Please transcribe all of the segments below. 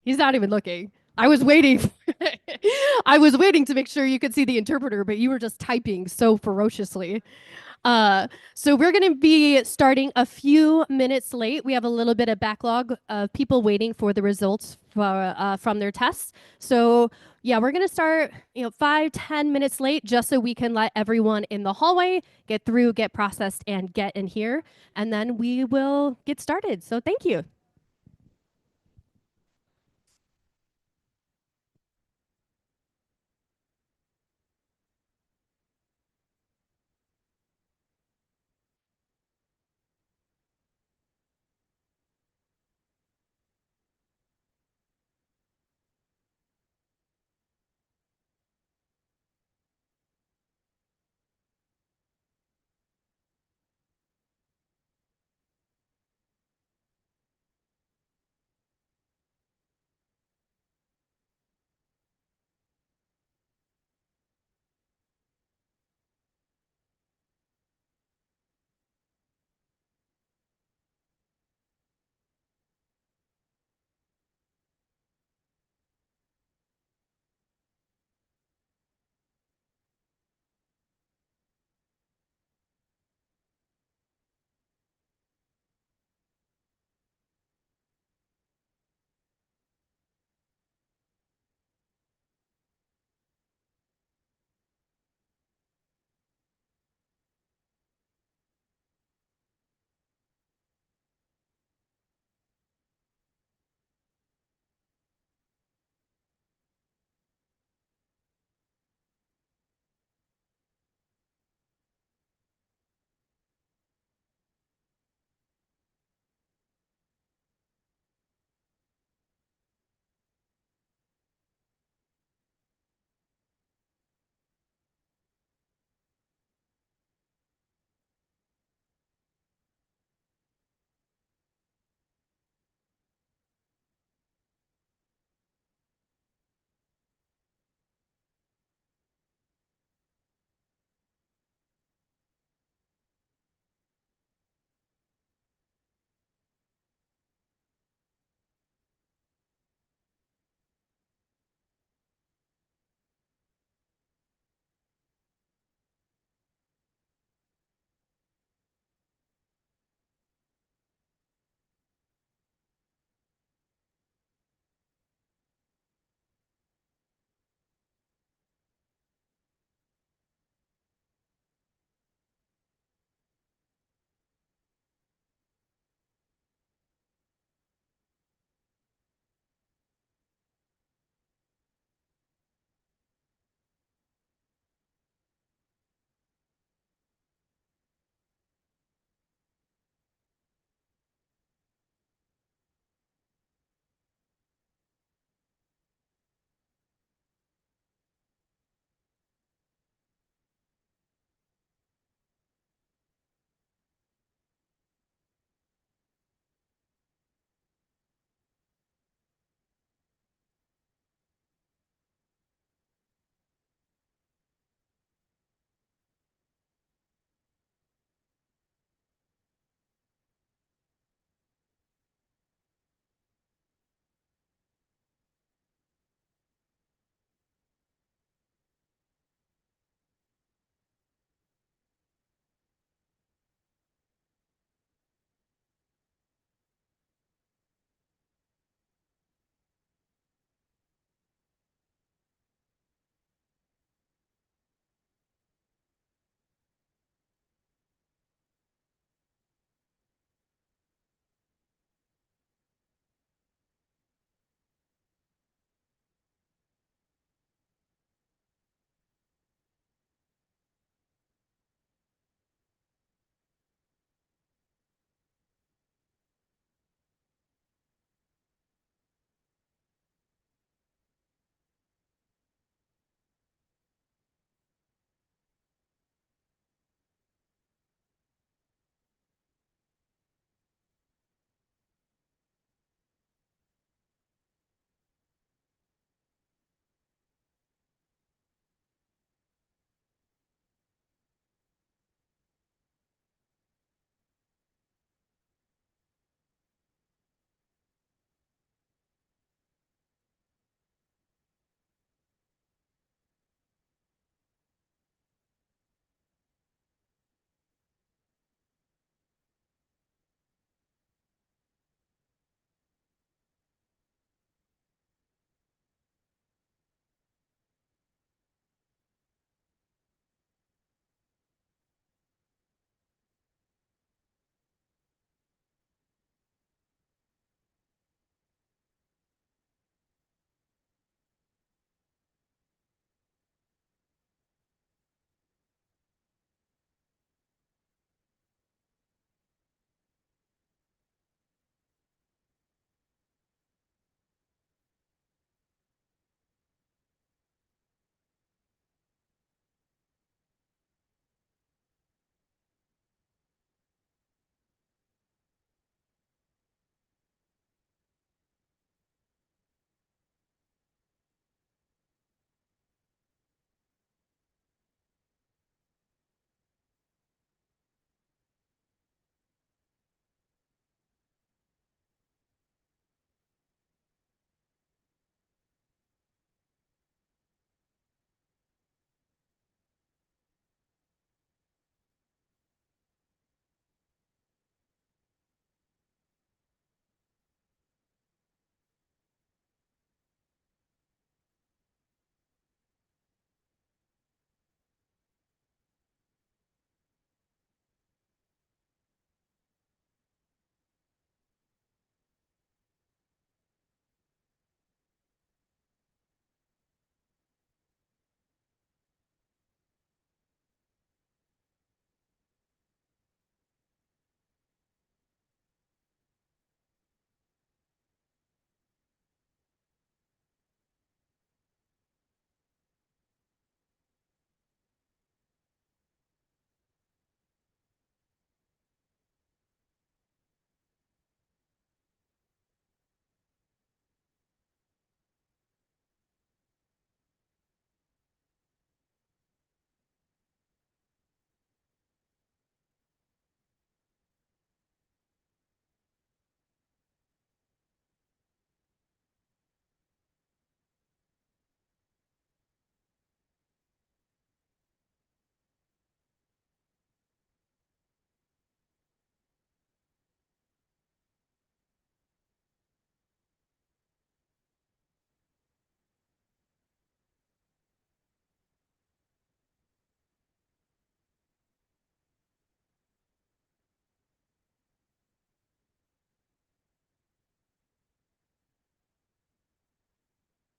He's not even looking. I was waiting. I was waiting to make sure you could see the interpreter, but you were just typing so ferociously. Uh, so we're going to be starting a few minutes late. We have a little bit of backlog of people waiting for the results from their tests. So yeah, we're going to start, 5, 10 minutes late just so we can let everyone in the hallway get through, get processed, and get in here. And then we will get started. So thank you.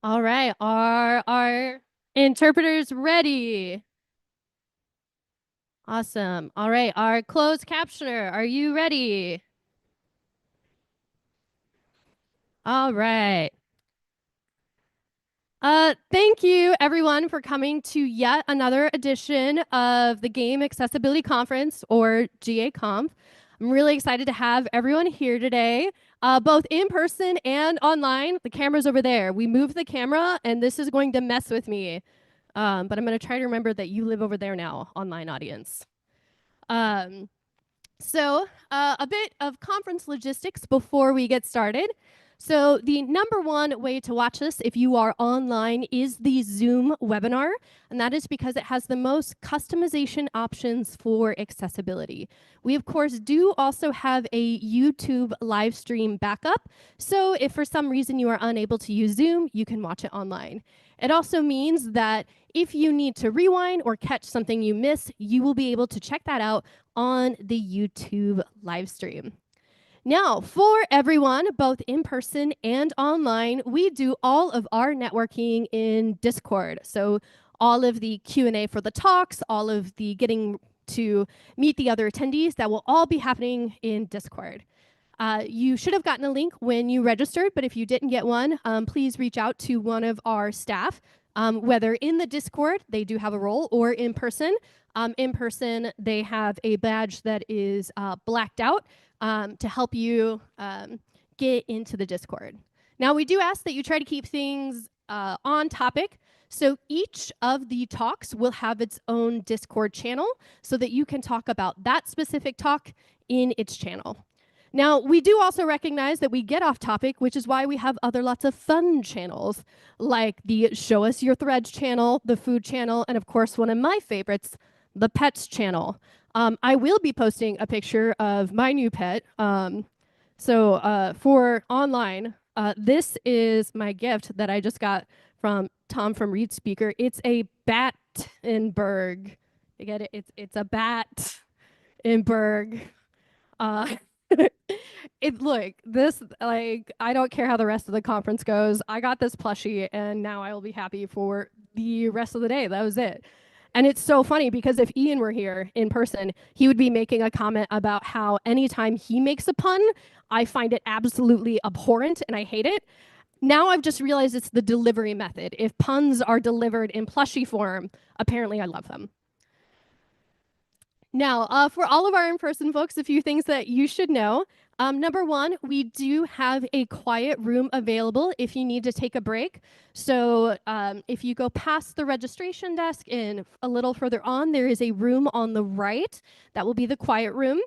All right. Are our interpreters ready? Awesome. All right. Our closed captioner, are you ready? All right. Thank you everyone for coming to yet another edition of the Game Accessibility Conference, or GaConf. I'm really excited to have everyone here today, both in person and online. The camera's over there. We moved the camera and this is going to mess with me. But I'm gonna try to remember that you live over there now, online audience. Um, a bit of conference logistics before we get started. So, the number one way to watch this if you are online is the Zoom webinar, and that is because it has the most customization options for accessibility. We, of course, do also have a YouTube live stream backup, so if for some reason you are unable to use Zoom, you can watch it online. It also means that if you need to rewind or catch something you miss, you will be able to check that out on the YouTube live stream. Now, for everyone, both in person and online, we do all of our networking in Discord. So all of the Q&A for the talks, all of the getting to meet the other attendees, that will all be happening in Discord. You should have gotten a link when you registered, but if you didn't get one, please reach out to one of our staff, whether in the Discord, they do have a role, or in person. In person, they have a badge that is blacked out to help you get into the Discord. Now, we do ask that you try to keep things on topic. So each of the talks will have its own Discord channel so that you can talk about that specific talk in its channel. Now, we do also recognize that we get off topic, which is why we have other lots of fun channels, like the Show Us Your Threads channel, the Food channel, and of course, one of my favorites, the Pets channel. I will be posting a picture of my new pet. For online, this is my gift that I just got from Tom from Reed Speaker. It's a Battenberg. You get it? It's a Battenberg. Uh, look, this, like, I don't care how the rest of the conference goes. I got this plushie and now I will be happy for the rest of the day. That was it. And it's so funny because if Ian were here in person, he would be making a comment about how anytime he makes a pun, I find it absolutely abhorrent and I hate it. Now I've just realized it's the delivery method. If puns are delivered in plushie form, apparently I love them. Now, for all of our in-person folks, a few things that you should know. Number one, we do have a quiet room available if you need to take a break. So if you go past the registration desk and a little further on, there is a room on the right. That will be the quiet room.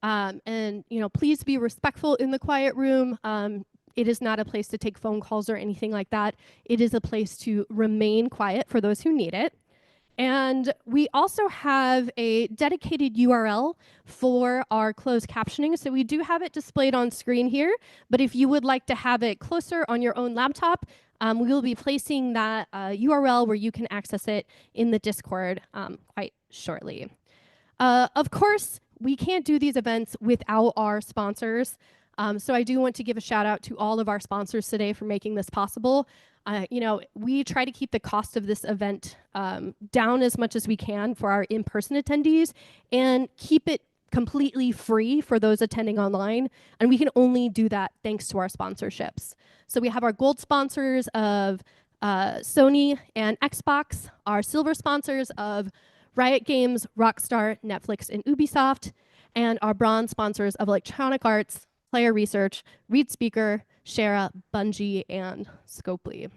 And please be respectful in the quiet room. It is not a place to take phone calls or anything like that. It is a place to remain quiet for those who need it. And we also have a dedicated URL for our closed captioning. So we do have it displayed on screen here, but if you would like to have it closer on your own laptop, we will be placing that URL where you can access it in the Discord quite shortly. Of course, we can't do these events without our sponsors. So I do want to give a shout out to all of our sponsors today for making this possible. We try to keep the cost of this event down as much as we can for our in-person attendees and keep it completely free for those attending online. And we can only do that thanks to our sponsorships. So we have our gold sponsors of Sony and Xbox, our silver sponsors of Riot Games, Rockstar, Netflix, and Ubisoft, and our bronze sponsors of Electronic Arts, Player Research, Reed Speaker, Shara, Bungie, and Scopely.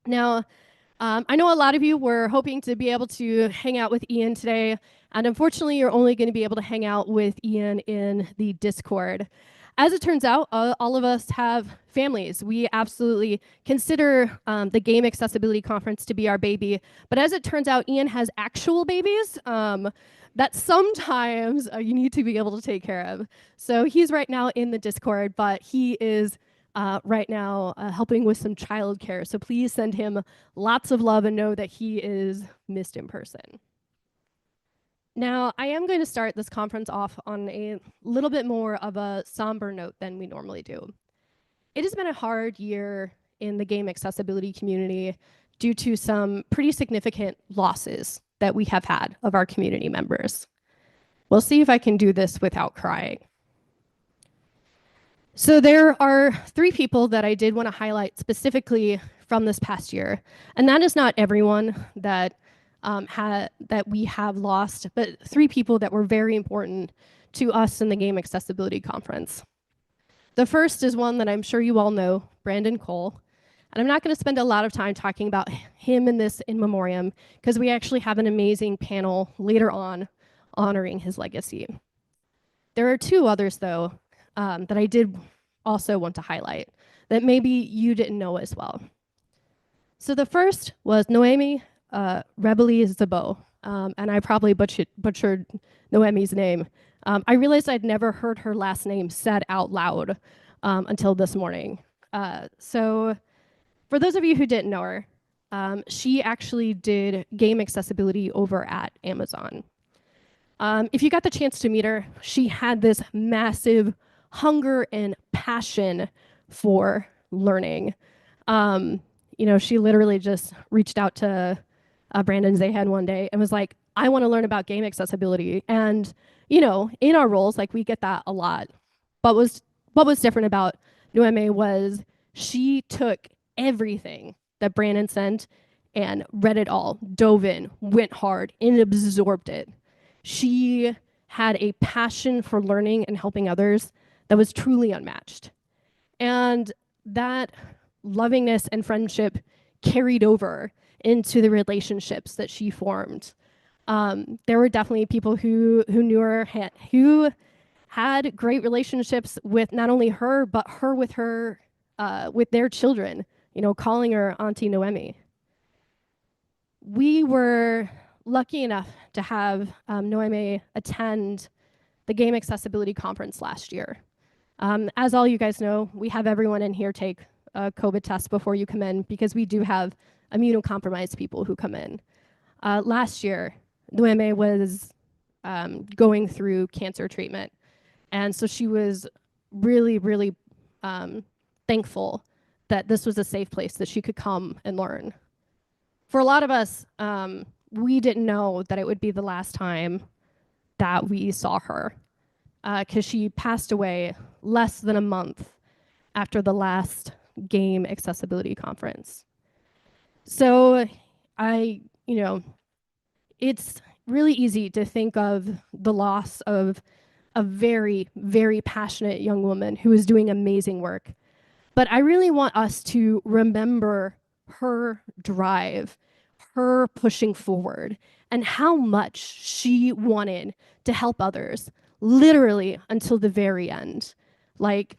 Now, I know a lot of you were hoping to be able to hang out with Ian today, and unfortunately, you're only going to be able to hang out with Ian in the Discord. As it turns out, all of us have families. We absolutely consider the Game Accessibility Conference to be our baby, but as it turns out, Ian has actual babies that sometimes you need to be able to take care of. So he's right now in the Discord, but he is right now helping with some childcare. So please send him lots of love and know that he is missed in person. Now, I am going to start this conference off on a little bit more of a somber note than we normally do. It has been a hard year in the game accessibility community due to some pretty significant losses that we have had of our community members. We'll see if I can do this without crying. So there are 3 people that I did want to highlight specifically from this past year, and that is not everyone that that we have lost, but 3 people that were very important to us in the Game Accessibility Conference. The first is one that I'm sure you all know, Brandon Cole. And I'm not going to spend a lot of time talking about him in this in memoriam because we actually have an amazing panel later on honoring his legacy. There are 2 others, though, that I did also want to highlight that maybe you didn't know as well. So the first was Noemi Rebeli Zabo, and I probably butchered Noemi's name. I realized I'd never heard her last name said out loud until this morning. So for those of you who didn't know her, she actually did game accessibility over at Amazon. If you got the chance to meet her, she had this massive hunger and passion for learning. You know, she literally just reached out to Brandon Zahan one day and was like, I want to learn about game accessibility. And, you know, in our roles, like we get that a lot. But what was different about Noemi was she took everything that Brandon sent and read it all, dove in, went hard, and absorbed it. She had a passion for learning and helping others that was truly unmatched. And that lovingness and friendship carried over into the relationships that she formed. There were definitely people who knew her, who had great relationships with not only her, but her with their children, you know, calling her Auntie Noemi. We were lucky enough to have Noemi attend the Game Accessibility Conference last year. As all you guys know, we have everyone in here take a COVID test before you come in because we do have immunocompromised people who come in. Last year, Noemi was going through cancer treatment. And so she was really, really thankful that this was a safe place that she could come and learn. For a lot of us, we didn't know that it would be the last time that we saw her because she passed away less than a month after the last Game Accessibility Conference. So you know, it's really easy to think of the loss of a very, very passionate young woman who is doing amazing work. But I really want us to remember her drive, her pushing forward, and how much she wanted to help others, literally until the very end. Like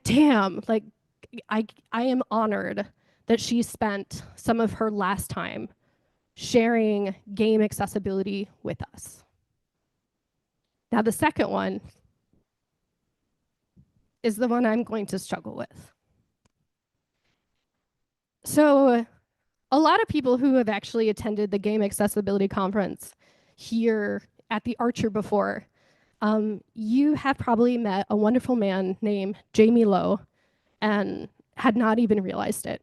damn, like I am honored that she spent some of her last time sharing game accessibility with us. Now, the second one is the one I'm going to struggle with. So a lot of people who have actually attended the Game Accessibility Conference here at the Archer before, you have probably met a wonderful man named Jamie Lowe and had not even realized it.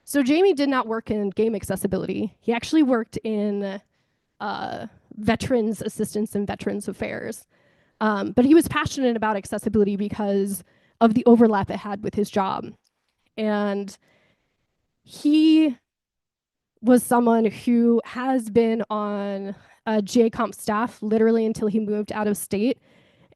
So Jamie did not work in game accessibility. He actually worked in Veterans Assistance and Veterans Affairs. But he was passionate about accessibility because of the overlap it had with his job. And he was someone who has been on GaConf staff literally until he moved out of state.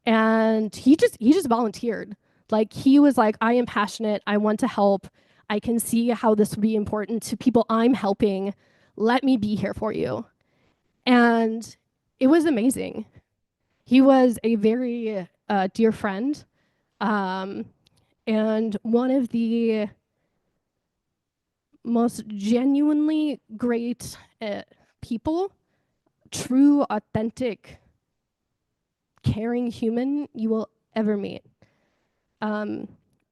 And he just volunteered. Like he was like, I am passionate, I want to help. I can see how this would be important to people I'm helping. Let me be here for you. And it was amazing. He was a very dear friend and one of the most genuinely great people, true, authentic, caring human you will ever meet.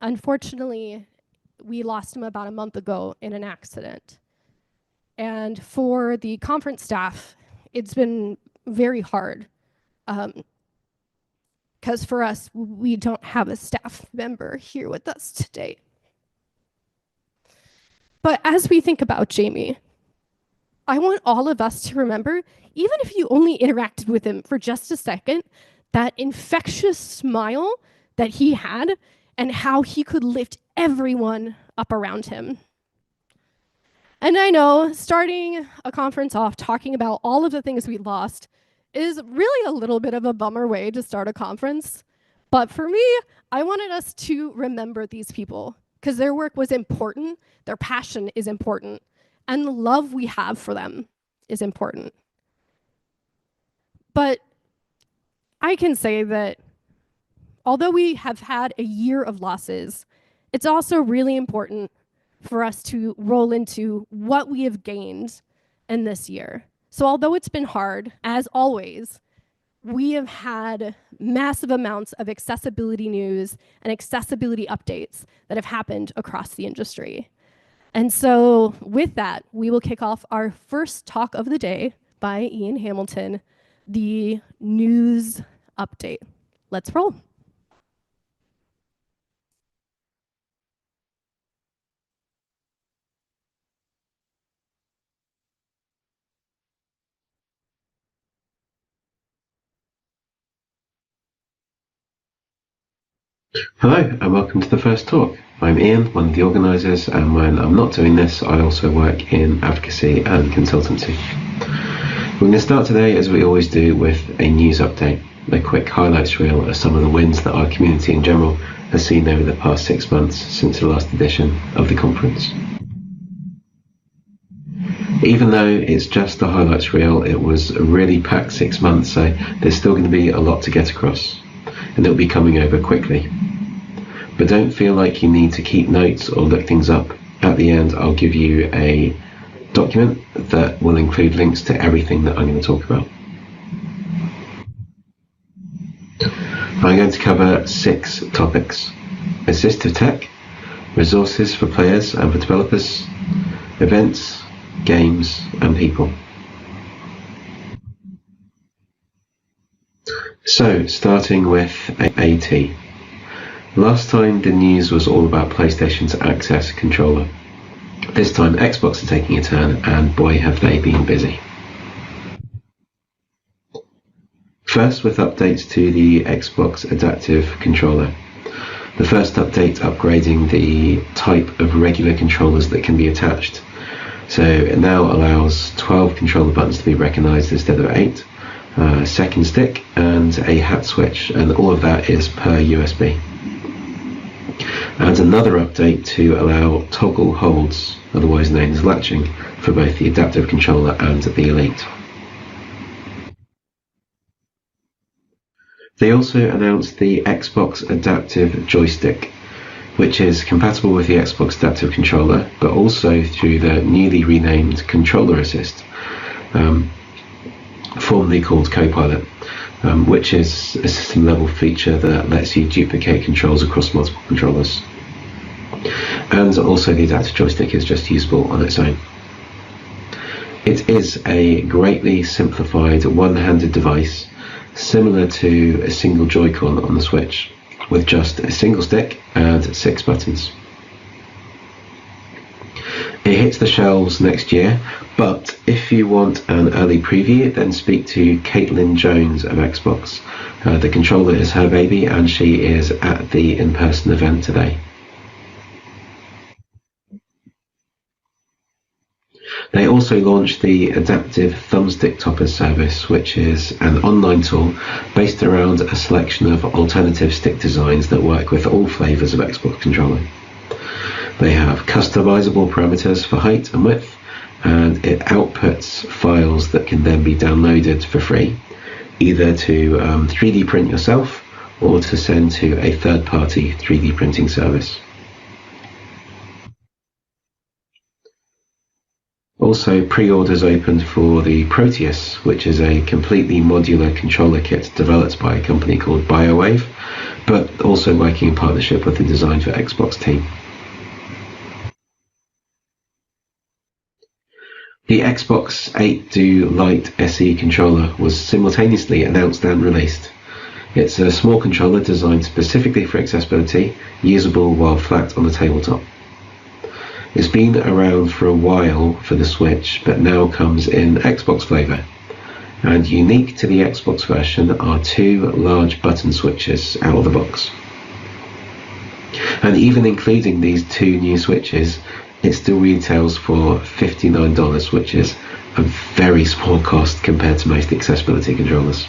Unfortunately, we lost him about a month ago in an accident. And for the conference staff, it's been very hard. Because for us, we don't have a staff member here with us today. But as we think about Jamie, I want all of us to remember, even if you only interacted with him for just a second, that infectious smile that he had and how he could lift everyone up around him. And I know starting a conference off talking about all of the things we lost is really a little bit of a bummer way to start a conference. But for me, I wanted us to remember these people because their work was important, their passion is important, and the love we have for them is important. But I can say that although we have had a year of losses, it's also really important for us to roll into what we have gained in this year. So although it's been hard, as always, we have had massive amounts of accessibility news and accessibility updates that have happened across the industry. And so with that, we will kick off our first talk of the day by Ian Hamilton, the news update. Let's roll. Hello and welcome to the first talk. I'm Ian, one of the organisers, and when I'm not doing this, I also work in advocacy and consultancy. We're going to start today, as we always do, with a news update, a quick highlights reel of some of the wins that our community in general has seen over the past 6 months since the last edition of the conference. Even though it's just a highlights reel, it was a really packed 6 months, so there's still going to be a lot to get across, and it'll be coming over quickly. But don't feel like you need to keep notes or look things up. At the end, I'll give you a document that will include links to everything that I'm going to talk about. I'm going to cover 6 topics: assistive tech, resources for players and for developers, events, games, and people. So, starting with AT. Last time the news was all about PlayStation's Access controller. This time Xbox are taking a turn, and boy have they been busy. First, with updates to the Xbox Adaptive Controller. The first update upgrading the type of regular controllers that can be attached. So it now allows 12 controller buttons to be recognised instead of 8, a second stick and a hat switch, and all of that is per USB. And another update to allow toggle holds, otherwise known as latching, for both the adaptive controller and the Elite. They also announced the Xbox Adaptive Joystick, which is compatible with the Xbox Adaptive Controller, but also through the newly renamed Controller Assist, formerly called Copilot, which is a system-level feature that lets you duplicate controls across multiple controllers. And also the adaptive joystick is just usable on its own. It is a greatly simplified one-handed device, similar to a single Joy-Con on the Switch, with just a single stick and 6 buttons. It hits the shelves next year, but if you want an early preview, then speak to Caitlin Jones of Xbox. The controller is her baby, and she is at the in-person event today. They also launched the Adaptive Thumbstick Topper service, which is an online tool based around a selection of alternative stick designs that work with all flavours of Xbox controller. They have customizable parameters for height and width, and it outputs files that can then be downloaded for free, either to 3D print yourself or to send to a third-party 3D printing service. Also, pre-orders opened for the Proteus, which is a completely modular controller kit developed by a company called BioWave, but also working in partnership with the Design for Xbox team. The Xbox 8 Do Lite SE controller was simultaneously announced and released. It's a small controller designed specifically for accessibility, usable while flat on the tabletop. It's been around for a while for the Switch, but now comes in Xbox flavour. And unique to the Xbox version are two large button switches out of the box. And even including these two new switches, it still retails for $59, which is a very small cost compared to most accessibility controllers.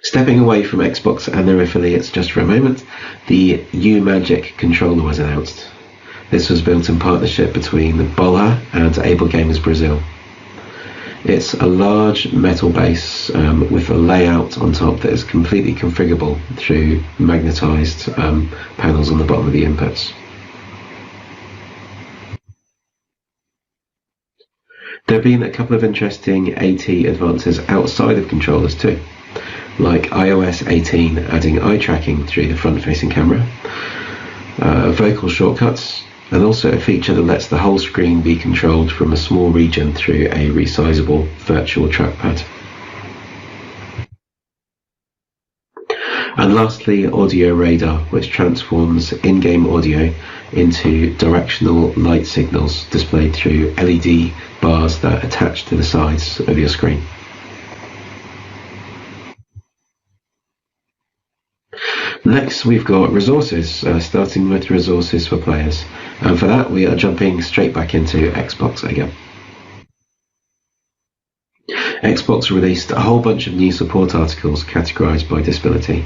Stepping away from Xbox and their affiliates just for a moment, the U-Magic controller was announced. This was built in partnership between Bola and Able Gamers Brazil. It's a large metal base with a layout on top that is completely configurable through magnetised panels on the bottom of the inputs. There have been a couple of interesting AT advances outside of controllers too, like iOS 18 adding eye tracking through the front-facing camera, vocal shortcuts, and also a feature that lets the whole screen be controlled from a small region through a resizable virtual trackpad. And lastly, Audio Radar, which transforms in-game audio into directional light signals displayed through LED bars that attach to the sides of your screen. Next, we've got resources, starting with resources for players. And for that, we are jumping straight back into Xbox again. Xbox released a whole bunch of new support articles categorized by disability.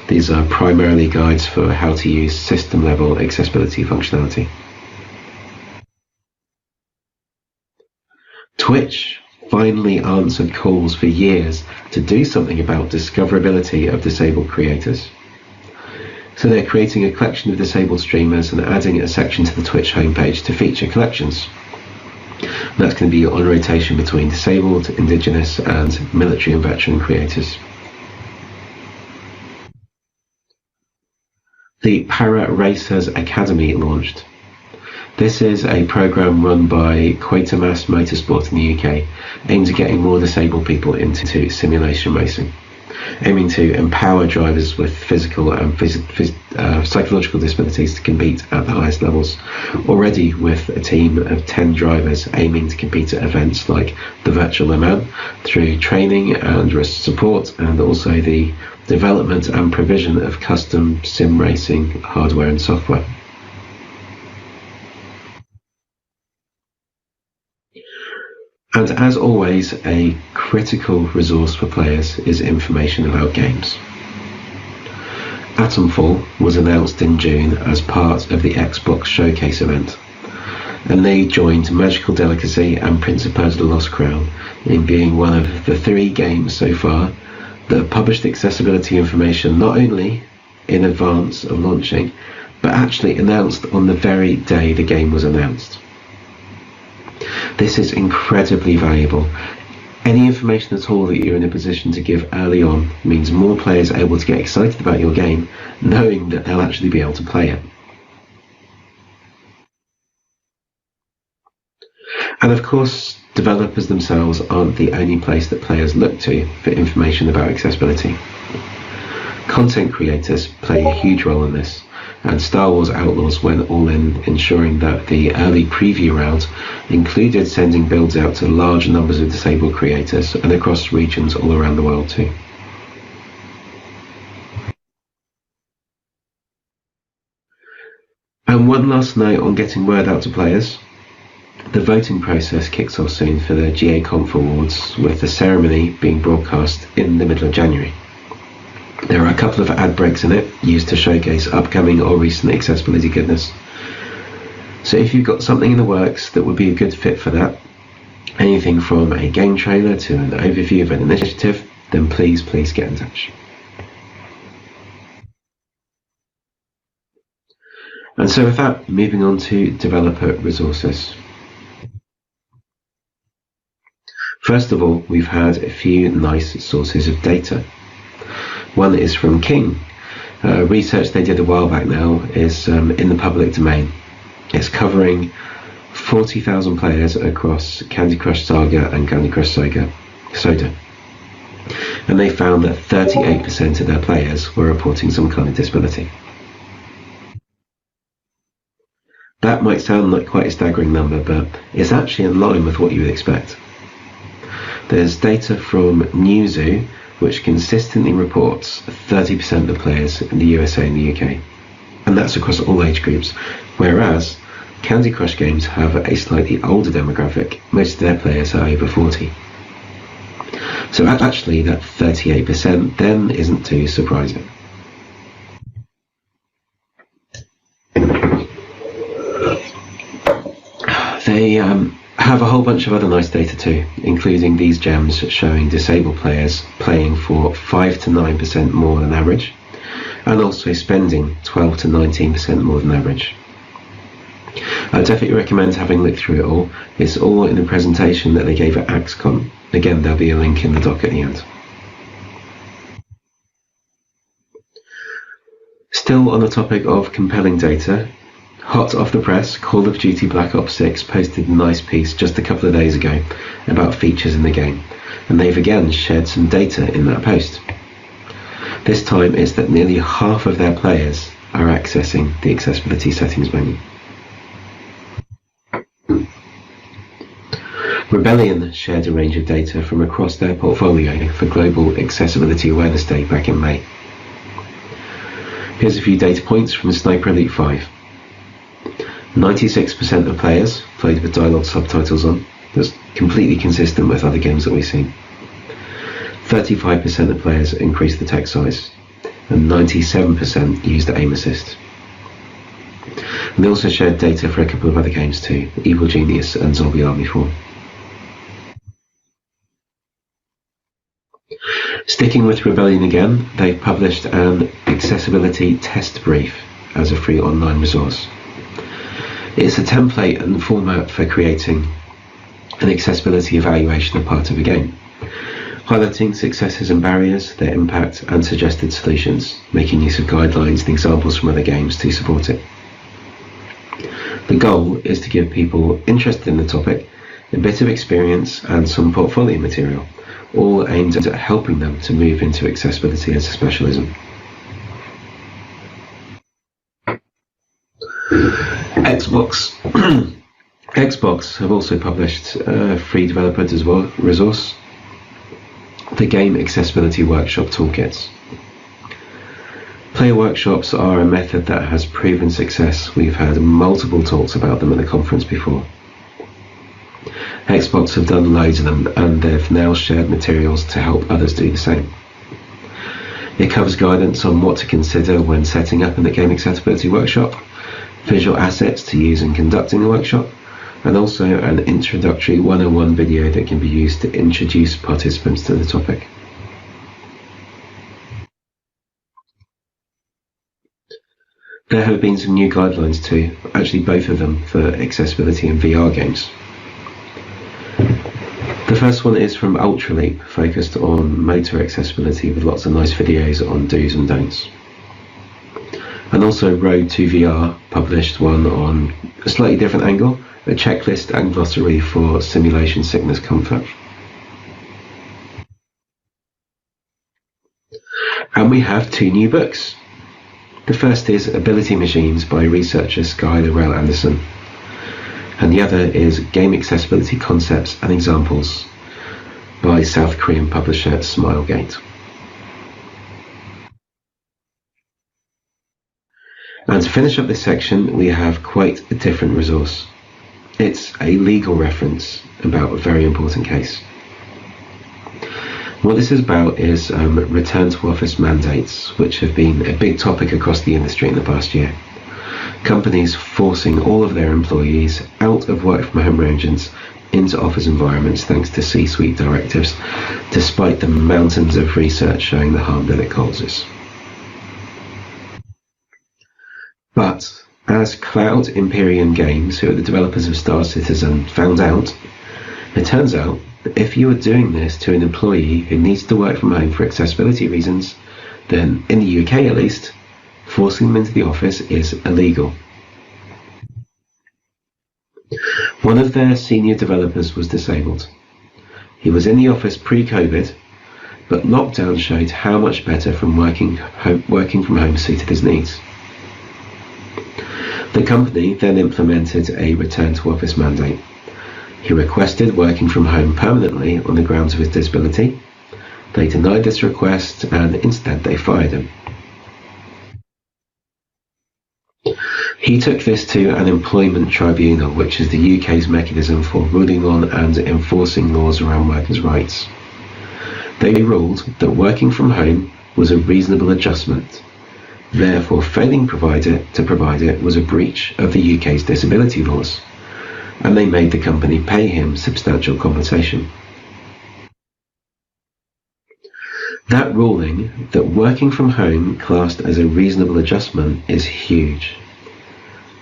These are primarily guides for how to use system-level accessibility functionality. Twitch finally answered calls for years to do something about discoverability of disabled creators. So they're creating a collection of disabled streamers and adding a section to the Twitch homepage to feature collections. That's going to be on rotation between disabled, indigenous, and military and veteran creators. The Para Racers Academy launched. This is a program run by Quatermass Motorsport in the UK, aimed at getting more disabled people into simulation racing, aiming to empower drivers with physical and psychological disabilities to compete at the highest levels. Already with a team of 10 drivers aiming to compete at events like the Virtual Le Mans through training and support, and also the development and provision of custom sim racing hardware and software. And as always, a critical resource for players is information about games. Atomfall was announced in June as part of the Xbox Showcase event, and they joined Magical Delicacy and Principe of the Lost Crown in being one of the 3 games so far that have published accessibility information not only in advance of launching, but actually announced on the very day the game was announced. This is incredibly valuable. Any information at all that you're in a position to give early on means more players are able to get excited about your game, knowing that they'll actually be able to play it. And of course, developers themselves aren't the only place that players look to for information about accessibility. Content creators play a huge role in this, and Star Wars Outlaws went all in ensuring that the early preview route included sending builds out to large numbers of disabled creators and across regions all around the world too. And one last note on getting word out to players. The voting process kicks off soon for the GaConf Awards, with the ceremony being broadcast in the middle of January. There are a couple of ad breaks in it, used to showcase upcoming or recent accessibility goodness. So if you've got something in the works that would be a good fit for that, anything from a game trailer to an overview of an initiative, then please get in touch. And so with that, moving on to developer resources. First of all, we've had a few nice sources of data. One is from King. Research they did a while back now is in the public domain. It's covering 40,000 players across Candy Crush Saga and Candy Crush Soda. And they found that 38% of their players were reporting some kind of disability. That might sound like quite a staggering number, but it's actually in line with what you would expect. There's data from Newzoo, which consistently reports 30% of players in the USA and the UK, and that's across all age groups, whereas Candy Crush games have a slightly older demographic. Most of their players are over 40. So actually that 38% then isn't too surprising. They have a whole bunch of other nice data too, including these gems showing disabled players playing for 5 to 9% more than average, and also spending 12 to 19% more than average. I definitely recommend having a look through it all. It's all in the presentation that they gave at GaConf. Again, there'll be a link in the doc at the end. Still on the topic of compelling data, hot off the press, Call of Duty Black Ops 6 posted a nice piece just a couple of days ago about features in the game, and they've again shared some data in that post. This time it's that nearly half of their players are accessing the accessibility settings menu. Rebellion shared a range of data from across their portfolio for Global Accessibility Awareness Day back in May. Here's a few data points from Sniper Elite 5. 96% of players played with dialogue subtitles on. That's completely consistent with other games that we've seen. 35% of players increased the text size, and 97% used aim assist. And they also shared data for a couple of other games too, Evil Genius and Zombie Army 4. Sticking with Rebellion again, they've published an accessibility test brief as a free online resource. It's a template and format for creating an accessibility evaluation of part of a game, highlighting successes and barriers, their impact and suggested solutions, making use of guidelines and examples from other games to support it. The goal is to give people interested in the topic a bit of experience and some portfolio material, all aimed at helping them to move into accessibility as a specialism. Xbox have also published a free developer resource, the Game Accessibility Workshop Toolkits. Player workshops are a method that has proven success. We've had multiple talks about them at the conference before. Xbox have done loads of them, and they've now shared materials to help others do the same. It covers guidance on what to consider when setting up a Game Accessibility Workshop, visual assets to use in conducting the workshop, and also an introductory 101 video that can be used to introduce participants to the topic. There have been some new guidelines too, actually both of them for accessibility in VR games. The first one is from Ultraleap, focused on motor accessibility with lots of nice videos on do's and don'ts. And also Road to VR published one on a slightly different angle, a checklist and glossary for simulation sickness comfort. And we have two new books. The first is Ability Machines by researcher Skylar Rell Anderson, and the other is Game Accessibility Concepts and Examples by South Korean publisher Smilegate. And to finish up this section, we have quite a different resource. It's a legal reference about a very important case. What this is about is return to office mandates, which have been a big topic across the industry in the past year. Companies forcing all of their employees out of work from home arrangements into office environments thanks to C-suite directives, despite the mountains of research showing the harm that it causes. But as Cloud Imperium Games, who are the developers of Star Citizen, found out, it turns out that if you are doing this to an employee who needs to work from home for accessibility reasons, then in the UK at least, forcing them into the office is illegal. One of their senior developers was disabled. He was in the office pre-COVID, but lockdown showed how much better from working from home suited his needs. The company then implemented a return to office mandate. He requested working from home permanently on the grounds of his disability. They denied this request and instead they fired him. He took this to an employment tribunal, which is the UK's mechanism for ruling on and enforcing laws around workers' rights. They ruled that working from home was a reasonable adjustment. Therefore, failing to provide it was a breach of the UK's disability laws, and they made the company pay him substantial compensation. That ruling, that working from home classed as a reasonable adjustment, is huge.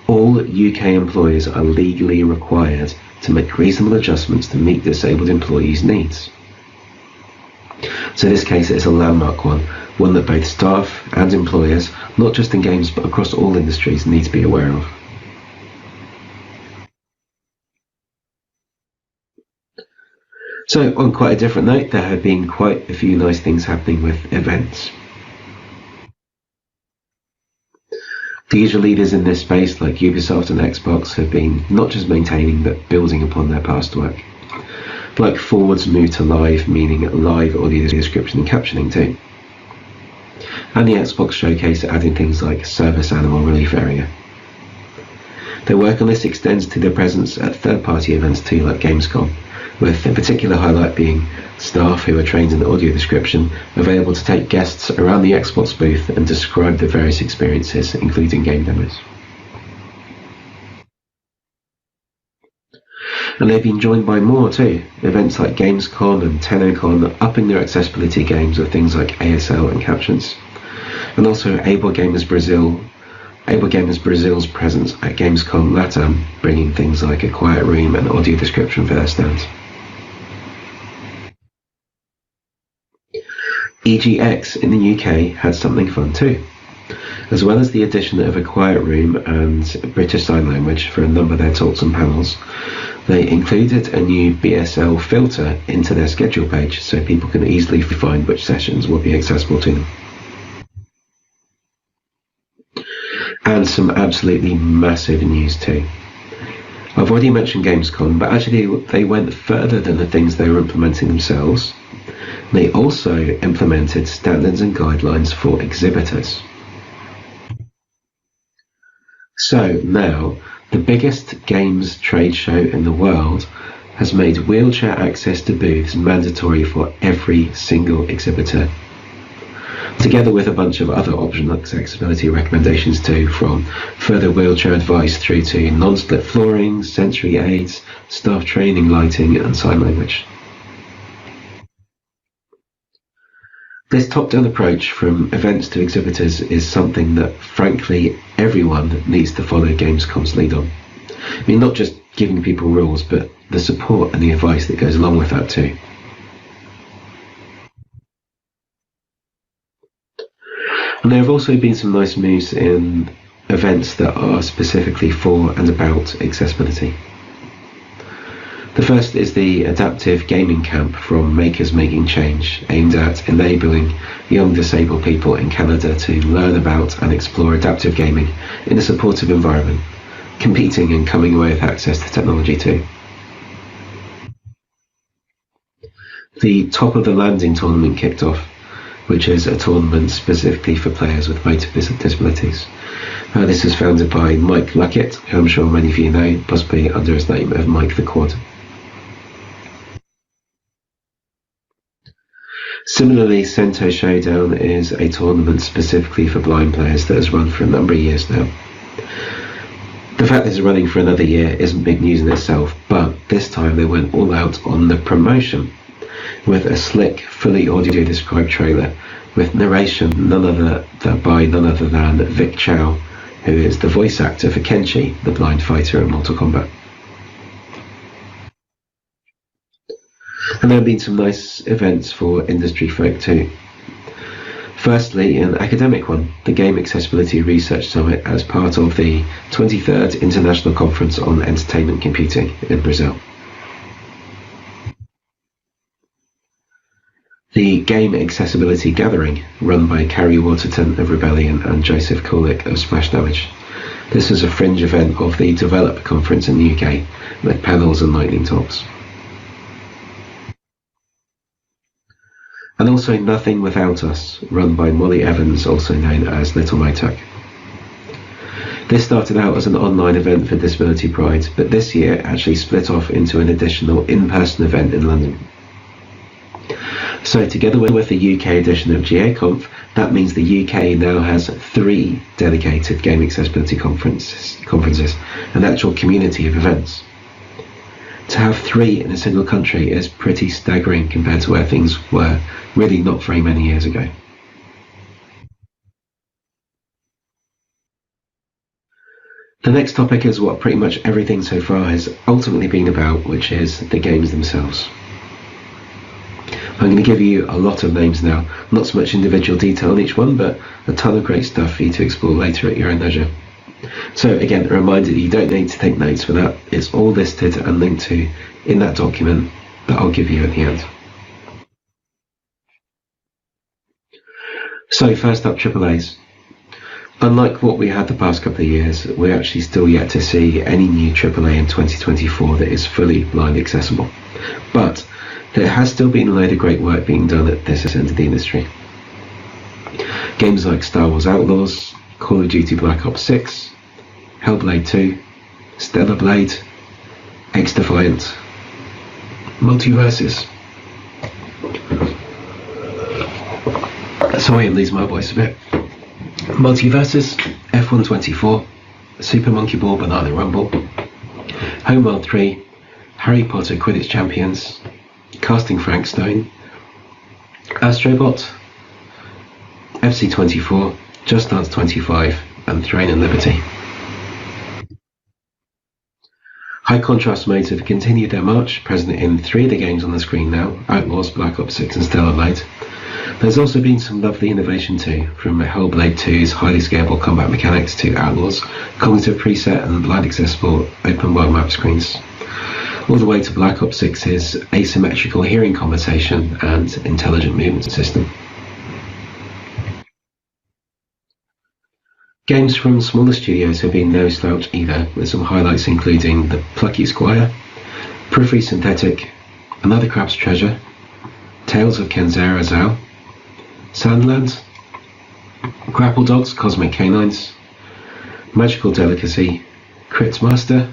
All UK employers are legally required to make reasonable adjustments to meet disabled employees' needs. So this case is a landmark one that both staff and employers, not just in games but across all industries, need to be aware of. So on quite a different note, there have been quite a few nice things happening with events. The usual leaders in this space, like Ubisoft and Xbox, have been not just maintaining but building upon their past work. Like Forward's move to live, meaning live audio description and captioning too. And the Xbox showcase adding things like service animal relief area. Their work on this extends to their presence at third-party events too, like GaConf, with a particular highlight being staff who are trained in audio description available to take guests around the Xbox booth and describe the various experiences, including game demos. And they've been joined by more too, events like Gamescom and TennoCon upping their accessibility games with things like ASL and captions, and also Able Gamers Brazil's presence at Gamescom Latam, bringing things like a quiet room and audio description for their stands. EGX in the UK had something fun too. As well as the addition of a quiet room and British Sign Language for a number of their talks and panels, they included a new BSL filter into their schedule page so people can easily find which sessions will be accessible to them. And some absolutely massive news too. I've already mentioned Gamescom, but actually they went further than the things they were implementing themselves. They also implemented standards and guidelines for exhibitors. So now, the biggest games trade show in the world has made wheelchair access to booths mandatory for every single exhibitor, together with a bunch of other optional accessibility recommendations too, from further wheelchair advice through to non-split flooring, sensory aids, staff training, lighting and sign language. This top-down approach from events to exhibitors is something that, frankly, everyone needs to follow Gamescom's lead on. I mean, not just giving people rules, but the support and the advice that goes along with that too. And there have also been some nice moves in events that are specifically for and about accessibility. The first is the Adaptive Gaming Camp from Makers Making Change, aimed at enabling young disabled people in Canada to learn about and explore adaptive gaming in a supportive environment, competing and coming away with access to technology too. The Top of the Landing tournament kicked off, which is a tournament specifically for players with motor disabilities. This was founded by Mike Luckett, who I'm sure many of you know, possibly under his name of Mike the Quad. Similarly, Cento Showdown is a tournament specifically for blind players that has run for a number of years now. The fact that it's running for another year isn't big news in itself, but this time they went all out on the promotion with a slick, fully audio described trailer with narration by none other than Vic Chow, who is the voice actor for Kenshi, the blind fighter in Mortal Kombat. And there have been some nice events for industry folk too. Firstly, an academic one, the Game Accessibility Research Summit as part of the 23rd International Conference on Entertainment Computing in Brazil. The Game Accessibility Gathering, run by Carrie Waterton of Rebellion and Joseph Kulik of Splash Damage, This was a fringe event of the Develop conference in the UK, with panels and lightning talks. And also Nothing Without Us, run by Molly Evans, also known as Little Motuck. This started out as an online event for Disability Pride, but this year actually split off into an additional in-person event in London. So together with the UK edition of GaConf, that means the UK now has 3 dedicated game accessibility conferences, an actual community of events. To have 3 in a single country is pretty staggering compared to where things were really not very many years ago. The next topic is what pretty much everything so far has ultimately been about, which is the games themselves. I'm going to give you a lot of names now, not so much individual detail on each one, but a ton of great stuff for you to explore later at your own leisure. So again, a reminder that you don't need to take notes for that. It's all listed and linked to in that document that I'll give you at the end. So first up, AAAs. Unlike what we had the past couple of years, we're actually still yet to see any new AAA in 2024 that is fully blind accessible. But there has still been a load of great work being done at this end of the industry. Games like Star Wars Outlaws, Call of Duty Black Ops 6, Hellblade 2, Stellar Blade, X-Defiant, Multiverses. Sorry, I'm losing my voice a bit. Multiverses, F1 24, Super Monkey Ball Banana Rumble, Homeworld 3, Harry Potter Quidditch Champions, Casting Frank Stone, Astrobot, FC 24, Just Dance 25, and Throne and Liberty. High contrast modes have continued their march, present in 3 of the games on the screen now, Outlaws, Black Ops 6 and Stellar Blade. There's also been some lovely innovation too, from Hellblade 2's highly scalable combat mechanics to Outlaws, cognitive preset and blind accessible open world map screens, all the way to Black Ops 6's asymmetrical hearing compensation and intelligent movement system. Games from smaller studios have been no slouch either, with some highlights including The Plucky Squire, Periphery Synthetic, Another Crab's Treasure, Tales of Kenzera Zao, Sandland, Grapple Dogs Cosmic Canines, Magical Delicacy, Crit Master,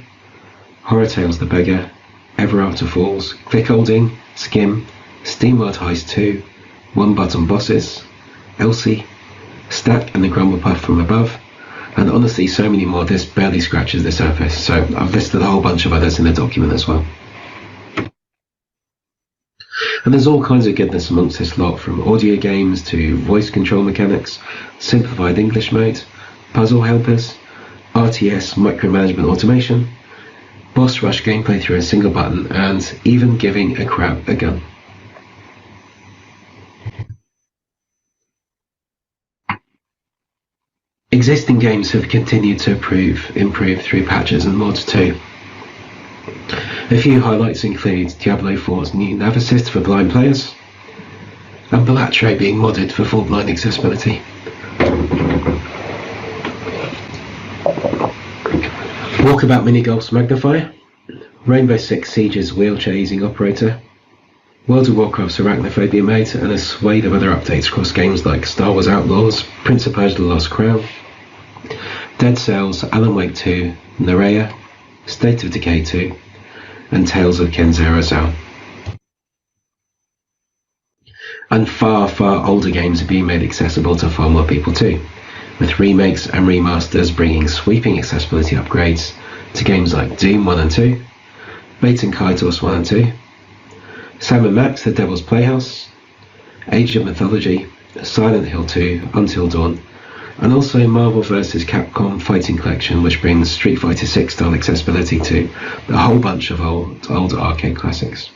Horror Tales The Beggar, Ever After Falls, Click Holding, Skim, SteamWorld Heist 2, One Button Bosses, Elsie, Stack and the Grumble Puff from Above, and honestly so many more. This barely scratches the surface, so I've listed a whole bunch of others in the document as well. And there's all kinds of goodness amongst this lot, from audio games to voice control mechanics, simplified English mode, puzzle helpers, RTS micromanagement automation, boss rush gameplay through a single button, and even giving a crab a gun. Existing games have continued to improve through patches and mods too. A few highlights include Diablo 4's new nav assist for blind players, and Balatro being modded for full blind accessibility. Walkabout Minigolf's Magnifier, Rainbow Six Siege's wheelchair using operator, World of Warcraft's Arachnophobia mode, and a swathe of other updates across games like Star Wars Outlaws, Prince of Persia The Lost Crown, Dead Cells, Alan Wake 2, Nerea, State of Decay 2, and Tales of Kenzera Zao. And far, far older games are being made accessible to far more people too, with remakes and remasters bringing sweeping accessibility upgrades to games like Doom 1 and 2, Baten Kaitos 1 and 2, Sam & Max The Devil's Playhouse, Age of Mythology, Silent Hill 2, Until Dawn, and also Marvel vs. Capcom Fighting Collection, which brings Street Fighter 6 style accessibility to a whole bunch of old arcade classics.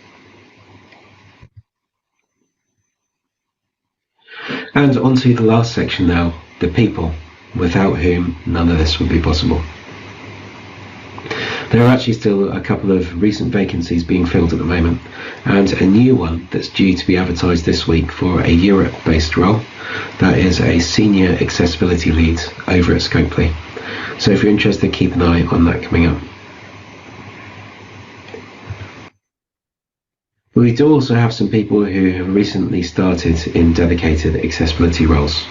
And onto the last section now, the people, without whom none of this would be possible. There are actually still a couple of recent vacancies being filled at the moment, and a new one that's due to be advertised this week for a Europe-based role. That is a senior accessibility lead over at Scopely. So if you're interested, keep an eye on that coming up. We do also have some people who have recently started in dedicated accessibility roles.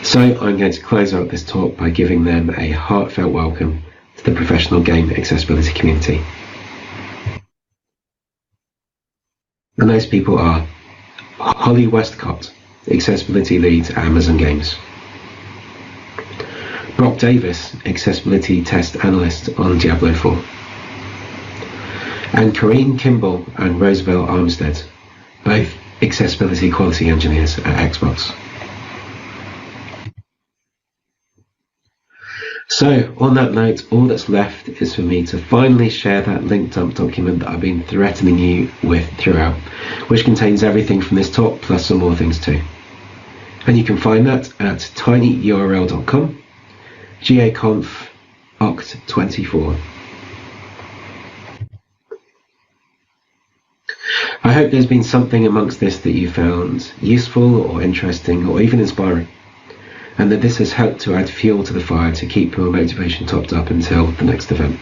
So I'm going to close out this talk by giving them a heartfelt welcome to the professional game accessibility community. And those people are Holly Westcott, Accessibility Lead at Amazon Games; Brock Davis, Accessibility Test Analyst on Diablo 4; and Corinne Kimball and Rosabelle Armstead, both Accessibility Quality Engineers at Xbox. So, on that note, all that's left is for me to finally share that link dump document that I've been threatening you with throughout, which contains everything from this talk plus some more things too. And you can find that at tinyurl.com, GaConf Oct24. I hope there's been something amongst this that you found useful or interesting or even inspiring, and that this has helped to add fuel to the fire to keep your motivation topped up until the next event.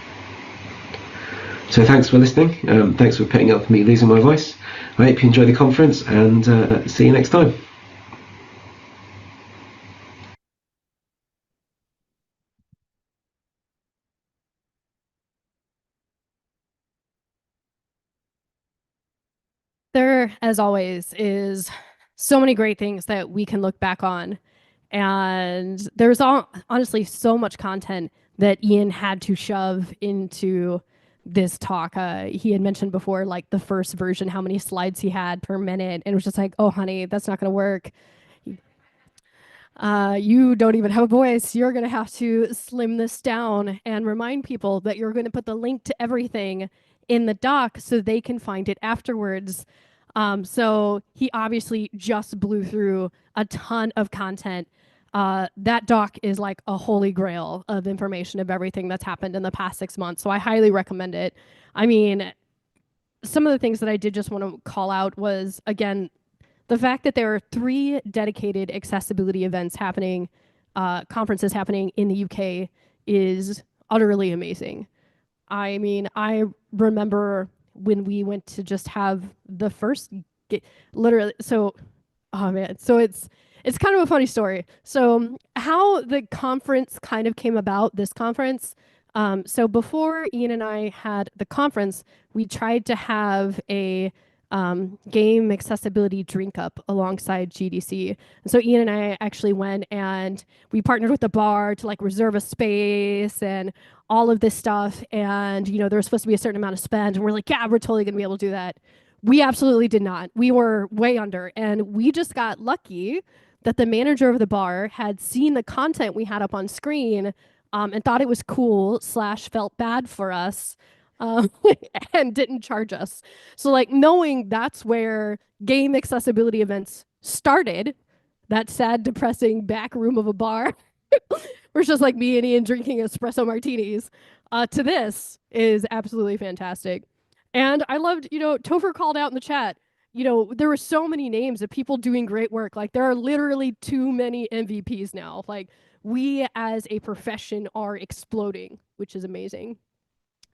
So thanks for listening. Thanks for putting up with me losing my voice. I hope you enjoy the conference, and see you next time. There, as always, is so many great things that we can look back on. And there's honestly so much content that Ian had to shove into this talk. He had mentioned before, like the first version, how many slides he had per minute. And it was just like, oh, honey, that's not going to work. You don't even have a voice. You're going to have to slim this down and remind people that you're going to put the link to everything in the doc so they can find it afterwards. So he obviously just blew through a ton of content. That doc is like a holy grail of information of everything that's happened in the past 6 months. So I highly recommend it. I mean, some of the things that I did just want to call out was, again, the fact that there are 3 dedicated accessibility events happening, conferences happening in the UK is utterly amazing. I mean, I remember when we went to just have the first, literally, so, oh man, so it's kind of a funny story. So how the conference kind of came about, this conference. So before Ian and I had the conference, we tried to have a game accessibility drink up alongside GDC. And so Ian and I actually went and we partnered with the bar to like reserve a space and all of this stuff. And, you know, there was supposed to be a certain amount of spend. And we're like, yeah, we're totally going to be able to do that. We absolutely did not. We were way under. And we just got lucky that the manager of the bar had seen the content we had up on screen and thought it was cool / felt bad for us um, and didn't charge us. So like knowing that's where game accessibility events started, that sad, depressing back room of a bar, where it's just like me and Ian drinking espresso martinis, to this is absolutely fantastic. And I loved, you know, Topher called out in the chat, you know, there were so many names of people doing great work. Like there are literally too many MVPs now. Like we as a profession are exploding, which is amazing.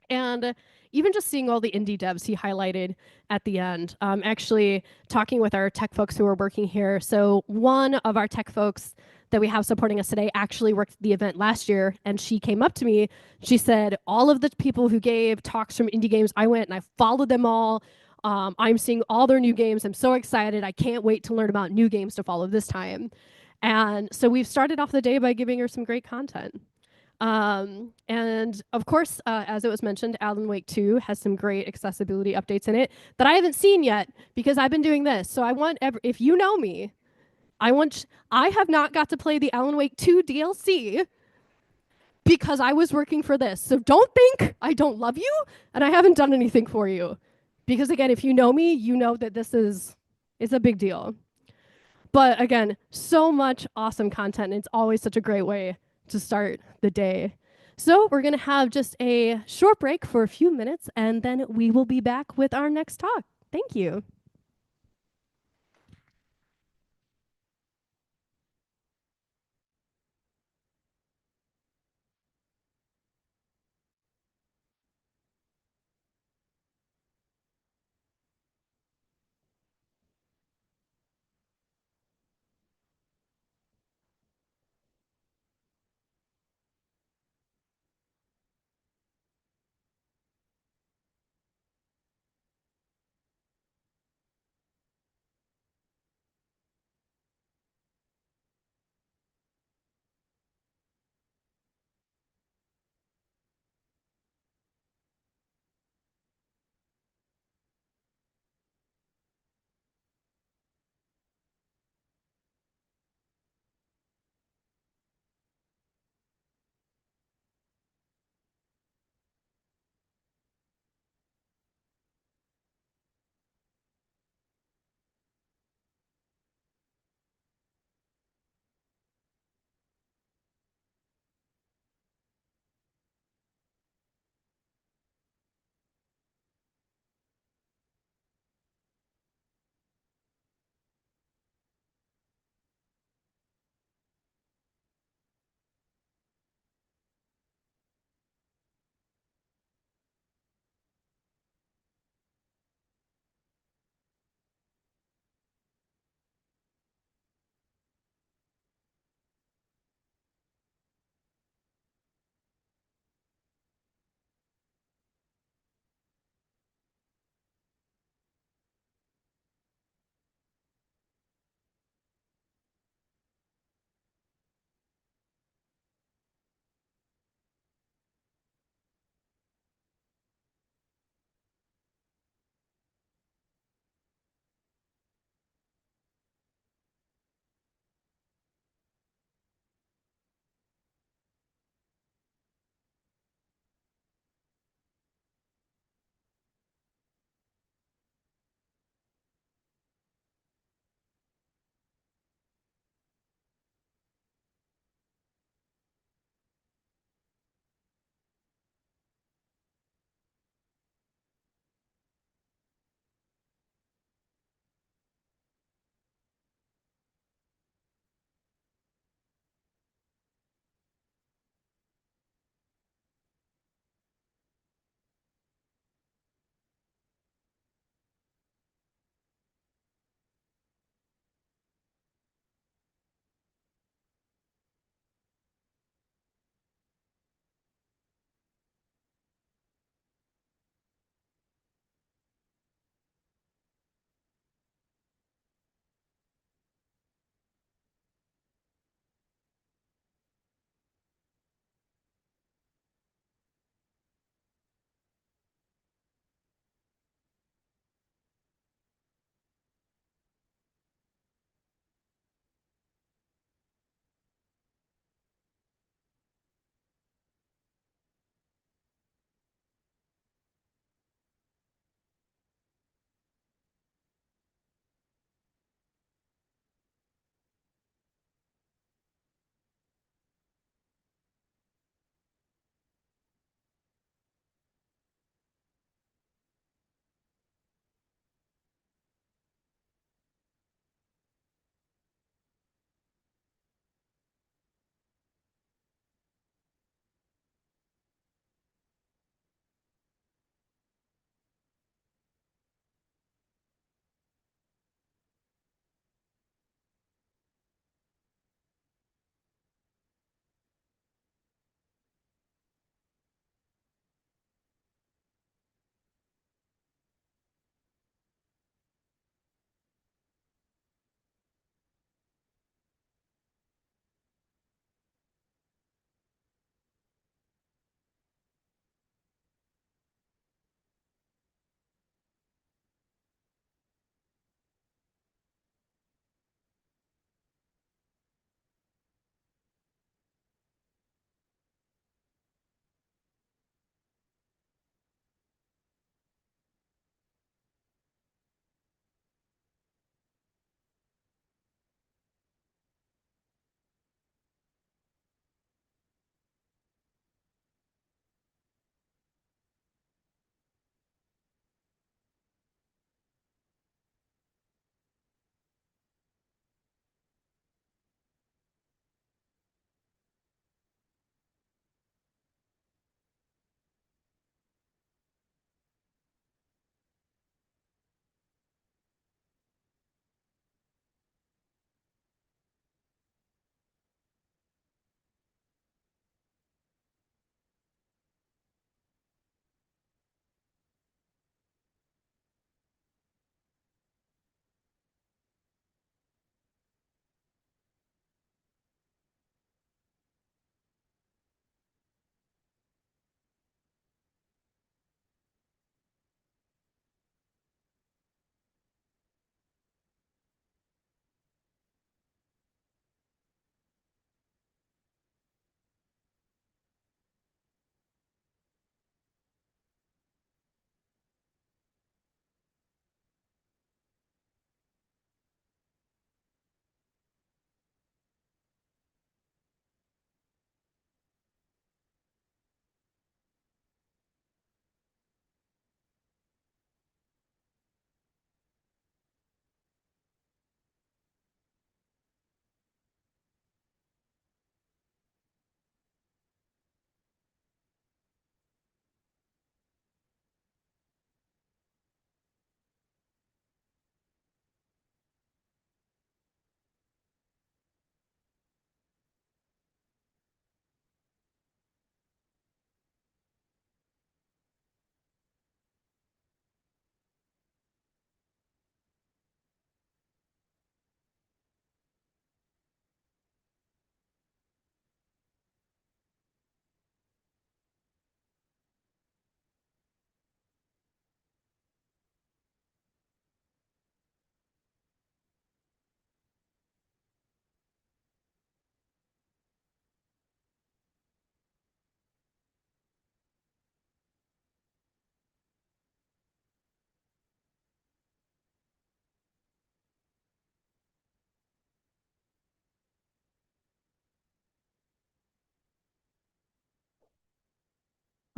And even just seeing all the indie devs he highlighted at the end, actually talking with our tech folks who are working here. So one of our tech folks that we have supporting us today actually worked the event last year, and she came up to me. She said, all of the people who gave talks from indie games, I went and I followed them all. I'm seeing all their new games. I'm so excited. I can't wait to learn about new games to follow this time. And so we've started off the day by giving her some great content. And of course, as it was mentioned, Alan Wake 2 has some great accessibility updates in it that I haven't seen yet because I've been doing this. So I want, if you know me, I have not got to play the Alan Wake 2 DLC because I was working for this. So don't think I don't love you and I haven't done anything for you. Because again, if you know me, you know that this is a big deal. But again, so much awesome content. And it's always such a great way to start the day. So we're going to have just a short break for a few minutes, and then we will be back with our next talk. Thank you.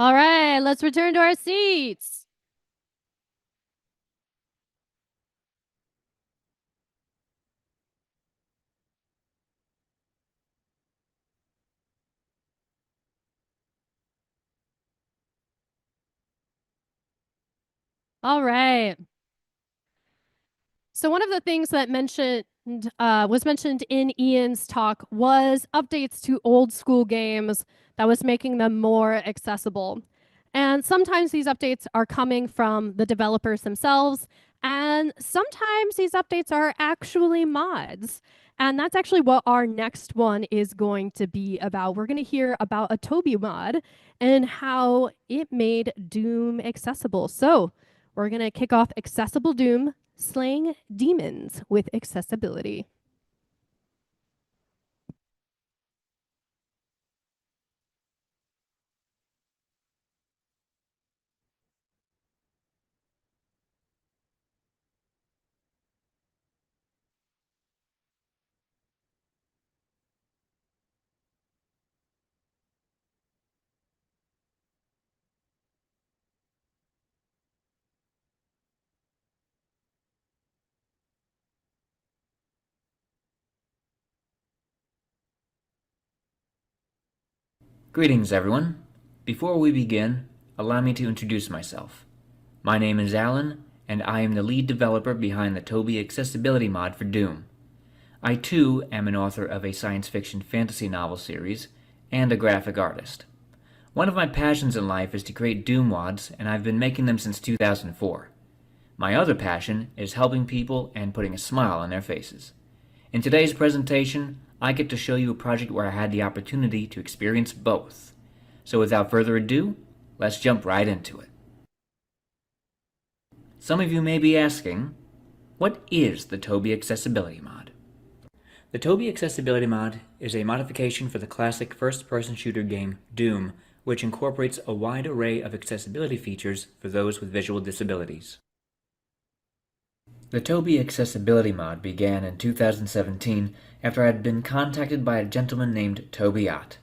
All right, let's return to our seats. All right. So one of the things that was mentioned in Ian's talk was updates to old school games that was making them more accessible. And sometimes these updates are coming from the developers themselves, and sometimes these updates are actually mods. And that's actually what our next one is going to be about. We're going to hear about a Toby mod and how it made Doom accessible. So we're going to kick off Accessible Doom, slaying demons with accessibility. Greetings, everyone. Before we begin, allow me to introduce myself. My name is Alan, and I am the lead developer behind the Toby accessibility mod for Doom. I too am an author of a science fiction fantasy novel series and a graphic artist. One of my passions in life is to create Doom mods, and I've been making them since 2004. My other passion is helping people and putting a smile on their faces. In today's presentation, I get to show you a project where I had the opportunity to experience both. So without further ado, let's jump right into it. Some of you may be asking, what is the Toby Accessibility Mod? The Toby Accessibility Mod is a modification for the classic first-person shooter game Doom, which incorporates a wide array of accessibility features for those with visual disabilities. The Toby Accessibility Mod began in 2017 after I had been contacted by a gentleman named Toby Ott.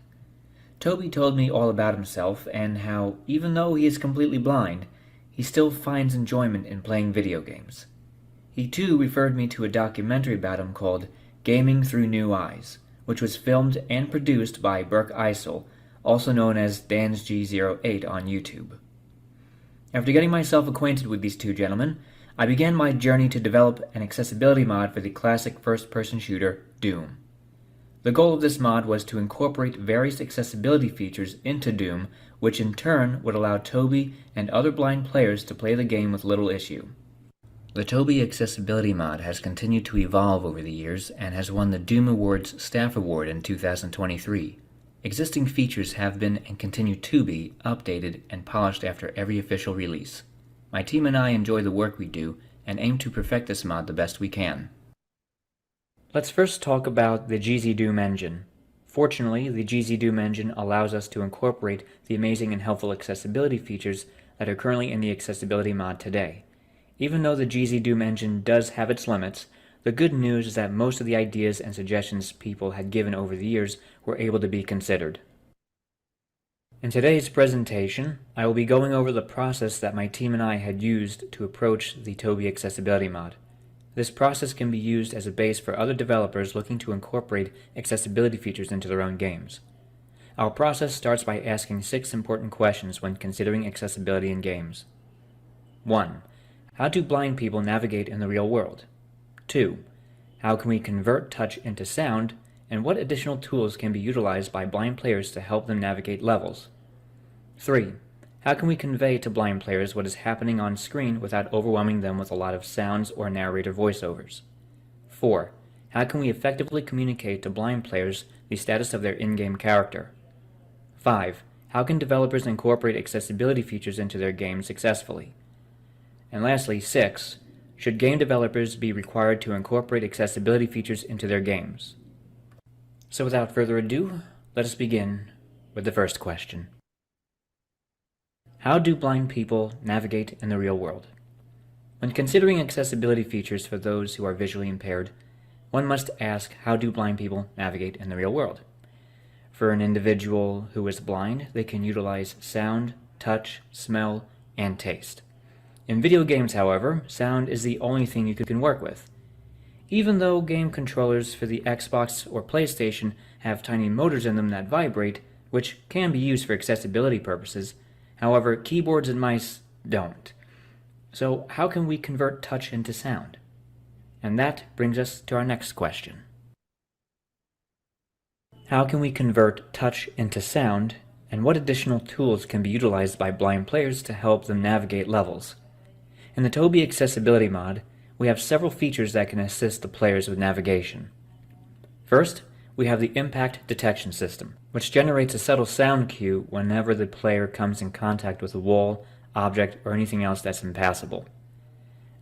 Toby told me all about himself and how, even though he is completely blind, he still finds enjoyment in playing video games. He too referred me to a documentary about him called Gaming Through New Eyes, which was filmed and produced by Burke Eisel, also known as Dan's G08 on YouTube. After getting myself acquainted with these two gentlemen, I began my journey to develop an accessibility mod for the classic first-person shooter, Doom. The goal of this mod was to incorporate various accessibility features into Doom, which in turn would allow Toby and other blind players to play the game with little issue. The Toby Accessibility Mod has continued to evolve over the years and has won the Doom Awards Staff Award in 2023. Existing features have been and continue to be updated and polished after every official release. My team and I enjoy the work we do and aim to perfect this mod the best we can. Let's first talk about the GZ Doom engine. Fortunately, the GZ Doom engine allows us to incorporate the amazing and helpful accessibility features that are currently in the accessibility mod today. Even though the GZ Doom engine does have its limits, the good news is that most of the ideas and suggestions people had given over the years were able to be considered. In today's presentation, I will be going over the process that my team and I had used to approach the Toby Accessibility Mod. This process can be used as a base for other developers looking to incorporate accessibility features into their own games. Our process starts by asking 6 important questions when considering accessibility in games. 1. How do blind people navigate in the real world? 2. How can we convert touch into sound, and what additional tools can be utilized by blind players to help them navigate levels? 3. How can we convey to blind players what is happening on screen without overwhelming them with a lot of sounds or narrator voiceovers? 4. How can we effectively communicate to blind players the status of their in-game character? 5. How can developers incorporate accessibility features into their games successfully? And lastly, 6. Should game developers be required to incorporate accessibility features into their games? So without further ado, let us begin with the first question. How do blind people navigate in the real world? When considering accessibility features for those who are visually impaired, one must ask, how do blind people navigate in the real world? For an individual who is blind, they can utilize sound, touch, smell, and taste. In video games, however, sound is the only thing you can work with. Even though game controllers for the Xbox or PlayStation have tiny motors in them that vibrate, which can be used for accessibility purposes, however, keyboards and mice don't. So how can we convert touch into sound? And that brings us to our next question. How can we convert touch into sound, and what additional tools can be utilized by blind players to help them navigate levels? In the Tobii Accessibility mod, we have several features that can assist the players with navigation. First, we have the impact detection system, which generates a subtle sound cue whenever the player comes in contact with a wall, object, or anything else that's impassable.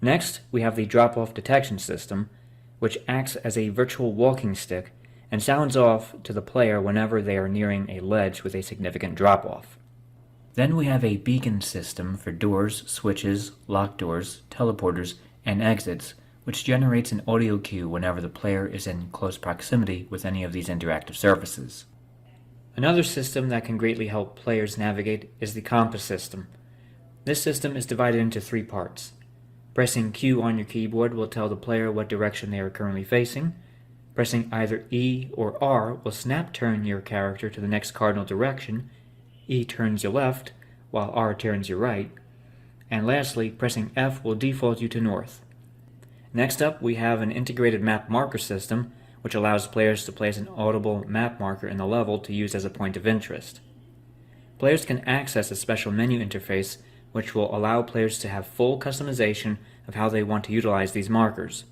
Next, we have the drop-off detection system, which acts as a virtual walking stick and sounds off to the player whenever they are nearing a ledge with a significant drop-off. Then we have a beacon system for doors, switches, locked doors, teleporters, and exits, which generates an audio cue whenever the player is in close proximity with any of these interactive surfaces. Another system that can greatly help players navigate is the compass system. This system is divided into 3 parts. Pressing Q on your keyboard will tell the player what direction they are currently facing. Pressing either E or R will snap turn your character to the next cardinal direction. E turns you left, while R turns you right. And lastly, pressing F will default you to north. Next up, we have an integrated map marker system, which allows players to place an audible map marker in the level to use as a point of interest. Players can access a special menu interface, which will allow players to have full customization of how they want to utilize these markers.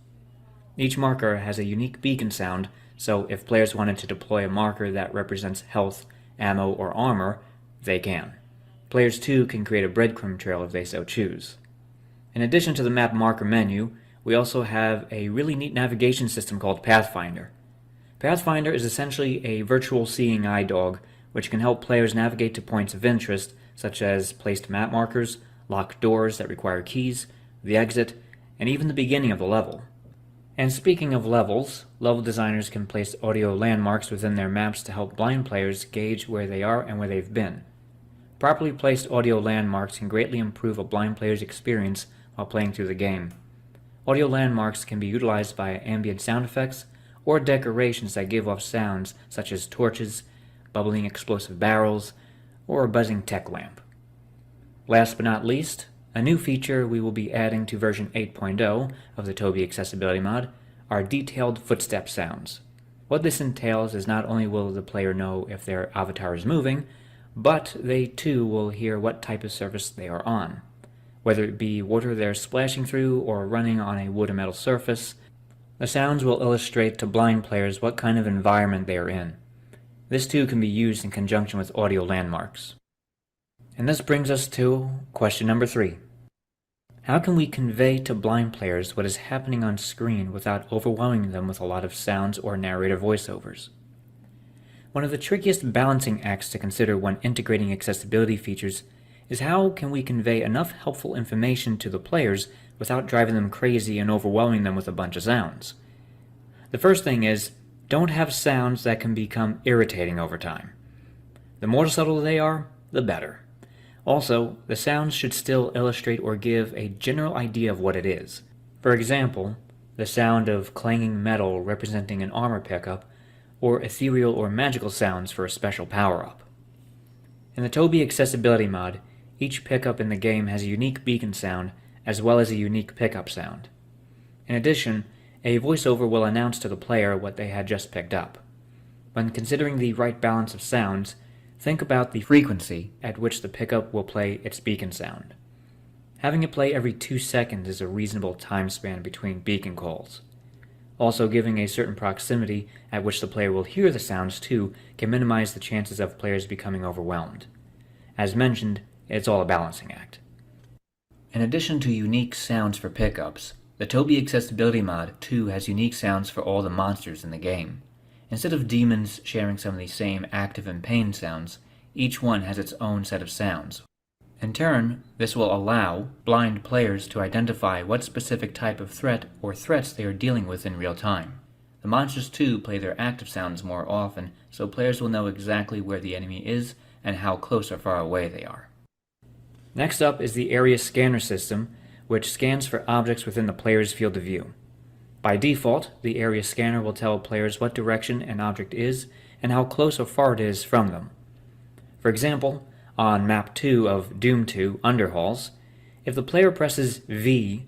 Each marker has a unique beacon sound, so if players wanted to deploy a marker that represents health, ammo, or armor, they can. Players too can create a breadcrumb trail if they so choose. In addition to the map marker menu, we also have a really neat navigation system called Pathfinder. Pathfinder is essentially a virtual seeing eye dog, which can help players navigate to points of interest, such as placed map markers, locked doors that require keys, the exit, and even the beginning of the level. And speaking of levels, level designers can place audio landmarks within their maps to help blind players gauge where they are and where they've been. Properly placed audio landmarks can greatly improve a blind player's experience while playing through the game. Audio landmarks can be utilized by ambient sound effects or decorations that give off sounds such as torches, bubbling explosive barrels, or a buzzing tech lamp. Last but not least, a new feature we will be adding to version 8.0 of the Tobii Accessibility mod are detailed footstep sounds. What this entails is not only will the player know if their avatar is moving, but they too will hear what type of surface they are on. Whether it be water they're splashing through or running on a wood or metal surface, the sounds will illustrate to blind players what kind of environment they are in. This too can be used in conjunction with audio landmarks. And this brings us to question number 3. How can we convey to blind players what is happening on screen without overwhelming them with a lot of sounds or narrator voiceovers? One of the trickiest balancing acts to consider when integrating accessibility features is how can we convey enough helpful information to the players without driving them crazy and overwhelming them with a bunch of sounds. The first thing is, don't have sounds that can become irritating over time. The more subtle they are, the better. Also, the sounds should still illustrate or give a general idea of what it is. For example, the sound of clanging metal representing an armor pickup, or ethereal or magical sounds for a special power-up. In the Tobii Accessibility mod, each pickup in the game has a unique beacon sound as well as a unique pickup sound. In addition, a voiceover will announce to the player what they had just picked up. When considering the right balance of sounds, think about the frequency at which the pickup will play its beacon sound. Having it play every 2 seconds is a reasonable time span between beacon calls. Also, giving a certain proximity at which the player will hear the sounds too can minimize the chances of players becoming overwhelmed. As mentioned, it's all a balancing act. In addition to unique sounds for pickups, the Tobii Accessibility mod too has unique sounds for all the monsters in the game. Instead of demons sharing some of the same active and pain sounds, each one has its own set of sounds. In turn, this will allow blind players to identify what specific type of threat or threats they are dealing with in real time. The monsters too play their active sounds more often, so players will know exactly where the enemy is and how close or far away they are. Next up is the area scanner system, which scans for objects within the player's field of view. By default, the area scanner will tell players what direction an object is and how close or far it is from them. For example, on Map 2 of Doom 2 Underhalls, if the player presses V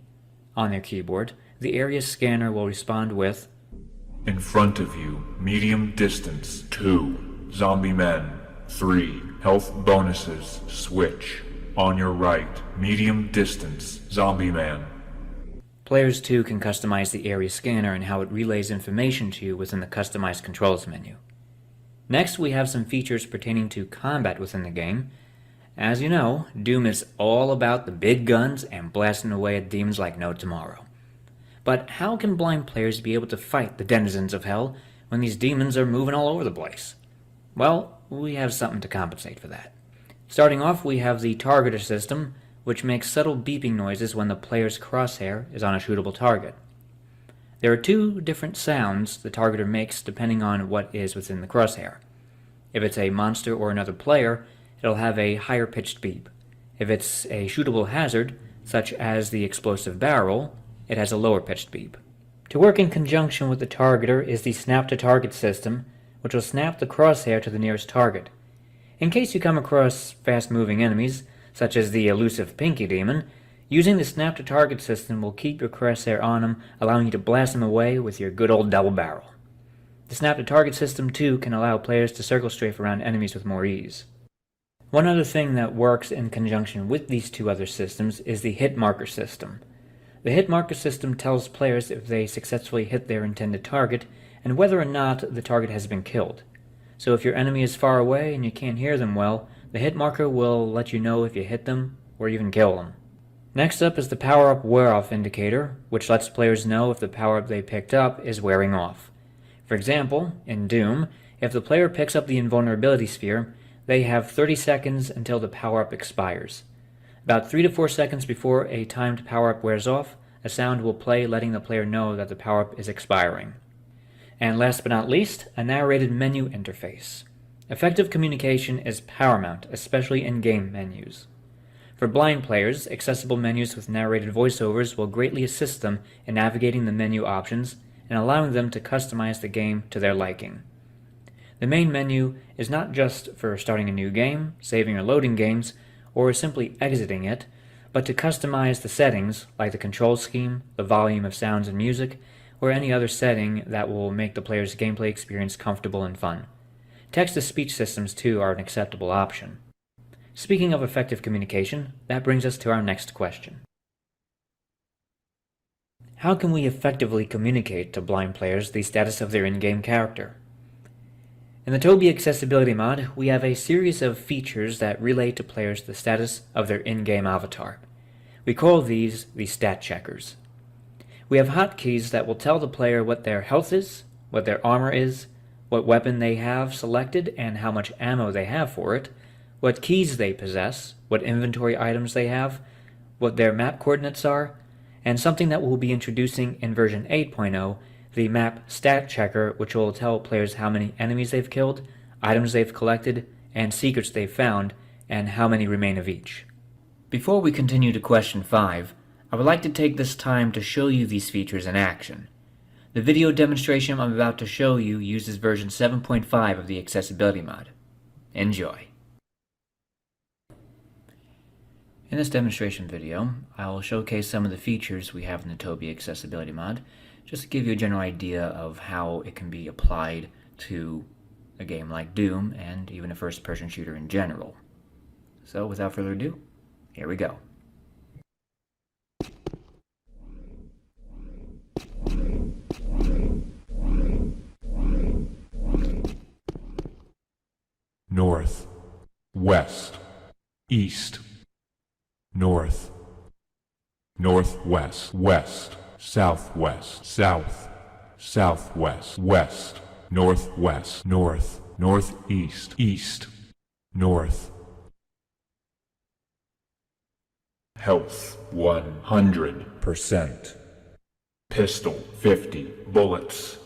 on their keyboard, the area scanner will respond with, "In front of you, medium distance, 2. Zombie men, 3. Health bonuses, switch. On your right, medium distance, zombie man." Players too can customize the area scanner and how it relays information to you within the Customized Controls menu. Next, we have some features pertaining to combat within the game. As you know, Doom is all about the big guns and blasting away at demons like no tomorrow. But how can blind players be able to fight the denizens of hell when these demons are moving all over the place? Well, we have something to compensate for that. Starting off, we have the targeter system, which makes subtle beeping noises when the player's crosshair is on a shootable target. There are 2 different sounds the targeter makes depending on what is within the crosshair. If it's a monster or another player, it'll have a higher pitched beep. If it's a shootable hazard, such as the explosive barrel, it has a lower pitched beep. To work in conjunction with the targeter is the snap to target system, which will snap the crosshair to the nearest target. In case you come across fast-moving enemies, such as the elusive Pinky Demon, using the snap to target system will keep your crosshair on him, allowing you to blast him away with your good old double barrel. The snap to target system too can allow players to circle strafe around enemies with more ease. One other thing that works in conjunction with these 2 other systems is the hit marker system. The hit marker system tells players if they successfully hit their intended target and whether or not the target has been killed. So if your enemy is far away and you can't hear them well, the hit marker will let you know if you hit them or even kill them. Next up is the power-up wear-off indicator, which lets players know if the power-up they picked up is wearing off. For example, in Doom, if the player picks up the invulnerability sphere, they have 30 seconds until the power-up expires. About 3 to 4 seconds before a timed power-up wears off, a sound will play letting the player know that the power-up is expiring. And last but not least, a narrated menu interface. Effective communication is paramount, especially in game menus. For blind players, accessible menus with narrated voiceovers will greatly assist them in navigating the menu options and allowing them to customize the game to their liking. The main menu is not just for starting a new game, saving or loading games, or simply exiting it, but to customize the settings like the control scheme, the volume of sounds and music, or any other setting that will make the player's gameplay experience comfortable and fun. Text-to-speech systems too are an acceptable option. Speaking of effective communication, that brings us to our next question. How can we effectively communicate to blind players the status of their in-game character? In the Tobii Accessibility Mod, we have a series of features that relay to players the status of their in-game avatar. We call these the stat checkers. We have hotkeys that will tell the player what their health is, what their armor is, what weapon they have selected and how much ammo they have for it, what keys they possess, what inventory items they have, what their map coordinates are, and something that we'll be introducing in version 8.0, the map stat checker, which will tell players how many enemies they've killed, items they've collected, and secrets they've found, and how many remain of each. Before we continue to question 5, I would like to take this time to show you these features in action. The video demonstration I'm about to show you uses version 7.5 of the Accessibility Mod. Enjoy! In this demonstration video, I will showcase some of the features we have in the Tobii Accessibility Mod, just to give you a general idea of how it can be applied to a game like Doom and even a first-person shooter in general. So without further ado, here we go. North, west, east, north, northwest, west, southwest, south, southwest, west, northwest, north, northeast, east, north. Health 100%. Pistol 50 bullets.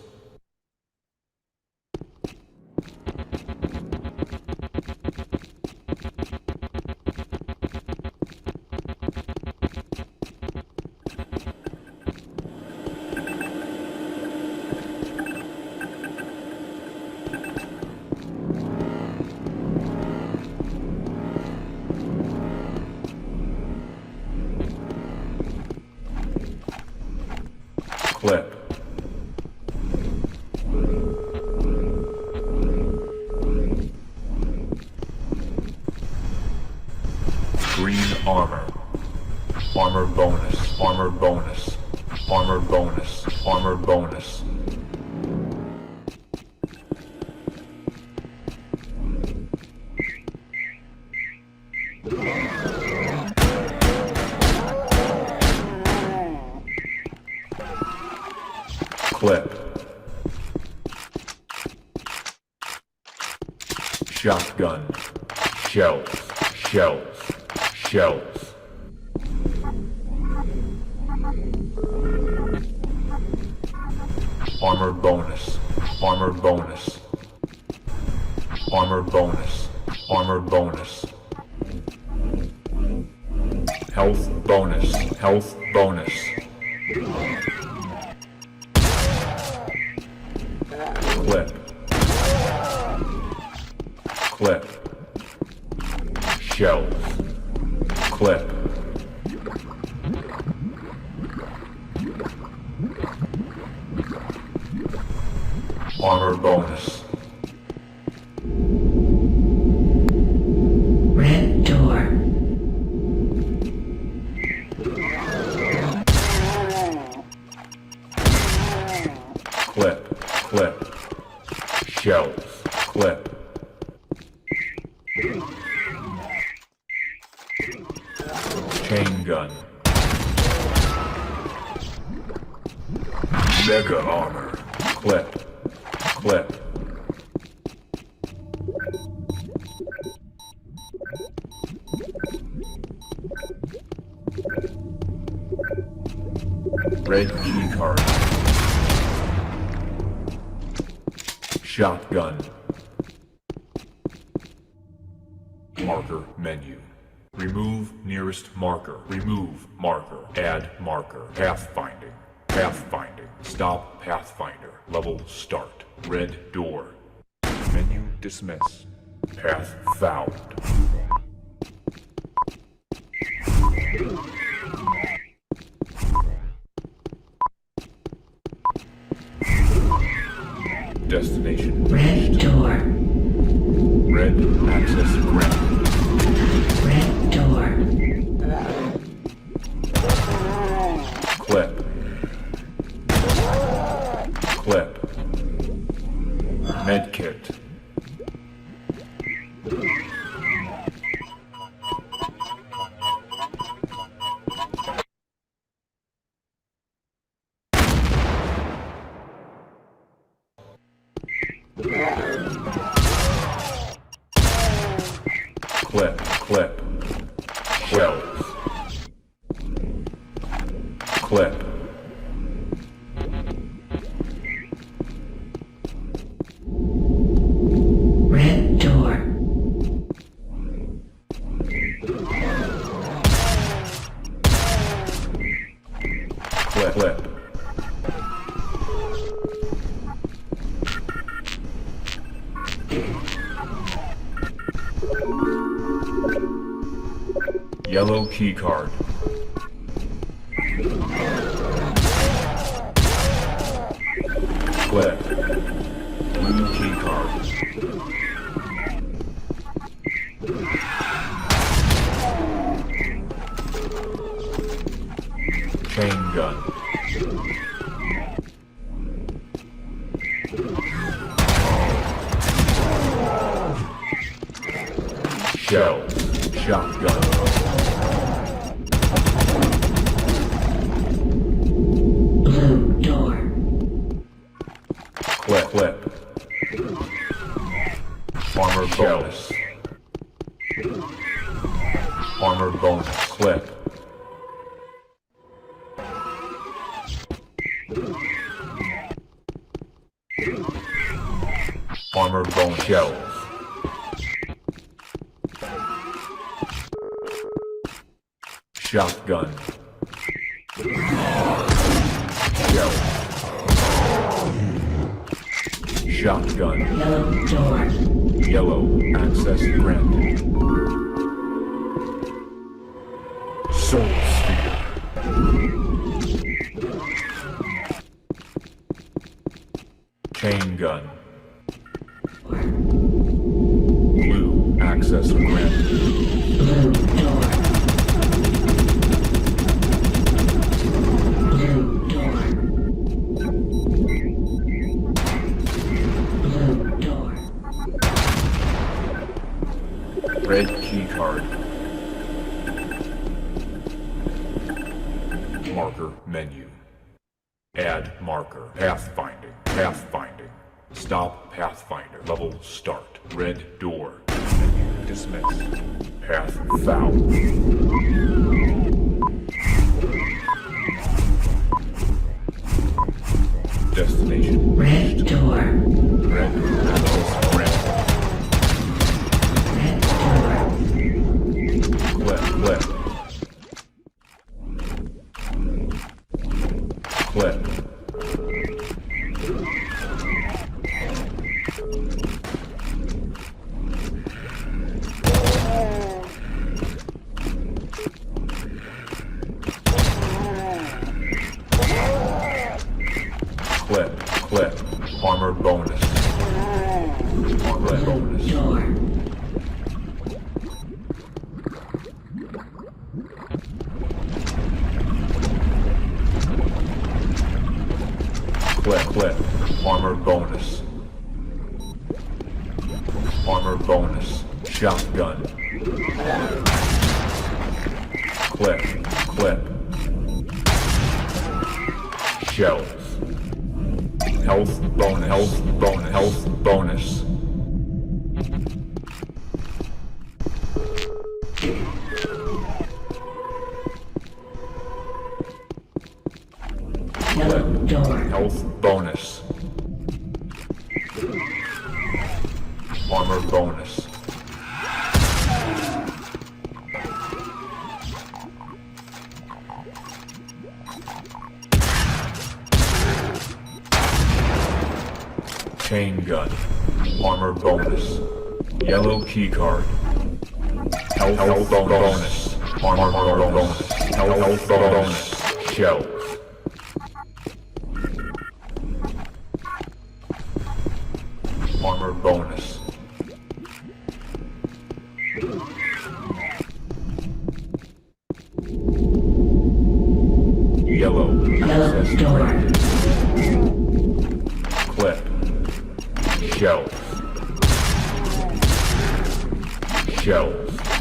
armor. Armor bonus, armor bonus, armor bonus, armor bonus. Clip. Shotgun. Shells, shells, shells. Armor bonus, armor bonus, armor bonus, armor bonus. Health bonus, health bonus. Clip. Clip. Shells. Clip. Armor bonus. Red door. Clip. Clip. Shells. Clip. Chain gun. Mega armor. Clip. Clip. Red key card. Shotgun. Marker menu. Remove nearest marker. Remove marker. Add marker. Pathfinding. Pathfinding. Stop pathfinder. Level start. Red door. Menu dismiss. Path found. Destination Red reached. door. Red access granted. Red door. Clip. Clip. Medkit. Clip. Clip. Shells. Clip. Red door. Clip. Clip. Yellow key card. Clip. Blue key card. Chain gun. Shells. Shotgun. Blue door. Clip. Clip. Armor bonus. Armor bonus. Clip. Armor bonus. Shells. Shotgun. Shells. Shotgun. Yellow door. Yellow access granted. Soul sphere. Chain gun. Blue access granted. Blue door. Red key card. Marker menu. Add marker. Pathfinding. Pathfinding. Stop pathfinder. Level start. Red door. Menu dismiss. Path foul. Destination. Red door. Red access granted. Red door. Clip. Clip. Clip. Armor bonus. Armor bonus. Door. Clip. Armor bonus. Armor bonus. Shotgun. Clip. Shells. Health bonus. Yellow door. Health bonus. Armor bonus. Chain gun. Armor bonus. Yellow key card. Health bonus. Armor bonus. Health bonus. Shells. Armor bonus. Yellow. Yellow Access door. granted. Clip. Shells.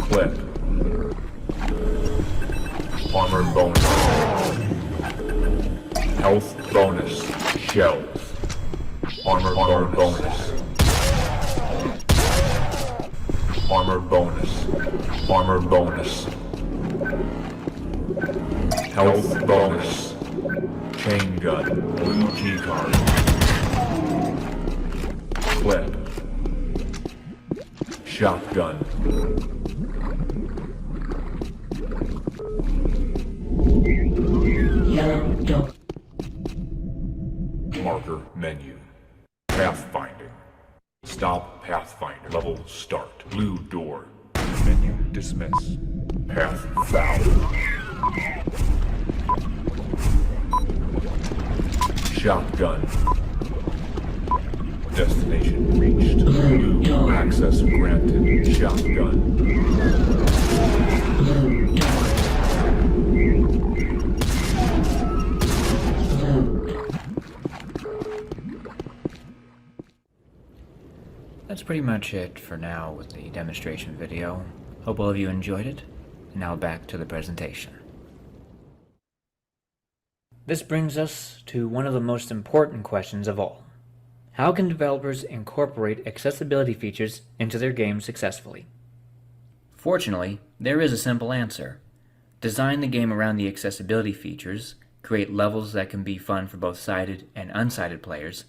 Clip. Armor bonus. Health bonus. Shells. Armor bonus. Armor bonus. Health bonus. Chain gun. Blue key card. Clip. Shotgun. Yellow door. Marker menu. Pathfinding. Stop pathfinder. Level start. Blue door. Menu dismiss. Path foul. Shotgun. Destination reached. Blue door. access granted. Shotgun. Blue door. Blue. That's pretty much it for now with the demonstration video. Hope all of you enjoyed it. And now back to the presentation. This brings us to one of the most important questions of all. How can developers incorporate accessibility features into their games successfully? Fortunately, there is a simple answer. Design the game around the accessibility features, create levels that can be fun for both sighted and unsighted players,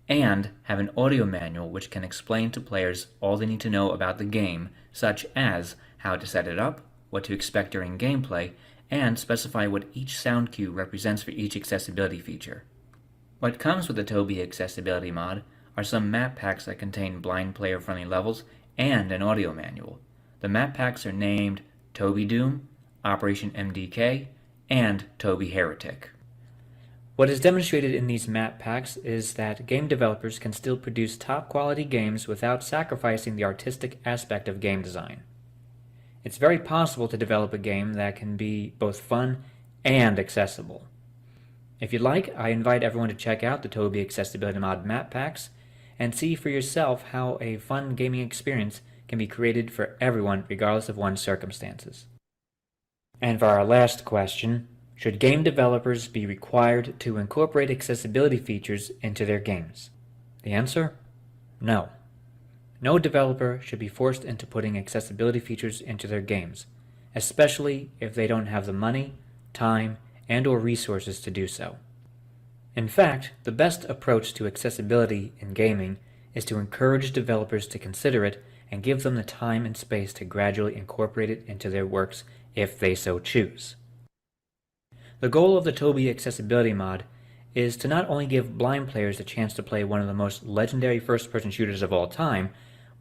and have an audio manual which can explain to players all they need to know about the game, such as how to set it up, what to expect during gameplay, and specify what each sound cue represents for each accessibility feature. What comes with the Toby Accessibility mod are some map packs that contain blind player-friendly levels and an audio manual. The map packs are named Toby Doom, Operation MDK, and Toby Heretic. What is demonstrated in these map packs is that game developers can still produce top-quality games without sacrificing the artistic aspect of game design. It's very possible to develop a game that can be both fun and accessible. If you'd like, I invite everyone to check out the Toby Accessibility Mod map packs, and see for yourself how a fun gaming experience can be created for everyone regardless of one's circumstances. And for our last question, should game developers be required to incorporate accessibility features into their games? The answer? No. No developer should be forced into putting accessibility features into their games, especially if they don't have the money, time, and/or resources to do so. In fact, the best approach to accessibility in gaming is to encourage developers to consider it and give them the time and space to gradually incorporate it into their works if they so choose. The goal of the Toby Accessibility Mod is to not only give blind players a chance to play one of the most legendary first-person shooters of all time,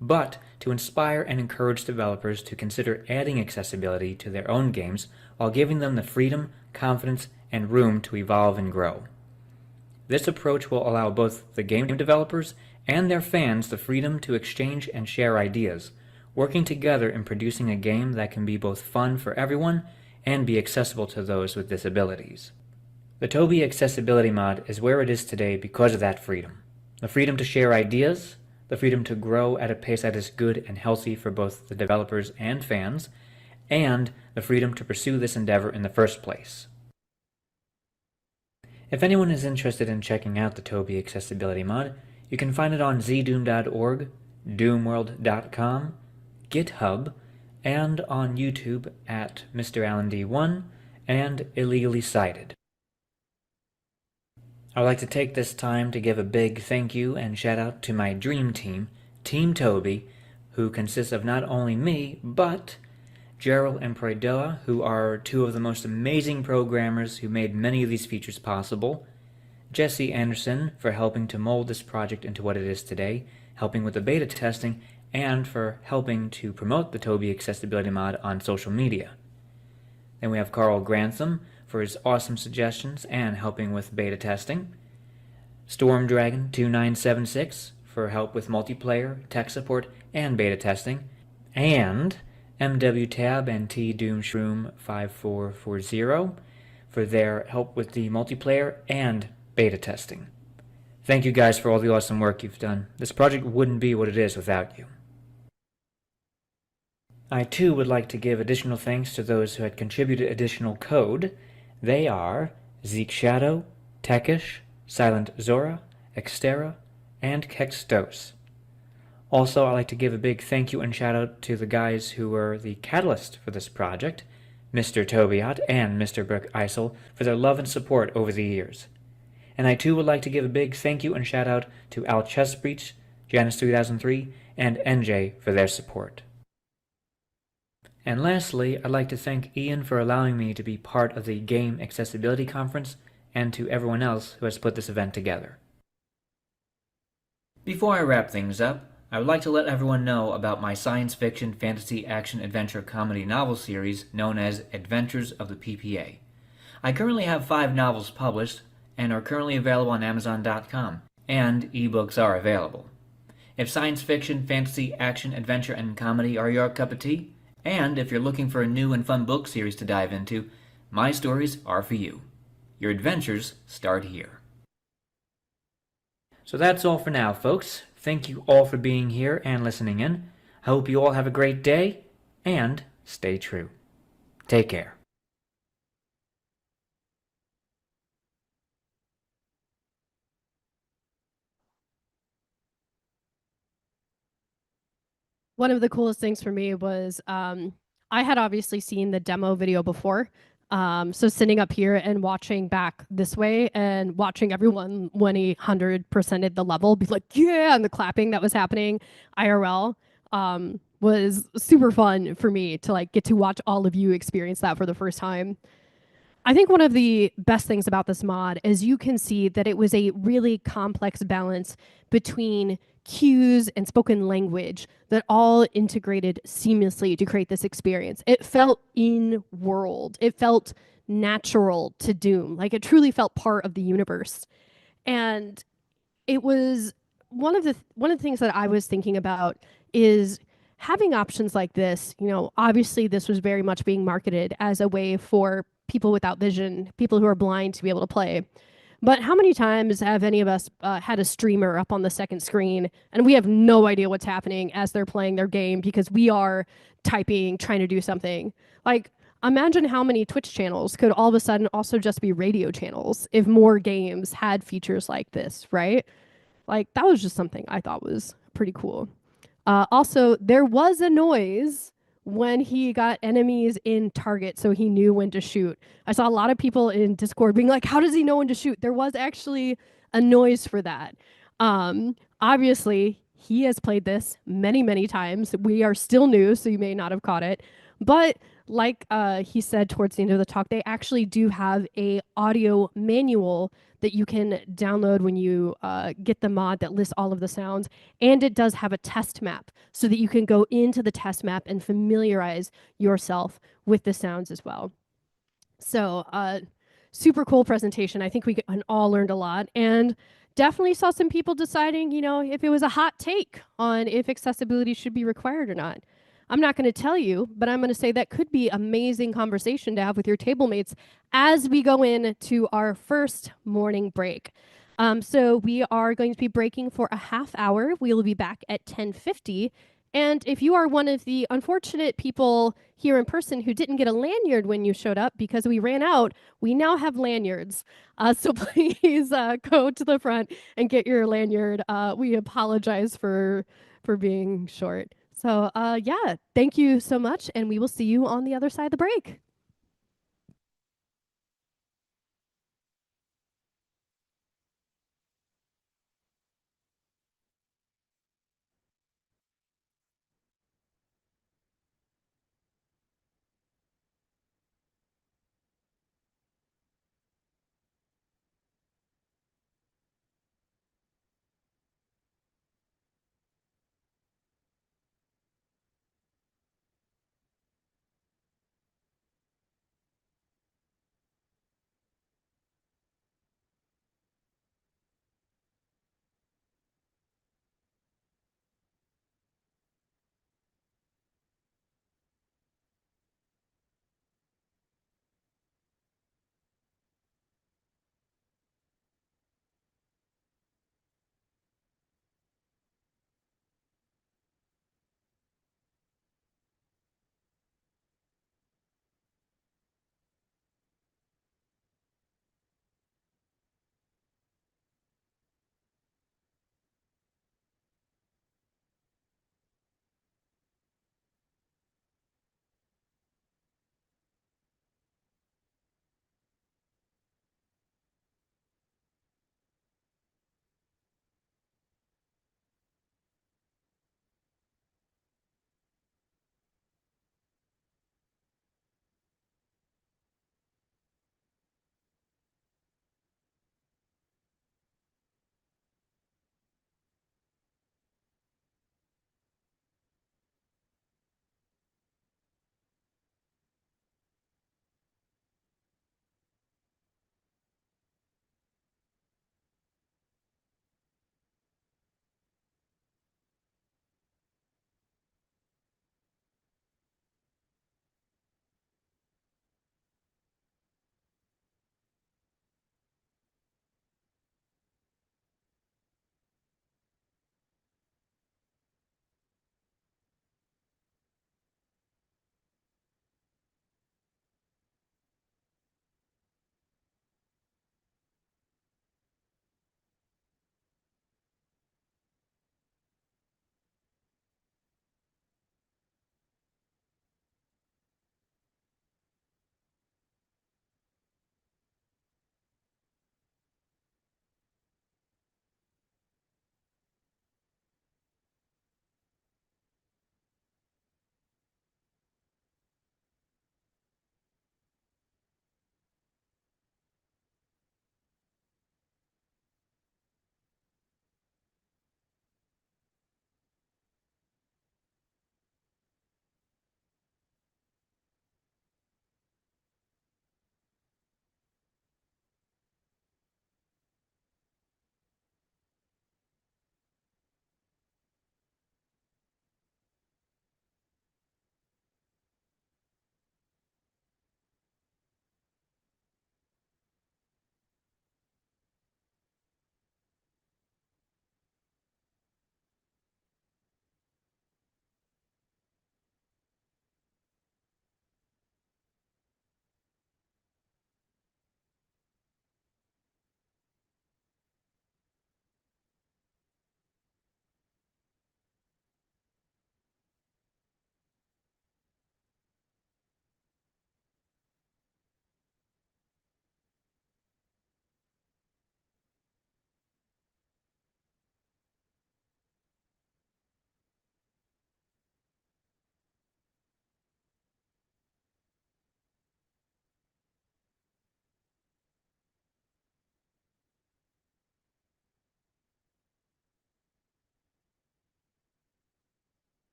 but to inspire and encourage developers to consider adding accessibility to their own games while giving them the freedom, confidence, and room to evolve and grow. This approach will allow both the game developers and their fans the freedom to exchange and share ideas, working together in producing a game that can be both fun for everyone and be accessible to those with disabilities. The Toby Accessibility Mod is where it is today because of that freedom. The freedom to share ideas, the freedom to grow at a pace that is good and healthy for both the developers and fans, and the freedom to pursue this endeavor in the first place. If anyone is interested in checking out the Toby Accessibility Mod, you can find it on zdoom.org, doomworld.com, GitHub, and on YouTube at Mr. Allen D1 and Illegally Cited. I would like to take this time to give a big thank you and shout out to my dream team, Team Toby, who consists of not only me, but Gerald and Predoa, who are two of the most amazing programmers who made many of these features possible, Jesse Anderson for helping to mold this project into what it is today, helping with the beta testing, and for helping to promote the Toby Accessibility Mod on social media. Then we have Carl Grantham for his awesome suggestions and helping with beta testing, StormDragon2976 for help with multiplayer, tech support, and beta testing, and MWTab and TDoomShroom5440 for their help with the multiplayer and beta testing. Thank you guys for all the awesome work you've done. This project wouldn't be what it is without you. I too would like to give additional thanks to those who had contributed additional code. They are Zeke Shadow, Techish, Silent Zora, Xterra, and Kextos. Also, I'd like to give a big thank you and shout out to the guys who were the catalyst for this project, Mr. Tobiat and Mr. Brooke Eisel, for their love and support over the years. And I too would like to give a big thank you and shout out to Al Chessbreach, Janice3003, and NJ for their support. And lastly, I'd like to thank Ian for allowing me to be part of the Game Accessibility Conference, and to everyone else who has put this event together. Before I wrap things up, I would like to let everyone know about my science fiction, fantasy, action, adventure, comedy novel series known as Adventures of the PPA. I currently have 5 novels published and are currently available on Amazon.com, and ebooks are available. If science fiction, fantasy, action, adventure, and comedy are your cup of tea, and if you're looking for a new and fun book series to dive into, my stories are for you. Your adventures start here. So that's all for now, folks. Thank you all for being here and listening in. I hope you all have a great day, and stay true. Take care. One of the coolest things for me was I had obviously seen the demo video before. So sitting up here and watching back this way and watching everyone when he 100%ed the level be like, yeah, and the clapping that was happening IRL was super fun for me to like get to watch all of you experience that for the first time. I think one of the best things about this mod is you can see that it was a really complex balance between cues and spoken language that all integrated seamlessly to create this experience. It felt in world. It felt natural to Doom. Like it truly felt part of the universe. And it was one of the things that I was thinking about is having options like this. You know, obviously this was very much being marketed as a way for people without vision, people who are blind to be able to play. But how many times have any of us had a streamer up on the second screen and we have no idea what's happening as they're playing their game because we are typing, trying to do something? Like, imagine how many Twitch channels could all of a sudden also just be radio channels if more games had features like this, right? Like, that was just something I thought was pretty cool. Also, there was a noise when he got enemies in target, so he knew when to shoot. I saw a lot of people in Discord being like, "How does he know when to shoot?" There was actually a noise for that. Obviously, he has played this many, many times. We are still new, so you may not have caught it. But like he said towards the end of the talk, they actually do have a audio manual that you can download when you get the mod that lists all of the sounds, and it does have a test map so that you can go into the test map and familiarize yourself with the sounds as well. So, super cool presentation. I think we all learned a lot, and definitely saw some people deciding, if it was a hot take on if accessibility should be required or not. I'm not going to tell you, but I'm going to say that could be amazing conversation to have with your table mates as we go into our first morning break. So we are going to be breaking for a half hour. We will be back at 10:50. And if you are one of the unfortunate people here in person who didn't get a lanyard when you showed up because we ran out, we now have lanyards. So please go to the front and get your lanyard. We apologize for being short. So yeah, thank you so much, and we will see you on the other side of the break.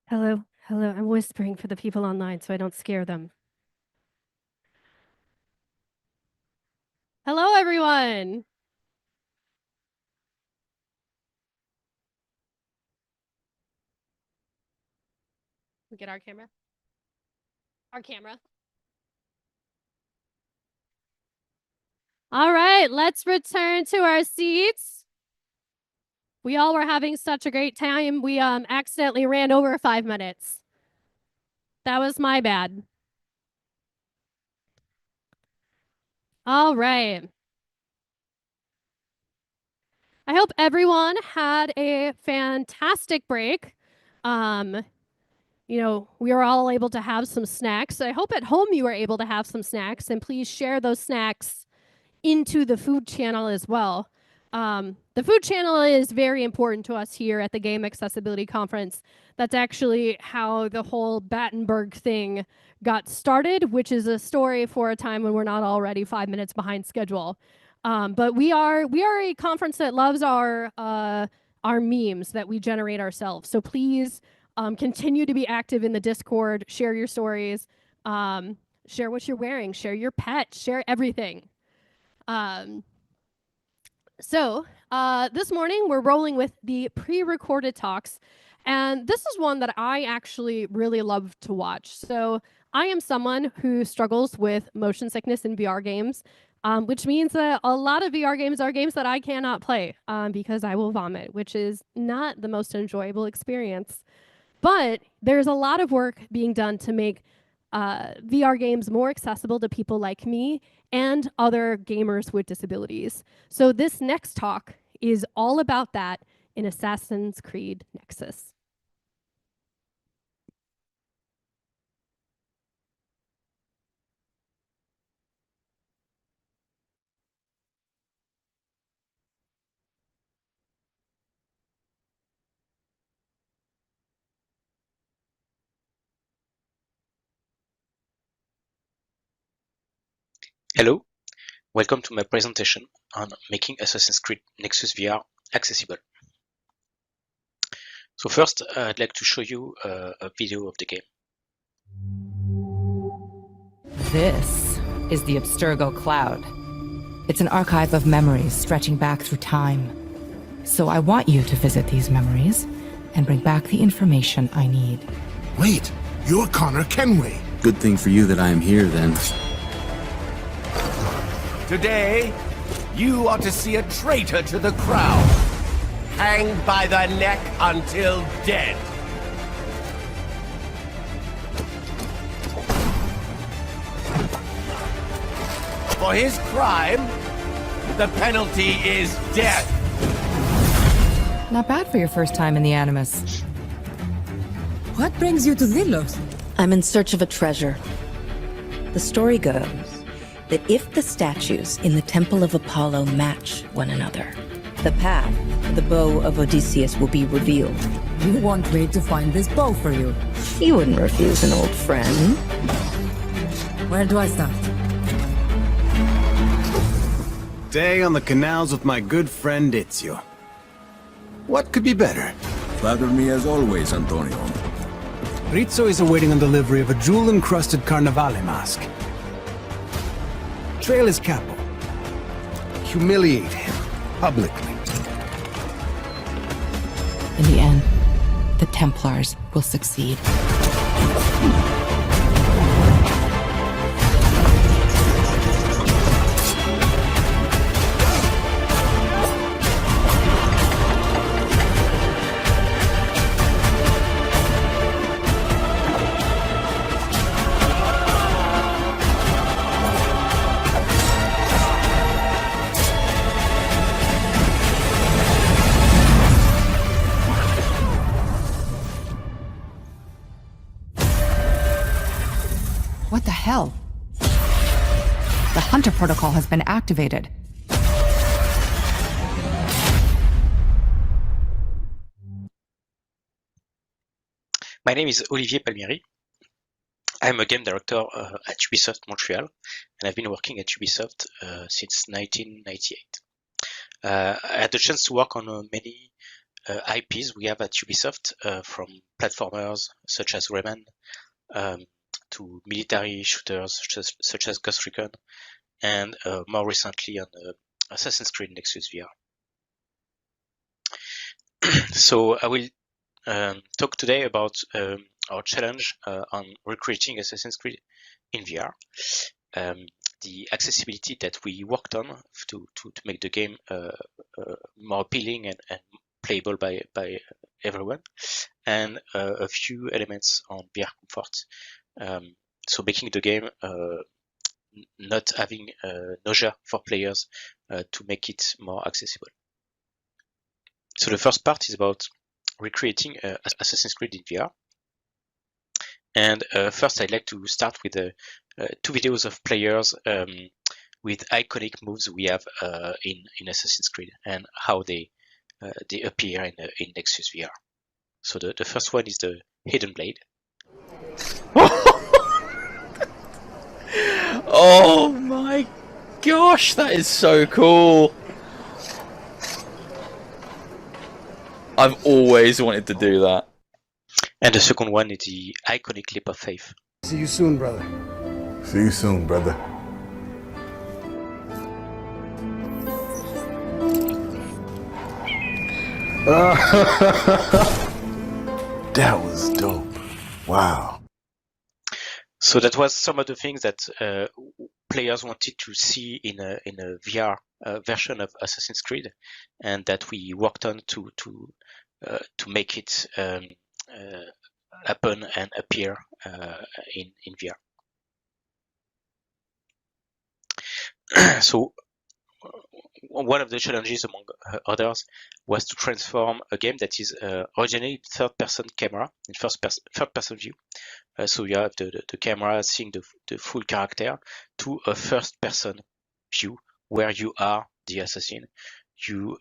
Hello, hello. I'm whispering for the people online so I don't scare them. Hello, everyone. We get our camera. Our camera. All right, let's return to our seats. We all were having such a great time. We accidentally ran over 5 minutes. That was my bad. All right. I hope everyone had a fantastic break. We were all able to have some snacks. I hope at home you were able to have some snacks, and please share those snacks into the food channel as well. The food channel is very important to us here at the Game Accessibility Conference. That's actually how the whole Battenberg thing got started, which is a story for a time when we're not already 5 minutes behind schedule. But we are a conference that loves our memes that we generate ourselves. So please continue to be active in the Discord, share your stories, share what you're wearing, share your pet, share everything. This morning we're rolling with the pre-recorded talks, and this is one that I actually really love to watch. So I am someone who struggles with motion sickness in VR games, which means that a lot of VR games are games that I cannot play because I will vomit, which is not the most enjoyable experience. But there's a lot of work being done to make VR games more accessible to people like me and other gamers with disabilities. So this next talk is all about that in Assassin's Creed Nexus. Hello, welcome to my presentation on making Assassin's Creed Nexus VR accessible. So first, I'd like to show you a video of the game. This is the Abstergo Cloud. It's an archive of memories stretching back through time. So I want you to visit these memories and bring back the information I need. Wait, you're Connor Kenway. Good thing for you that I am here, then. Today, you are to see a traitor to the crown, hanged by the neck until dead. For his crime, the penalty is death. Not bad for your first time in the Animus. What brings you to Zillos? I'm in search of a treasure. The story goes that if the statues in the Temple of Apollo match one another, the path to the bow of Odysseus will be revealed. You want me to find this bow for you? You wouldn't refuse an old friend. Where do I start? Day on the canals with my good friend Ezio. What could be better? Flatter me as always, Antonio. Rizzo is awaiting on delivery of a jewel-encrusted Carnevale mask. Trail his capo. Humiliate him publicly. In the end, the Templars will succeed. What the hell? The Hunter Protocol has been activated. My name is Olivier Palmieri. I'm a game director at Ubisoft Montreal, and I've been working at Ubisoft since 1998. I had the chance to work on many IPs we have at Ubisoft, from platformers such as Rayman, to military shooters such as Ghost Recon, and more recently on Assassin's Creed Nexus VR. So I will talk today about our challenge on recreating Assassin's Creed in VR. The accessibility that we worked on to make the game more appealing and playable by everyone, and a few elements on VR comfort. So making the game not having nausea for players to make it more accessible. So the first part is about recreating Assassin's Creed in VR. And first, I'd like to start with 2 videos of players with iconic moves we have in Assassin's Creed and how they appear in Nexus VR. So the first one is the Hidden Blade. Oh my gosh, that is so cool. I've always wanted to do that. And the second one is the iconic Leap of Faith. See you soon, brother. See you soon, brother. That was dope. Wow. So that was some of the things that players wanted to see in a VR version of Assassin's Creed, and that we worked on to make it happen and appear in VR. So one of the challenges, among others, was to transform a game that is originally third-person camera in third-person view. So you have the camera seeing the full character, to a first-person view where you are the assassin. You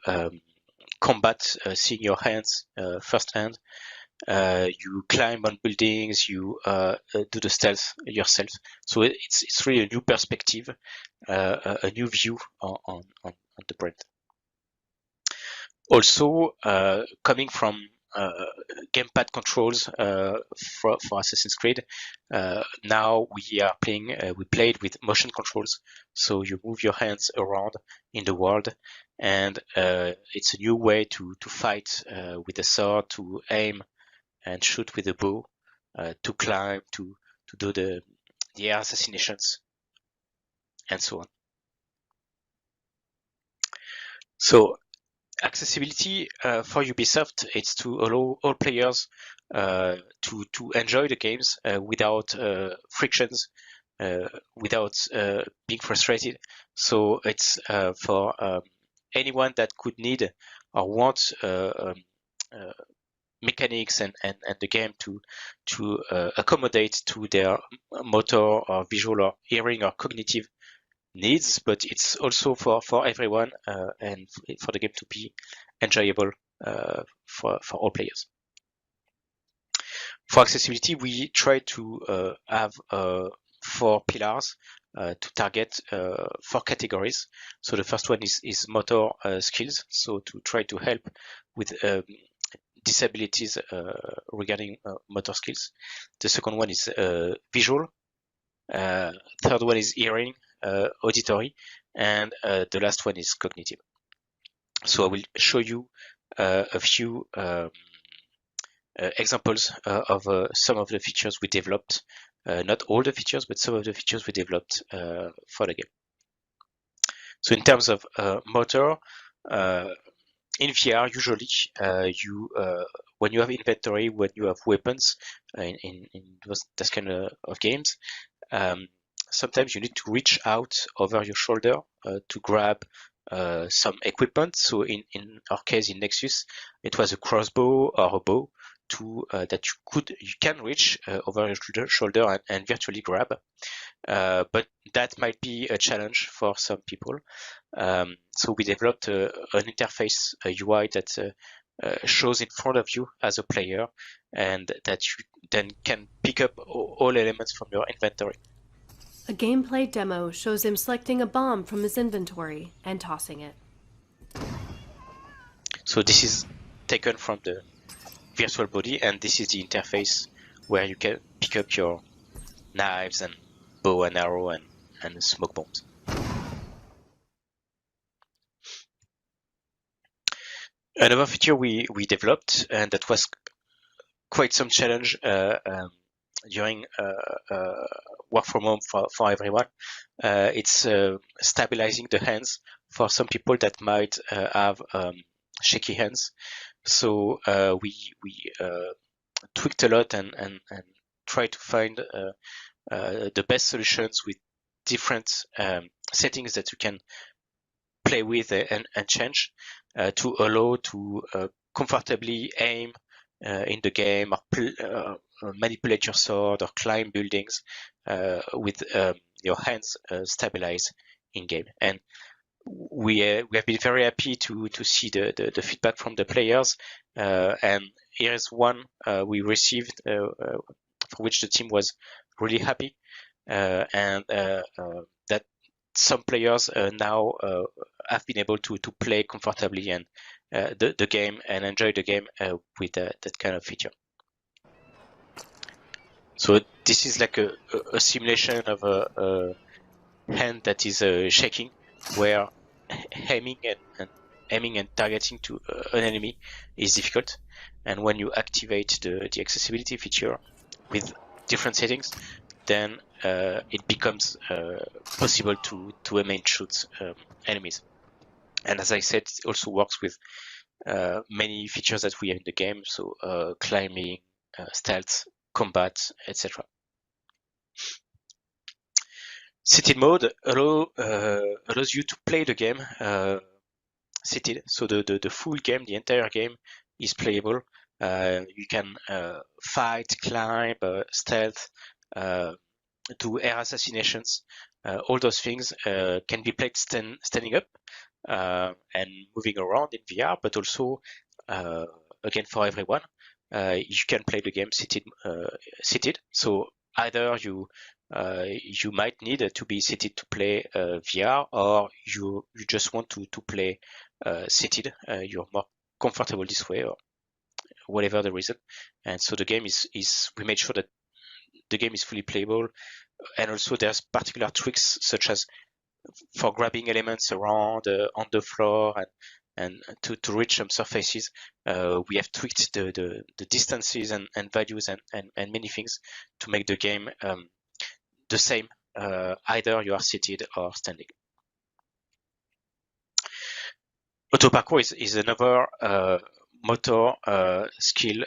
combat seeing your hands first-hand. You climb on buildings, you do the stealth yourself. So it's really a new perspective, a new view on the brand. Also, coming from gamepad controls for Assassin's Creed, now we played with motion controls. So you move your hands around in the world, and it's a new way to fight with a sword, to aim and shoot with a bow, to climb, to do the air assassinations, and so on. So accessibility for Ubisoft, it's to allow all players to enjoy the games without frictions, without being frustrated. So it's for anyone that could need or want mechanics and the game to accommodate to their motor or visual or hearing or cognitive needs, but it's also for everyone and for the game to be enjoyable for all players. For accessibility, we try to have 4 pillars to target 4 categories. So the first one is motor skills, so to try to help with disabilities regarding motor skills. The second one is visual. Third one is hearing, auditory, and the last one is cognitive. So I will show you a few examples of some of the features we developed. Not all the features, but some of the features we developed for the game. So in terms of motor, in VR, usually when you have inventory, when you have weapons in this kind of games, sometimes you need to reach out over your shoulder to grab some equipment. So in our case in Nexus, it was a crossbow or a bow that you can reach over your shoulder and virtually grab. But that might be a challenge for some people. So we developed an interface, a UI that shows in front of you as a player, and that you then can pick up all elements from your inventory. A gameplay demo shows him selecting a bomb from his inventory and tossing it. So this is taken from the virtual body, and this is the interface where you can pick up your knives and bow and arrow and smoke bombs. Another feature we developed, and that was quite some challenge during work from home for everyone, it's stabilizing the hands for some people that might have shaky hands. So we tweaked a lot and tried to find the best solutions with different settings that you can play with and change to allow to comfortably aim in the game, or manipulate your sword, or climb buildings with your hands stabilized in game. And we have been very happy to see the feedback from the players. And here's one we received for which the team was really happy, and that some players now have been able to play comfortably and the game and enjoy the game with that kind of feature. So this is like a simulation of a hand that is shaking, where aiming and targeting to an enemy is difficult. And when you activate the accessibility feature with different settings, then it becomes possible to aim and shoot enemies. And as I said, it also works with many features that we have in the game, so climbing, stealth, combat, etc. Seated mode allows you to play the game seated, so the full game, the entire game is playable. You can fight, climb, stealth, do air assassinations. All those things can be played standing up and moving around in VR, but also again for everyone, you can play the game seated. So either you might need to be seated to play VR, or you just want to play seated. You're more comfortable this way, or whatever the reason. And so the game is we made sure that the game is fully playable. And also there's particular tricks, such as for grabbing elements around on the floor and to reach some surfaces. We have tweaked the distances and values and many things to make the game the same, either you are seated or standing. Auto parkour is another motor skill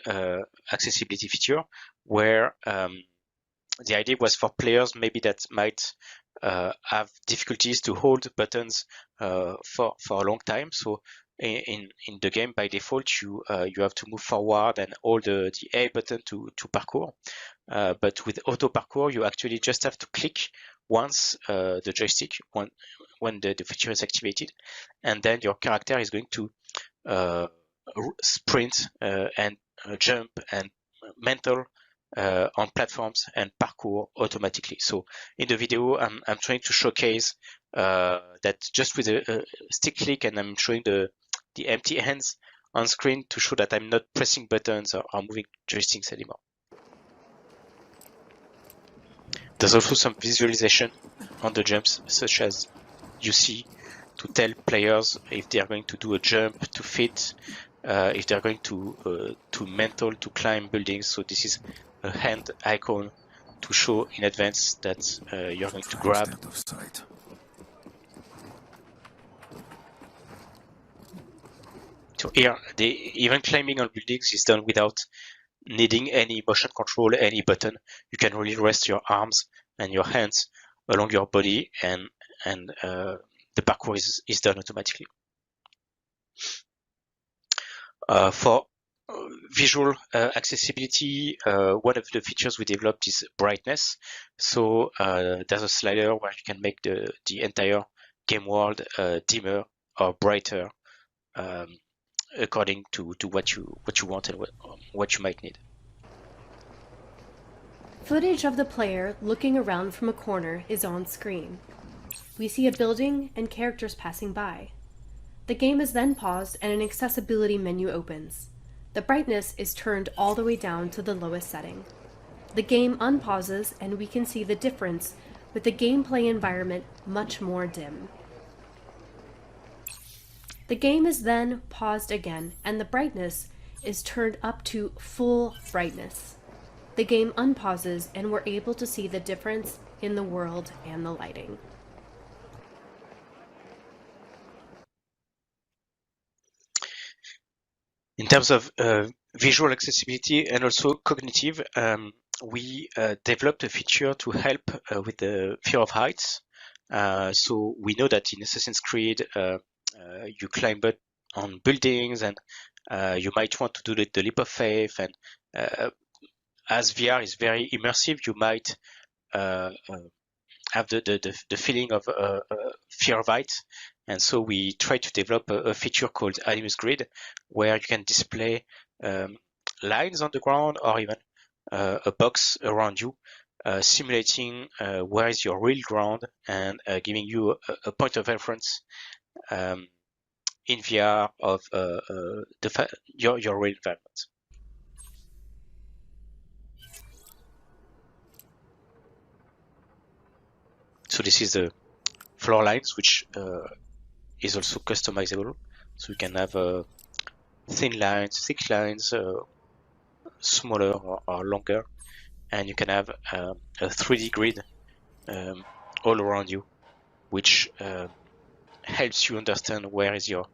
accessibility feature, where the idea was for players maybe that might have difficulties to hold buttons for a long time. So in the game, by default, you have to move forward and hold the A button to parkour. But with auto parkour, you actually just have to click once the joystick when the feature is activated, and then your character is going to sprint and jump and mental on platforms and parkour automatically. So in the video, I'm trying to showcase that just with a stick click, and I'm showing the empty hands on screen to show that I'm not pressing buttons or moving joysticks anymore. There's also some visualization on the jumps, such as you see, to tell players if they are going to do a jump to fit, if they are going to mental to climb buildings. So this is a hand icon to show in advance that you're going to grab. So here, even climbing on buildings is done without needing any motion control, any button. You can really rest your arms and your hands along your body, and the parkour is done automatically. For visual accessibility, one of the features we developed is brightness. So there's a slider where you can make the entire game world dimmer or brighter, according to what you want and what you might need. Footage of the player looking around from a corner is on screen. We see a building and characters passing by. The game is then paused and an accessibility menu opens. The brightness is turned all the way down to the lowest setting. The game unpauses and we can see the difference with the gameplay environment much more dim. The game is then paused again and the brightness is turned up to full brightness. The game unpauses and we're able to see the difference in the world and the lighting. In terms of visual accessibility and also cognitive, we developed a feature to help with the fear of heights. So we know that in Assassin's Creed, you climb up on buildings and you might want to do the leap of faith. And as VR is very immersive, you might have the feeling of fear of heights. And so we try to develop a feature called Animus Grid, where you can display lines on the ground or even a box around you, simulating where is your real ground and giving you a point of reference in VR of your real environment. So this is the floor lines, which is also customizable. So you can have thin lines, thick lines, smaller or longer, and you can have a 3D grid all around you, which helps you understand where is your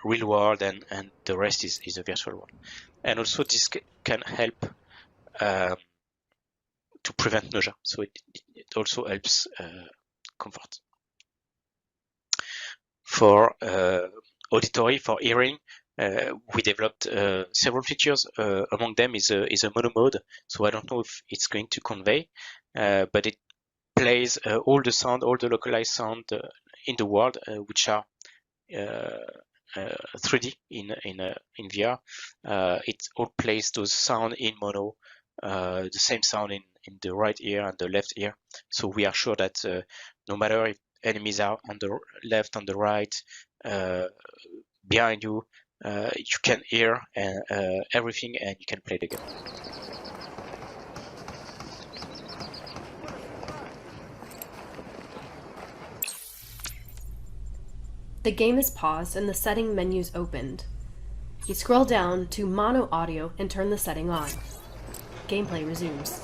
real world and the rest is a virtual world. And also this can help to prevent nausea. So it also helps comfort. For auditory, for hearing, we developed several features. Among them is a mono mode. So I don't know if it's going to convey, but it plays all the sound, all the localized sound in the world, which are 3D in VR. It all plays those sound in mono, the same sound in the right ear and the left ear. So we are sure that no matter if enemies are on the left, on the right, behind you, you can hear everything and you can play the game. The game is paused and the setting menu's opened. You scroll down to mono audio and turn the setting on. Gameplay resumes.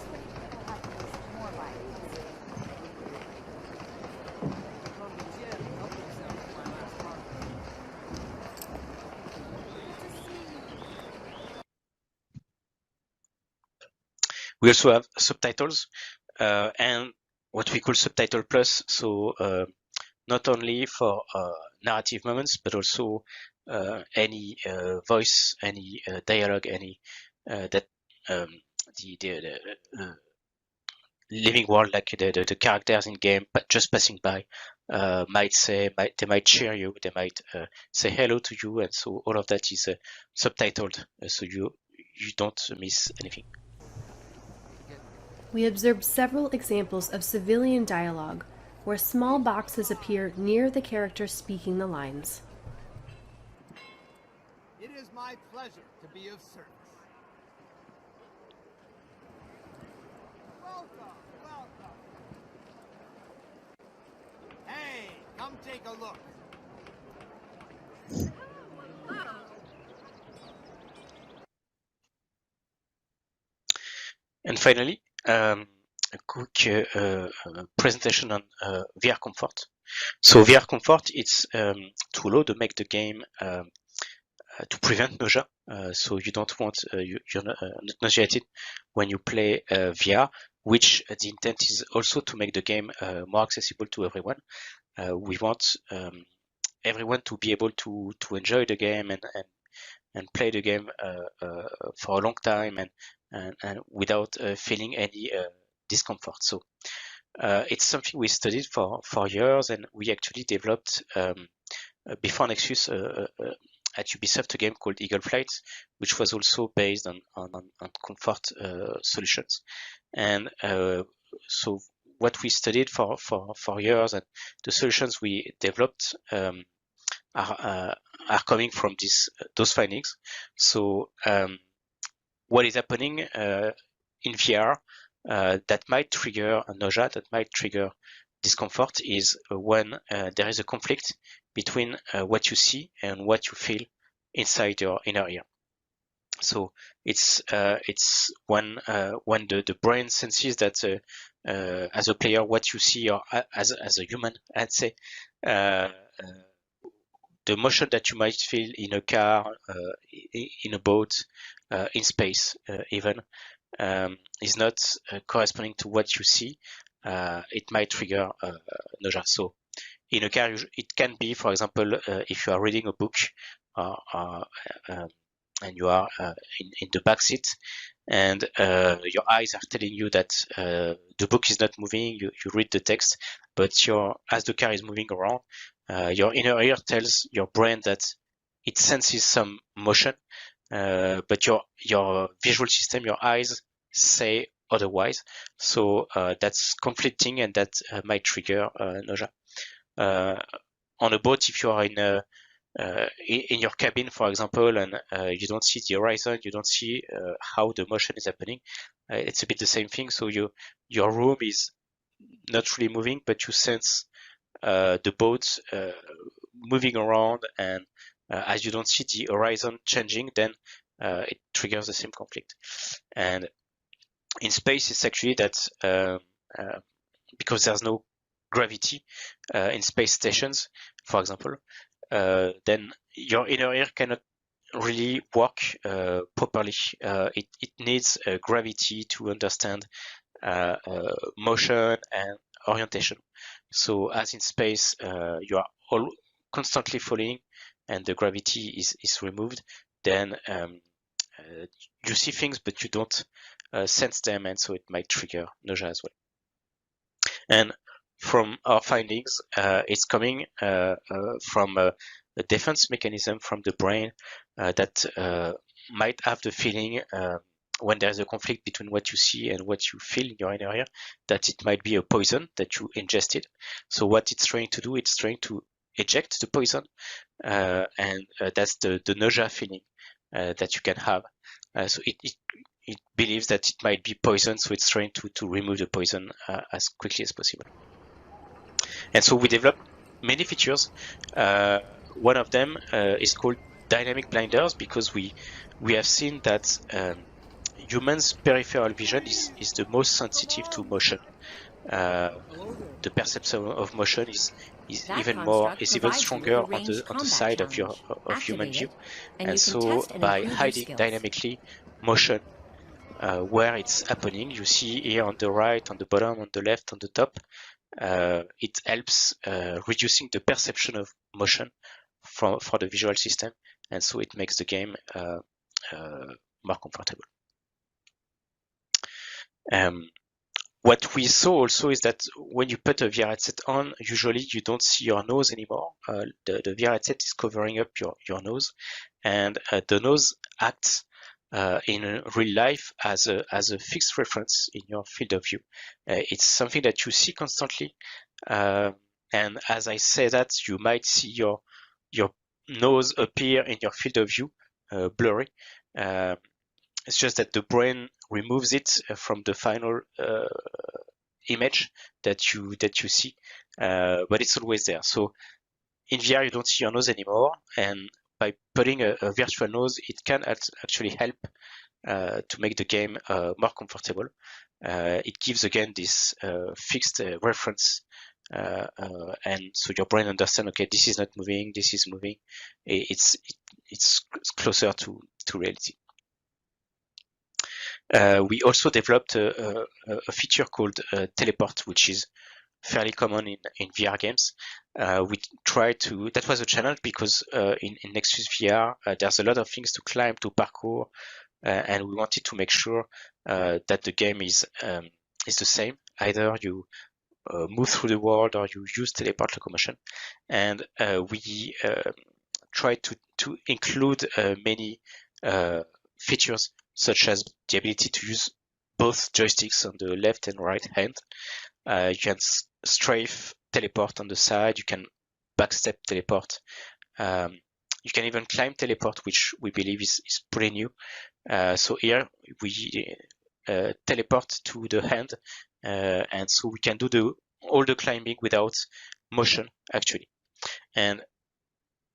We also have subtitles and what we call subtitle plus. So not only for narrative moments, but also any voice, any dialogue, any that the living world, like the characters in game, but just passing by, they might cheer you, they might say hello to you, and so all of that is subtitled, so you don't miss anything. We observed several examples of civilian dialogue where small boxes appear near the character speaking the lines. It is my pleasure to be of service. Welcome, welcome. Hey, come take a look. And finally, a quick presentation on VR comfort. So VR comfort, it's to allow to make the game to prevent nausea. So you don't want you're not nauseated when you play VR, which the intent is also to make the game more accessible to everyone. We want everyone to be able to enjoy the game and play the game for a long time and without feeling any discomfort. So it's something we studied for years, and we actually developed before Nexus at Ubisoft a game called Eagle Flight, which was also based on comfort solutions. And so what we studied for years and the solutions we developed are are coming from those findings. So what is happening in VR that might trigger nausea, that might trigger discomfort, is when there is a conflict between what you see and what you feel inside your inner ear. So it's when the brain senses that as a player, what you see, or as a human, I'd say, the motion that you might feel in a car, in a boat, in space, even, is not corresponding to what you see. It might trigger nausea. So in a car, it can be, for example, if you are reading a book, and you are in the back seat, and your eyes are telling you that the book is not moving. You read the text, but as the car is moving around, your inner ear tells your brain that it senses some motion, but your visual system, your eyes, say otherwise. So that's conflicting, and that might trigger nausea. On a boat, if you are in your cabin, for example, and you don't see the horizon, you don't see how the motion is happening, it's a bit the same thing. So your room is not really moving, but you sense the boat moving around, and as you don't see the horizon changing, then it triggers the same conflict. And in space, it's actually that because there's no gravity in space stations, for example, then your inner ear cannot really work properly. It needs gravity to understand motion and orientation. So as in space, you are all constantly falling, and the gravity is removed, then you see things, but you don't sense them, and so it might trigger nausea as well. And from our findings, it's coming from a defense mechanism from the brain that might have the feeling when there's a conflict between what you see and what you feel in your inner ear, that it might be a poison that you ingested. So what it's trying to do, it's trying to eject the poison, and that's the nausea feeling that you can have. So it believes that it might be poison, so it's trying to remove the poison as quickly as possible. And so we developed many features. One of them is called dynamic blinders, because we have seen that humans' peripheral vision is the most sensitive to motion. The perception of motion is even stronger on the side of human view. And so by hiding dynamically motion where it's happening, you see here on the right, on the bottom, on the left, on the top, it helps reducing the perception of motion for the visual system, and so it makes the game more comfortable. What we saw also is that when you put a VR headset on, usually you don't see your nose anymore. The VR headset is covering up your nose, and the nose acts in real life as a fixed reference in your field of view. It's something that you see constantly, and as I say that, you might see your nose appear in your field of view blurry. It's just that the brain removes it from the final image that you see, but it's always there. So in VR, you don't see your nose anymore, and by putting a virtual nose, it can actually help to make the game more comfortable. It gives again this fixed reference, and so your brain understands, okay, this is not moving, this is moving. It's closer to reality. We also developed a feature called teleport, which is fairly common in VR games. That was a challenge because in Nexus VR, there's a lot of things to climb, to parkour, and we wanted to make sure that the game is the same. Either you move through the world or you use teleport locomotion. And we tried to include many features, such as the ability to use both joysticks on the left and right hand. You can strafe teleport on the side, you can backstep teleport, You can even climb teleport, which we believe is pretty new. So here we teleport to the hand, and so we can do all the climbing without motion actually. And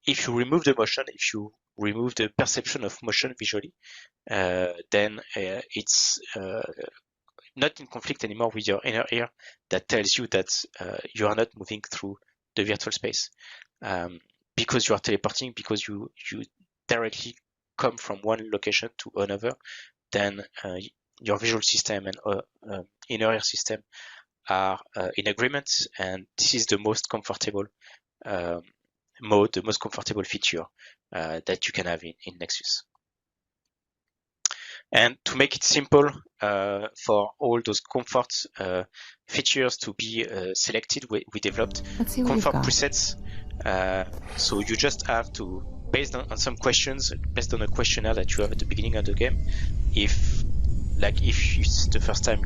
if you remove the motion, if you remove the perception of motion visually, then it's not in conflict anymore with your inner ear that tells you that you are not moving through the virtual space, because you are teleporting, because you directly come from one location to another. Then your visual system and inner ear system are in agreement, and this is the most comfortable mode, the most comfortable feature that you can have in Nexus. And to make it simple for all those comfort features to be selected, we developed comfort presets. So you just have to, based on some questions, based on a questionnaire that you have at the beginning of the game, if it's the first time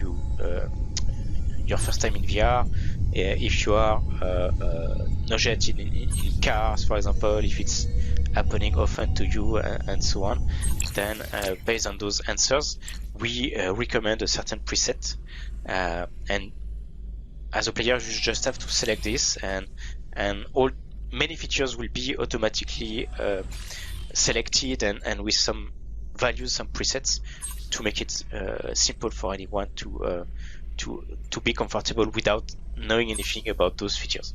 your first time in VR, if you are nauseated in cars, for example, if it's happening often to you, and so on, then based on those answers, we recommend a certain preset, and as a player, you just have to select this, and many features will be automatically selected, and with some values, some presets, to make it simple for anyone to be comfortable without knowing anything about those features.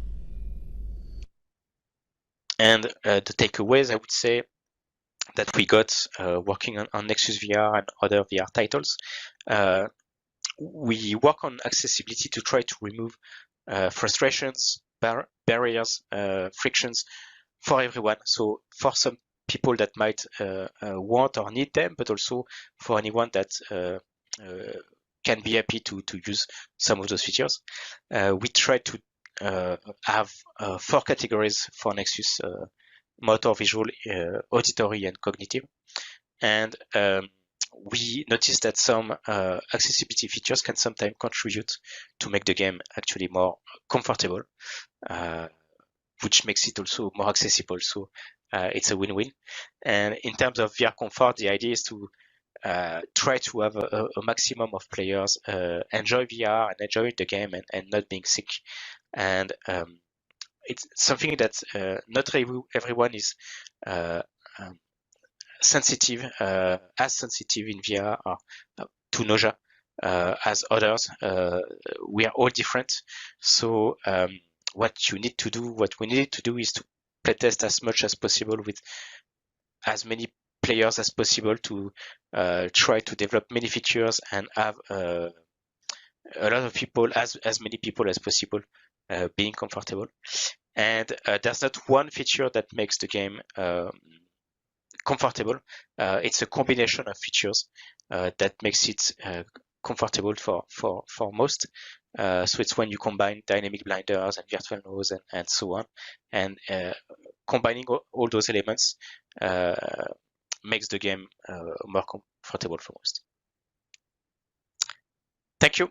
And the takeaways, I would say, that we got working on Nexus VR and other VR titles, we work on accessibility to try to remove frustrations, barriers, frictions for everyone. So for some people that might want or need them, but also for anyone that can be happy to use some of those features. We try to have 4 categories for Nexus: motor, visual, auditory, and cognitive. And we noticed that some accessibility features can sometimes contribute to make the game actually more comfortable, which makes it also more accessible. So it's a win-win. And in terms of VR comfort, the idea is to try to have a maximum of players enjoy VR and enjoy the game, and not being sick. And it's something that not everyone is sensitive, as sensitive in VR or to nausea as others. We are all different. So what we need to do is to playtest as much as possible with as many players as possible, to try to develop many features and have a lot of people, as many people as possible, being comfortable. And there's not one feature that makes the game comfortable. It's a combination of features that makes it comfortable for most. So it's when you combine dynamic blinders and virtual nose and so on, and combining all those elements makes the game more comfortable for most. Thank you.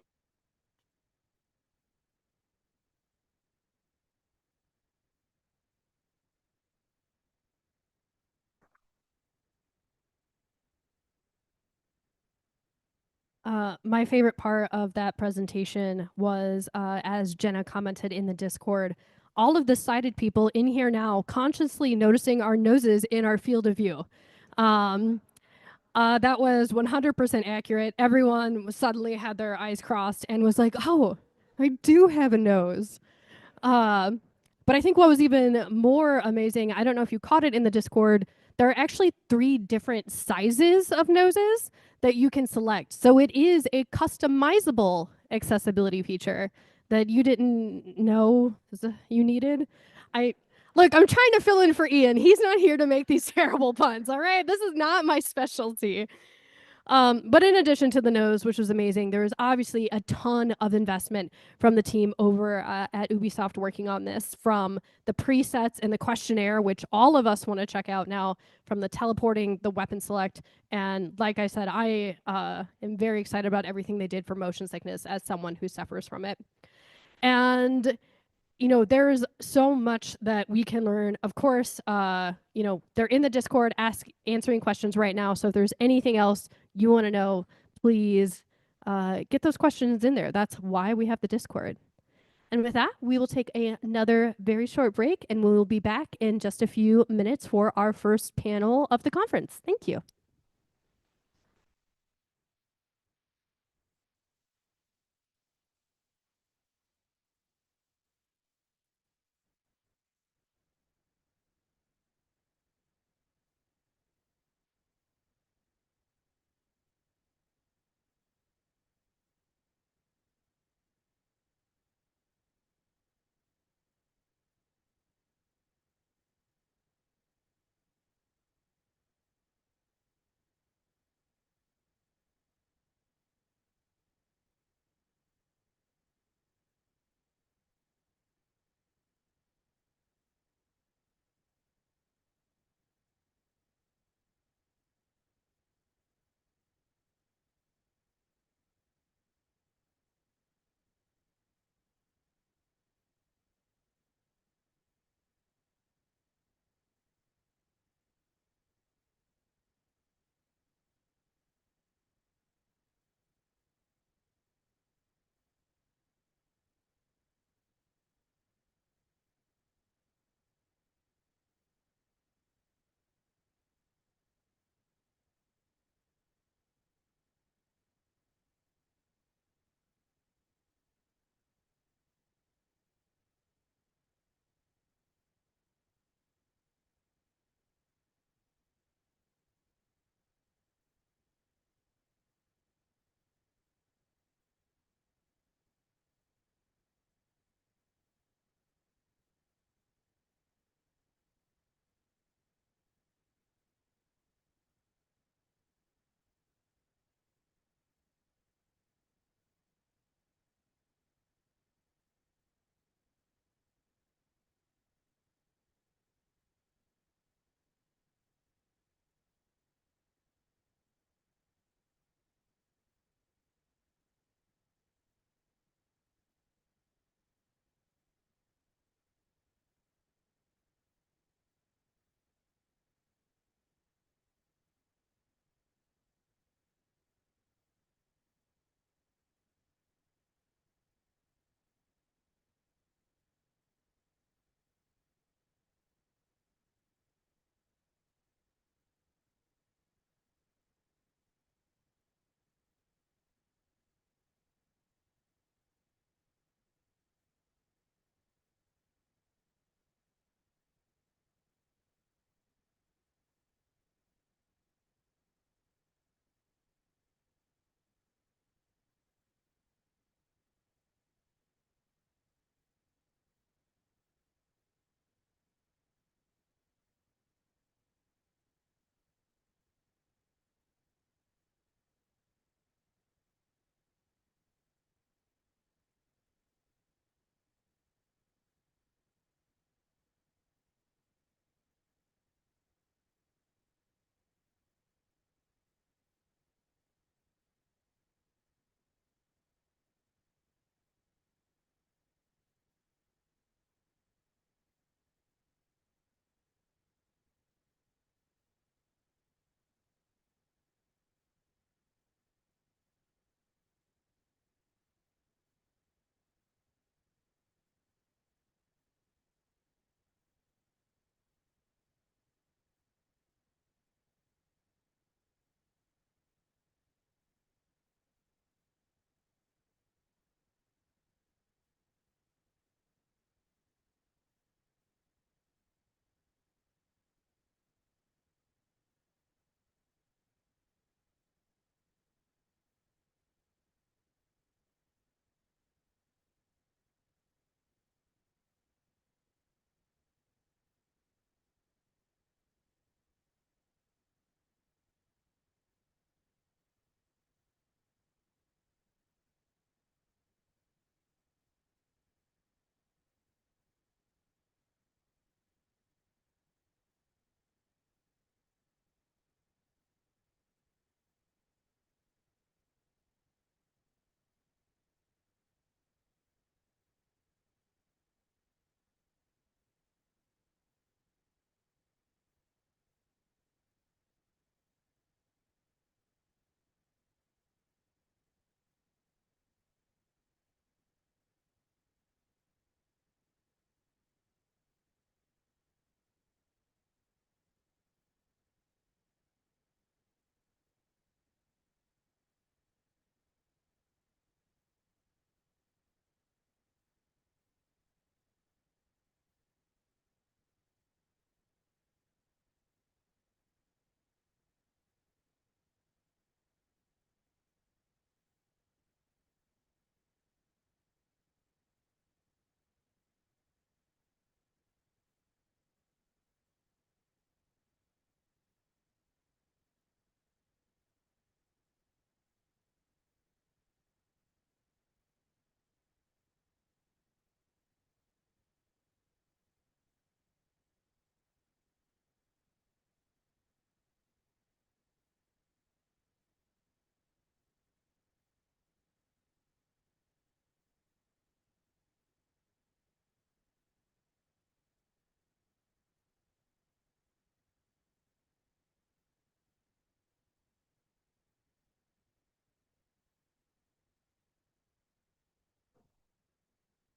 My favorite part of that presentation was, as Jenna commented in the Discord, all of the sighted people in here now consciously noticing our noses in our field of view. That was 100% accurate. Everyone suddenly had their eyes crossed and was like, oh, I do have a nose. But I think what was even more amazing, I don't know if you caught it in the Discord, there are actually 3 different sizes of noses that you can select. So it is a customizable accessibility feature that you didn't know you needed. Look, I'm trying to fill in for Ian. He's not here to make these terrible puns, all right? This is not my specialty. But in addition to the nose, which was amazing, there was obviously a ton of investment from the team over at Ubisoft working on this, from the presets and the questionnaire, which all of us want to check out now, from the teleporting, the weapon select. And like I said, I am very excited about everything they did for motion sickness as someone who suffers from it. And you know, there's so much that we can learn. Of course, they're in the Discord answering questions right now. So if there's anything else you want to know, please get those questions in there. That's why we have the Discord. And with that, we will take another very short break, and we will be back in just a few minutes for our first panel of the conference. Thank you.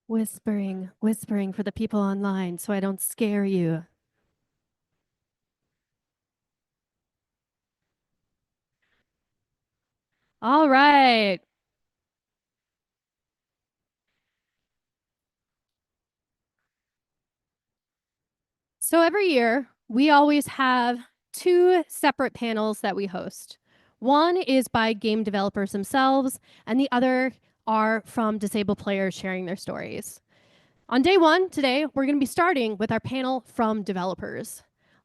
Whispering, whispering for the people online so I don't scare you. All right. So every year, we always have two separate panels that we host. One is by game developers themselves, and the other are from disabled players sharing their stories. On day one, today, we're going to be starting with our panel from developers.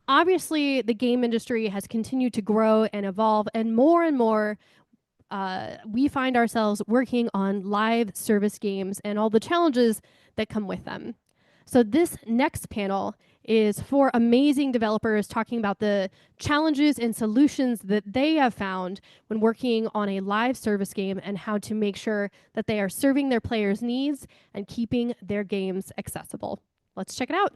Obviously, the game industry has continued to grow and evolve, and more we find ourselves working on live service games and all the challenges that come with them. So this next panel is for amazing developers talking about the challenges and solutions that they have found when working on a live service game and how to make sure that they are serving their players' needs and keeping their games accessible. Let's check it out.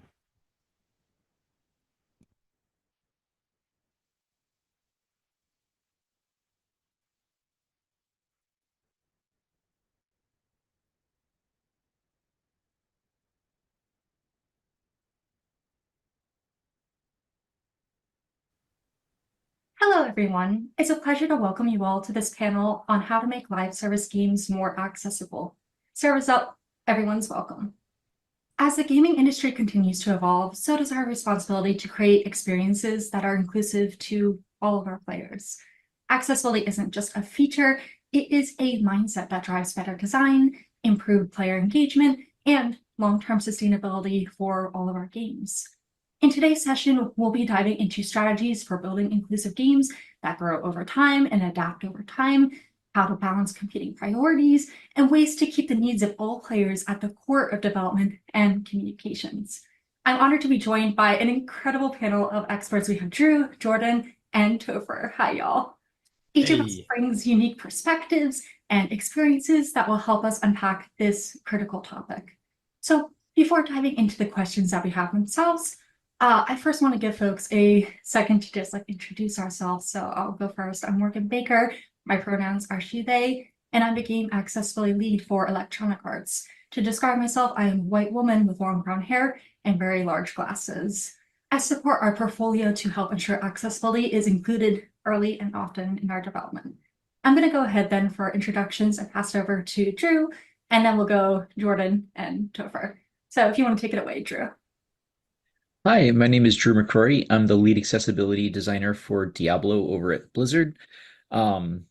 Hello, everyone. It's a pleasure to welcome you all to this panel on how to make live service games more accessible. Servers up, everyone's welcome. As the gaming industry continues to evolve, so does our responsibility to create experiences that are inclusive to all of our players. Accessibility isn't just a feature, it is a mindset that drives better design, improved player engagement, and long-term sustainability for all of our games. In today's session, we'll be diving into strategies for building inclusive games that grow over time and adapt over time, how to balance competing priorities, and ways to keep the needs of all players at the core of development and communications. I'm honored to be joined by an incredible panel of experts. We have Drew, Jordan, and Topher. Hi, y'all. Each of us brings unique perspectives and experiences that will help us unpack this critical topic. So before diving into the questions that we have themselves, I first want to give folks a second to just introduce ourselves. So I'll go first. I'm Morgan Baker. My pronouns are she, they, and I'm the game accessibility lead for Electronic Arts. To describe myself, I am a white woman with long brown hair and very large glasses. I support our portfolio to help ensure accessibility is included early and often in our development. I'm going to go ahead then for introductions and pass it over to Drew, and then we'll go Jordan and Topher. So if you want to take it away, Drew. Hi, my name is Drew McCrory. I'm the lead accessibility designer for Diablo over at Blizzard. I've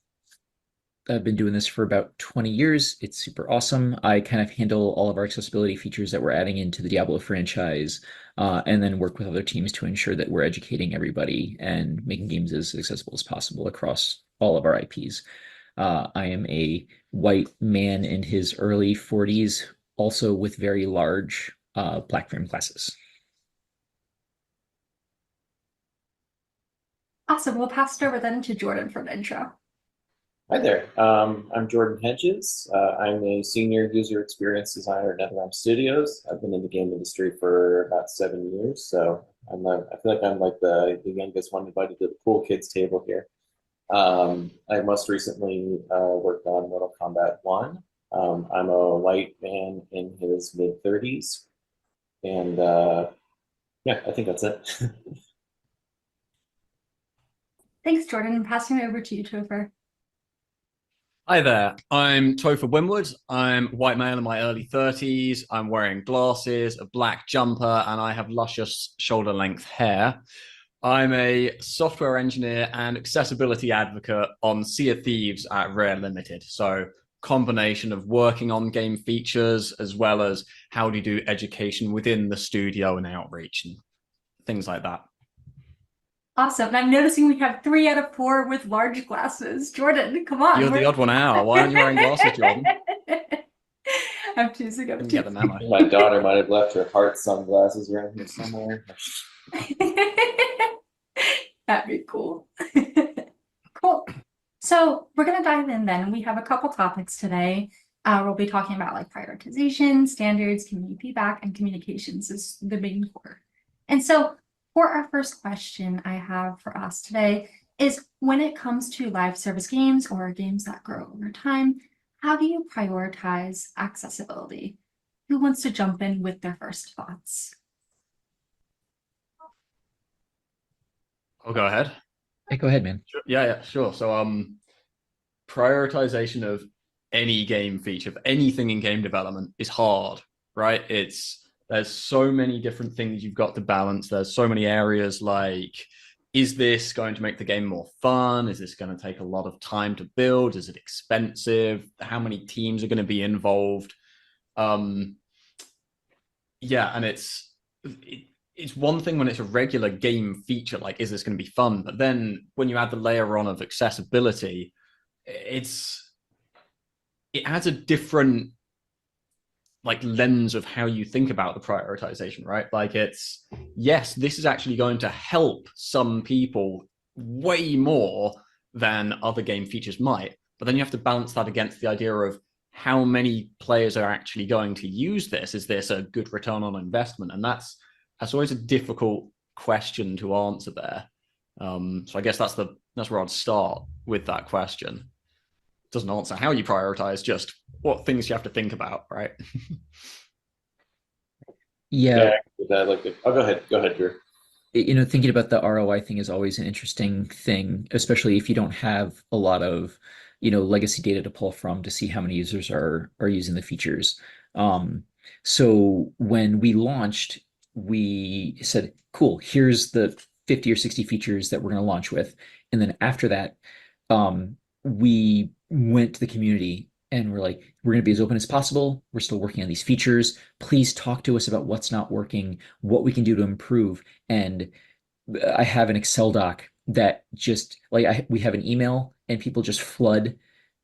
been doing this for about 20 years. It's super awesome. I kind of handle all of our accessibility features that we're adding into the Diablo franchise, and then work with other teams to ensure that we're educating everybody and making games as accessible as possible across all of our IPs. I am a white man in his early 40s, also with very large black frame glasses. Awesome. We'll pass it over then to Jordan for the intro. Hi there. I'm Jordan Hedges. I'm a senior user experience designer at NetherRealm Studios. I've been in the game industry for about 7 years, so I feel like I'm like the youngest one invited to the cool kids table here. I most recently worked on Mortal Kombat 1. I'm a white man in his mid-30s, and yeah, I think that's it. Thanks, Jordan. I'm passing it over to you, Topher. Hi there, I'm Topher Winwood. I'm a white male in my early 30s. I'm wearing glasses, a black jumper, and I have luscious shoulder-length hair. I'm a software engineer and accessibility advocate on Sea of Thieves at Rare Limited. So combination of working on game features as well as how do you do education within the studio and outreach and things like that. Awesome. And I'm noticing we have 3 out of 4 with large glasses. Jordan, come on. You're the odd one out. Why aren't you wearing glasses, Jordan? I'm choosing. My daughter might have left her heart sunglasses around here somewhere. That'd be cool. Cool. So we're going to dive in then. We have a couple topics today. We'll be talking about prioritization, standards, community feedback, and communications is the main core. And so for our first question I have for us today is, when it comes to live service games or games that grow over time, how do you prioritize accessibility? who wants to jump in with their first thoughts? I'll go ahead. Hey, go ahead, man. Yeah, sure. So, prioritization of any game feature, of anything in game development is hard, right? There's so many different things you've got to balance. There's so many areas like, is this going to make the game more fun? Is this going to take a lot of time to build? Is it expensive? How many teams are going to be involved? Yeah, and it's one thing when it's a regular game feature, like, is this going to be fun? But then when you add the layer on of accessibility, it adds a different like lens of how you think about the prioritization, right? Like, it's, yes, this is actually going to help some people way more than other game features might, but then you have to balance that against the idea of how many players are actually going to use this. Is this a good return on investment? And that's always a difficult question to answer there. So I guess that's where I'd start with that question. It doesn't answer how you prioritize, just what things you have to think about, right? Yeah. Go ahead, Drew. Thinking about the ROI thing is always an interesting thing, especially if you don't have a lot of, legacy data to pull from to see how many users are using the features. So when we launched, we said, cool, here's the 50 or 60 features that we're going to launch with. And then after that, we went to the community and we're like, we're going to be as open as possible. We're still working on these features. Please talk to us about what's not working, what we can do to improve. And I have an Excel doc that just like we have an email and people just flood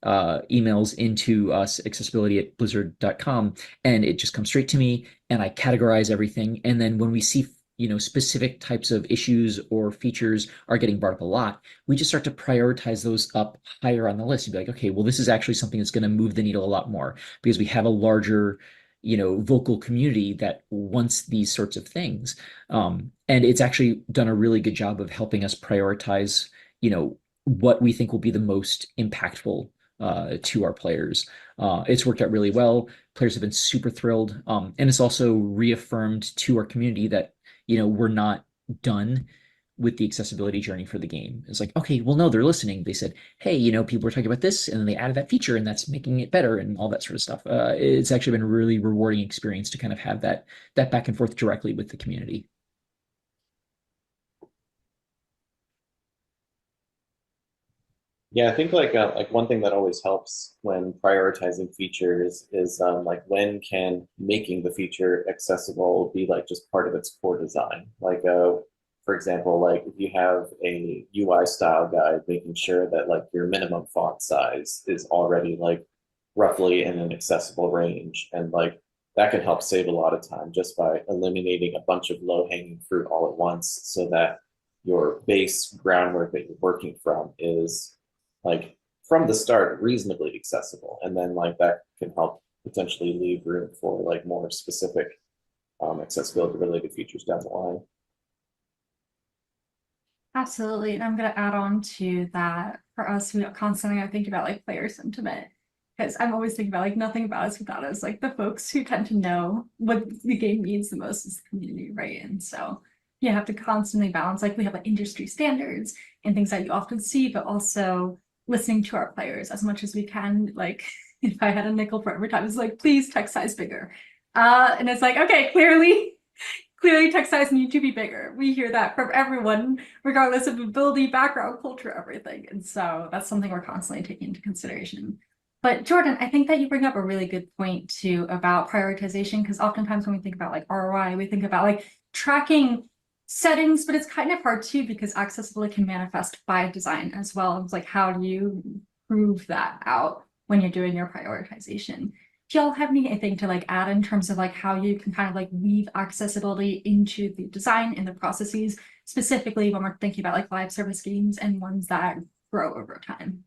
emails into us, accessibility@blizzard.com, and it just comes straight to me and I categorize everything. And then when we see specific types of issues or features are getting brought up a lot, we just start to prioritize those up higher on the list and be like, okay, well, this is actually something that's going to move the needle a lot more because we have a larger, vocal community that wants these sorts of things. And it's actually done a really good job of helping us prioritize, what we think will be the most impactful to our players. It's worked out really well. Players have been super thrilled. And it's also reaffirmed to our community that we're not done with the accessibility journey for the game. It's like, okay, well, no, they're listening. They said, hey, people were talking about this, and then they added that feature, and that's making it better, and all that sort of stuff. It's actually been a really rewarding experience to kind of have that back and forth directly with the community. Yeah, I think like one thing that always helps when prioritizing features is like when can making the feature accessible be like just part of its core design. Like for example, like if you have a UI style guide, making sure that like your minimum font size is already like roughly in an accessible range, and like that can help save a lot of time just by eliminating a bunch of low hanging fruit all at once, so that your base groundwork that you're working from is like from the start reasonably accessible, and then like that can help potentially leave room for like more specific accessibility related features down the line. Absolutely. And I'm going to add on to that. For us, we constantly think about like player sentiment, because I'm always thinking about like nothing about us without us. Like the folks who tend to know what the game means the most is the community, right? And so you have to constantly balance, like we have like industry standards and things that you often see, but also listening to our players as much as we can. Like if I had a nickel for every time, it's like, please text size bigger. And it's like, okay, clearly text size need to be bigger. We hear that from everyone, regardless of ability, background, culture, everything. And so that's something we're constantly taking into consideration. But Jordan, I think that you bring up a really good point too about prioritization, because oftentimes when we think about like ROI, we think about like tracking settings, but it's kind of hard too because accessibility can manifest by design as well. It's like, how do you prove that out when you're doing your prioritization? Do y'all have anything to like add in terms of like how you can kind of like weave accessibility into the design and the processes, specifically when we're thinking about like live service games and ones that grow over time?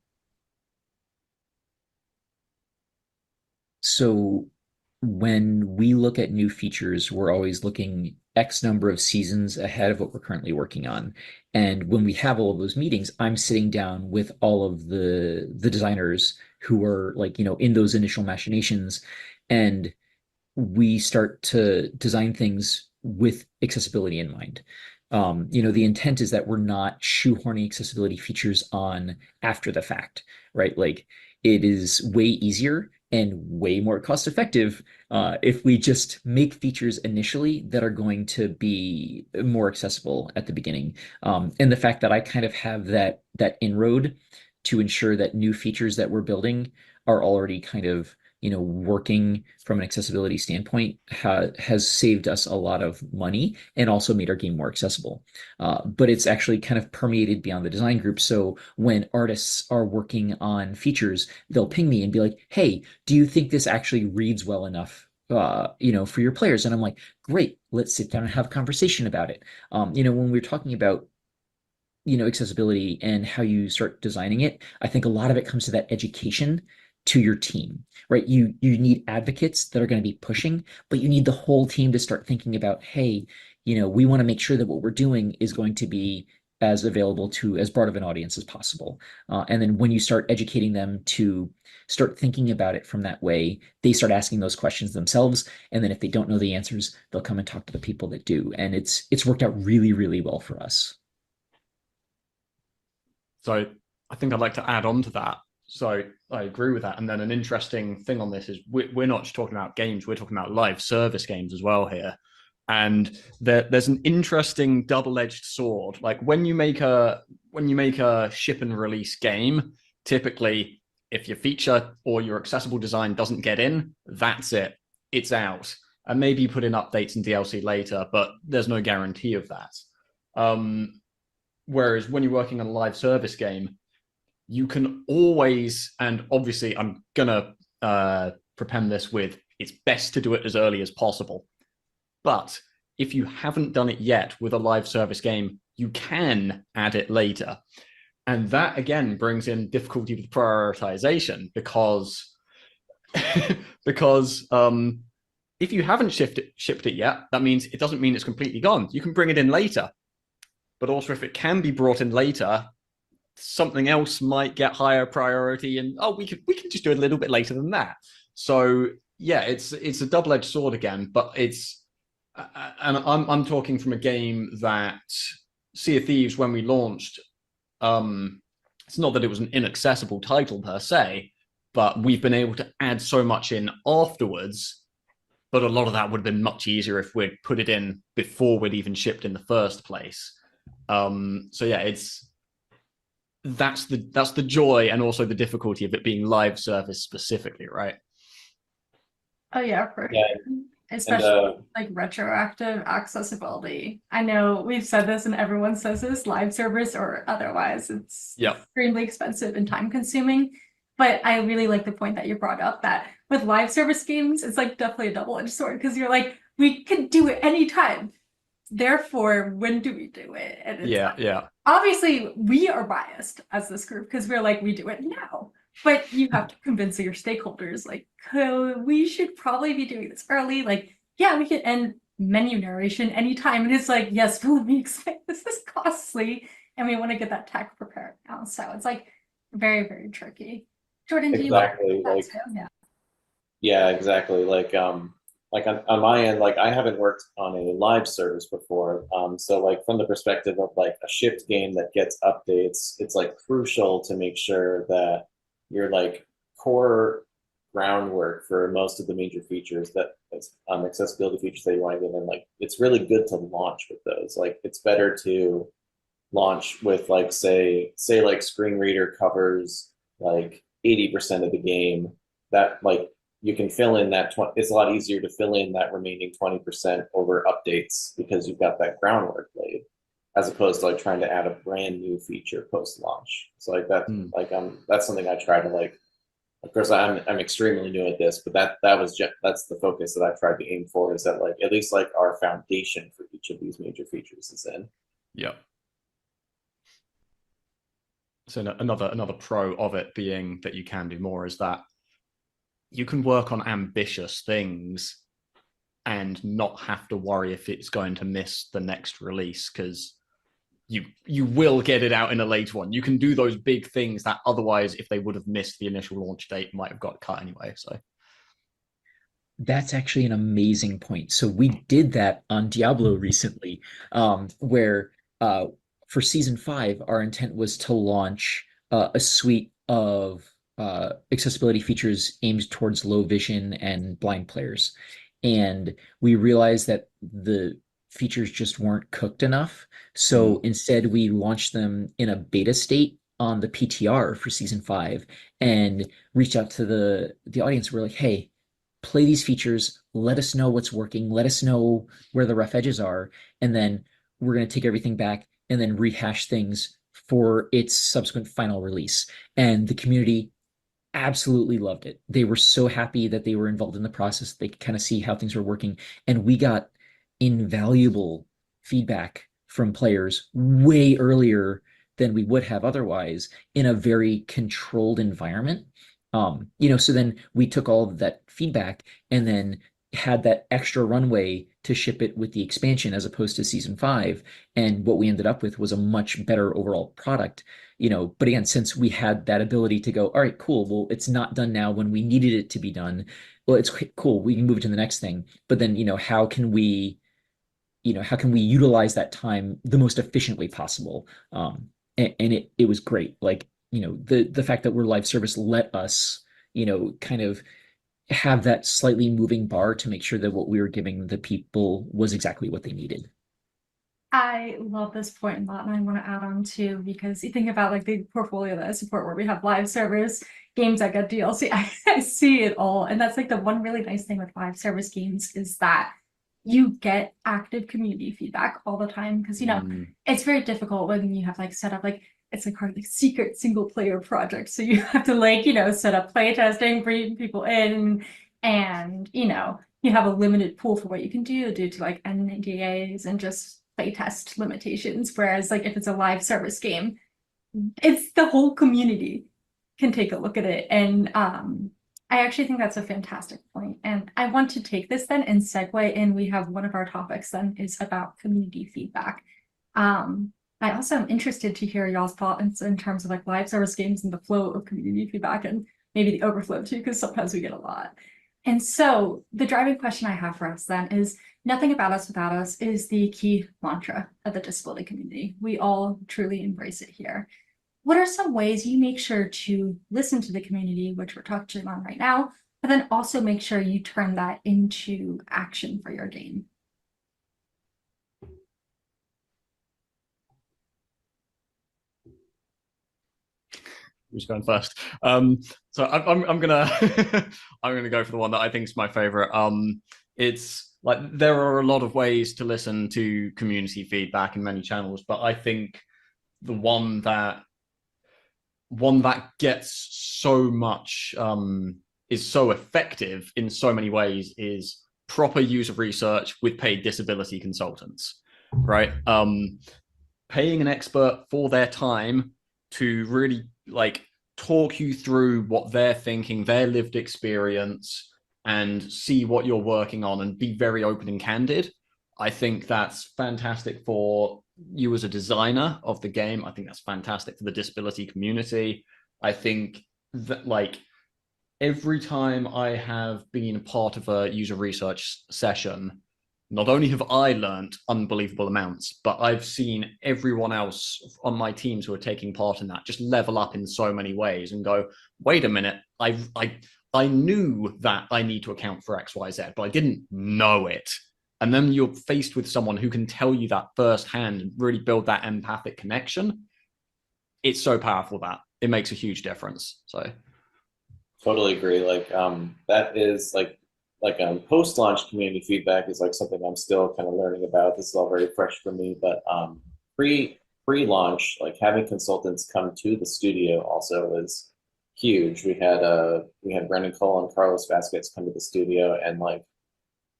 So when we look at new features, we're always looking X number of seasons ahead of what we're currently working on. And when we have all of those meetings, I'm sitting down with all of the designers who are like, in those initial machinations. And we start to design things with accessibility in mind. The intent is that we're not shoehorning accessibility features on after the fact, right? Like it is way easier and way more cost effective if we just make features initially that are going to be more accessible at the beginning. And the fact that I kind of have that inroad to ensure that new features that we're building are already kind of working from an accessibility standpoint has saved us a lot of money and also made our game more accessible. But it's actually kind of permeated beyond the design group. So when artists are working on features, they'll ping me and be like, "Hey, do you think this actually reads well enough for your players?" And I'm like, "Great, let's sit down and have a conversation about it." When we're talking about accessibility and how you start designing it, I think a lot of it comes to that education to your team, right? You need advocates that are going to be pushing, but you need the whole team to start thinking about, hey, we want to make sure that what we're doing is going to be as available to as broad of an audience as possible. And then when you start educating them to start thinking about it from that way, they start asking those questions themselves. And then if they don't know the answers, they'll come and talk to the people that do. And it's worked out really, really well for us. So I think I'd like to add on to that. So I agree with that. And then an interesting thing on this is we're not just talking about games, we're talking about live service games as well here. And there's an interesting double-edged sword. Like when you make a ship and release game, typically if your feature or your accessible design doesn't get in, that's it. It's out. And maybe you put in updates and DLC later, but there's no guarantee of that. Whereas when you're working on a live service game, you can always, and obviously I'm going to prepend this with, it's best to do it as early as possible. But if you haven't done it yet with a live service game, you can add it later. And that, again, brings in difficulty with prioritization because if you haven't shipped it yet, that means it doesn't mean it's completely gone. You can bring it in later. But also if it can be brought in later, something else might get higher priority and we can just do it a little bit later than that. So yeah, it's a double-edged sword again, but it's and I'm talking from a game that Sea of Thieves, when we launched, it's not that it was an inaccessible title per se, but we've been able to add so much in afterwards. But a lot of that would have been much easier if we'd put it in before we'd even shipped in the first place. So yeah, that's the joy and also the difficulty of it being live service specifically, right? Oh yeah, for Yeah. sure. Especially And, like retroactive accessibility. I know we've said this and everyone says this, live servers or otherwise, it's extremely expensive and time consuming. But I really like the point that you brought up that with live service games, it's like definitely a double-edged sword because you're like, we can do it anytime. Therefore, when do we do it? And it's yeah. Obviously, we are biased as this group because we're like, we do it now. But you have to convince your stakeholders, like, we should probably be doing this early. Like, yeah, we can end menu narration anytime. And it's like, yes, but let me explain, this is costly. And we want to get that tech prepared now. So it's like very, very tricky. Jordan, do you want to exactly, like, yeah. yeah, exactly. Like on my end, like I haven't worked on a live service before. So like from the perspective of like a shipped game that gets updates, it's like crucial to make sure that your like core groundwork for most of the major features that accessibility features that you want to get in, like it's really good to launch with those. Like it's better to launch with like say like screen reader covers like 80% of the game, that like you can fill in that 20, it's a lot easier to fill in that remaining 20% over updates because you've got that groundwork laid, as opposed to like trying to add a brand new feature post launch. So like that, that's something I try to like. Of course, I'm extremely new at this, but that's the focus that I've tried to aim for, is that like at least like our foundation for each of these major features is in. Yep. So another pro of it being that you can do more is that you can work on ambitious things and not have to worry if it's going to miss the next release, because you will get it out in a later one. You can do those big things that otherwise, if they would have missed the initial launch date, might have got cut anyway. So That's actually an amazing point. So we did that on Diablo recently, where for season 5, our intent was to launch a suite of accessibility features aimed towards low vision and blind players. And we realized that the features just weren't cooked enough. So instead, we launched them in a beta state on the PTR for season 5 and reached out to the audience. We're like, hey, play these features, let us know what's working, let us know where the rough edges are, and then we're going to take everything back and then rehash things for its subsequent final release. And the community absolutely loved it. They were so happy that they were involved in the process. They could kind of see how things were working. And we got invaluable feedback from players way earlier than we would have otherwise in a very controlled environment. So then we took all of that feedback and then had that extra runway to ship it with the expansion as opposed to season 5. And what we ended up with was a much better overall product. But again, since we had that ability to go, all right, cool, well, it's not done now when we needed it to be done. Well, it's cool, we can move to the next thing. But then, how can we utilize that time the most efficient way possible? And it was great. Like, the fact that we're live service let us, kind of have that slightly moving bar to make sure that what we were giving the people was exactly what they needed. I love this point a lot, and I want to add on too, because you think about like the portfolio that I support where we have live servers, games that get DLC, I see it all. And that's like the one really nice thing with live service games is that you get active community feedback all the time. Because it's very difficult when you have like set up like it's like hard like secret single player project. So you have to like, set up play testing, bring people in, and you have a limited pool for what you can do due to like NDAs and just playtest limitations. Whereas like if it's a live service game, it's the whole community can take a look at it. And I actually think that's a fantastic point. And I want to take this then and segue in. We have one of our topics then is about community feedback. I also am interested to hear y'all's thoughts in terms of like live service games and the flow of community feedback and maybe the overflow too, because sometimes we get a lot. And so the driving question I have for us then is nothing about us without us is the key mantra of the disability community. We all truly embrace it here. What are some ways you make sure to listen to the community, which we're touching on right now, but then also make sure you turn that into action for your game? Who's going first? So I'm gonna I'm gonna go for the one that I think is my favorite. It's like there are a lot of ways to listen to community feedback in many channels, but I think the one that gets so much is so effective in so many ways is proper user research with paid disability consultants, right? Paying an expert for their time to really like talk you through what they're thinking, their lived experience, and see what you're working on and be very open and candid. I think that's fantastic for you as a designer of the game. I think that's fantastic for the disability community. I think that like every time I have been part of a user research session, not only have I learned unbelievable amounts, but I've seen everyone else on my teams who are taking part in that just level up in so many ways and go, wait a minute, I knew that I need to account for X, Y, Z, but I didn't know it. And then you're faced with someone who can tell you that firsthand and really build that empathic connection. It's so powerful that it makes a huge difference. So totally agree. Like that is like post-launch community feedback is like something I'm still kind of learning about. This is all very fresh for me, but pre-launch, like having consultants come to the studio also was huge. We had Brendan Cole and Carlos Vasquez come to the studio, and like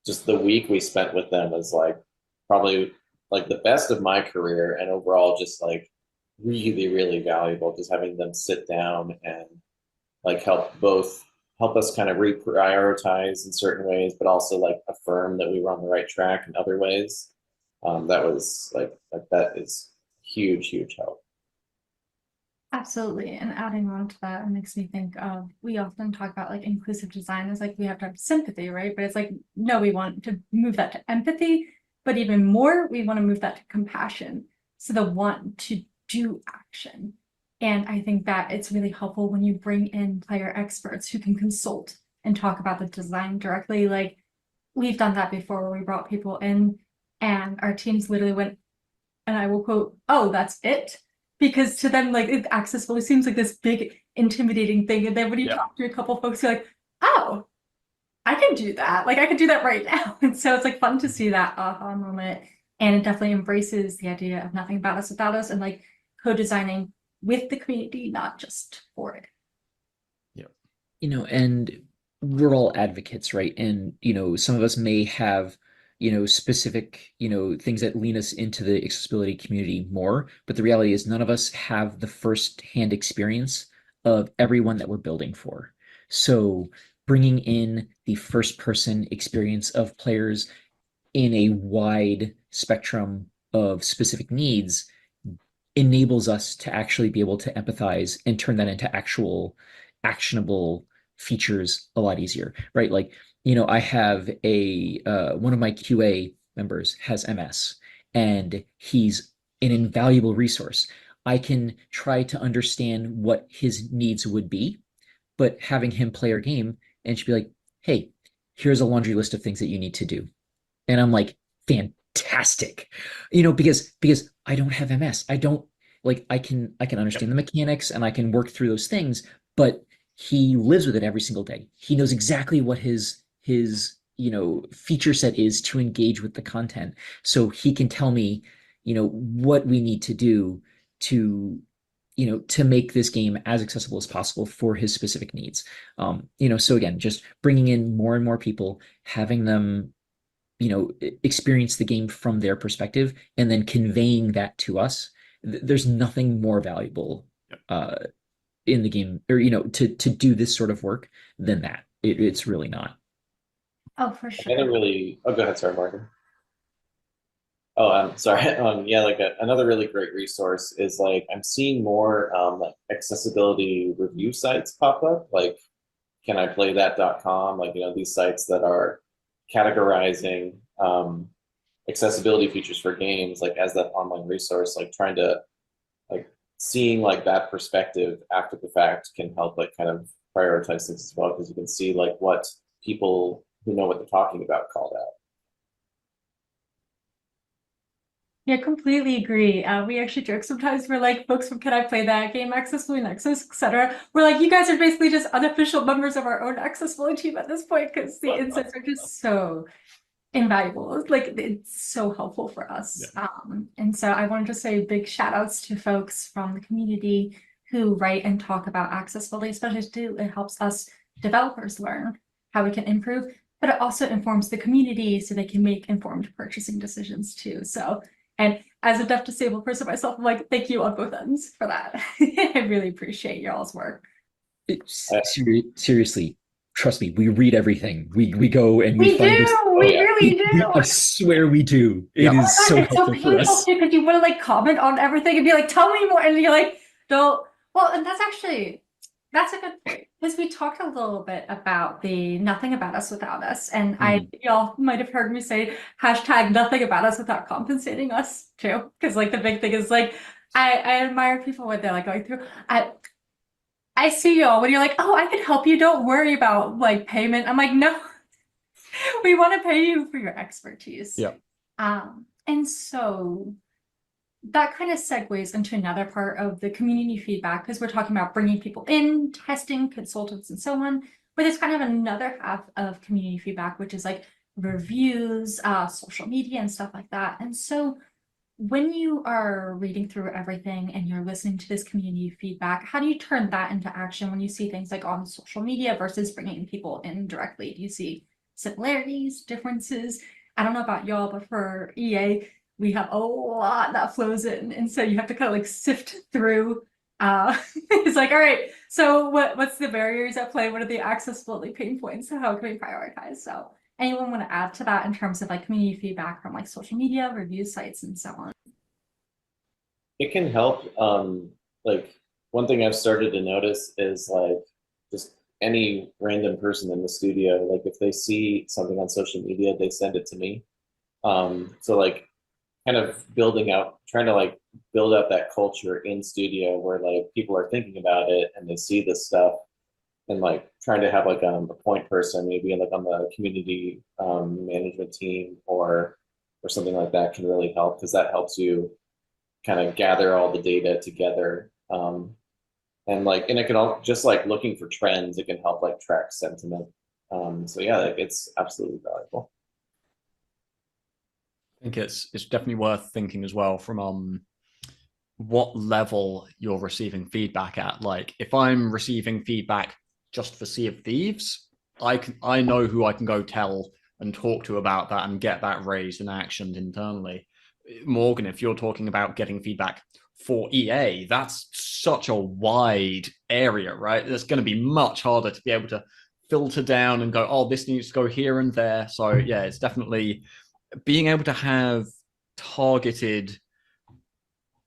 just the week we spent with them was like probably like the best of my career, and overall just like really, really valuable. Just having them sit down and like help us kind of reprioritize in certain ways, but also like affirm that we were on the right track in other ways. That was like that is huge help. Absolutely. And adding on to that, it makes me think of, we often talk about like inclusive design as like we have to have sympathy, right? But it's like, no, we want to move that to empathy, but even more, we want to move that to compassion. So the want to do action. And I think that it's really helpful when you bring in player experts who can consult and talk about the design directly. Like we've done that before where we brought people in and our teams literally went, and I will quote, "Oh, that's it." Because to them, like accessibility seems like this big intimidating thing. And then when you talk to a couple folks, you're like, oh, I can do that. Like I can do that right now. And so it's like fun to see that aha moment. And it definitely embraces the idea of nothing about us without us and like co-designing with the community, not just for it. And we're all advocates, right? And, some of us may have, specific, things that lean us into the accessibility community more. But the reality is none of us have the first-hand experience of everyone that we're building for. So bringing in the first-person experience of players in a wide spectrum of specific needs enables us to actually be able to empathize and turn that into actual actionable features a lot easier, right? Like, I have one of my QA members has MS and he's an invaluable resource. I can try to understand what his needs would be, but having him play our game and she'd be like, hey, here's a laundry list of things that you need to do. And I'm like, fantastic. Because I don't have MS. I don't like I can understand the mechanics and I can work through those things, but he lives with it every single day. He knows exactly what his feature set is to engage with the content. So he can tell me, what we need to do to to make this game as accessible as possible for his specific needs. So again, just bringing in more and more people, having them experience the game from their perspective and then conveying that to us. There's nothing more valuable in the game or to do this sort of work than that. It's really not. Oh, for sure. Oh, go ahead, sorry, Morgan. Oh, I'm sorry. Yeah, like another really great resource is like I'm seeing more like accessibility review sites pop up, like caniplaythat.com, like these sites that are categorizing accessibility features for games like as that online resource, like trying to like seeing like that perspective after the fact can help like kind of prioritize things as well, because you can see like what people who know what they're talking about called out. Yeah, completely agree. We actually joke sometimes. We're like, folks from Can I Play That, Game Accessibility Nexus, etc. We're like, you guys are basically just unofficial members of our own accessibility team at this point because the insights are just so invaluable. Like it's so helpful for us. And so I wanted to say big shout outs to folks from the community who write and talk about accessibility, especially too. It helps us developers learn how we can improve, but it also informs the community so they can make informed purchasing decisions too. So, and as a deaf disabled person myself, I'm like, thank you on both ends for that. I really appreciate y'all's work. Seriously, trust me, we read everything. We go and we find this. We really do. I swear we do. It is so helpful for us. Because you want to like comment on everything and be like, tell me more, and you're like, don't. Well, and that's a good point, because we talked a little bit about the nothing about us without us, and y'all might have heard me say hashtag nothing about us without compensating us too, because like the big thing is like I admire people when they're like going through. I see y'all when you're like, oh, I can help you. Don't worry about like payment. I'm like, no, we want to pay you for your expertise. Yeah. And so that kind of segues into another part of the community feedback, because we're talking about bringing people in, testing, consultants, and so on. But there's kind of another half of community feedback, which is like reviews, social media, and stuff like that. And so when you are reading through everything and you're listening to this community feedback, how do you turn that into action when you see things like on social media versus bringing people in directly? Do you see similarities, differences? I don't know about y'all, but for EA, we have a lot that flows in. And so you have to kind of like sift through. It's like, all right, so what's the barriers at play? What are the accessibility pain points? So how can we prioritize? So anyone want to add to that in terms of like community feedback from like social media, review sites, and so on? It can help like one thing I've started to notice is like just any random person in the studio, like if they see something on social media, they send it to me. So like kind of trying to like build up that culture in studio where like people are thinking about it and they see this stuff, and like trying to have like a point person, maybe like on the community management team or something like that can really help, because that helps you kind of gather all the data together. And it can all just like looking for trends, it can help like track sentiment. So yeah, like it's absolutely valuable. I think it's definitely worth thinking as well from what level you're receiving feedback at. Like if I'm receiving feedback just for Sea of Thieves, I know who I can go tell and talk to about that and get that raised and actioned internally. Morgan, if you're talking about getting feedback for EA, that's such a wide area, right? It's going to be much harder to be able to filter down and go, oh, this needs to go here and there. So yeah, it's definitely being able to have targeted,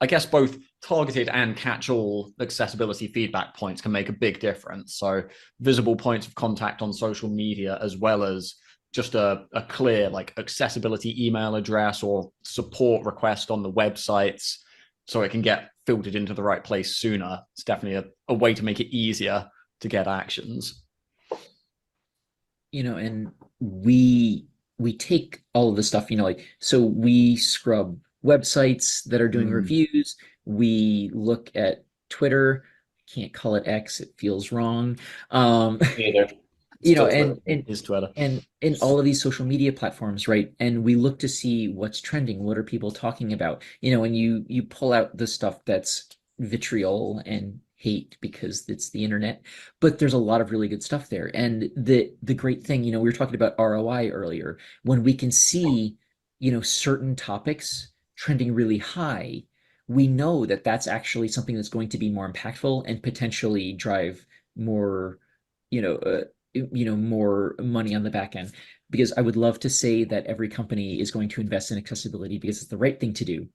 I guess both targeted and catch-all accessibility feedback points can make a big difference. So visible points of contact on social media, as well as just a clear like accessibility email address or support request on the websites, so it can get filtered into the right place sooner. It's definitely a way to make it easier to get actions. And we take all of the stuff, like, so we scrub websites that are doing reviews. We look at Twitter. Can't call it X, it feels wrong. Neither. And in all of these social media platforms, right? And we look to see what's trending, what are people talking about, and you pull out the stuff that's vitriol and hate because it's the internet, but there's a lot of really good stuff there. And the great thing, we were talking about ROI earlier, when we can see, certain topics trending really high, we know that that's actually something that's going to be more impactful and potentially drive more, more money on the back end. Because I would love to say that every company is going to invest in accessibility because it's the right thing to do.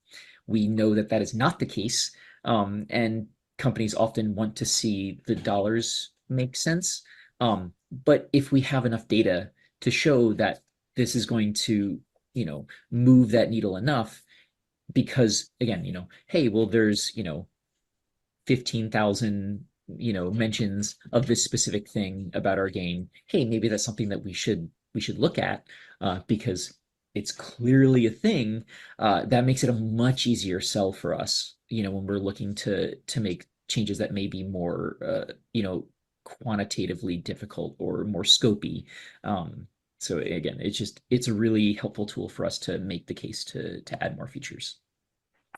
We know that that is not the case. And companies often want to see the dollars make sense. But if we have enough data to show that this is going to, move that needle enough, because again, hey, well, there's, 15,000, mentions of this specific thing about our game. Hey, maybe that's something that we should look at, because it's clearly a thing. That makes it a much easier sell for us, when we're looking to make changes that may be more, quantitatively difficult or more scopy. So again, it's a really helpful tool for us to make the case to add more features.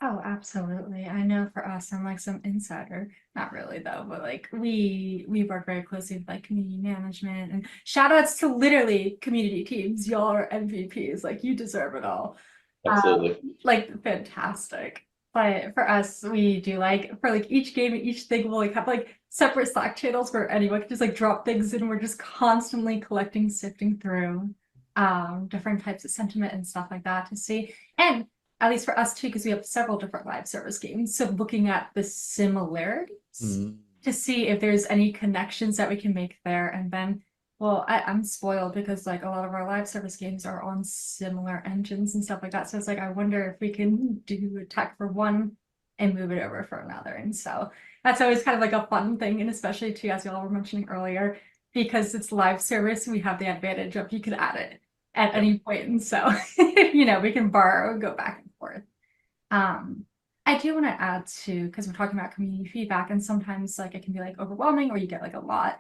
Oh, absolutely. I know for us, I'm like some insider, not really though, but like we work very closely with like community management, and shout outs to literally community teams. Y'all are MVPs, like you deserve it all. Absolutely. Like fantastic. But for us, we do like for like each game and each thing, we'll like have like separate Slack channels where anyone can just like drop things in. We're just constantly collecting, sifting through different types of sentiment and stuff like that to see. And at least for us too, because we have several different live service games. So looking at the similarities to see if there's any connections that we can make there. And then, well, I'm spoiled because like a lot of our live service games are on similar engines and stuff like that. So it's like, I wonder if we can do a tech for one and move it over for another. And so that's always kind of like a fun thing. And especially too, as you all were mentioning earlier, because it's live service, we have the advantage of you could add it at any point. And so, we can borrow, go back and forth. I do want to add to, because we're talking about community feedback, and sometimes like it can be like overwhelming or you get like a lot.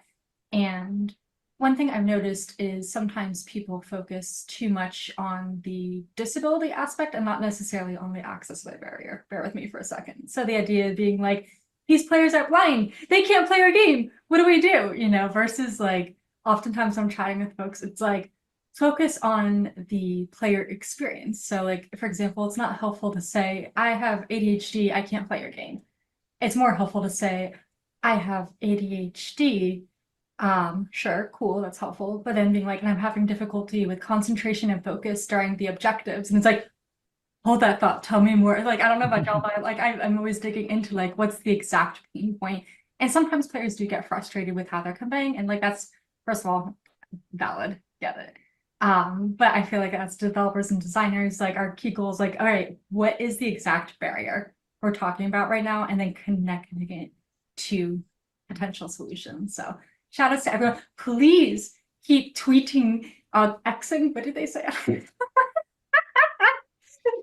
And one thing I've noticed is sometimes people focus too much on the disability aspect and not necessarily on the accessibility barrier. Bear with me for a second. So the idea being like, these players are blind, they can't play our game. What do we do? Versus like, oftentimes I'm chatting with folks, it's like, focus on the player experience. So like, for example, it's not helpful to say, I have ADHD, I can't play your game. It's more helpful to say, I have ADHD. Sure, cool, that's helpful. But then being like, and I'm having difficulty with concentration and focus during the objectives. And it's like, hold that thought. Tell me more. Like, I don't know about y'all, but like I'm always digging into like what's the exact pain point. And sometimes players do get frustrated with how they're conveying, and like that's first of all valid, get it. But I feel like as developers and designers, like our key goal is like, all right, what is the exact barrier we're talking about right now, and then connecting it to potential solutions. So shout outs to everyone. Please keep tweeting, Xing. What did they say?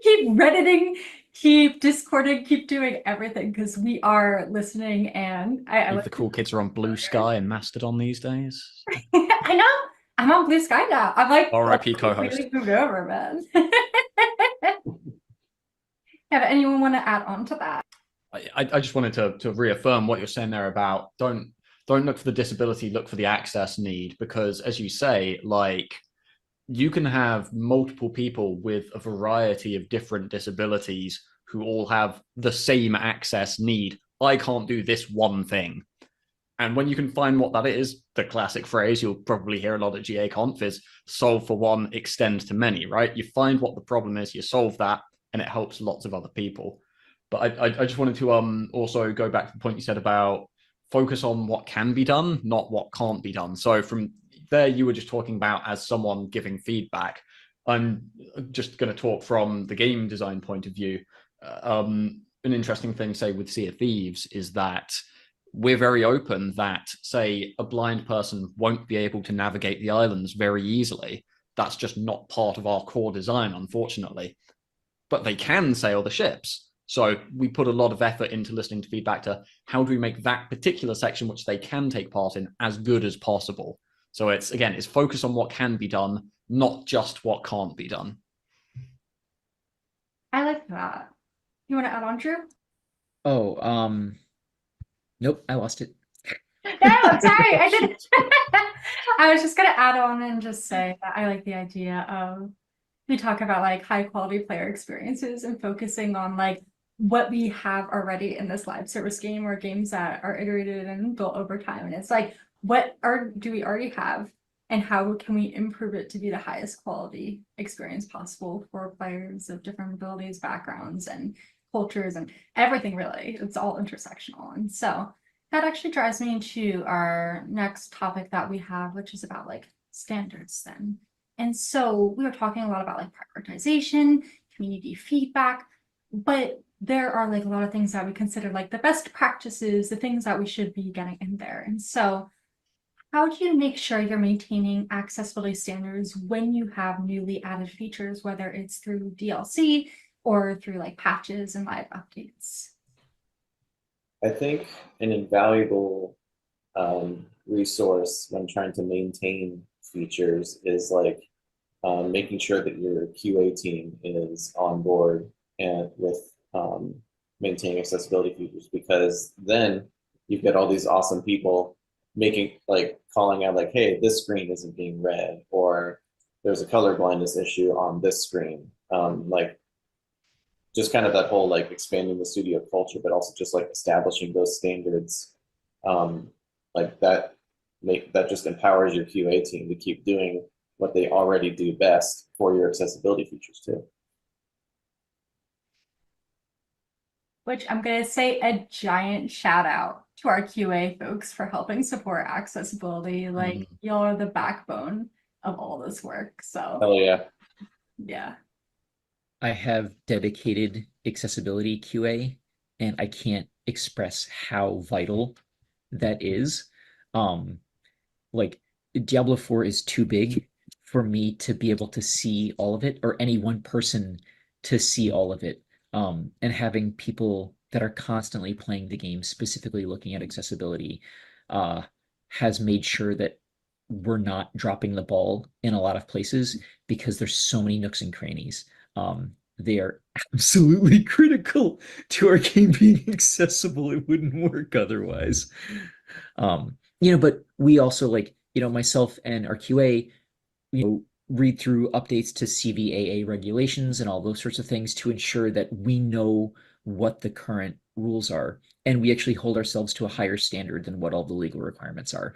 Keep redditing, keep discording, keep doing everything because we are listening. And I The cool kids are on Blue Sky and Mastodon these days. I know. I'm on Blue Sky now. I'm like RIP co-host. completely moved over, man. Yeah, but anyone want to add on to that? I just wanted to reaffirm what you're saying there about don't look for the disability, look for the access need, because as you say, like you can have multiple people with a variety of different disabilities who all have the same access need. I can't do this one thing. And when you can find what that is, the classic phrase you'll probably hear a lot at GaConf is solve for one, extend to many, right? You find what the problem is, you solve that, and it helps lots of other people. But I just wanted to also go back to the point you said about focus on what can be done, not what can't be done. So from there, you were just talking about as someone giving feedback. I'm just going to talk from the game design point of view. An interesting thing, say, with Sea of Thieves is that we're very open that, say, a blind person won't be able to navigate the islands very easily. That's just not part of our core design, unfortunately. But they can sail the ships. So we put a lot of effort into listening to feedback to how do we make that particular section, which they can take part in, as good as possible. So it's, again, it's focus on what can be done, not just what can't be done. I like that. You want to add on, Drew? Oh, nope, I lost it. No, I'm sorry, I didn't. I was just gonna add on and just say that I like the idea of we talk about like high quality player experiences and focusing on like what we have already in this live service game or games that are iterated and built over time. And it's like, do we already have, and how can we improve it to be the highest quality experience possible for players of different abilities, backgrounds, and cultures, and everything really. It's all intersectional. And so that actually drives me into our next topic that we have, which is about like standards then. And so we were talking a lot about like prioritization, community feedback, but there are like a lot of things that we consider like the best practices, the things that we should be getting in there. And so how do you make sure you're maintaining accessibility standards when you have newly added features, whether it's through DLC or through like patches and live updates? I think an invaluable resource when trying to maintain features is like making sure that your QA team is on board and with maintaining accessibility features, because then you get all these awesome people making like calling out like, hey, this screen isn't being read, or there's a color blindness issue on this screen. Like just kind of that whole like expanding the studio culture, but also just like establishing those standards, like that just empowers your QA team to keep doing what they already do best for your accessibility features too. Which I'm going to say a giant shout out to our QA folks for helping support accessibility. Like y'all are the backbone of all this work. So hell yeah. Yeah. I have dedicated accessibility QA, and I can't express how vital that is. Like Diablo 4 is too big for me to be able to see all of it, or any one person to see all of it. And having people that are constantly playing the game, specifically looking at accessibility, has made sure that we're not dropping the ball in a lot of places because there's so many nooks and crannies. They are absolutely critical to our game being accessible. It wouldn't work otherwise. But we also like, myself and our QA, read through updates to CVAA regulations and all those sorts of things to ensure that we know what the current rules are. And we actually hold ourselves to a higher standard than what all the legal requirements are.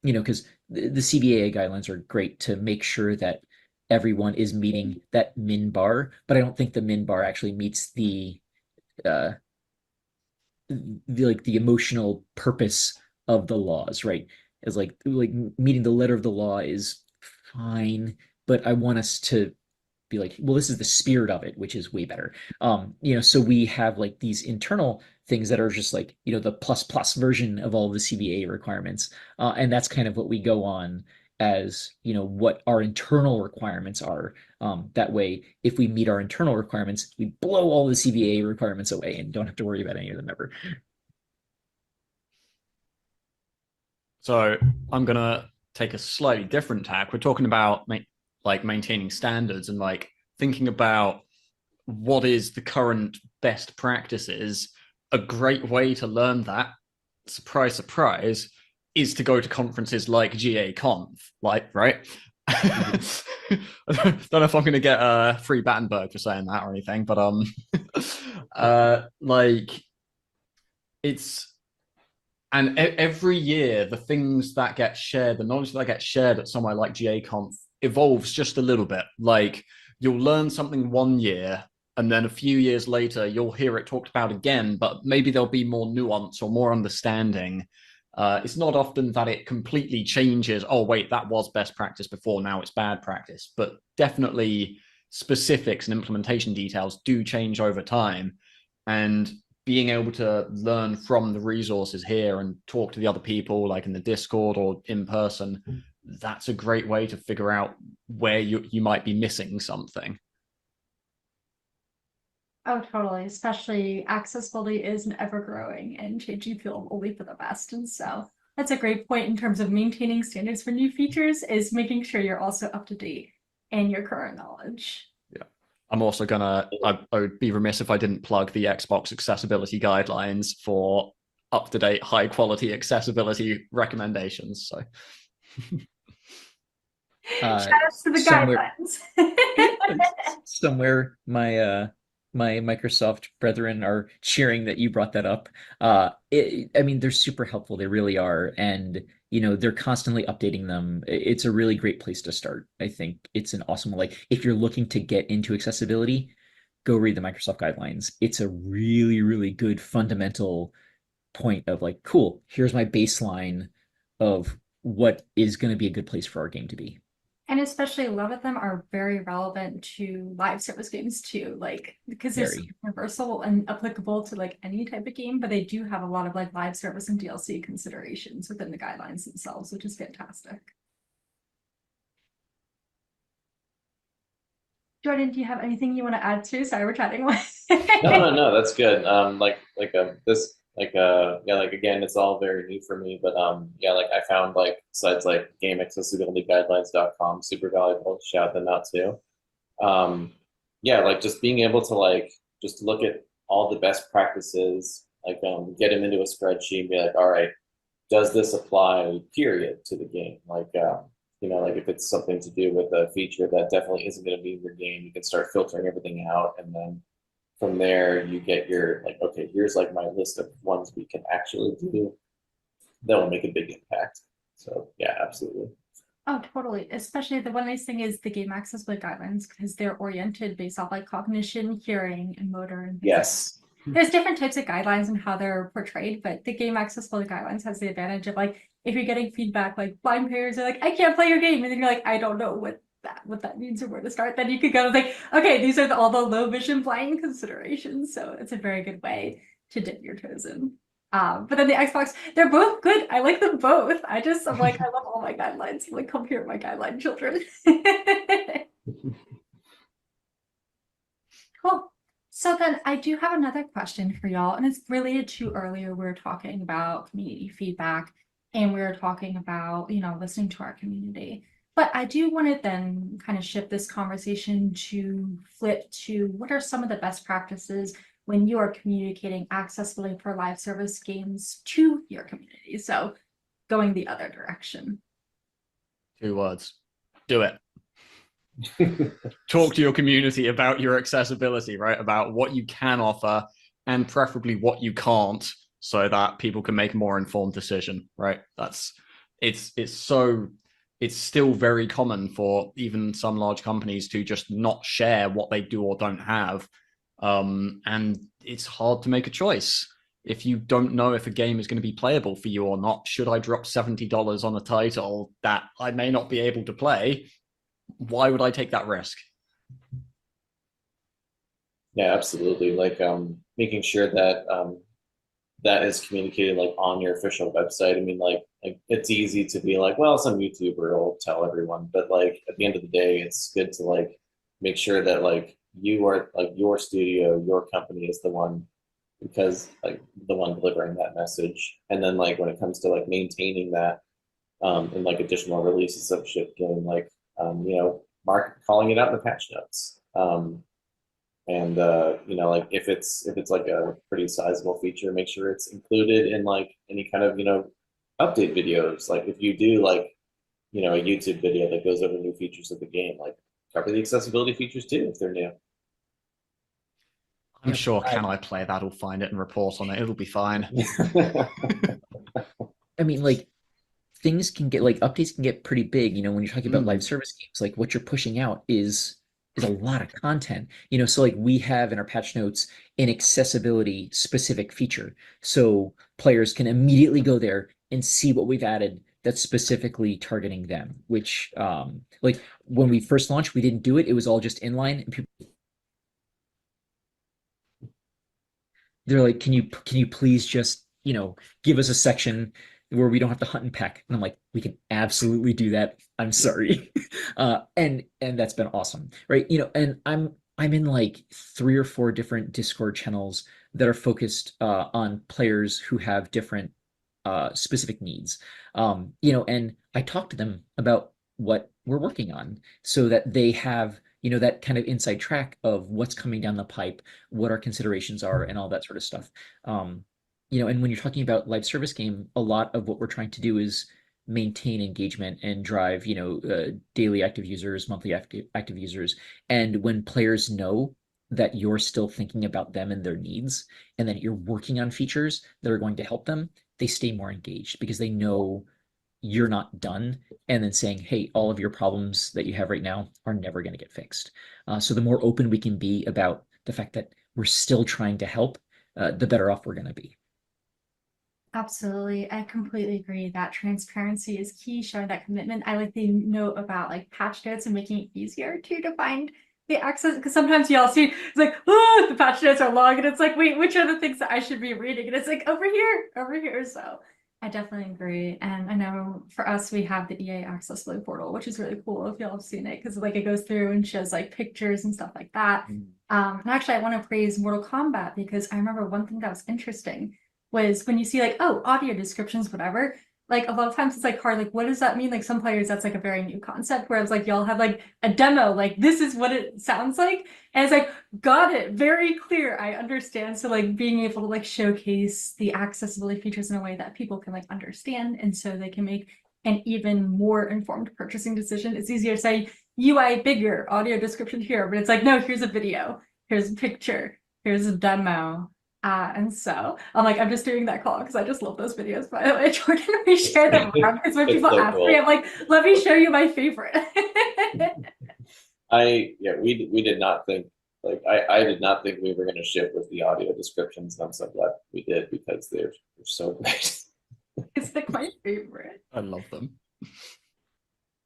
Because the CVAA guidelines are great to make sure that everyone is meeting that min bar, but I don't think the min bar actually meets uh the emotional purpose of the laws, right? Is like meeting the letter of the law is fine, but I want us to be like, well, this is the spirit of it, which is way better. So we have like these internal things that are just like, the plus plus version of all of the CBA requirements. And that's kind of what we go on as, what our internal requirements are. That way, if we meet our internal requirements, we blow all the CBA requirements away and don't have to worry about any of them ever. So I'm gonna take a slightly different tack. We're talking about maintaining standards and like thinking about what is the current best practices. A great way to learn that, surprise, surprise, is to go to conferences like GaConf, right? I don't know if I'm going to get a free Battenberg for saying that or anything, but it's and every year the things that get shared, the knowledge that gets shared at somewhere like GaConf evolves just a little bit. Like you'll learn something one year, and then a few years later you'll hear it talked about again, but maybe there'll be more nuance or more understanding. It's not often that it completely changes. Oh, wait, that was best practice before, now it's bad practice. But definitely specifics and implementation details do change over time. And being able to learn from the resources here and talk to the other people, like in the Discord or in person, that's a great way to figure out where you might be missing something. Oh, totally. Especially accessibility is an ever-growing and changing field only for the best. And so that's a great point in terms of maintaining standards for new features, is making sure you're also up to date in your current knowledge. Yeah. I'm also I would be remiss if I didn't plug the Xbox accessibility guidelines for up-to-date, high-quality accessibility recommendations. So shout outs to the guidelines. Somewhere my Microsoft brethren are cheering that you brought that up. I mean, they're super helpful. They really are. And, they're constantly updating them. It's a really great place to start. I think it's an awesome, like, if you're looking to get into accessibility, go read the Microsoft guidelines. It's a really, really good fundamental point of like, cool, here's my baseline of what is going to be a good place for our game to be. And especially a lot of them are very relevant to live service games too, like because they're so universal and applicable to like any type of game, but they do have a lot of like live service and DLC considerations within the guidelines themselves, which is fantastic. Jordan, do you have anything you want to add to? Sorry, we're chatting away. No, that's good. Again, it's all very new for me, but I found like sites like gameaccessibilityguidelines.com super valuable. Shout them out too. Just being able to just look at all the best practices, get them into a spreadsheet and be like, all right, does this apply period to the game? If it's something to do with a feature that definitely isn't going to be in your game, you can start filtering everything out, and then from there you get your okay, here's like my list of ones we can actually do that will make a big impact. So yeah, absolutely. Oh, totally. Especially the one nice thing is the game accessibility guidelines, because they're oriented based off like cognition, hearing, and motor. And yes. There's different types of guidelines and how they're portrayed, but the game accessibility guidelines has the advantage of like, if you're getting feedback, like blind players are like, I can't play your game. And then you're like, I don't know what that means or where to start. Then you could go like, okay, these are all the low vision blind considerations. So it's a very good way to dip your toes in. But then the Xbox, they're both good. I like them both. I'm like, I love all my guidelines. I'm like, come here, my guideline children. Cool. So then I do have another question for y'all, and it's related to earlier we were talking about community feedback, and we were talking about, listening to our community. But I do want to then kind of shift this conversation to flip to what are some of the best practices when you are communicating accessibility for live service games to your community. So going the other direction. 2 words. Do it. Talk to your community about your accessibility, right? About what you can offer and preferably what you can't, so that people can make a more informed decision, right? It's so it's still very common for even some large companies to just not share what they do or don't have. And it's hard to make a choice. If you don't know if a game is going to be playable for you or not, should I drop $70 on a title that I may not be able to play? Why would I take that risk? Yeah, absolutely. Like making sure that that is communicated like on your official website. I mean, like it's easy to be like, well, some YouTuber will tell everyone, but like at the end of the day, it's good to like make sure that like you are like your studio, your company is the one, because like the one delivering that message. And then like when it comes to like maintaining that and like additional releases of ship game, like you know, calling it out in the patch notes. And you know, like if it's like a pretty sizable feature, make sure it's included in like any kind of, you know, update videos. Like if you do like, you know, a YouTube video that goes over new features of the game, like cover the accessibility features too if they're new. I'm sure Can I Play that will find it and report on it. It'll be fine. I mean, like things can get like updates can get pretty big, you know, when you're talking about live service games, like what you're pushing out is a lot of content, you know. So like we have in our patch notes an accessibility specific feature, so players can immediately go there and see what we've added that's specifically targeting them, which like when we first launched we didn't do it, it was all just inline, and people, they're like, can you please just, you know, give us a section where we don't have to hunt and peck? And I'm like, we can absolutely do that. I'm sorry. And that's been awesome. Right. You know, and I'm in like 3 or 4 different Discord channels that are focused on players who have different specific needs. You know, and I talk to them about what we're working on so that they have, you know, that kind of inside track of what's coming down the pipe, what our considerations are, and all that sort of stuff. You know, and when you're talking about live service game, a lot of what we're trying to do is maintain engagement and drive, you know, daily active users, monthly active users. And when players know that you're still thinking about them and their needs, and that you're working on features that are going to help them, they stay more engaged because they know you're not done, and then saying, hey, all of your problems that you have right now are never going to get fixed. So the more open we can be about the fact that we're still trying to help, the better off we're going to be. Absolutely. I completely agree that transparency is key, showing that commitment. I like the note about like patch notes and making it easier to find the access, because sometimes y'all see it's like, oh, the patch notes are long and it's like, wait, which are the things that I should be reading? And it's like over here. So I definitely agree. And I know for us, we have the EA accessibility portal, which is really cool if y'all have seen it, because like it goes through and shows like pictures and stuff like that. And actually I want to praise Mortal Kombat, because I remember one thing that was interesting was when you see like, oh, audio descriptions, whatever, like a lot of times it's like hard, like what does that mean? Like some players, that's like a very new concept, whereas like y'all have like a demo, like this is what it sounds like, and it's like, got it, very clear, I understand. So like being able to like showcase the accessibility features in a way that people can like understand, and so they can make an even more informed purchasing decision. It's easier to say UI bigger, audio description here, but it's like, no, here's a video, here's a picture, here's a demo. And so I'm like, I'm just doing that call because I just love those videos. By the way, Jordan, we share them around because when It's people so ask cool. me, I'm like, let me show you my favorite. We did not think, like I did not think we were going to ship with the audio descriptions, and I'm so glad we did, because they're so great. It's like my favorite. I love them.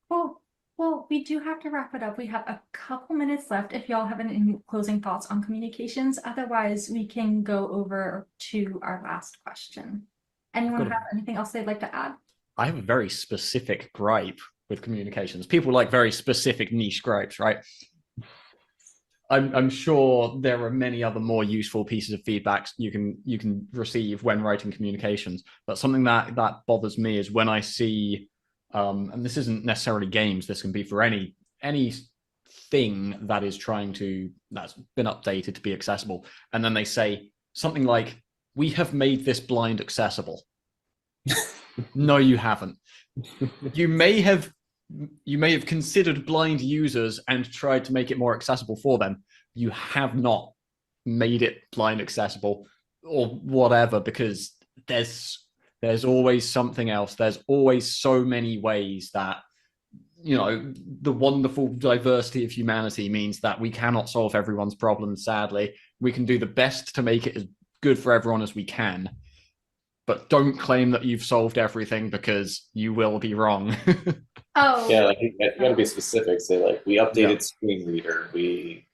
Cool. Well, we do have to wrap it up. We have a couple minutes left if y'all have any closing thoughts on communications. Otherwise, we can go over to our last question. Anyone have anything else they'd like to add? I have a very specific gripe with communications. People like very specific niche gripes, right? I'm sure there are many other more useful pieces of feedback you can receive when writing communications, but something that bothers me is when I see, and this isn't necessarily games, this can be for any thing that is that's been updated to be accessible, and then they say something like, we have made this blind accessible. No, you haven't. You may have considered blind users and tried to make it more accessible for them. You have not made it blind accessible or whatever, because there's always something else. There's always so many ways that you know, the wonderful diversity of humanity means that we cannot solve everyone's problems, sadly. We can do the best to make it as good for everyone as we can. But don't claim that you've solved everything because you will be wrong. Oh. Yeah, like you gotta be specific. Say like we updated screen reader. We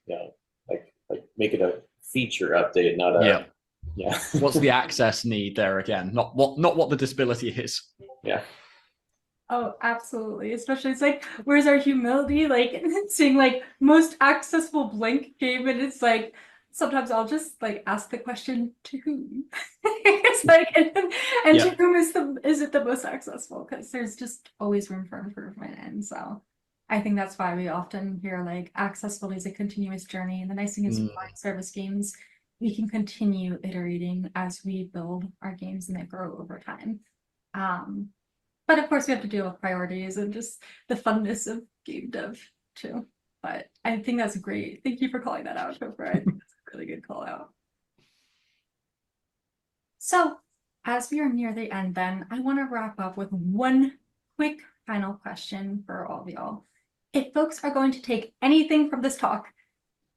like make it a feature update, not a yeah. What's the access need there again? Not what the disability is. Yeah. Oh, absolutely. Especially it's like, where's our humility? Like seeing like most accessible Blink game, and it's like sometimes I'll just like ask the question to whom? It's like and to whom is it the most accessible? Because there's just always room for improvement. And so I think that's why we often hear like accessibility is a continuous journey. And the nice thing is with live service games, we can continue iterating as we build our games and they grow over time. But of course, we have to deal with priorities and just the funness of game dev too. But I think that's great. Thank you for calling that out, Topher. I think that's a really good call out. So, as we are near the end, then I want to wrap up with one quick final question for all of y'all. If folks are going to take anything from this talk,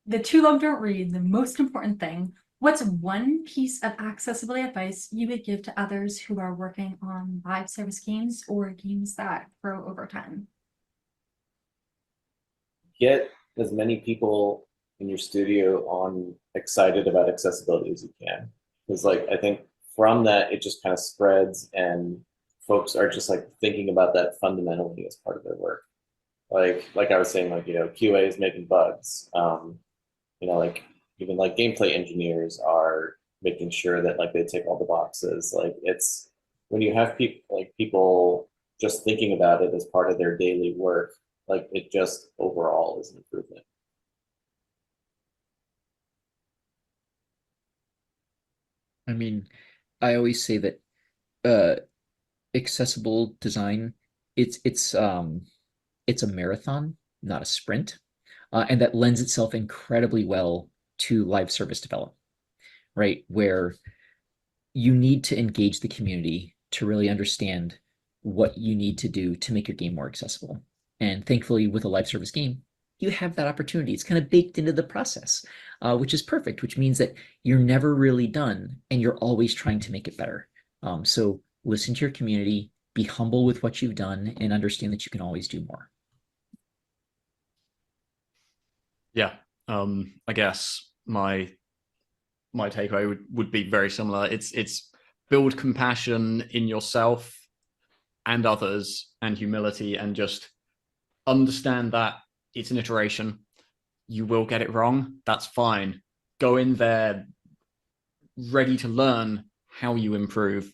the too long don't read, the most important thing, what's one piece of accessibility advice you would give to others who are working on live service games or games that grow over time? Get as many people in your studio on excited about accessibility as you can. Because like I think from that it just kind of spreads and folks are just like thinking about that fundamentally as part of their work. Like I was saying, like, you know, QA is making bugs. You know, like even like gameplay engineers are making sure that like they tick all the boxes. Like it's when you have people just thinking about it as part of their daily work, like it just overall is an improvement. I mean, I always say that accessible design, it's a marathon, not a sprint, and that lends itself incredibly well to live service development, right? Where you need to engage the community to really understand what you need to do to make your game more accessible. And thankfully, with a live service game, you have that opportunity. It's kind of baked into the process, which is perfect, which means that you're never really done and you're always trying to make it better. So listen to your community, be humble with what you've done, and understand that you can always do more. Yeah, I guess my takeaway would be very similar. It's build compassion in yourself and others and humility, and just understand that it's an iteration. You will get it wrong. That's fine. Go in there ready to learn how you improve,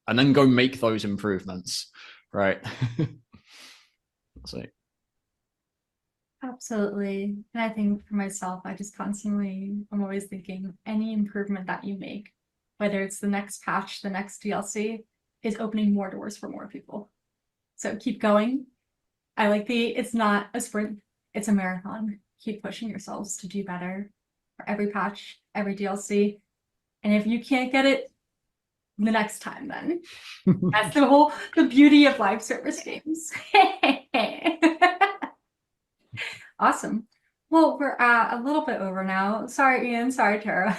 and then go make those improvements, right? So Absolutely. And I think for myself, I'm always thinking any improvement that you make, whether it's the next patch, the next DLC, is opening more doors for more people. So keep going. I like it's not a sprint, it's a marathon. Keep pushing yourselves to do better for every patch, every DLC. And if you can't get it the next time, then that's the beauty of live service games. Awesome. Well, we're at a little bit over now. Sorry, Ian. Sorry, Tara.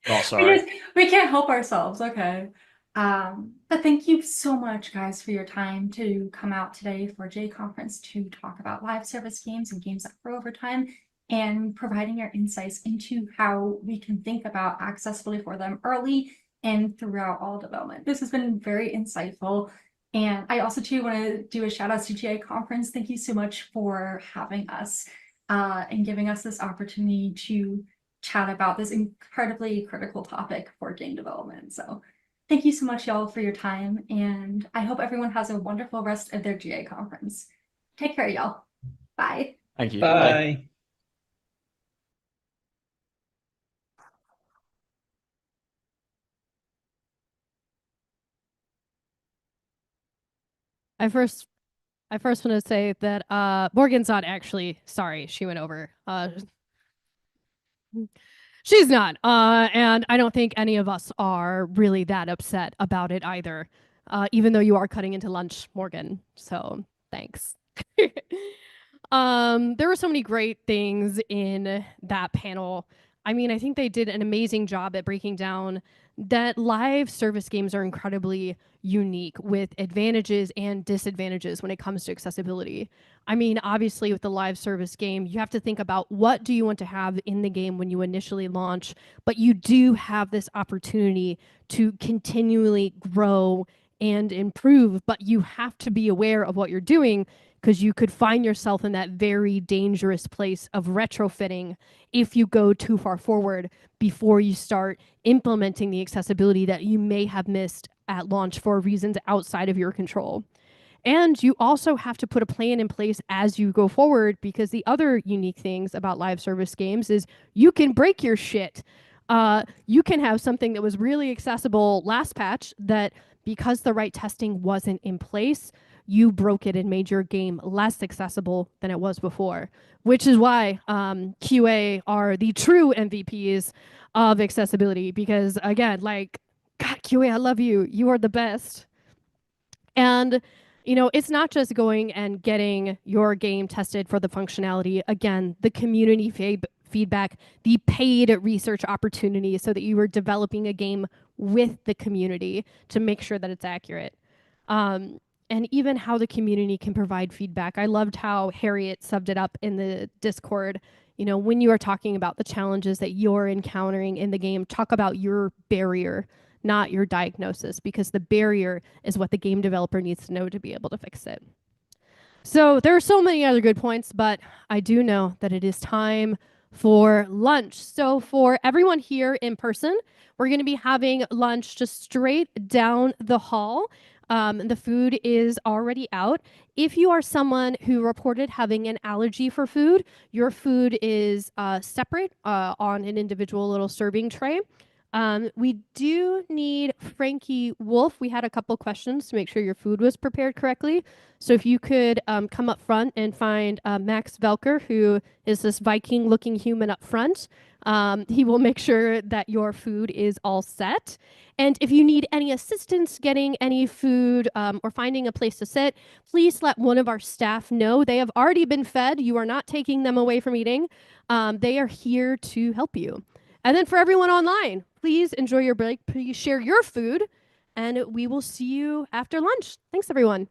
Oh, sorry. We can't help ourselves. Okay. But thank you so much, guys, for your time to come out today for GaConf to talk about live service games and games that grow over time, and providing your insights into how we can think about accessibility for them early and throughout all development. This has been very insightful. And I also too want to do a shout out to GaConf. Thank you so much for having us and giving us this opportunity to chat about this incredibly critical topic for game development. So thank you so much, y'all, for your time. And I hope everyone has a wonderful rest of their GaConf. Take care, y'all. Bye. Thank you. Bye. I first want to say that Morgan's not actually sorry. She went over. She's not. And I don't think any of us are really that upset about it either. Even though you are cutting into lunch, Morgan. So Thanks. There were so many great things in that panel. I mean, I think they did an amazing job at breaking down that live service games are incredibly unique with advantages and disadvantages when it comes to accessibility. I mean, obviously with the live service game, you have to think about what do you want to have in the game when you initially launch, but you do have this opportunity to continually grow and improve, but you have to be aware of what you're doing because you could find yourself in that very dangerous place of retrofitting if you go too far forward before you start implementing the accessibility that you may have missed at launch for reasons outside of your control. And you also have to put a plan in place as you go forward because the other unique things about live service games is you can break your shit. You can have something that was really accessible last patch that because the right testing wasn't in place, you broke it and made your game less accessible than it was before, which is why QA are the true MVPs of accessibility because, again, like, God, QA, I love you. You are the best. And it's not just going and getting your game tested for the functionality. Again, the community feedback, the paid research opportunity so that you are developing a game with the community to make sure that it's accurate. And even how the community can provide feedback. I loved how Harriet subbed it up in the Discord. When you are talking about the challenges that you're encountering in the game, talk about your barrier, not your diagnosis, because the barrier is what the game developer needs to know to be able to fix it. So there are so many other good points, but I do know that it is time for lunch. So for everyone here in person, we're going to be having lunch just straight down the hall. The food is already out. If you are someone who reported having an allergy for food, your food is separate on an individual little serving tray. We do need Frankie Wolf. We had a couple questions to make sure your food was prepared correctly. So if you could come up front and find Max Velker, who is this Viking-looking human up front. He will make sure that your food is all set. And if you need any assistance getting any food or finding a place to sit, please let one of our staff know. They have already been fed. You are not taking them away from eating. They are here to help you. And then for everyone online, please enjoy your break. Please share your food, and we will see you after lunch. Thanks, everyone.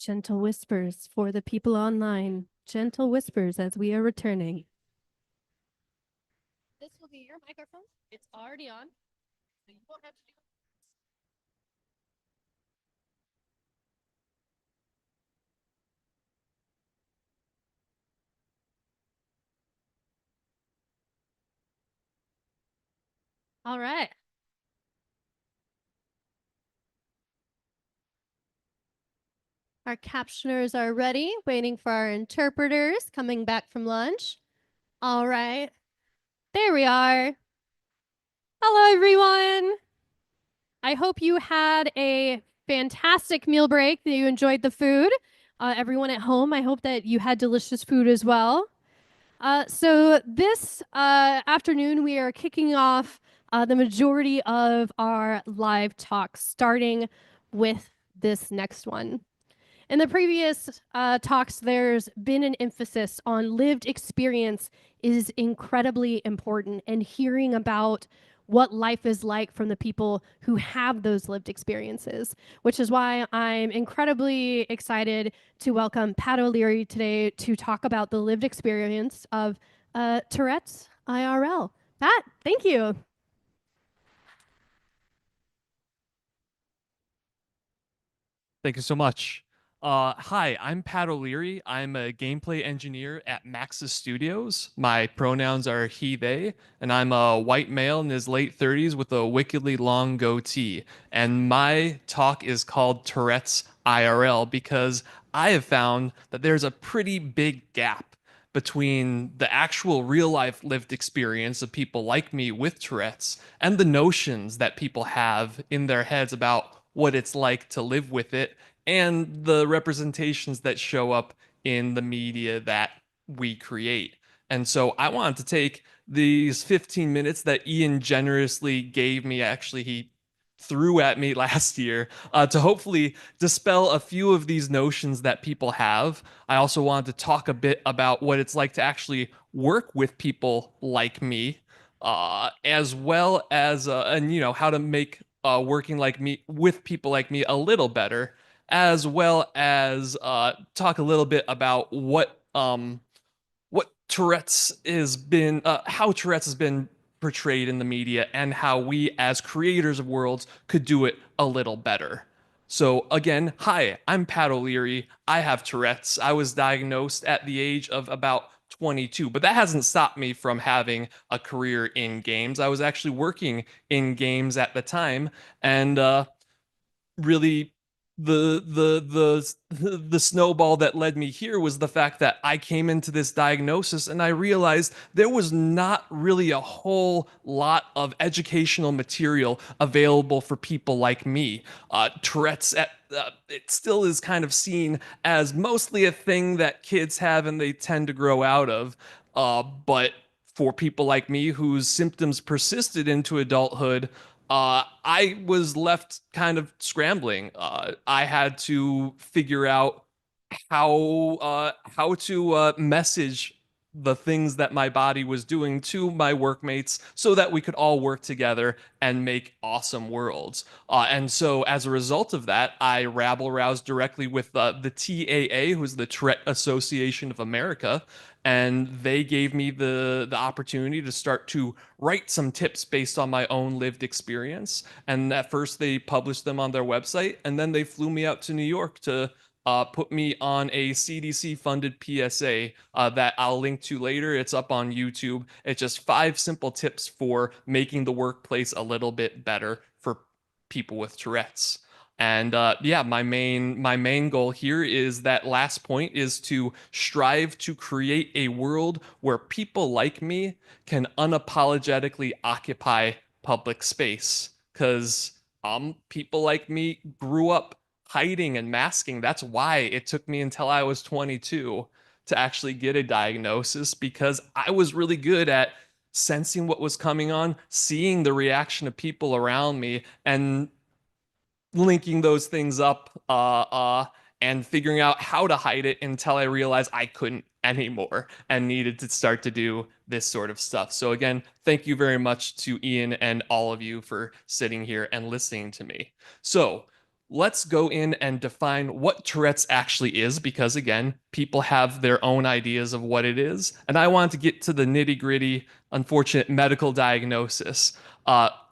Gentle whispers for the people online. Gentle whispers as we are returning. This will be your microphone. It's already on, so you won't have to do it. All right. Our captioners are ready, waiting for our interpreters coming back from lunch. All right. There we are. Hello, everyone. I hope you had a fantastic meal break, that you enjoyed the food. Everyone at home, I hope that you had delicious food as well. So this afternoon, we are kicking off the majority of our live talks, starting with this next one. In the previous talks, there's been an emphasis on lived experience is incredibly important, and hearing about what life is like from the people who have those lived experiences, which is why I'm incredibly excited to welcome Pat O'Leary today to talk about the lived experience of Tourette's IRL. Pat, thank you. Thank you so much. Hi, I'm Pat O'Leary. I'm a gameplay engineer at Maxis Studios. My pronouns are he, they, and I'm a white male in his late 30s with a wickedly long goatee. And my talk is called Tourette's IRL because I have found that there's a pretty big gap between the actual real life lived experience of people like me with Tourette's and the notions that people have in their heads about what it's like to live with it and the representations that show up in the media that we create. And so I wanted to take these 15 minutes that Ian generously gave me. Actually, he threw at me last year to hopefully dispel a few of these notions that people have. I also wanted to talk a bit about what it's like to actually work with people like me, as well as and how to make working like me with people like me a little better, as well as talk a little bit about what Tourette's has been, how Tourette's has been portrayed in the media, and how we as creators of worlds could do it a little better. So again, hi, I'm Pat O'Leary. I have Tourette's. I was diagnosed at the age of about 22, but that hasn't stopped me from having a career in games. I was actually working in games at the time, and really the snowball that led me here was the fact that I came into this diagnosis and I realized there was not really a whole lot of educational material available for people like me. Tourette's it still is kind of seen as mostly a thing that kids have and they tend to grow out of. But for people like me whose symptoms persisted into adulthood, I was left kind of scrambling. I had to figure out how to message the things that my body was doing to my workmates so that we could all work together and make awesome worlds. And so as a result of that, I rabble roused directly with the TAA, who's the Tourette Association of America, and they gave me the opportunity to start to write some tips based on my own lived experience. And at first they published them on their website, and then they flew me out to New York to put me on a CDC funded PSA that I'll link to later. It's up on YouTube. It's just 5 simple tips for making the workplace a little bit better for people with Tourette's. And yeah, my main goal here is that last point is to strive to create a world where people like me can unapologetically occupy public space. Because people like me grew up hiding and masking. That's why it took me until I was 22 to actually get a diagnosis, because I was really good at sensing what was coming on, seeing the reaction of people around me, and linking those things up and figuring out how to hide it until I realized I couldn't anymore and needed to start to do this sort of stuff. So again, thank you very much to Ian and all of you for sitting here and listening to me. So let's go in and define what Tourette's actually is, because again, people have their own ideas of what it is. And I want to get to the nitty gritty, unfortunate medical diagnosis.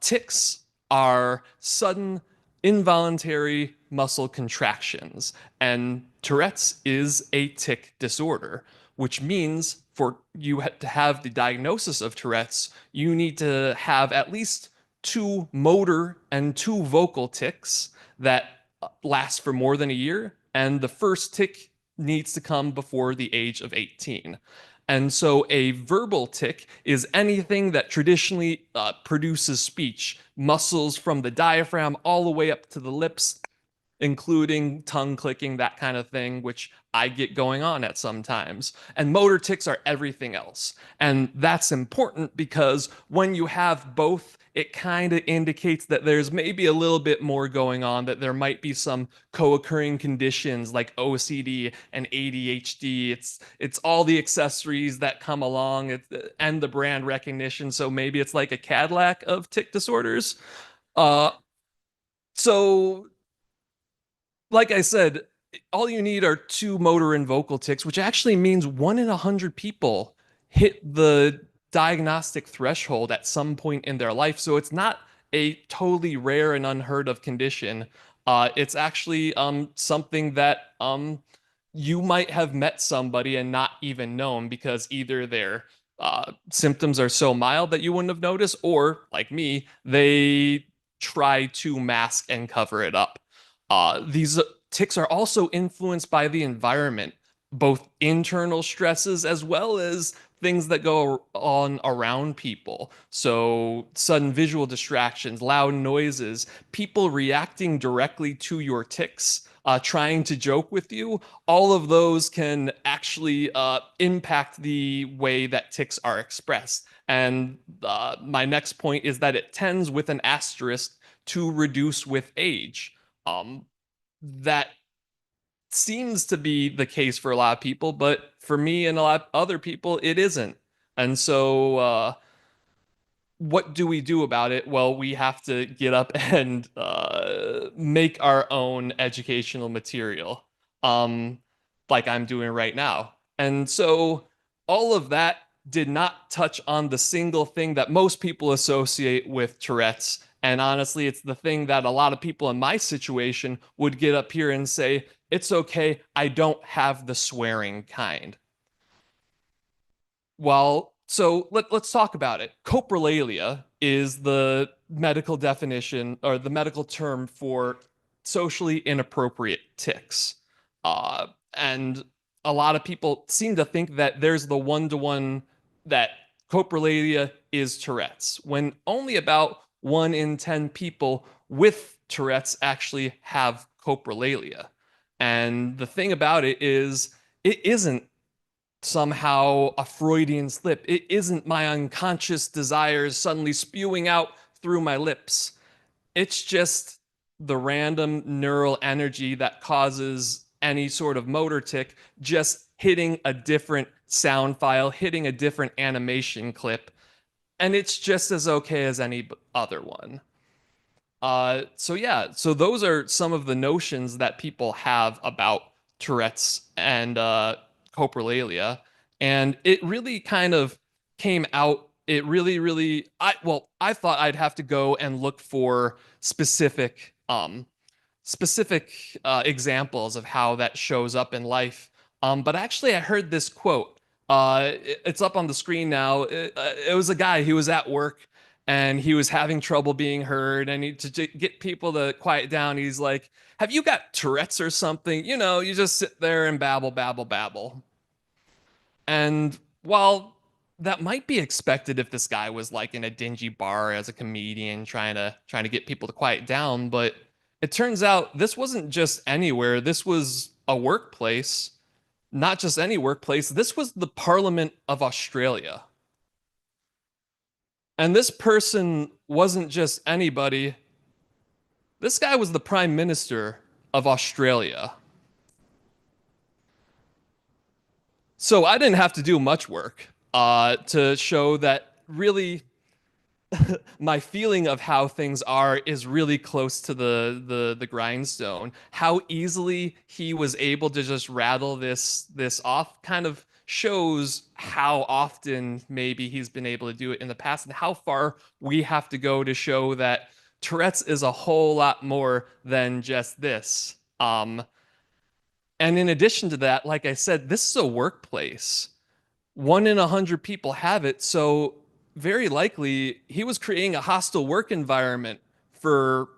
Tics are sudden, involuntary muscle contractions, and Tourette's is a tic disorder, which means for you to have the diagnosis of Tourette's, you need to have at least 2 motor and 2 vocal tics that last for more than a year, and the first tic needs to come before the age of 18. And so a verbal tic is anything that traditionally produces speech, muscles from the diaphragm all the way up to the lips, including tongue clicking, that kind of thing, which I get going on at sometimes. And motor tics are everything else. And that's important because when you have both, it kind of indicates that there's maybe a little bit more going on, that there might be some co-occurring conditions like OCD and ADHD. It's all the accessories that come along and the brand recognition. So maybe it's like a Cadillac of tic disorders. So like I said, all you need are 2 motor and vocal tics, which actually means 1 in 100 people hit the diagnostic threshold at some point in their life. So it's not a totally rare and unheard of condition. It's actually something that you might have met somebody and not even known, because either their symptoms are so mild that you wouldn't have noticed, or like me, they try to mask and cover it up. These tics are also influenced by the environment, both internal stresses as well as things that go on around people. So, sudden visual distractions, loud noises, people reacting directly to your tics, trying to joke with you, all of those can actually impact the way that tics are expressed. And my next point is that it tends with an asterisk to reduce with age. That seems to be the case for a lot of people, but for me and a lot of other people, it isn't. And so, what do we do about it? Well, we have to get up and make our own educational material, um, like I'm doing right now. And so, all of that did not touch on the single thing that most people associate with Tourette's. And honestly, it's the thing that a lot of people in my situation would get up here and say, it's okay, I don't have the swearing kind. Well, so let's talk about it. Coprolalia is the medical definition or the medical term for socially inappropriate tics. And a lot of people seem to think that there's the one-to-one that coprolalia is Tourette's, when only about 1 in 10 people with Tourette's actually have coprolalia. And the thing about it is, it isn't somehow a Freudian slip. It isn't my unconscious desires suddenly spewing out through my lips. It's just the random neural energy that causes any sort of motor tic just hitting a different sound file, hitting a different animation clip. And it's just as okay as any other one. So yeah, so those are some of the notions that people have about Tourette's and coprolalia, and it really kind of came out. It really, I thought I'd have to go and look for specific examples of how that shows up in life. But actually, I heard this quote. It's up on the screen now. It was a guy. He was at work and he was having trouble being heard. And to get people to quiet down, he's like, "Have you got Tourette's or something? You know, you just sit there and babble, babble, babble." And while that might be expected if this guy was like in a dingy bar as a comedian trying to get people to quiet down, but it turns out this wasn't just anywhere. This was a workplace, not just any workplace. This was the Parliament of Australia. And this person wasn't just anybody. This guy was the Prime Minister of Australia. So I didn't have to do much work to show that really my feeling of how things are is really close to the grindstone. How easily he was able to just rattle this off kind of shows how often maybe he's been able to do it in the past and how far we have to go to show that Tourette's is a whole lot more than just this. And in addition to that, like I said, this is a workplace. 1 in 100 people have it, so very likely he was creating a hostile work environment for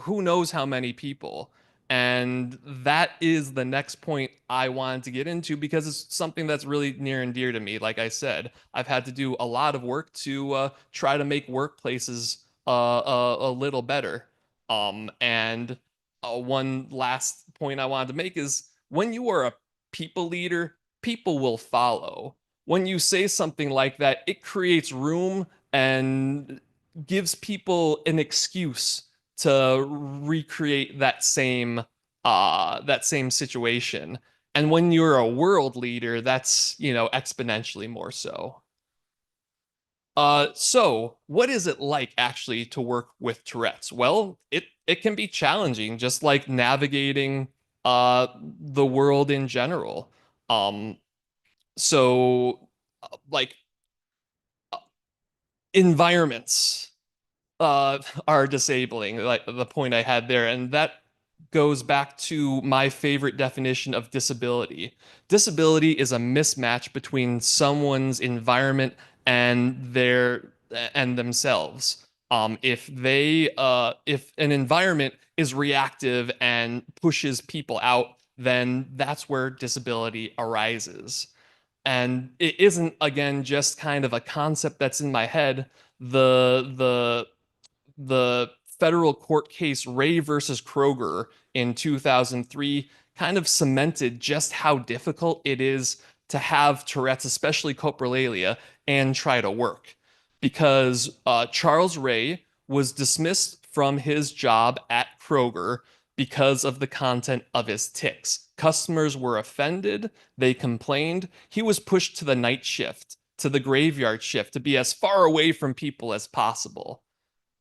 who knows how many people. And that is the next point I wanted to get into because it's something that's really near and dear to me. Like I said, I've had to do a lot of work to try to make workplaces a little better. And one last point I wanted to make is when you are a people leader, people will follow. When you say something like that, it creates room and gives people an excuse to recreate that same situation. And when you're a world leader, that's, exponentially more so. So what is it like actually to work with Tourette's? Well, it can be challenging, just like navigating the world in general. Um, so like environments are disabling, like the point I had there. And that goes back to my favorite definition of disability. Disability is a mismatch between someone's environment and themselves. If an environment is reactive and pushes people out, then that's where disability arises. And it isn't, again, just kind of a concept that's in my head. The federal court case Ray versus Kroger in 2003 kind of cemented just how difficult it is to have Tourette's, especially coprolalia, and try to work. Because Charles Ray was dismissed from his job at Kroger because of the content of his tics. Customers were offended, they complained. He was pushed to the night shift, to the graveyard shift, to be as far away from people as possible,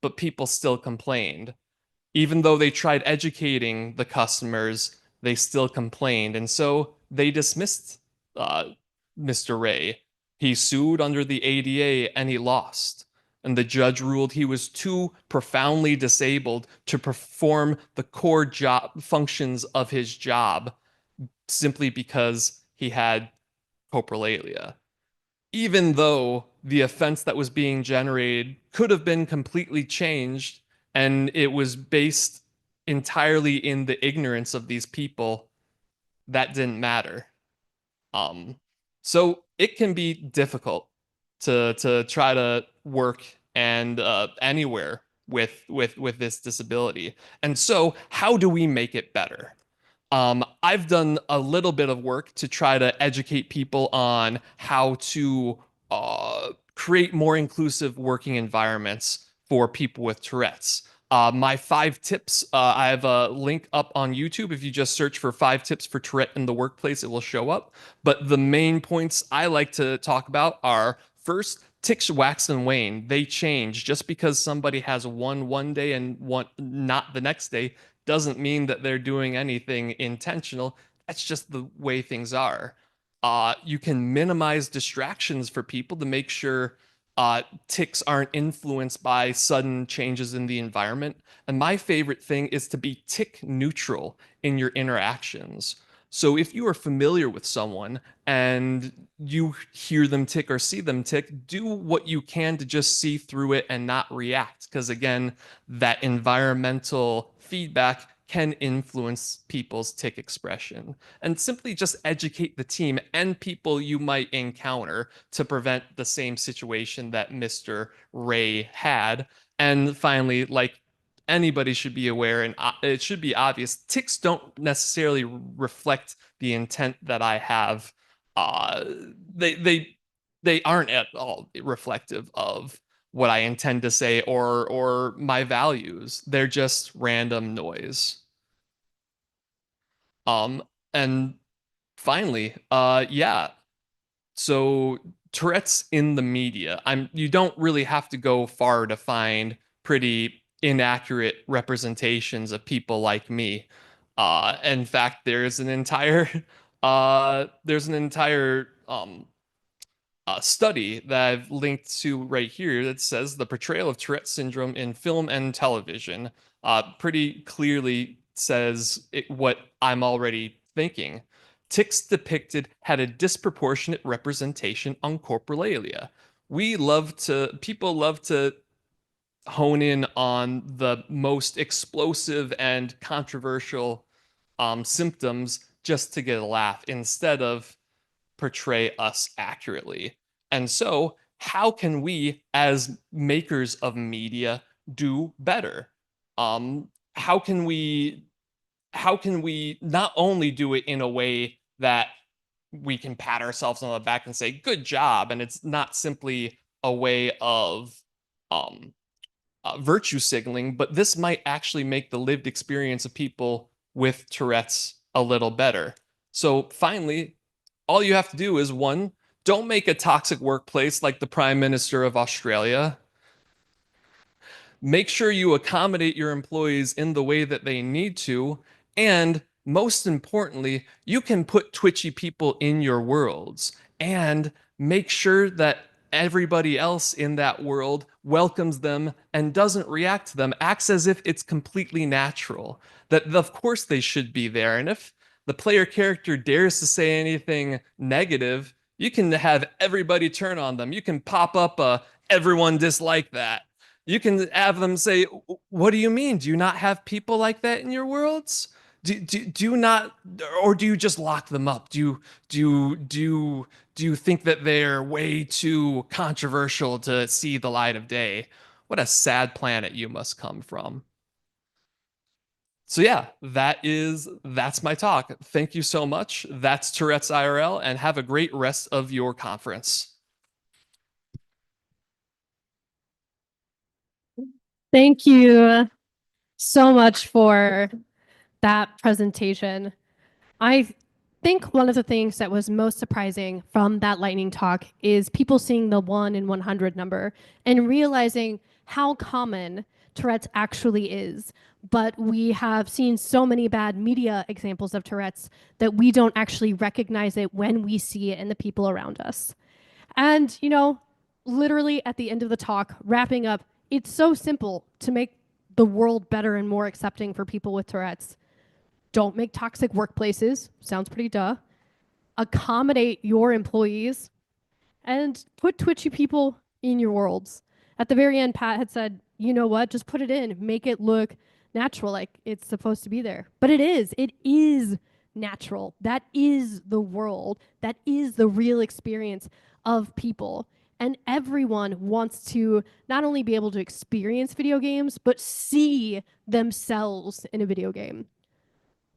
but people still complained. Even though they tried educating the customers, they still complained. And so they dismissed uh, Mr. Ray. He sued under the ADA and he lost. And the judge ruled he was too profoundly disabled to perform the core job functions of his job simply because he had coprolalia, even though the offense that was being generated could have been completely changed and it was based entirely in the ignorance of these people, that didn't matter. Um, so it can be difficult to try to work and anywhere with this disability. And so, how do we make it better? I've done a little bit of work to try to educate people on how to create more inclusive working environments for people with Tourette's. My 5 tips, I have a link up on YouTube. If you just search for 5 tips for Tourette in the workplace, it will show up. But the main points I like to talk about are first, tics wax and wane. They change. Just because somebody has one day and one not the next day doesn't mean that they're doing anything intentional. That's just the way things are. You can minimize distractions for people to make sure tics aren't influenced by sudden changes in the environment. And my favorite thing is to be tick neutral in your interactions. So if you are familiar with someone and you hear them tick or see them tick, do what you can to just see through it and not react. Because again, that environmental feedback can influence people's tick expression. And simply just educate the team and people you might encounter to prevent the same situation that Mr. Ray had. And finally, like anybody should be aware, and it should be obvious, ticks don't necessarily reflect the intent that I have. Uh, they they they aren't at all reflective of what I intend to say or my values. They're just random noise. Um, and finally, yeah, So Tourette's in the media. You don't really have to go far to find pretty inaccurate representations of people like me. In fact, there's an entire study that I've linked to right here that says the portrayal of Tourette syndrome in film and television pretty clearly says what I'm already thinking. Tics depicted had a disproportionate representation on corporalia. People love to hone in on the most explosive and controversial symptoms just to get a laugh instead of portray us accurately. And so, how can we, as makers of media, do better? Um, how can we how can we not only do it in a way that we can pat ourselves on the back and say good job, and it's not simply a way of um, virtue signaling, but this might actually make the lived experience of people with Tourette's a little better. So finally, all you have to do is one, don't make a toxic workplace like the Prime Minister of Australia. Make sure you accommodate your employees in the way that they need to. And most importantly, you can put twitchy people in your worlds and make sure that everybody else in that world welcomes them and doesn't react to them, acts as if it's completely natural, that of course they should be there. And if the player character dares to say anything negative, you can have everybody turn on them. You can pop up a everyone dislike that. You can have them say, what do you mean? Do you not have people like that in your worlds? Do you not, or do you just lock them up? Do you think that they're way too controversial to see the light of day? What a sad planet you must come from. So yeah, that's my talk. Thank you so much. That's Tourette's IRL, and have a great rest of your conference. Thank you so much for that presentation. I think one of the things that was most surprising from that lightning talk is people seeing the 1 in 100 number and realizing how common Tourette's actually is. But we have seen so many bad media examples of Tourette's that we don't actually recognize it when we see it in the people around us. And, literally at the end of the talk, wrapping up, it's so simple to make the world better and more accepting for people with Tourette's. Don't make toxic workplaces. Sounds pretty duh. Accommodate your employees and put twitchy people in your worlds. At the very end, Pat had said, you know what? Just put it in. Make it look natural, like it's supposed to be there. But it is. It is natural. That is the world. That is the real experience of people. And everyone wants to not only be able to experience video games, but see themselves in a video game.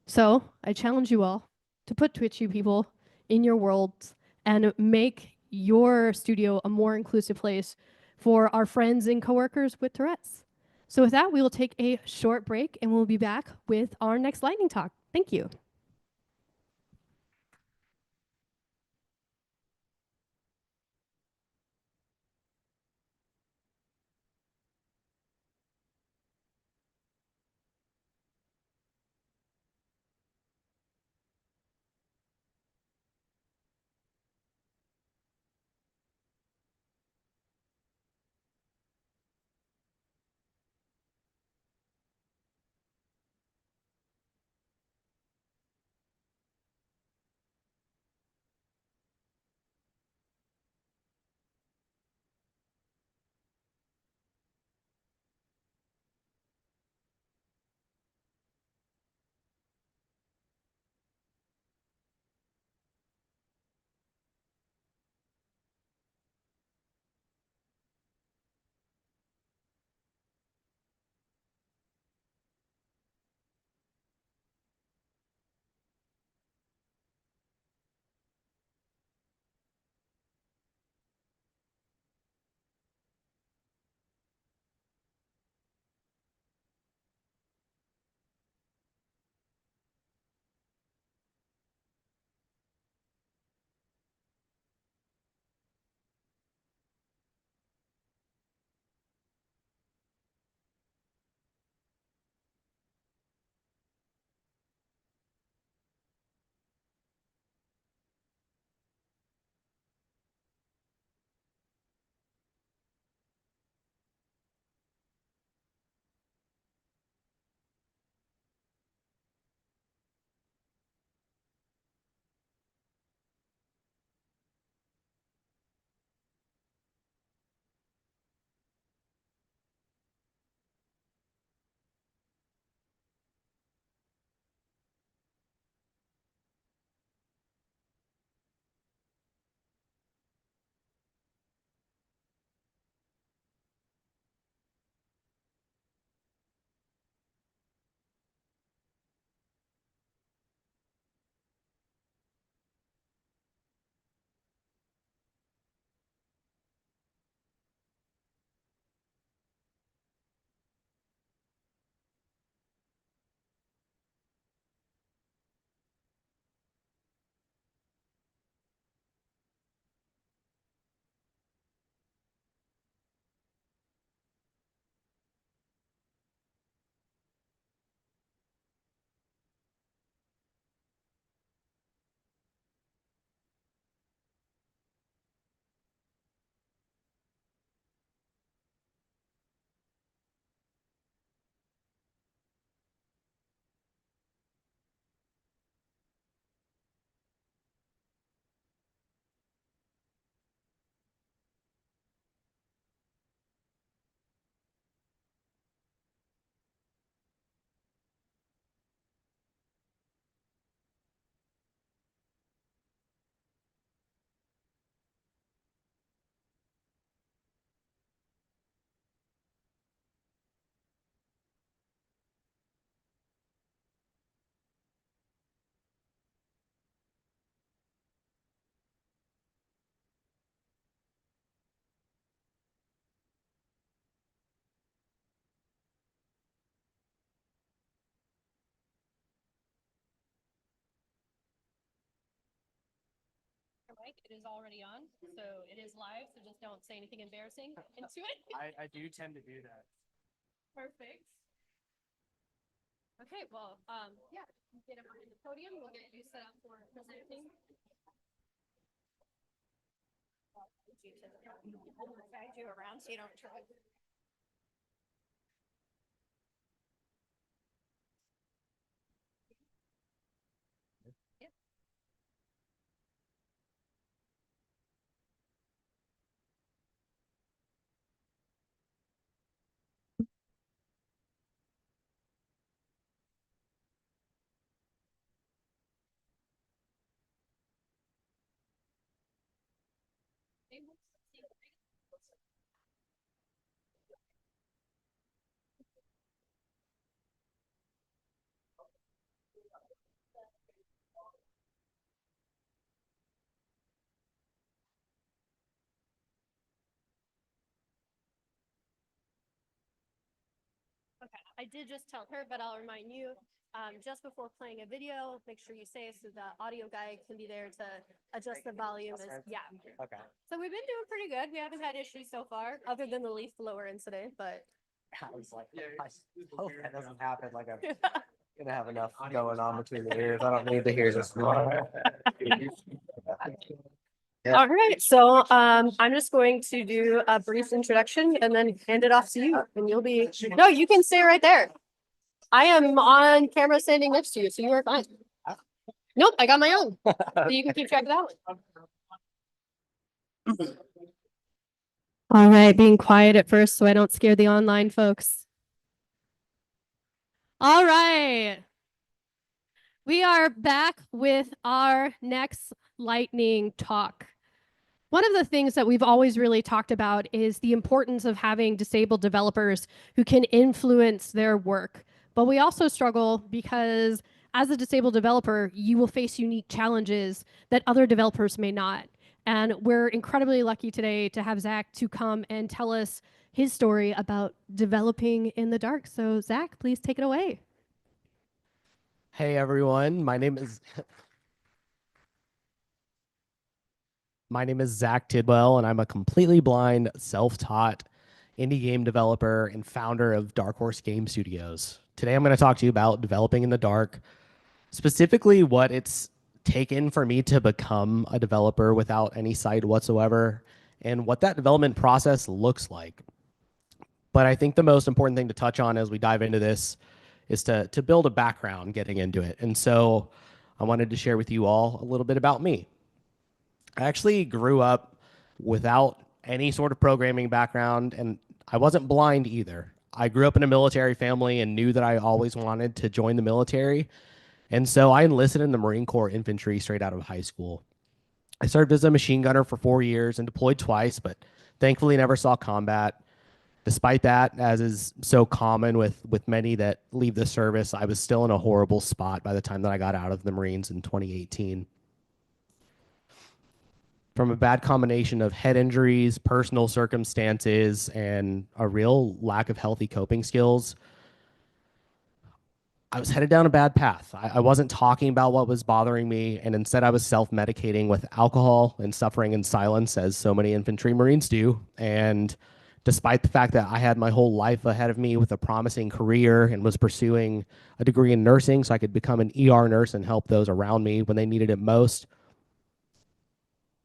So I challenge you all to put twitchy people in your worlds and make your studio a more inclusive place for our friends and coworkers with Tourette's. So with that, we will take a short break and we'll be back with our next lightning talk. Thank you. mic, it is already on, so it is live, so just don't say anything embarrassing into it. I do tend to do that. Perfect. Okay, well, yeah, get it behind the podium, we'll get you set up for presenting. Guide you around so you don't trip. Okay, I did just tell her, but I'll remind you, just before playing a video, make sure you say so the audio guy can be there to adjust the volume. Yeah. Okay. So we've been doing pretty good. We haven't had issues so far, other than the leaf blower incident, but. I was like, I hope that doesn't happen. Like I'm gonna have enough going on between the ears. I don't need to hear this. Yeah. All right, so I'm just going to do a brief introduction and then hand it off to you, and you'll be. No, you can stay right there. I am on camera standing next to you, so you are fine. Nope, I got my own. So you can keep track of that one. All right, being quiet at first so I don't scare the online folks. All right. We are back with our next lightning talk. One of the things that we've always really talked about is the importance of having disabled developers who can influence their work. But we also struggle because as a disabled developer, you will face unique challenges that other developers may not. And we're incredibly lucky today to have Zach to come and tell us his story about developing in the dark. So Zach, please take it away. Hey everyone, my name is Zach Tidwell, and I'm a completely blind, self-taught indie game developer and founder of Dark Horse Game Studios. Today I'm going to talk to you about developing in the dark, specifically what it's taken for me to become a developer without any sight whatsoever, and what that development process looks like. But I think the most important thing to touch on as we dive into this is to build a background getting into it. And so I wanted to share with you all a little bit about me. I actually grew up without any sort of programming background, and I wasn't blind either. I grew up in a military family and knew that I always wanted to join the military. And so I enlisted in the Marine Corps infantry straight out of high school. I served as a machine gunner for 4 years and deployed twice, but thankfully never saw combat. Despite that, as is so common with many that leave the service, I was still in a horrible spot by the time that I got out of the Marines in 2018. From a bad combination of head injuries, personal circumstances, and a real lack of healthy coping skills, I was headed down a bad path. I wasn't talking about what was bothering me, and instead I was self-medicating with alcohol and suffering in silence, as so many infantry Marines do. And despite the fact that I had my whole life ahead of me with a promising career and was pursuing a degree in nursing so I could become an ER nurse and help those around me when they needed it most,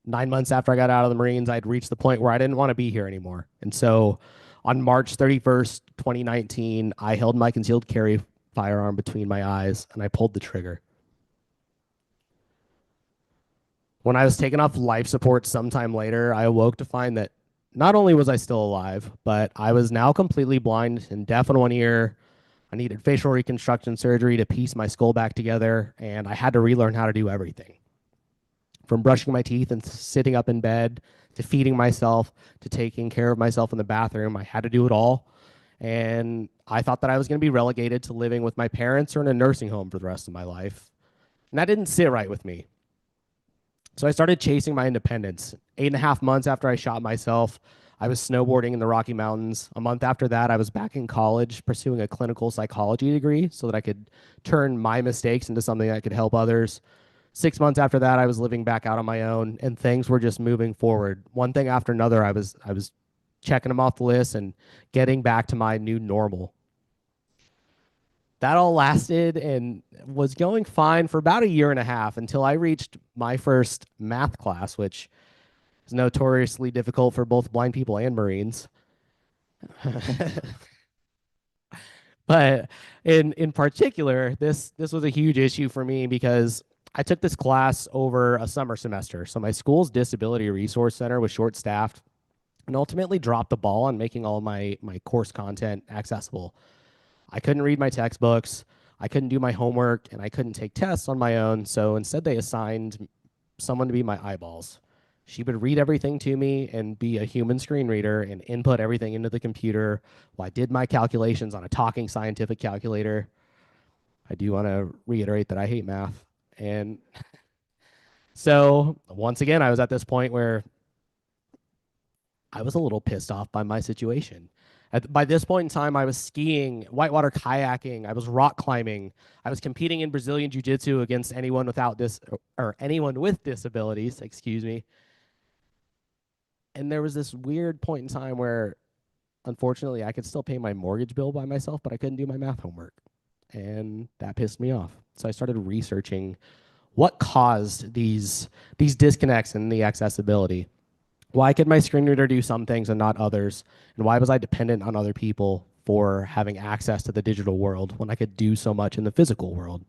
9 months after I got out of the Marines, I'd reached the point where I didn't want to be here anymore. And so on March 31st, 2019, I held my concealed carry firearm between my eyes and I pulled the trigger. When I was taken off life support sometime later, I awoke to find that not only was I still alive, but I was now completely blind and deaf in one ear. I needed facial reconstruction surgery to piece my skull back together, and I had to relearn how to do everything. From brushing my teeth and sitting up in bed, to feeding myself, to taking care of myself in the bathroom, I had to do it all. And I thought that I was going to be relegated to living with my parents or in a nursing home for the rest of my life. And that didn't sit right with me. So I started chasing my independence. 8.5 months after I shot myself, I was snowboarding in the Rocky Mountains. A month after that, I was back in college pursuing a clinical psychology degree so that I could turn my mistakes into something that could help others. 6 months after that, I was living back out on my own, and things were just moving forward. One thing after another, I was checking them off the list and getting back to my new normal. That all lasted and was going fine for about a year and a half until I reached my first math class, which is notoriously difficult for both blind people and Marines. But in particular, this was a huge issue for me because I took this class over a summer semester. So my school's disability resource center was short staffed and ultimately dropped the ball on making all my course content accessible. I couldn't read my textbooks, I couldn't do my homework, and I couldn't take tests on my own. So instead, they assigned someone to be my eyeballs. She would read everything to me and be a human screen reader and input everything into the computer while I did my calculations on a talking scientific calculator. I do want to reiterate that I hate math. And so, once again, I was at this point where I was a little pissed off by my situation. By this point in time, I was skiing, whitewater kayaking, I was rock climbing, I was competing in Brazilian jiu-jitsu against anyone without this or anyone with disabilities, excuse me. And there was this weird point in time where unfortunately I could still pay my mortgage bill by myself, but I couldn't do my math homework. And that pissed me off. So I started researching what caused these disconnects in the accessibility. Why could my screen reader do some things and not others? And why was I dependent on other people for having access to the digital world when I could do so much in the physical world?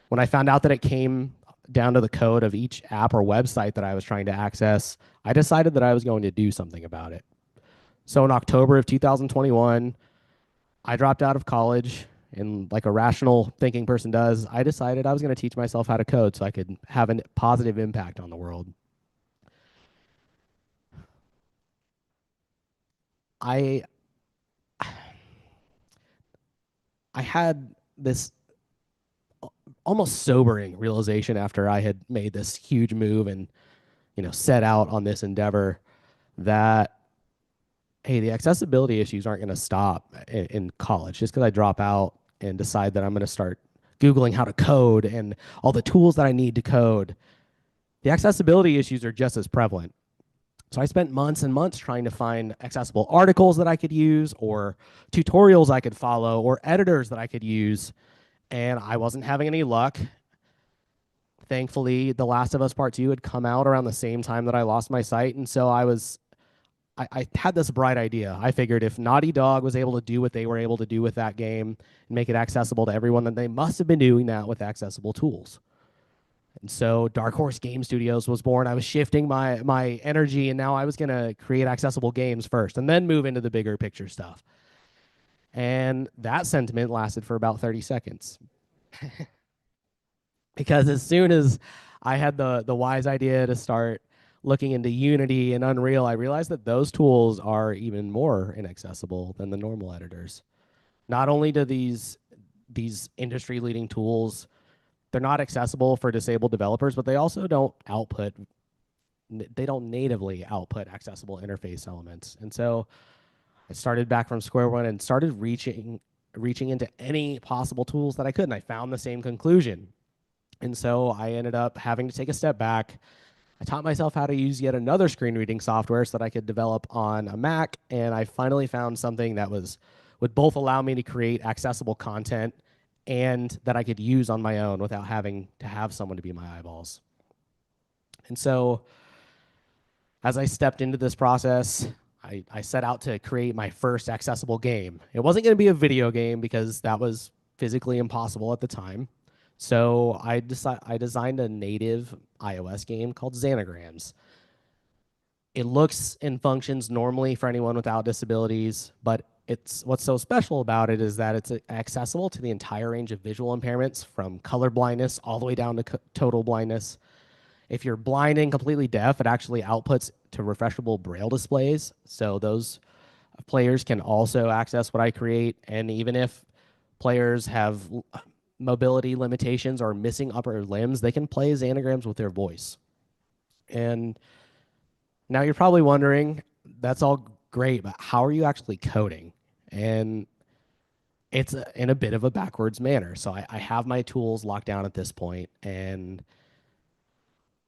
When I found out that it came down to the code of each app or website that I was trying to access, I decided that I was going to do something about it. So in October of 2021, I dropped out of college, and like a rational thinking person does, I decided I was going to teach myself how to code so I could have a positive impact on the world. I had this almost sobering realization after I had made this huge move and set out on this endeavor that hey, the accessibility issues aren't going to stop in college just because I drop out and decide that I'm going to start Googling how to code and all the tools that I need to code. The accessibility issues are just as prevalent. So I spent months and months trying to find accessible articles that I could use or tutorials I could follow or editors that I could use, and I wasn't having any luck. Thankfully, The Last of Us Part 2 had come out around the same time that I lost my sight, and so I had this bright idea. I figured if Naughty Dog was able to do what they were able to do with that game and make it accessible to everyone, then they must have been doing that with accessible tools. And so Dark Horse Game Studios was born. I was shifting my energy, and now I was going to create accessible games first and then move into the bigger picture stuff. And that sentiment lasted for about 30 seconds. Because as soon as I had the wise idea to start looking into Unity and Unreal, I realized that those tools are even more inaccessible than the normal editors. Not only do these industry-leading tools, they're not accessible for disabled developers, but they also don't natively output accessible interface elements. And so I started back from square one and started reaching into any possible tools that I could, and I found the same conclusion. And so I ended up having to take a step back. I taught myself how to use yet another screen reading software so that I could develop on a Mac, and I finally found something that would both allow me to create accessible content and that I could use on my own without having to have someone to be my eyeballs. And so as I stepped into this process, I set out to create my first accessible game. It wasn't going to be a video game because that was physically impossible at the time. So I designed a native iOS game called Xanagrams. It looks and functions normally for anyone without disabilities, but what's so special about it is that it's accessible to the entire range of visual impairments, from color blindness all the way down to total blindness. If you're blind and completely deaf, it actually outputs to refreshable braille displays, so those players can also access what I create. And even if players have mobility limitations or missing upper limbs, they can play Xanagrams with their voice. And now you're probably wondering, that's all great, but how are you actually coding? And it's in a bit of a backwards manner. So I have my tools locked down at this point, and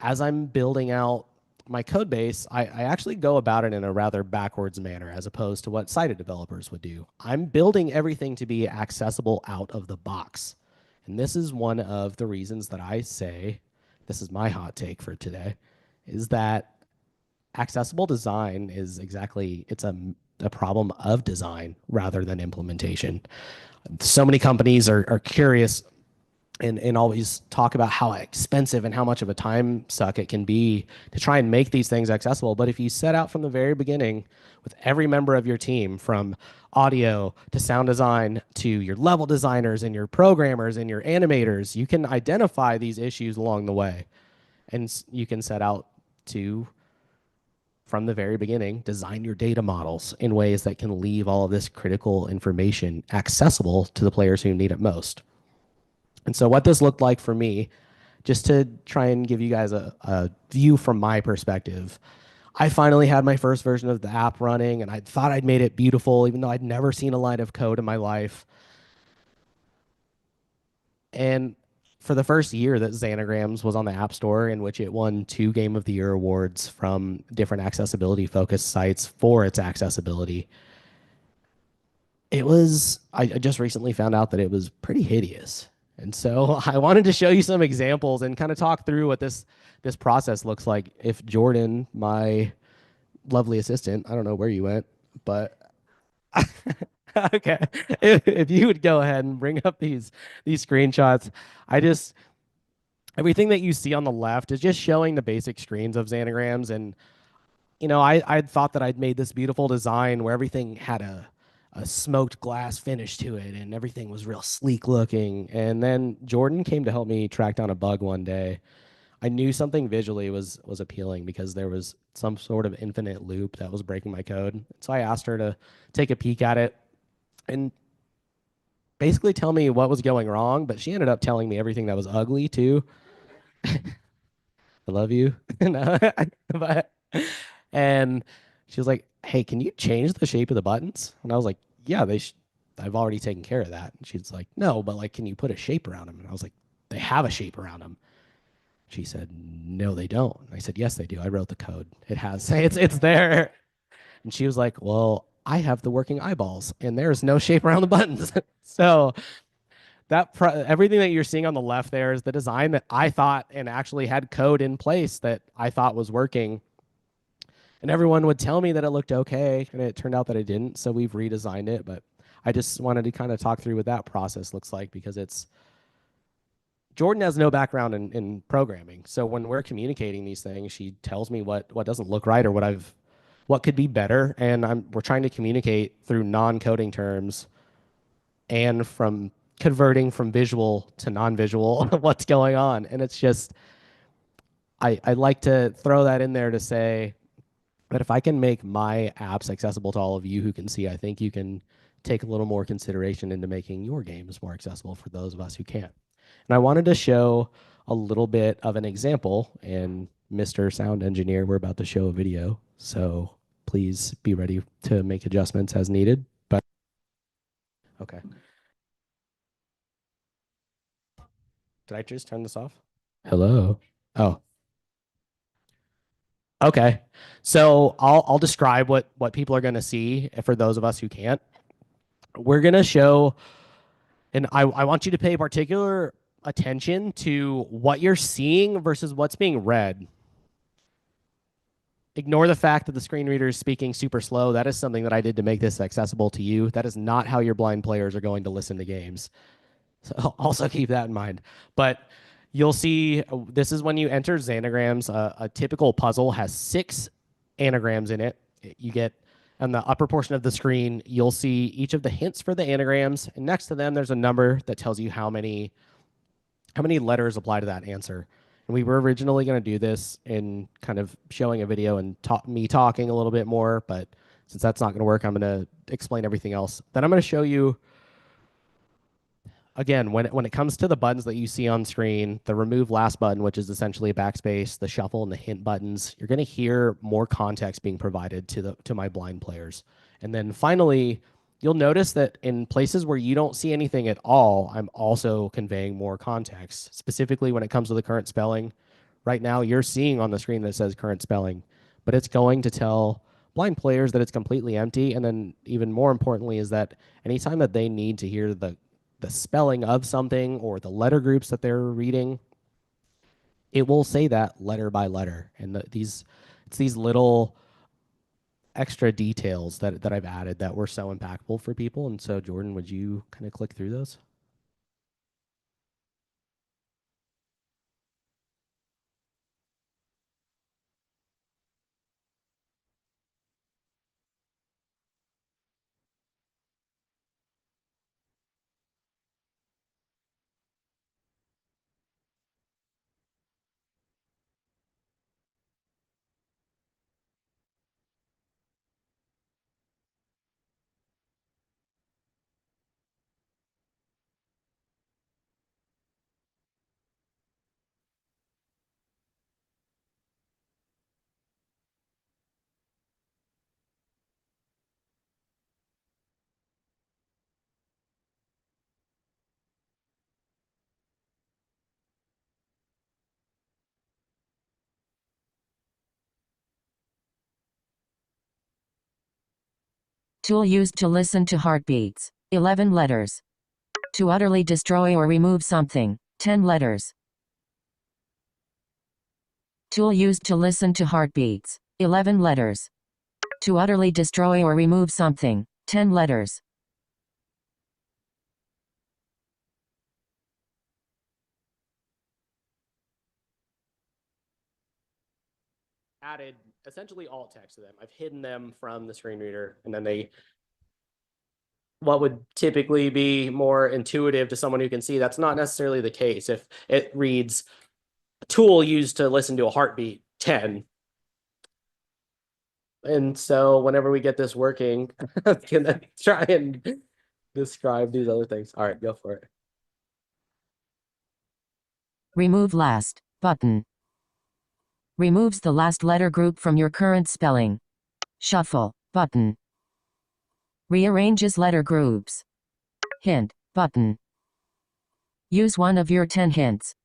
as I'm building out my code base, I actually go about it in a rather backwards manner as opposed to what sighted developers would do. I'm building everything to be accessible out of the box. And this is one of the reasons that I say, this is my hot take for today, is that accessible design is exactly, it's a problem of design rather than implementation. So many companies are curious and always talk about how expensive and how much of a time suck it can be to try and make these things accessible. But if you set out from the very beginning with every member of your team, from audio to sound design to your level designers and your programmers and your animators, you can identify these issues along the way. And you can set out to, from the very beginning, design your data models in ways that can leave all of this critical information accessible to the players who need it most. And so what this looked like for me, just to try and give you guys a view from my perspective, I finally had my first version of the app running, and I thought I'd made it beautiful, even though I'd never seen a line of code in my life. And for the first year that Xanagrams was on the App Store, in which it won 2 Game of the Year awards from different accessibility focused sites for its accessibility, I just recently found out that it was pretty hideous. And so I wanted to show you some examples and kind of talk through what this process looks like. If Jordan, my lovely assistant, I don't know where you went, but okay, if you would go ahead and bring up these screenshots, everything that you see on the left is just showing the basic screens of Xanagrams. And I'd thought that I'd made this beautiful design where everything had a smoked glass finish to it and everything was real sleek looking. And then Jordan came to help me track down a bug one day. I knew something visually was appealing because there was some sort of infinite loop that was breaking my code. So I asked her to take a peek at it and basically tell me what was going wrong, but she ended up telling me everything that was ugly too. I love you. No, but and she was like, "Hey, can you change the shape of the buttons?" And I was like, "Yeah, I've already taken care of that." And she's like, "No, but like, can you put a shape around them?" And I was like, "They have a shape around them." She said, "No, they don't." And I said, "Yes, they do. I wrote the code. It has it's there." And she was like, "Well, I have the working eyeballs, and there's no shape around the buttons." So everything that you're seeing on the left there is the design that I thought and actually had code in place that I thought was working. And everyone would tell me that it looked okay, and it turned out that it didn't. So we've redesigned it. But I just wanted to kind of talk through what that process looks like, because Jordan has no background in programming. So when we're communicating these things, she tells me what doesn't look right or what could be better. And we're trying to communicate through non-coding terms and from converting from visual to non-visual what's going on. And it's just, I like to throw that in there to say that if I can make my apps accessible to all of you who can see, I think you can take a little more consideration into making your games more accessible for those of us who can't. And I wanted to show a little bit of an example. And Mr. Sound Engineer, we're about to show a video, so please be ready to make adjustments as needed. But okay. Did I just turn this off? Hello. Oh. Okay. So I'll describe what people are going to see for those of us who can't. We're going to show, and I want you to pay particular attention to what you're seeing versus what's being read. Ignore the fact that the screen reader is speaking super slow. That is something that I did to make this accessible to you. That is not how your blind players are going to listen to games. So also keep that in mind. But you'll see, this is when you enter Xanagrams. A typical puzzle has 6 anagrams in it. You get on the upper portion of the screen, you'll see each of the hints for the anagrams. And next to them, there's a number that tells you how many letters apply to that answer. And we were originally going to do this in kind of showing a video and me talking a little bit more. But since that's not going to work, I'm going to explain everything else. Then I'm going to show you, again, when it comes to the buttons that you see on screen, the remove last button, which is essentially a backspace, the shuffle and the hint buttons, you're going to hear more context being provided to my blind players. And then finally, you'll notice that in places where you don't see anything at all, I'm also conveying more context. Specifically when it comes to the current spelling, right now you're seeing on the screen that says current spelling, but it's going to tell blind players that it's completely empty. And then even more importantly is that anytime that they need to hear the spelling of something or the letter groups that they're reading, it will say that letter by letter. And it's these little extra details that I've added that were so impactful for people. And so Jordan, would you kind of click through those? Tool used to listen to heartbeats. 11 letters. To utterly destroy or remove something. 10 letters. Tool used to listen to heartbeats. 11 letters. To utterly destroy or remove something. 10 letters. Added essentially alt text to them. I've hidden them from the screen reader, and then they, what would typically be more intuitive to someone who can see, that's not necessarily the case. If it reads a tool used to listen to a heartbeat 10. And so whenever we get this working, I'm gonna try and describe these other things. All right, go for it. Remove last button. Removes the last letter group from your current spelling. Shuffle button. Rearranges letter groups. Hint button. Use one of your 10 hints.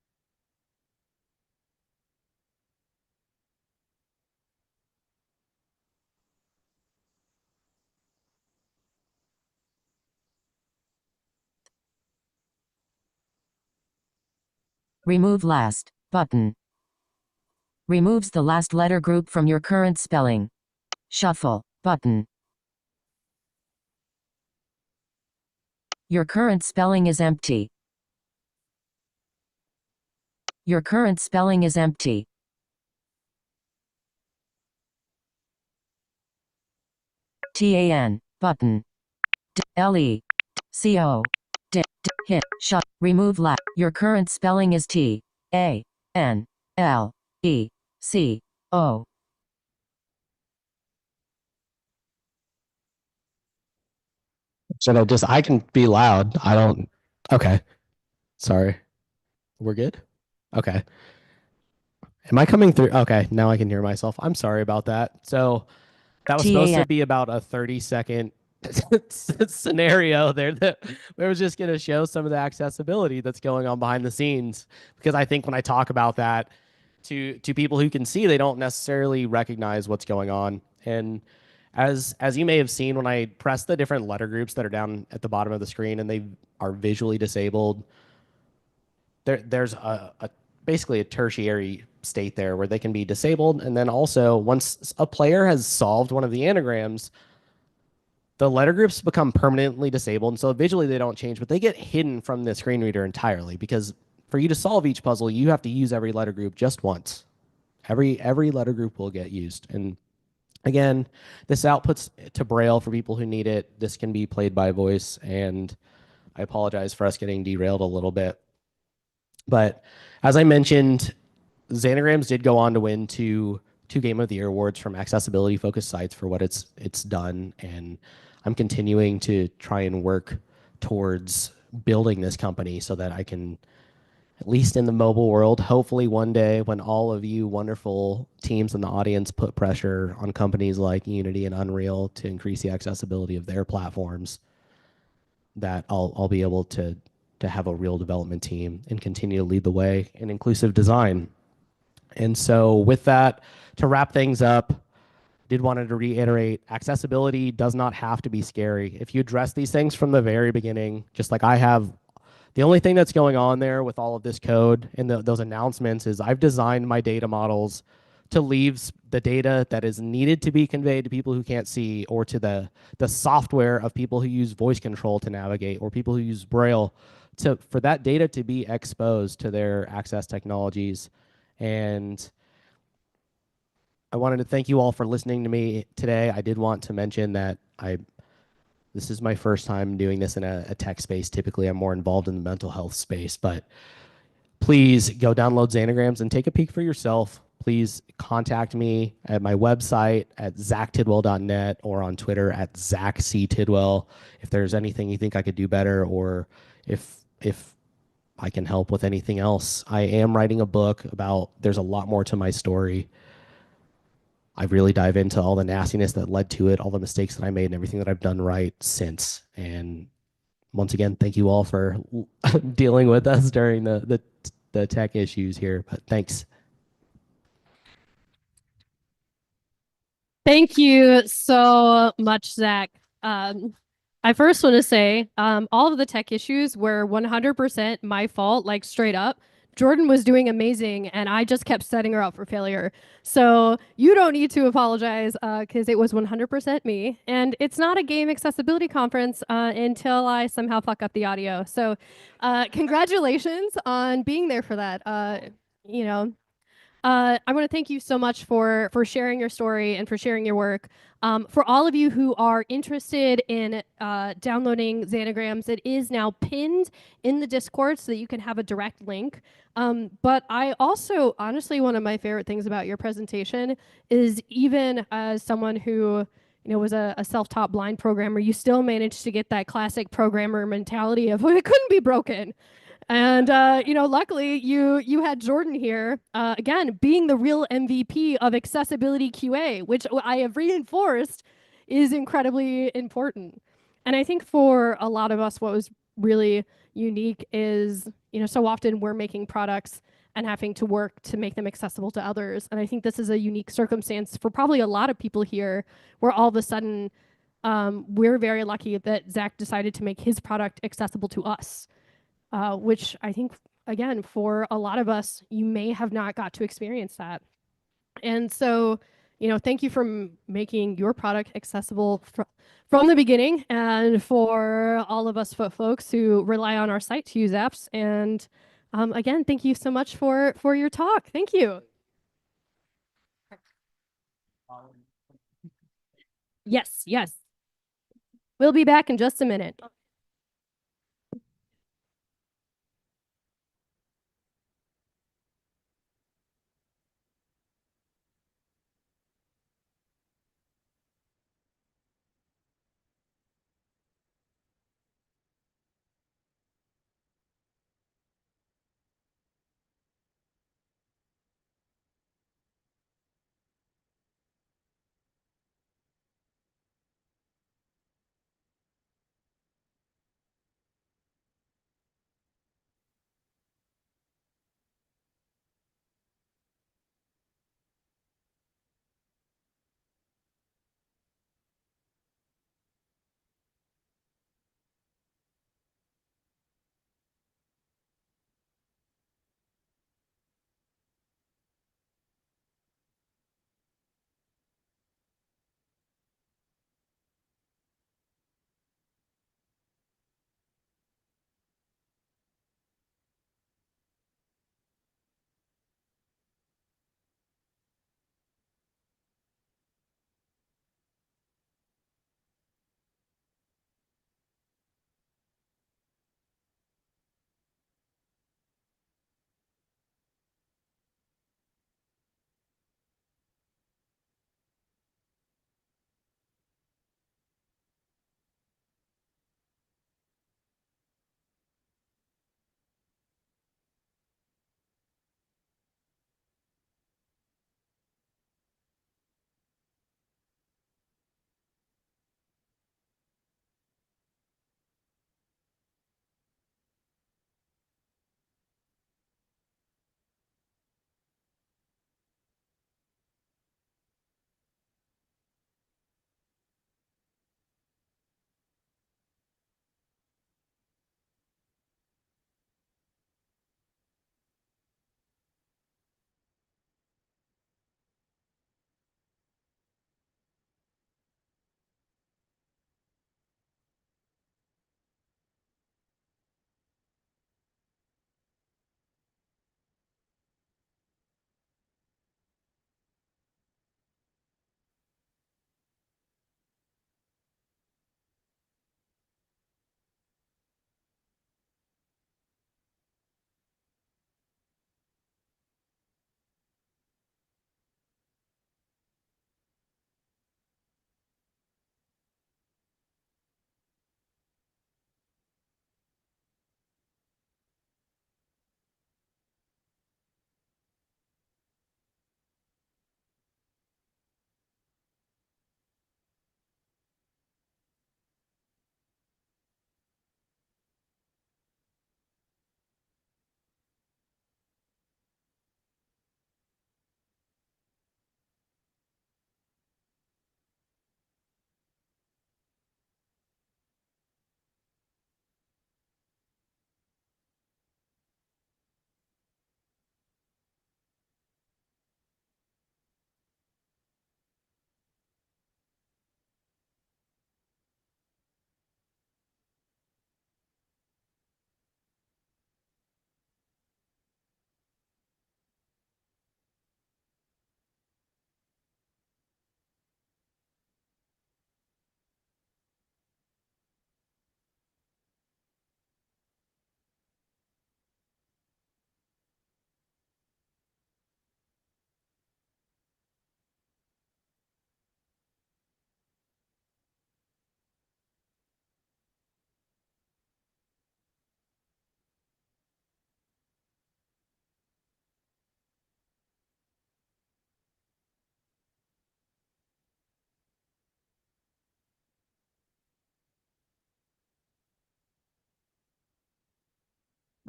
Remove last button. Removes the last letter group from your current spelling. Shuffle button. Your current spelling is empty. Your current spelling is empty. TAN button. LE CO hit shut remove last. Your current spelling is TANLECO. Should I can be loud. I don't, okay. Sorry. We're good? Okay. Am I coming through? Okay, now I can hear myself. I'm sorry about that. So that was supposed to be about a 30-second scenario there that we was just going to show some of the accessibility that's going on behind the scenes, because I think when I talk about that to people who can see, they don't necessarily recognize what's going on. And as you may have seen when I press the different letter groups that are down at the bottom of the screen and they are visually disabled, there's a basically a tertiary state there where they can be disabled. And then also once a player has solved one of the anagrams, the letter groups become permanently disabled. And so visually they don't change, but they get hidden from the screen reader entirely, because for you to solve each puzzle, you have to use every letter group just once. Every letter group will get used. And again, this outputs to Braille for people who need it. This can be played by voice, and I apologize for us getting derailed a little bit. But as I mentioned, Xanagrams did go on to win two Game of the Year awards from accessibility focused sites for what it's done, and I'm continuing to try and work towards building this company so that I can, at least in the mobile world, hopefully one day when all of you wonderful teams in the audience put pressure on companies like Unity and Unreal to increase the accessibility of their platforms, that I'll be able to have a real development team and continue to lead the way in inclusive design. And so, with that, to wrap things up, did wanted to reiterate accessibility does not have to be scary. If you address these things from the very beginning, just like I have, the only thing that's going on there with all of this code and those announcements is I've designed my data models to leave the data that is needed to be conveyed to people who can't see, or to the software of people who use voice control to navigate, or people who use Braille, to for that data to be exposed to their access technologies. And I wanted to thank you all for listening to me today. I did want to mention that this is my first time doing this in a tech space. Typically, I'm more involved in the mental health space, but please go download Xanagrams and take a peek for yourself. Please contact me at my website at zachtidwell.net or on Twitter at ZachCTidwell if there's anything you think I could do better, or if I can help with anything else. I am writing a book about, there's a lot more to my story. I really dive into all the nastiness that led to it, all the mistakes that I made, and everything that I've done right since. And once again, thank you all for dealing with us during the tech issues here. But thanks. Thank you so much, Zach. I first want to say all of the tech issues were 100% my fault, like straight up. Jordan was doing amazing, and I just kept setting her up for failure. So you don't need to apologize because it was 100% me. And it's not a game accessibility conference until I somehow fuck up the audio. So congratulations on being there for that. You know, I want to thank you so much for sharing your story and for sharing your work. For all of you who are interested in downloading Xanagrams, it is now pinned in the Discord so that you can have a direct link. But I also, honestly, one of my favorite things about your presentation is, even as someone who was a self-taught blind programmer, you still managed to get that classic programmer mentality of, well, it couldn't be broken. And luckily you had Jordan here, again, being the real MVP of accessibility QA, which I have reinforced is incredibly important. And I think for a lot of us, what was really unique is, so often we're making products and having to work to make them accessible to others. And I think this is a unique circumstance for probably a lot of people here, where all of a sudden we're very lucky that Zach decided to make his product accessible to us. Which I think, again, for a lot of us, you may have not got to experience that. And so, thank you for making your product accessible from the beginning, and for all of us folks who rely on our site to use apps. And again, thank you so much for your talk. Thank you. Yes, yes. We'll be back in just a minute.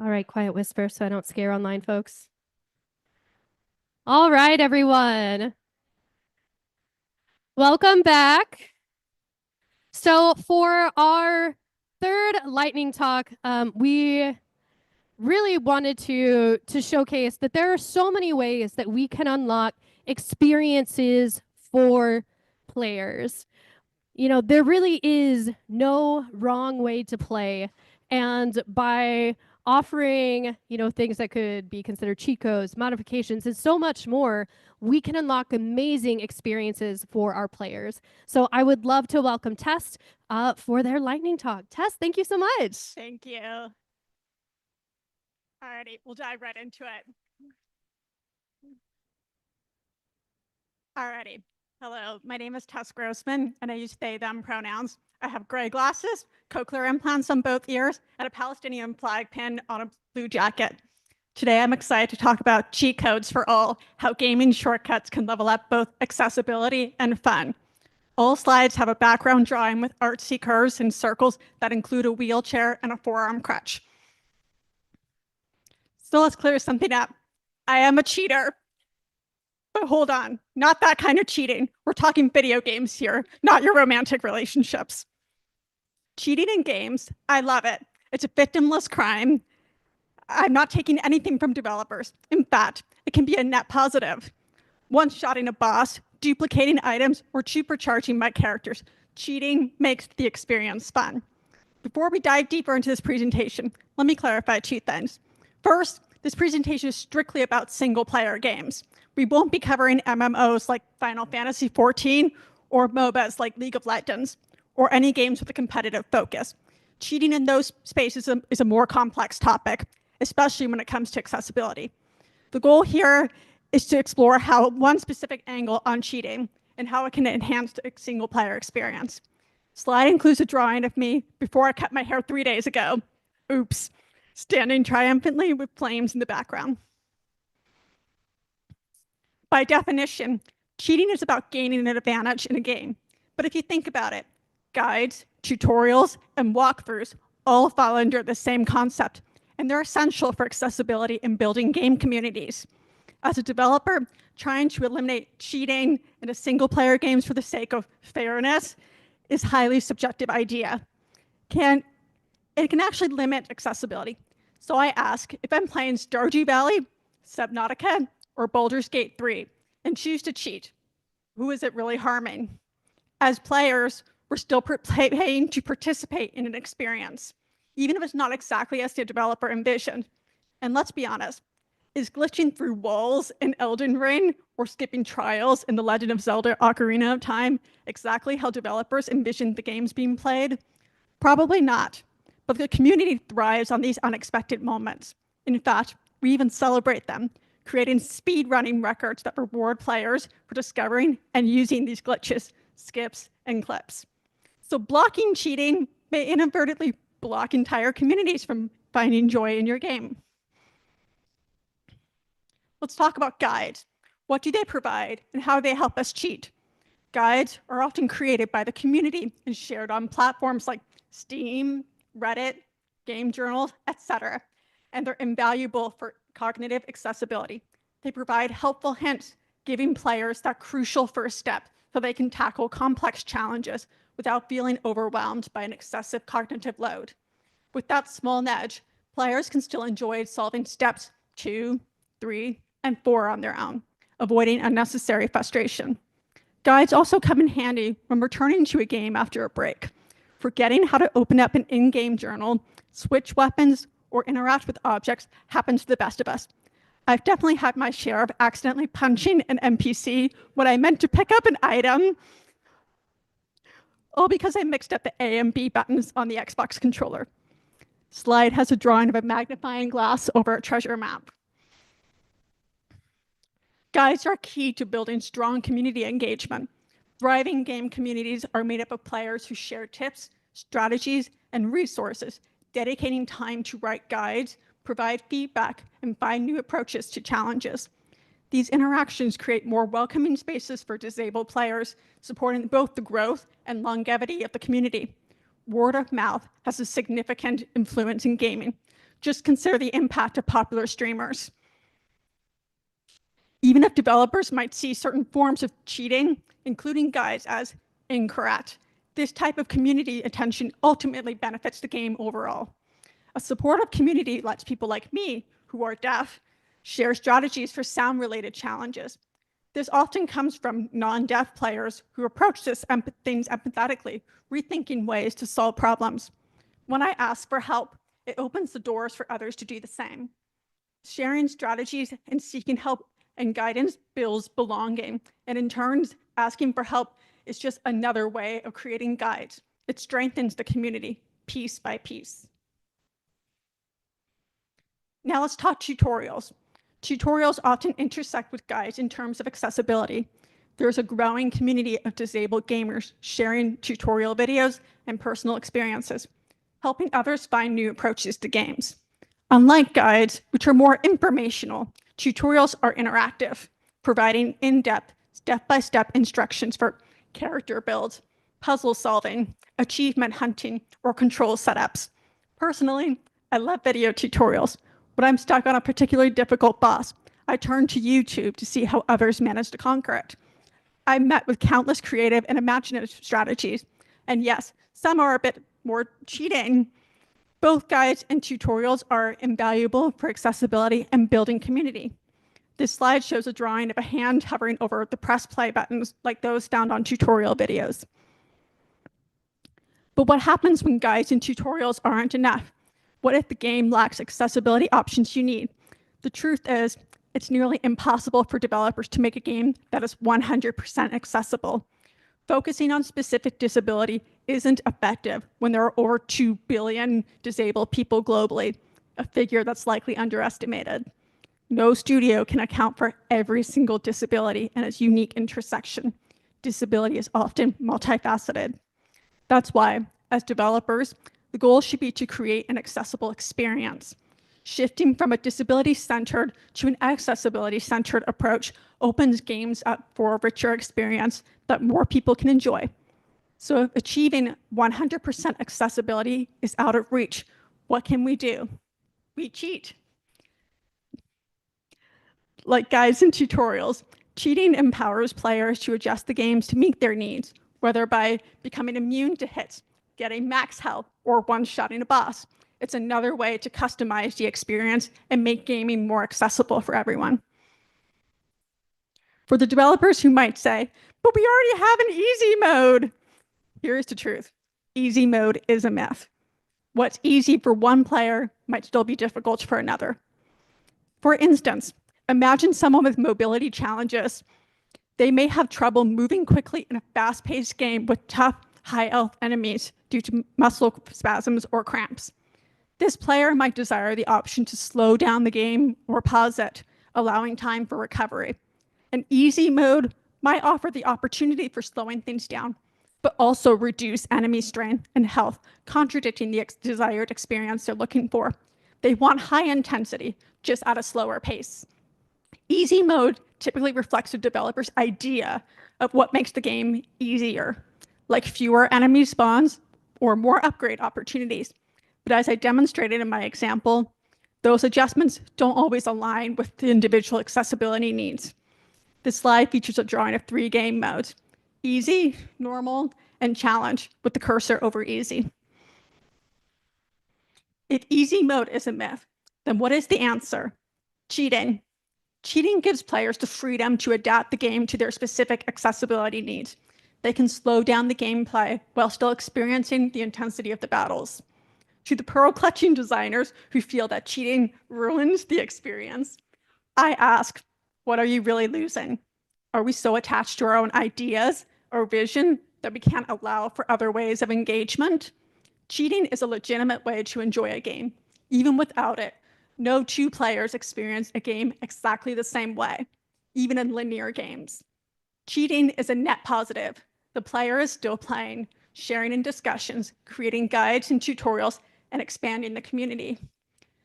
All right, quiet whisper so I don't scare online folks. All right, everyone. Welcome back. So for our third lightning talk, we really wanted to showcase that there are so many ways that we can unlock experiences for players. You know, there really is no wrong way to play. And by offering, you know, things that could be considered cheat codes, modifications, and so much more, we can unlock amazing experiences for our players. So I would love to welcome Tess for their lightning talk. Tess, thank you so much. Thank you. Alrighty, we'll dive right into it. Alrighty. Hello, my name is Tess Grossman, and I use they, them pronouns. I have gray glasses, cochlear implants on both ears, and a Palestinian flag pin on a blue jacket. Today, I'm excited to talk about cheat codes for all, how gaming shortcuts can level up both accessibility and fun. All slides have a background drawing with artsy curves and circles that include a wheelchair and a forearm crutch. So let's clear something up. I am a cheater. But hold on, not that kind of cheating. We're talking video games here, not your romantic relationships. Cheating in games, I love it. It's a victimless crime. I'm not taking anything from developers. In fact, it can be a net positive. One-shotting a boss, duplicating items, or supercharging my characters. Cheating makes the experience fun. Before we dive deeper into this presentation, let me clarify two things. First, this presentation is strictly about single-player games. We won't be covering MMOs like Final Fantasy XIV or MOBAs like League of Legends or any games with a competitive focus. Cheating in those spaces is a more complex topic, especially when it comes to accessibility. The goal here is to explore how one specific angle on cheating and how it can enhance the single-player experience. Slide includes a drawing of me before I cut my hair 3 days ago. Oops, standing triumphantly with flames in the background. By definition, cheating is about gaining an advantage in a game. But if you think about it, guides, tutorials, and walkthroughs all fall under the same concept, and they're essential for accessibility in building game communities. As a developer, trying to eliminate cheating in a single-player games for the sake of fairness is a highly subjective idea. It can actually limit accessibility. So I ask, if I'm playing Stardew Valley, Subnautica, or Baldur's Gate 3, and choose to cheat, who is it really harming? As players, we're still paying to participate in an experience, even if it's not exactly as the developer envisioned. And let's be honest, is glitching through walls in Elden Ring or skipping trials in The Legend of Zelda Ocarina of Time exactly how developers envisioned the games being played? Probably not, but the community thrives on these unexpected moments. In fact, we even celebrate them, creating speedrunning records that reward players for discovering and using these glitches, skips, and clips. So blocking cheating may inadvertently block entire communities from finding joy in your game. Let's talk about guides. What do they provide and how do they help us cheat? Guides are often created by the community and shared on platforms like Steam, Reddit, game journals, etc. And they're invaluable for cognitive accessibility. They provide helpful hints, giving players that crucial first step so they can tackle complex challenges without feeling overwhelmed by an excessive cognitive load. With that small nudge, players can still enjoy solving steps 2, 3, and 4 on their own, avoiding unnecessary frustration. Guides also come in handy when returning to a game after a break. Forgetting how to open up an in-game journal, switch weapons, or interact with objects happens to the best of us. I've definitely had my share of accidentally punching an NPC when I meant to pick up an item, all because I mixed up the A and B buttons on the Xbox controller. Slide has a drawing of a magnifying glass over a treasure map. Guides are key to building strong community engagement. Thriving game communities are made up of players who share tips, strategies, and resources, dedicating time to write guides, provide feedback, and find new approaches to challenges. These interactions create more welcoming spaces for disabled players, supporting both the growth and longevity of the community. Word of mouth has a significant influence in gaming. Just consider the impact of popular streamers. Even if developers might see certain forms of cheating, including guides, as incorrect, this type of community attention ultimately benefits the game overall. A supportive community lets people like me, who are deaf, share strategies for sound-related challenges. This often comes from non-deaf players who approach things empathetically, rethinking ways to solve problems. When I ask for help, it opens the doors for others to do the same. Sharing strategies and seeking help and guidance builds belonging, and in turn, asking for help is just another way of creating guides. It strengthens the community piece by piece. Now let's talk tutorials. Tutorials often intersect with guides in terms of accessibility. There's a growing community of disabled gamers sharing tutorial videos and personal experiences, helping others find new approaches to games. Unlike guides, which are more informational, tutorials are interactive, providing in-depth, step-by-step instructions for character build, puzzle solving, achievement hunting, or control setups. Personally, I love video tutorials. When I'm stuck on a particularly difficult boss, I turn to YouTube to see how others manage to conquer it. I met with countless creative and imaginative strategies, and yes, some are a bit more cheating. Both guides and tutorials are invaluable for accessibility and building community. This slide shows a drawing of a hand hovering over the press play buttons like those found on tutorial videos. But what happens when guides and tutorials aren't enough? What if the game lacks accessibility options you need? The truth is, it's nearly impossible for developers to make a game that is 100% accessible. Focusing on specific disability isn't effective when there are over 2 billion disabled people globally, a figure that's likely underestimated. No studio can account for every single disability and its unique intersection. Disability is often multifaceted. That's why, as developers, the goal should be to create an accessible experience. Shifting from a disability-centered to an accessibility-centered approach opens games up for a richer experience that more people can enjoy. So if achieving 100% accessibility is out of reach, what can we do? We cheat. Like guides and tutorials, cheating empowers players to adjust the games to meet their needs, whether by becoming immune to hits, getting max health, or one-shotting a boss. It's another way to customize the experience and make gaming more accessible for everyone. For the developers who might say, but we already have an easy mode. Here's the truth. Easy mode is a myth. What's easy for one player might still be difficult for another. For instance, imagine someone with mobility challenges. They may have trouble moving quickly in a fast-paced game with tough, high-health enemies due to muscle spasms or cramps. This player might desire the option to slow down the game or pause it, allowing time for recovery. An easy mode might offer the opportunity for slowing things down, but also reduce enemy strength and health, contradicting the desired experience they're looking for. They want high intensity, just at a slower pace. Easy mode typically reflects a developer's idea of what makes the game easier, like fewer enemy spawns or more upgrade opportunities. But as I demonstrated in my example, those adjustments don't always align with the individual accessibility needs. This slide features a drawing of 3 game modes: easy, normal, and challenge, with the cursor over easy. If easy mode is a myth, then what is the answer? Cheating. Cheating gives players the freedom to adapt the game to their specific accessibility needs. They can slow down the gameplay while still experiencing the intensity of the battles. To the pearl-clutching designers who feel that cheating ruins the experience, I ask, what are you really losing? Are we so attached to our own ideas or vision that we can't allow for other ways of engagement? Cheating is a legitimate way to enjoy a game. Even without it, no 2 players experience a game exactly the same way, even in linear games. Cheating is a net positive. The player is still playing, sharing in discussions, creating guides and tutorials, and expanding the community.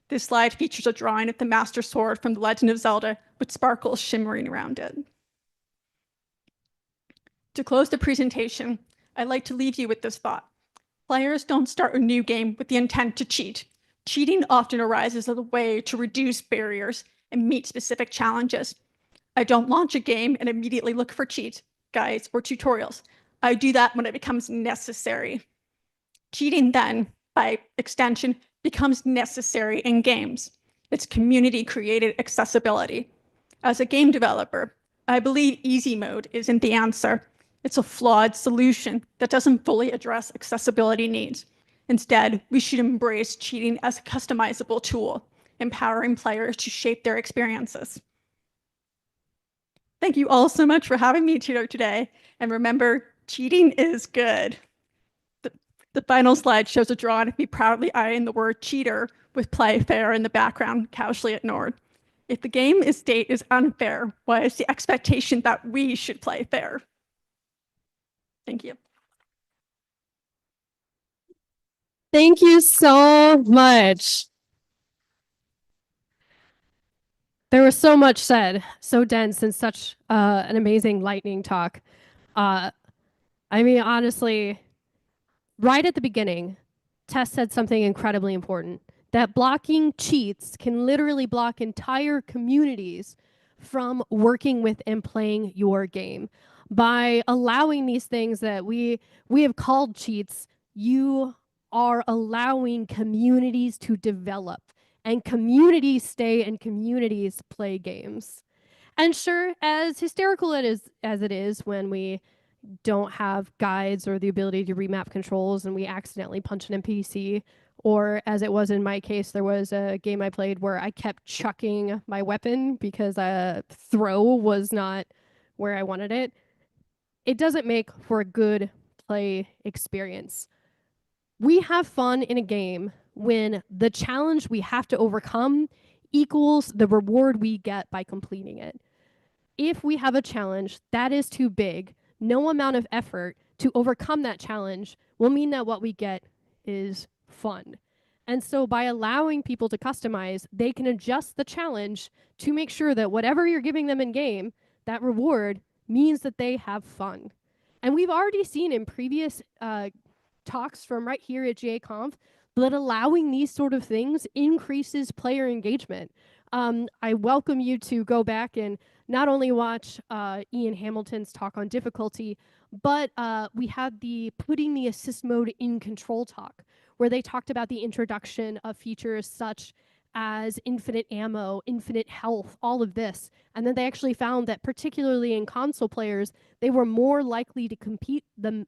This slide features a drawing of the Master Sword from The Legend of Zelda with sparkles shimmering around it. To close the presentation, I'd like to leave you with this thought. Players don't start a new game with the intent to cheat. Cheating often arises as a way to reduce barriers and meet specific challenges. I don't launch a game and immediately look for cheat guides or tutorials. I do that when it becomes necessary. Cheating then, by extension, becomes necessary in games. It's community-created accessibility. As a game developer, I believe easy mode isn't the answer. It's a flawed solution that doesn't fully address accessibility needs. Instead, we should embrace cheating as a customizable tool, empowering players to shape their experiences. Thank you all so much for having me here today. And remember, cheating is good. The final slide shows a drawing of me proudly eyeing the word cheater with play fair in the background, casually ignored. If the game state is unfair, why is the expectation that we should play fair? Thank you. Thank you so much. There was so much said, so dense, and such an amazing lightning talk. I mean, honestly, right at the beginning, Tess said something incredibly important, that blocking cheats can literally block entire communities from working with and playing your game. By allowing these things that we have called cheats, you are allowing communities to develop, and communities stay and communities play games. And sure, as hysterical as it is when we don't have guides or the ability to remap controls and we accidentally punch an NPC, or as it was in my case, there was a game I played where I kept chucking my weapon because a throw was not where I wanted it. It doesn't make for a good play experience. We have fun in a game when the challenge we have to overcome equals the reward we get by completing it. If we have a challenge that is too big, no amount of effort to overcome that challenge will mean that what we get is fun. And so by allowing people to customize, they can adjust the challenge to make sure that whatever you're giving them in game, that reward means that they have fun. And we've already seen in previous talks from right here at GaConf that allowing these sort of things increases player engagement. I welcome you to go back and not only watch Ian Hamilton's talk on difficulty, but we had the putting the assist mode in control talk, where they talked about the introduction of features such as infinite ammo, infinite health, all of this. And then they actually found that particularly in console players, they were more likely to complete the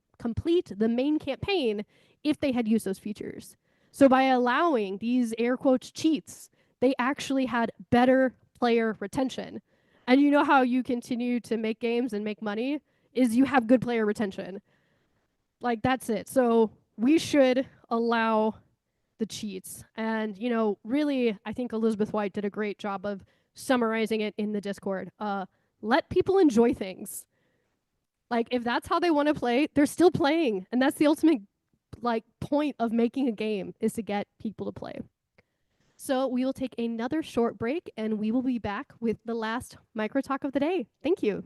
main campaign if they had used those features. So by allowing these air quotes cheats, they actually had better player retention. And you know how you continue to make games and make money is you have good player retention. Like that's it. So we should allow the cheats. And you know, really, I think Elizabeth White did a great job of summarizing it in the Discord. Let people enjoy things. Like if that's how they want to play, they're still playing, and that's the ultimate like point of making a game is to get people to play. So we will take another short break and we will be back with the last micro talk of the day. Thank you.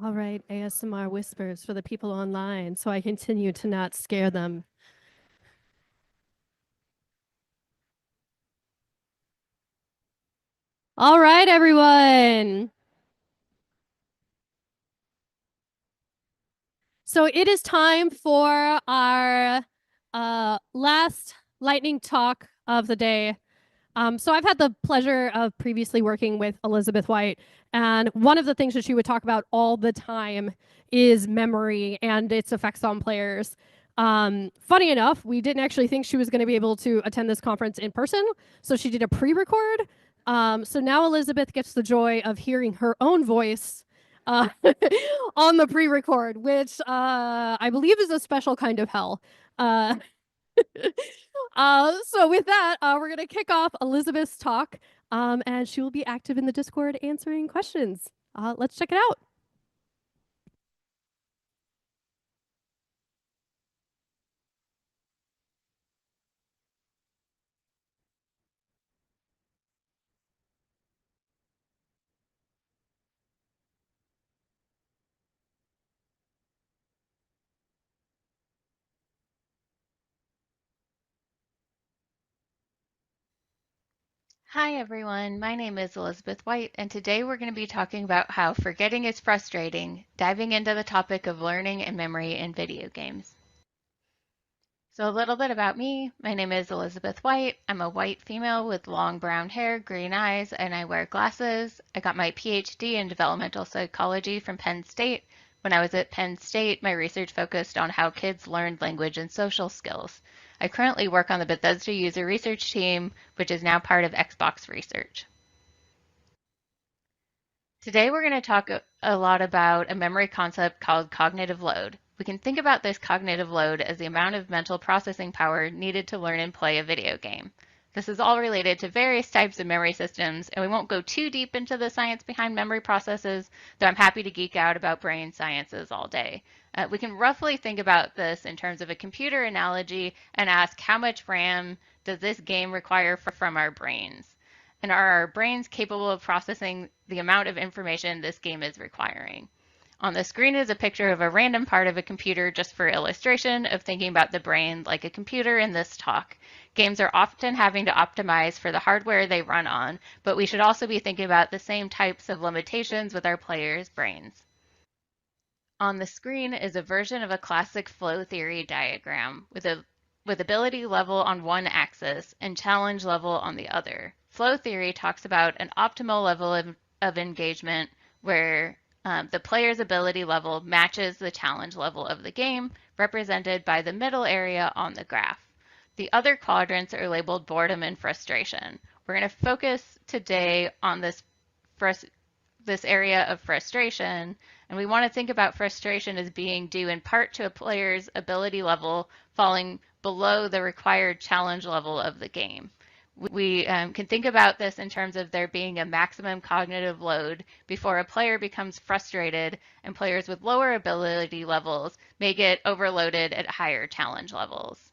All right, ASMR whispers for the people online, so I continue to not scare them. All right, everyone. So it is time for our last lightning talk of the day. So I've had the pleasure of previously working with Elizabeth White, and one of the things that she would talk about all the time is memory and its effects on players. Funny enough, we didn't actually think she was going to be able to attend this conference in person, so she did a pre-record. So now Elizabeth gets the joy of hearing her own voice uh, on the pre-record, which I believe is a special kind of hell. Uh, so with that, we're gonna kick off Elizabeth's talk, and she will be active in the Discord answering questions. Let's check it out. Hi everyone, my name is Elizabeth White, and today we're going to be talking about how forgetting is frustrating, diving into the topic of learning and memory in video games. So a little bit about me. My name is Elizabeth White. I'm a white female with long brown hair, green eyes, and I wear glasses. I got my PhD in developmental psychology from Penn State. When I was at Penn State, my research focused on how kids learn language and social skills. I currently work on the Bethesda user research team, which is now part of Xbox Research. Today we're going to talk a lot about a memory concept called cognitive load. We can think about this cognitive load as the amount of mental processing power needed to learn and play a video game. This is all related to various types of memory systems, and we won't go too deep into the science behind memory processes, though I'm happy to geek out about brain sciences all day. We can roughly think about this in terms of a computer analogy and ask how much RAM does this game require from our brains? And are our brains capable of processing the amount of information this game is requiring? On the screen is a picture of a random part of a computer just for illustration of thinking about the brain like a computer in this talk. Games are often having to optimize for the hardware they run on, but we should also be thinking about the same types of limitations with our players' brains. On the screen is a version of a classic flow theory diagram with ability level on one axis and challenge level on the other. Flow theory talks about an optimal level of engagement where the player's ability level matches the challenge level of the game, represented by the middle area on the graph. The other quadrants are labeled boredom and frustration. We're going to focus today on this area of frustration, and we want to think about frustration as being due in part to a player's ability level falling below the required challenge level of the game. We can think about this in terms of there being a maximum cognitive load before a player becomes frustrated, and players with lower ability levels may get overloaded at higher challenge levels.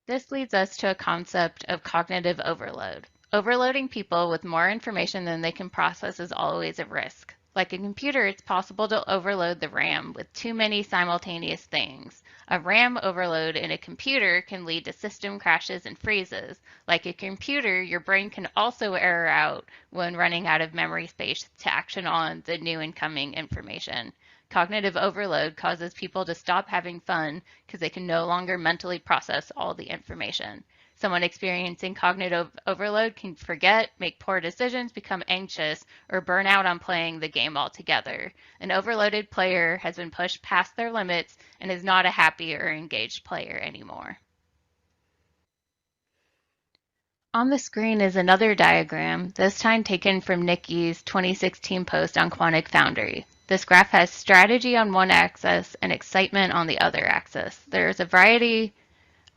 This leads us to a concept of cognitive overload. Overloading people with more information than they can process is always a risk. Like a computer, it's possible to overload the RAM with too many simultaneous things. A RAM overload in a computer can lead to system crashes and freezes. Like a computer, your brain can also error out when running out of memory space to action on the new incoming information. Cognitive overload causes people to stop having fun because they can no longer mentally process all the information. Someone experiencing cognitive overload can forget, make poor decisions, become anxious, or burn out on playing the game altogether. An overloaded player has been pushed past their limits and is not a happy or engaged player anymore. On the screen is another diagram, this time taken from Nikki's 2016 post on Quantic Foundry. This graph has strategy on one axis and excitement on the other axis. There's a variety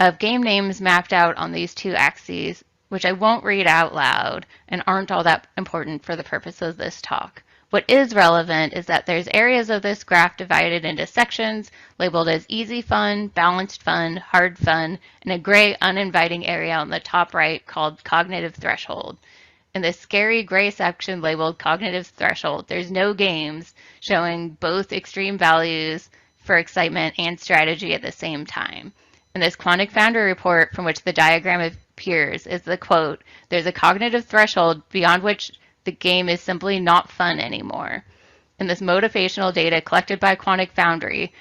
of game names mapped out on these two axes, which I won't read out loud and aren't all that important for the purpose of this talk. What is relevant is that there's areas of this graph divided into sections labeled as easy fun, balanced fun, hard fun, and a gray uninviting area on the top right called cognitive threshold. In the scary gray section labeled cognitive threshold, there's no games showing both extreme values for excitement and strategy at the same time. In this Quantic Foundry report from which the diagram appears is the quote, "There's a cognitive threshold beyond which the game is simply not fun anymore." In this motivational data collected by Quantic Foundry,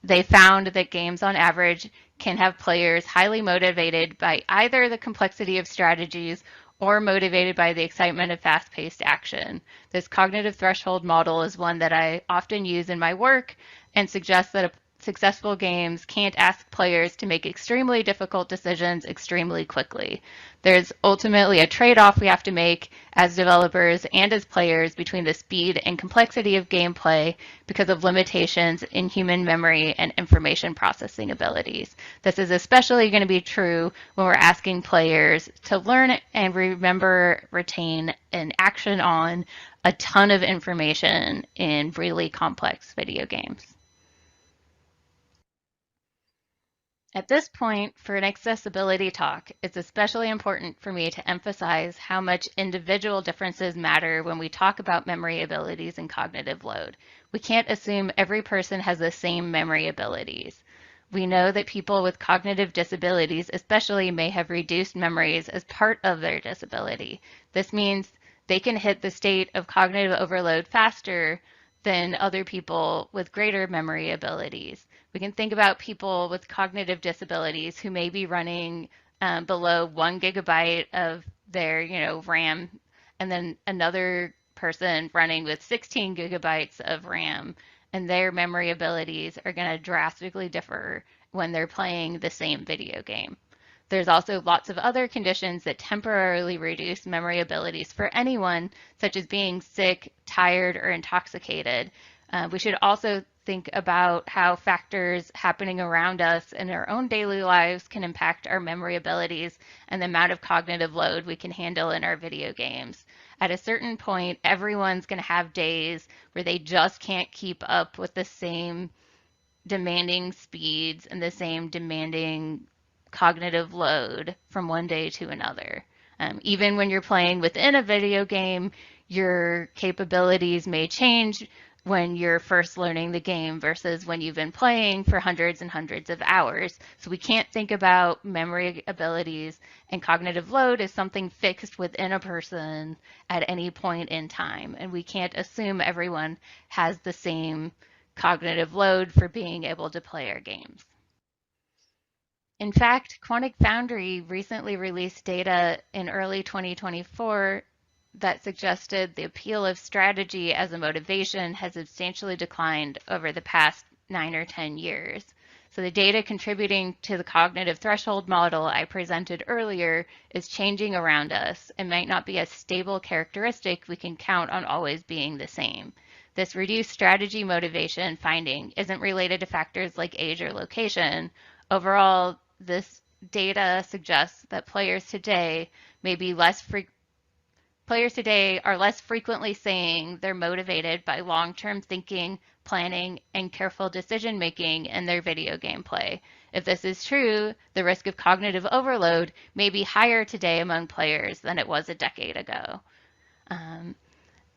they found that games on average can have players highly motivated by either the complexity of strategies or motivated by the excitement of fast-paced action. This cognitive threshold model is one that I often use in my work and suggests that successful games can't ask players to make extremely difficult decisions extremely quickly. There's ultimately a trade-off we have to make as developers and as players between the speed and complexity of gameplay because of limitations in human memory and information processing abilities. This is especially going to be true when we're asking players to learn and remember, retain, and action on a ton of information in really complex video games. At this point, for an accessibility talk, it's especially important for me to emphasize how much individual differences matter when we talk about memory abilities and cognitive load. We can't assume every person has the same memory abilities. We know that people with cognitive disabilities especially may have reduced memories as part of their disability. This means they can hit the state of cognitive overload faster than other people with greater memory abilities. We can think about people with cognitive disabilities who may be running below 1 GB of their, RAM, and then another person running with 16 GB of RAM, and their memory abilities are going to drastically differ when they're playing the same video game. There's also lots of other conditions that temporarily reduce memory abilities for anyone, such as being sick, tired, or intoxicated. We should also think about how factors happening around us in our own daily lives can impact our memory abilities and the amount of cognitive load we can handle in our video games. At a certain point, everyone's going to have days where they just can't keep up with the same demanding speeds and the same demanding cognitive load from one day to another. Even when you're playing within a video game, your capabilities may change when you're first learning the game versus when you've been playing for hundreds and hundreds of hours. So we can't think about memory abilities and cognitive load as something fixed within a person at any point in time. And we can't assume everyone has the same cognitive load for being able to play our games. In fact, Quantic Foundry recently released data in early 2024 that suggested the appeal of strategy as a motivation has substantially declined over the past 9 or 10 years. So the data contributing to the cognitive threshold model I presented earlier is changing around us and might not be a stable characteristic we can count on always being the same. This reduced strategy motivation finding isn't related to factors like age or location. Overall, this data suggests that players today are less frequently saying they're motivated by long-term thinking, planning, and careful decision-making in their video game play. If this is true, the risk of cognitive overload may be higher today among players than it was a decade ago.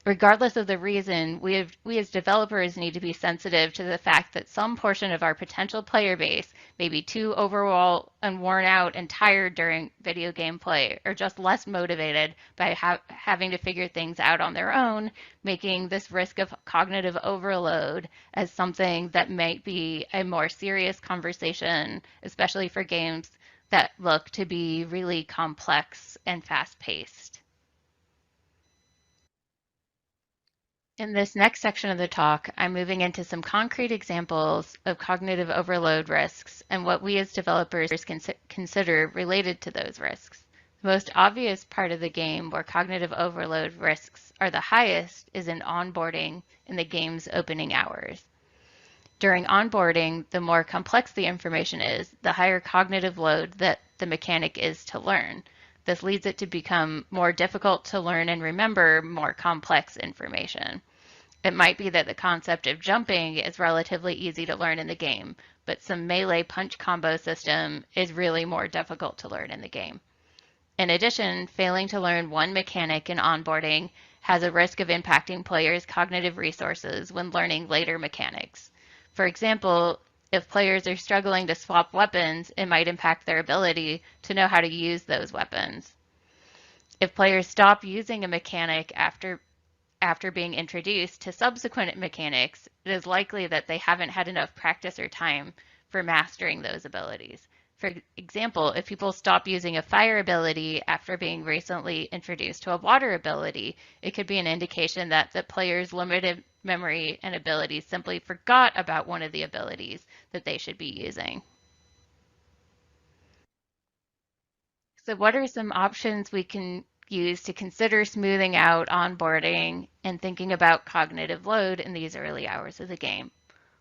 Regardless of the reason, we as developers need to be sensitive to the fact that some portion of our potential player base may be too overall and worn out and tired during video game play, or just less motivated by having to figure things out on their own, making this risk of cognitive overload as something that might be a more serious conversation, especially for games that look to be really complex and fast-paced. In this next section of the talk, I'm moving into some concrete examples of cognitive overload risks and what we as developers can consider related to those risks. The most obvious part of the game where cognitive overload risks are the highest is in onboarding in the game's opening hours. During onboarding, the more complex the information is, the higher cognitive load that the mechanic is to learn. This leads it to become more difficult to learn and remember more complex information. It might be that the concept of jumping is relatively easy to learn in the game, but some melee punch combo system is really more difficult to learn in the game. In addition, failing to learn one mechanic in onboarding has a risk of impacting players' cognitive resources when learning later mechanics. For example, if players are struggling to swap weapons, it might impact their ability to know how to use those weapons. If players stop using a mechanic after being introduced to subsequent mechanics, it is likely that they haven't had enough practice or time for mastering those abilities. For example, if people stop using a fire ability after being recently introduced to a water ability, it could be an indication that the player's limited memory and abilities simply forgot about one of the abilities that they should be using. So what are some options we can use to consider smoothing out onboarding and thinking about cognitive load in these early hours of the game?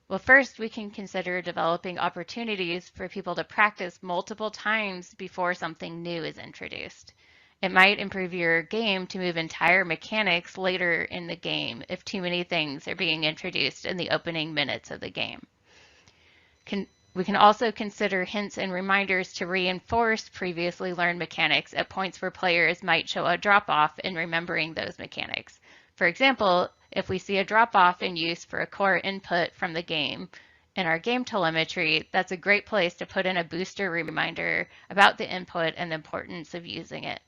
Well, first, we can consider developing opportunities for people to practice multiple times before something new is introduced. It might improve your game to move entire mechanics later in the game if too many things are being introduced in the opening minutes of the game. We can also consider hints and reminders to reinforce previously learned mechanics at points where players might show a drop-off in remembering those mechanics. For example, if we see a drop-off in use for a core input from the game in our game telemetry, that's a great place to put in a booster reminder about the input and the importance of using it.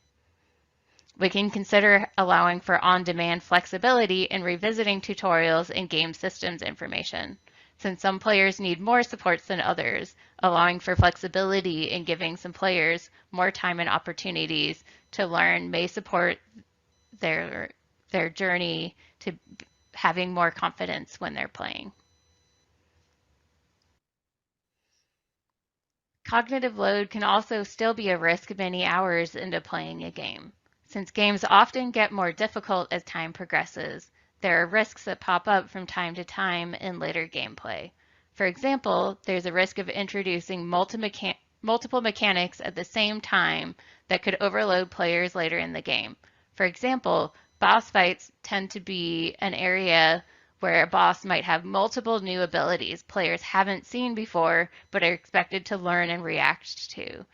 We can consider allowing for on-demand flexibility in revisiting tutorials and game systems information. Since some players need more supports than others, allowing for flexibility and giving some players more time and opportunities to learn may support their journey to having more confidence when they're playing. Cognitive load can also still be a risk many hours into playing a game. Since games often get more difficult as time progresses, there are risks that pop up from time to time in later gameplay. For example, there's a risk of introducing multiple mechanics at the same time that could overload players later in the game. For example, boss fights tend to be an area where a boss might have multiple new abilities players haven't seen before but are expected to learn and react to.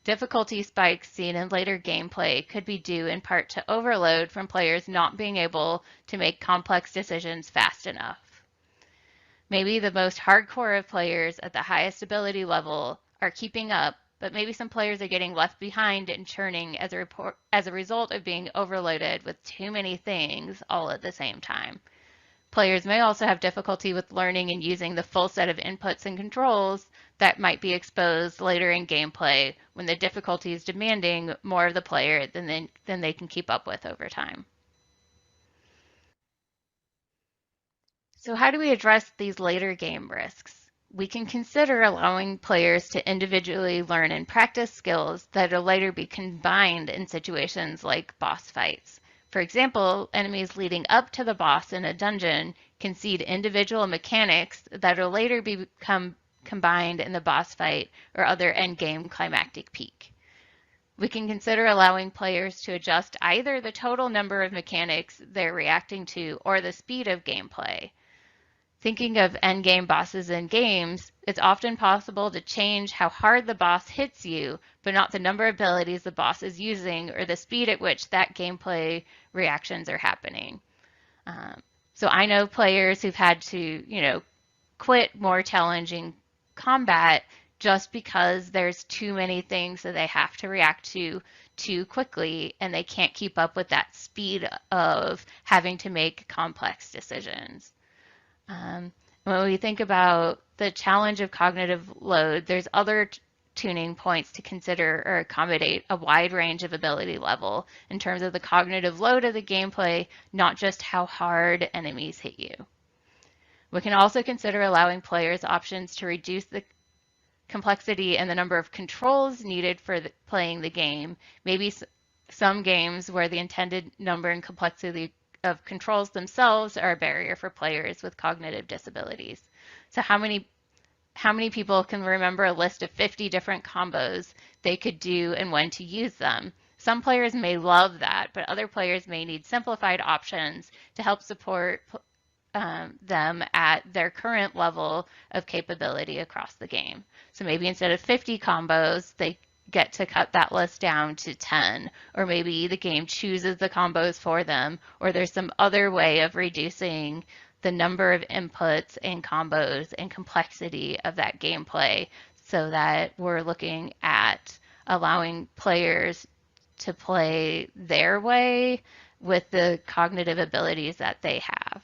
Difficulty spikes seen in later gameplay could be due in part to overload from players not being able to make complex decisions fast enough. Maybe the most hardcore of players at the highest ability level are keeping up, but maybe some players are getting left behind and churning as a result of being overloaded with too many things all at the same time. Players may also have difficulty with learning and using the full set of inputs and controls that might be exposed later in gameplay when the difficulty is demanding more of the player than they can keep up with over time. So how do we address these later game risks? We can consider allowing players to individually learn and practice skills that will later be combined in situations like boss fights. For example, enemies leading up to the boss in a dungeon can seed individual mechanics that will later become combined in the boss fight or other endgame climactic peak. We can consider allowing players to adjust either the total number of mechanics they're reacting to or the speed of gameplay. Thinking of endgame bosses in games, it's often possible to change how hard the boss hits you, but not the number of abilities the boss is using or the speed at which that gameplay reactions are happening. So I know players who've had to, quit more challenging combat just because there's too many things that they have to react to too quickly and they can't keep up with that speed of having to make complex decisions. When we think about the challenge of cognitive load, there's other tuning points to consider or accommodate a wide range of ability level in terms of the cognitive load of the gameplay, not just how hard enemies hit you. We can also consider allowing players options to reduce the complexity and the number of controls needed for playing the game. Maybe some games where the intended number and complexity of controls themselves are a barrier for players with cognitive disabilities. So how many people can remember a list of 50 different combos they could do and when to use them? Some players may love that, but other players may need simplified options to help support them at their current level of capability across the game. So maybe instead of 50 combos, get to cut that list down to 10, or maybe the game chooses the combos for them, or there's some other way of reducing the number of inputs and combos and complexity of that gameplay so that we're looking at allowing players to play their way with the cognitive abilities that they have.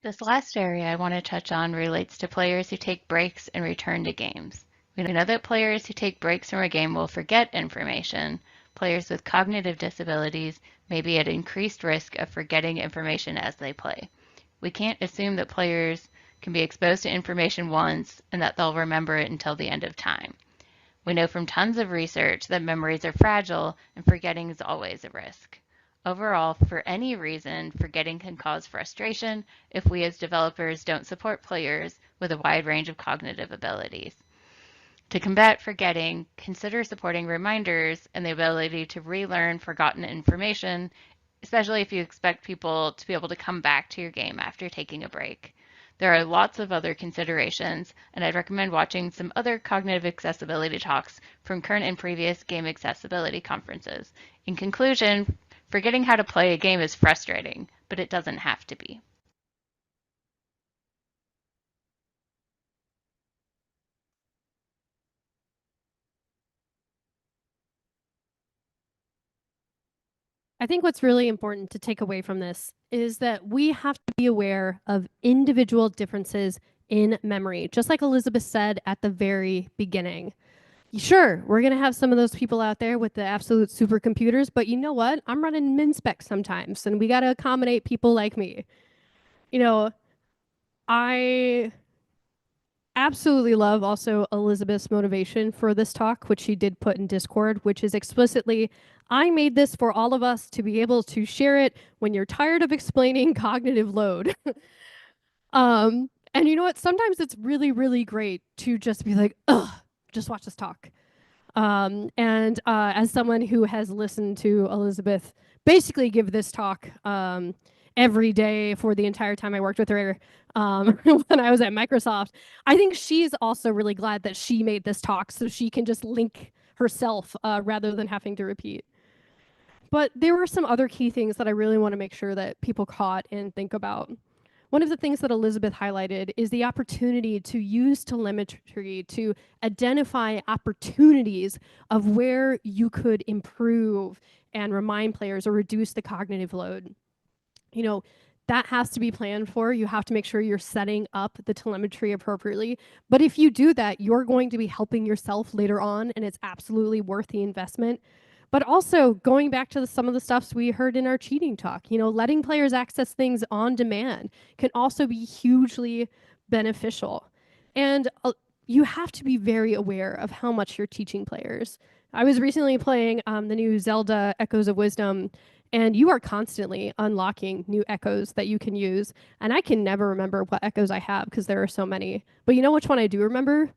This last area I want to touch on relates to players who take breaks and return to games. We know that players who take breaks from a game will forget information. Players with cognitive disabilities may be at increased risk of forgetting information as they play. We can't assume that players can be exposed to information once and that they'll remember it until the end of time. We know from tons of research that memories are fragile and forgetting is always a risk. Overall, for any reason, forgetting can cause frustration if we as developers don't support players with a wide range of cognitive abilities. To combat forgetting, consider supporting reminders and the ability to relearn forgotten information, especially if you expect people to be able to come back to your game after taking a break. There are lots of other considerations, and I'd recommend watching some other cognitive accessibility talks from current and previous game accessibility conferences. In conclusion, forgetting how to play a game is frustrating, but it doesn't have to be. I think what's really important to take away from this is that we have to be aware of individual differences in memory, just like Elizabeth said at the very beginning. Sure, we're going to have some of those people out there with the absolute supercomputers, but you know what? I'm running min spec sometimes, and we got to accommodate people like me. You know, I absolutely love also Elizabeth's motivation for this talk, which she did put in Discord, which is explicitly, I made this for all of us to be able to share it when you're tired of explaining cognitive load. And you know what? Sometimes it's really, really great to just be like, ugh, just watch this talk. And as someone who has listened to Elizabeth basically give this talk every day for the entire time I worked with her when I was at Microsoft, I think she's also really glad that she made this talk so she can just link herself rather than having to repeat. But there were some other key things that I really want to make sure that people caught and think about. One of the things that Elizabeth highlighted is the opportunity to use telemetry to identify opportunities of where you could improve and remind players or reduce the cognitive load. You know, that has to be planned for. You have to make sure you're setting up the telemetry appropriately. But if you do that, you're going to be helping yourself later on, and it's absolutely worth the investment. But also going back to some of the stuffs we heard in our cheating talk, you know, letting players access things on demand can also be hugely beneficial. And you have to be very aware of how much you're teaching players. I was recently playing the new Zelda Echoes of Wisdom, and you are constantly unlocking new echoes that you can use. And I can never remember what echoes I have because there are so many. But you know which one I do remember?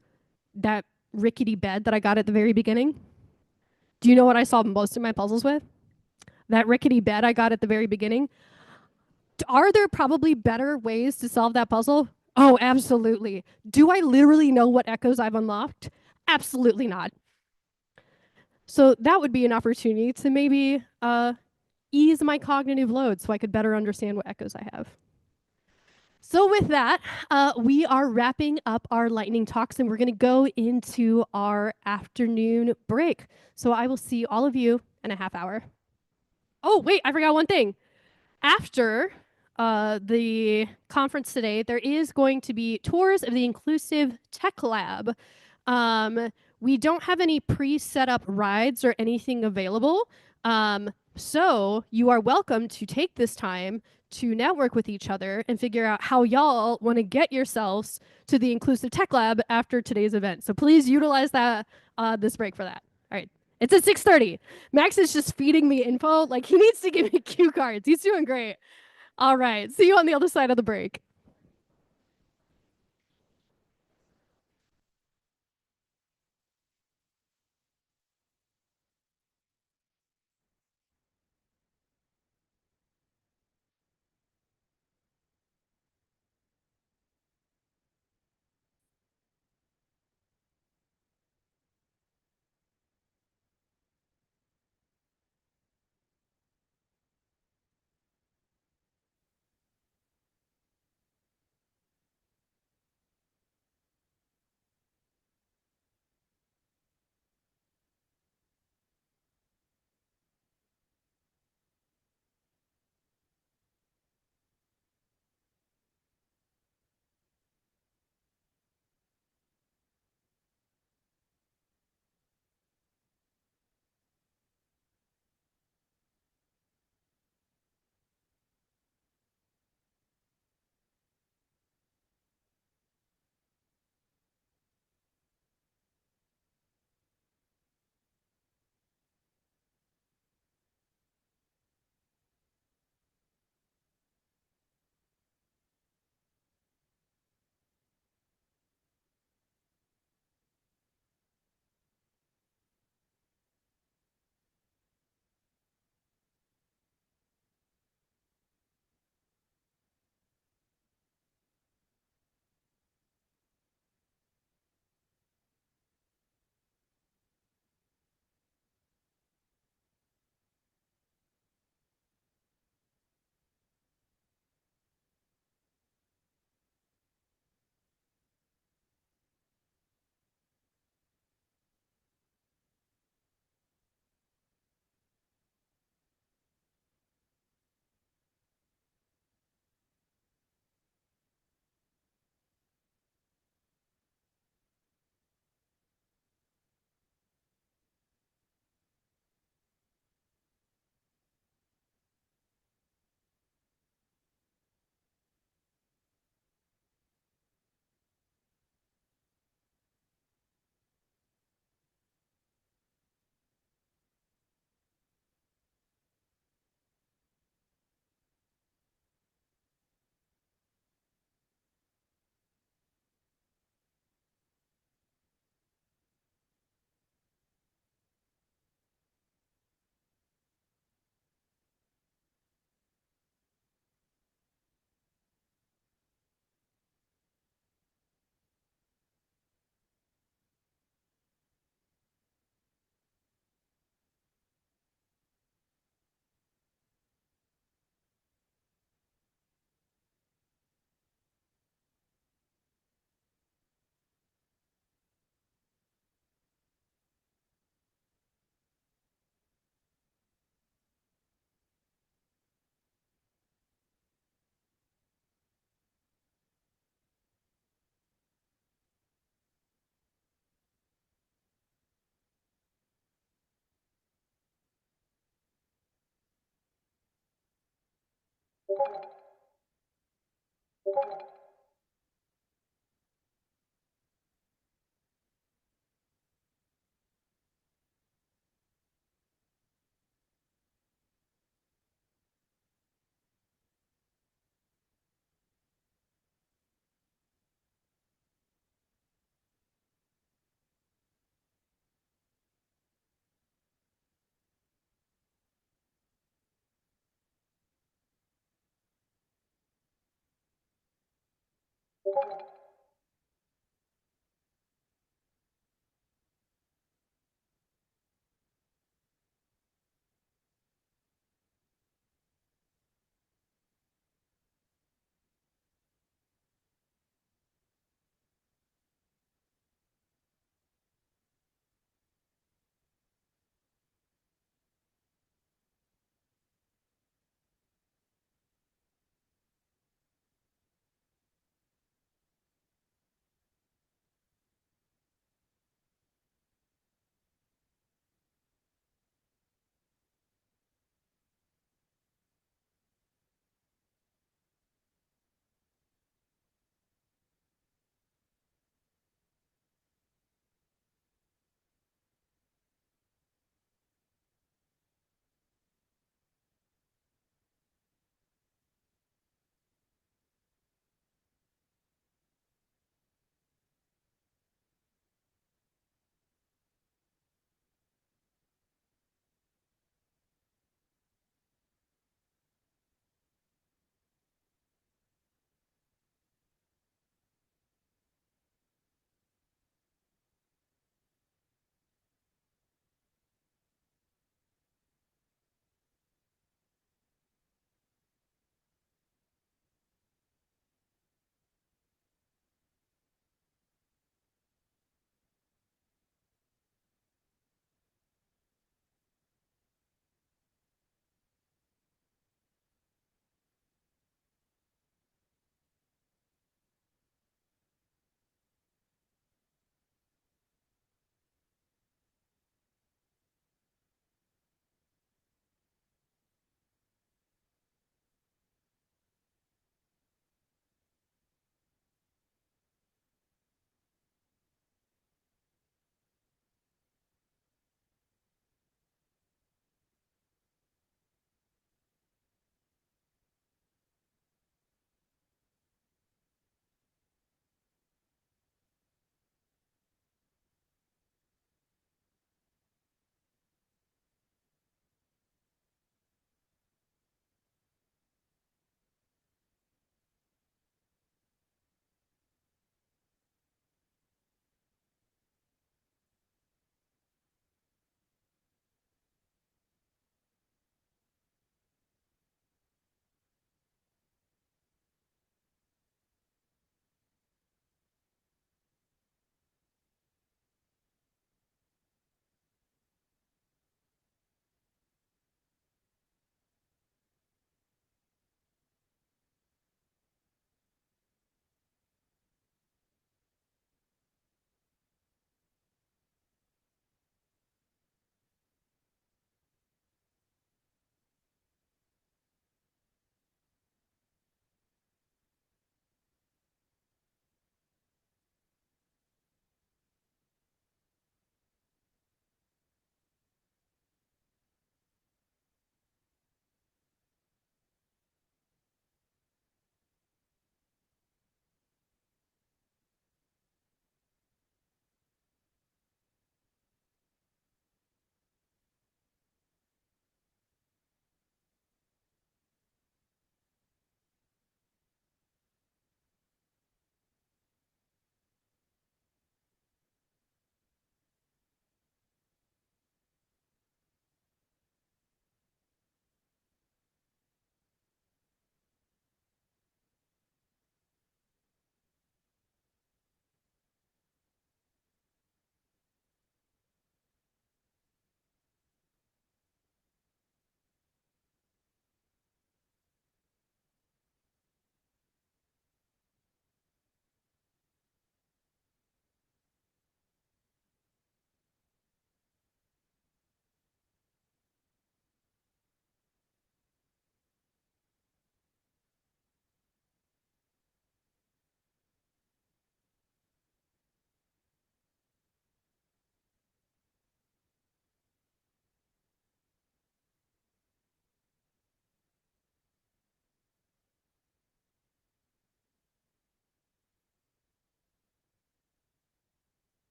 That rickety bed that I got at the very beginning. Do you know what I solved most of my puzzles with? That rickety bed I got at the very beginning. Are there probably better ways to solve that puzzle? Oh, absolutely. Do I literally know what echoes I've unlocked? Absolutely not. So that would be an opportunity to maybe ease my cognitive load so I could better understand what echoes I have. So with that, we are wrapping up our lightning talks and we're going to go into our afternoon break. So I will see all of you in a half hour. Oh, wait, I forgot one thing. After the conference today, there is going to be tours of the Inclusive Tech Lab. We don't have any pre-set up rides or anything available. So you are welcome to take this time to network with each other and figure out how y'all want to get yourselves to the Inclusive Tech Lab after today's event. So please utilize that this break for that. All right. It's at 6:30. Max is just feeding me info. Like, he needs to give me cue cards. He's doing great. All right. See you on the other side of the break.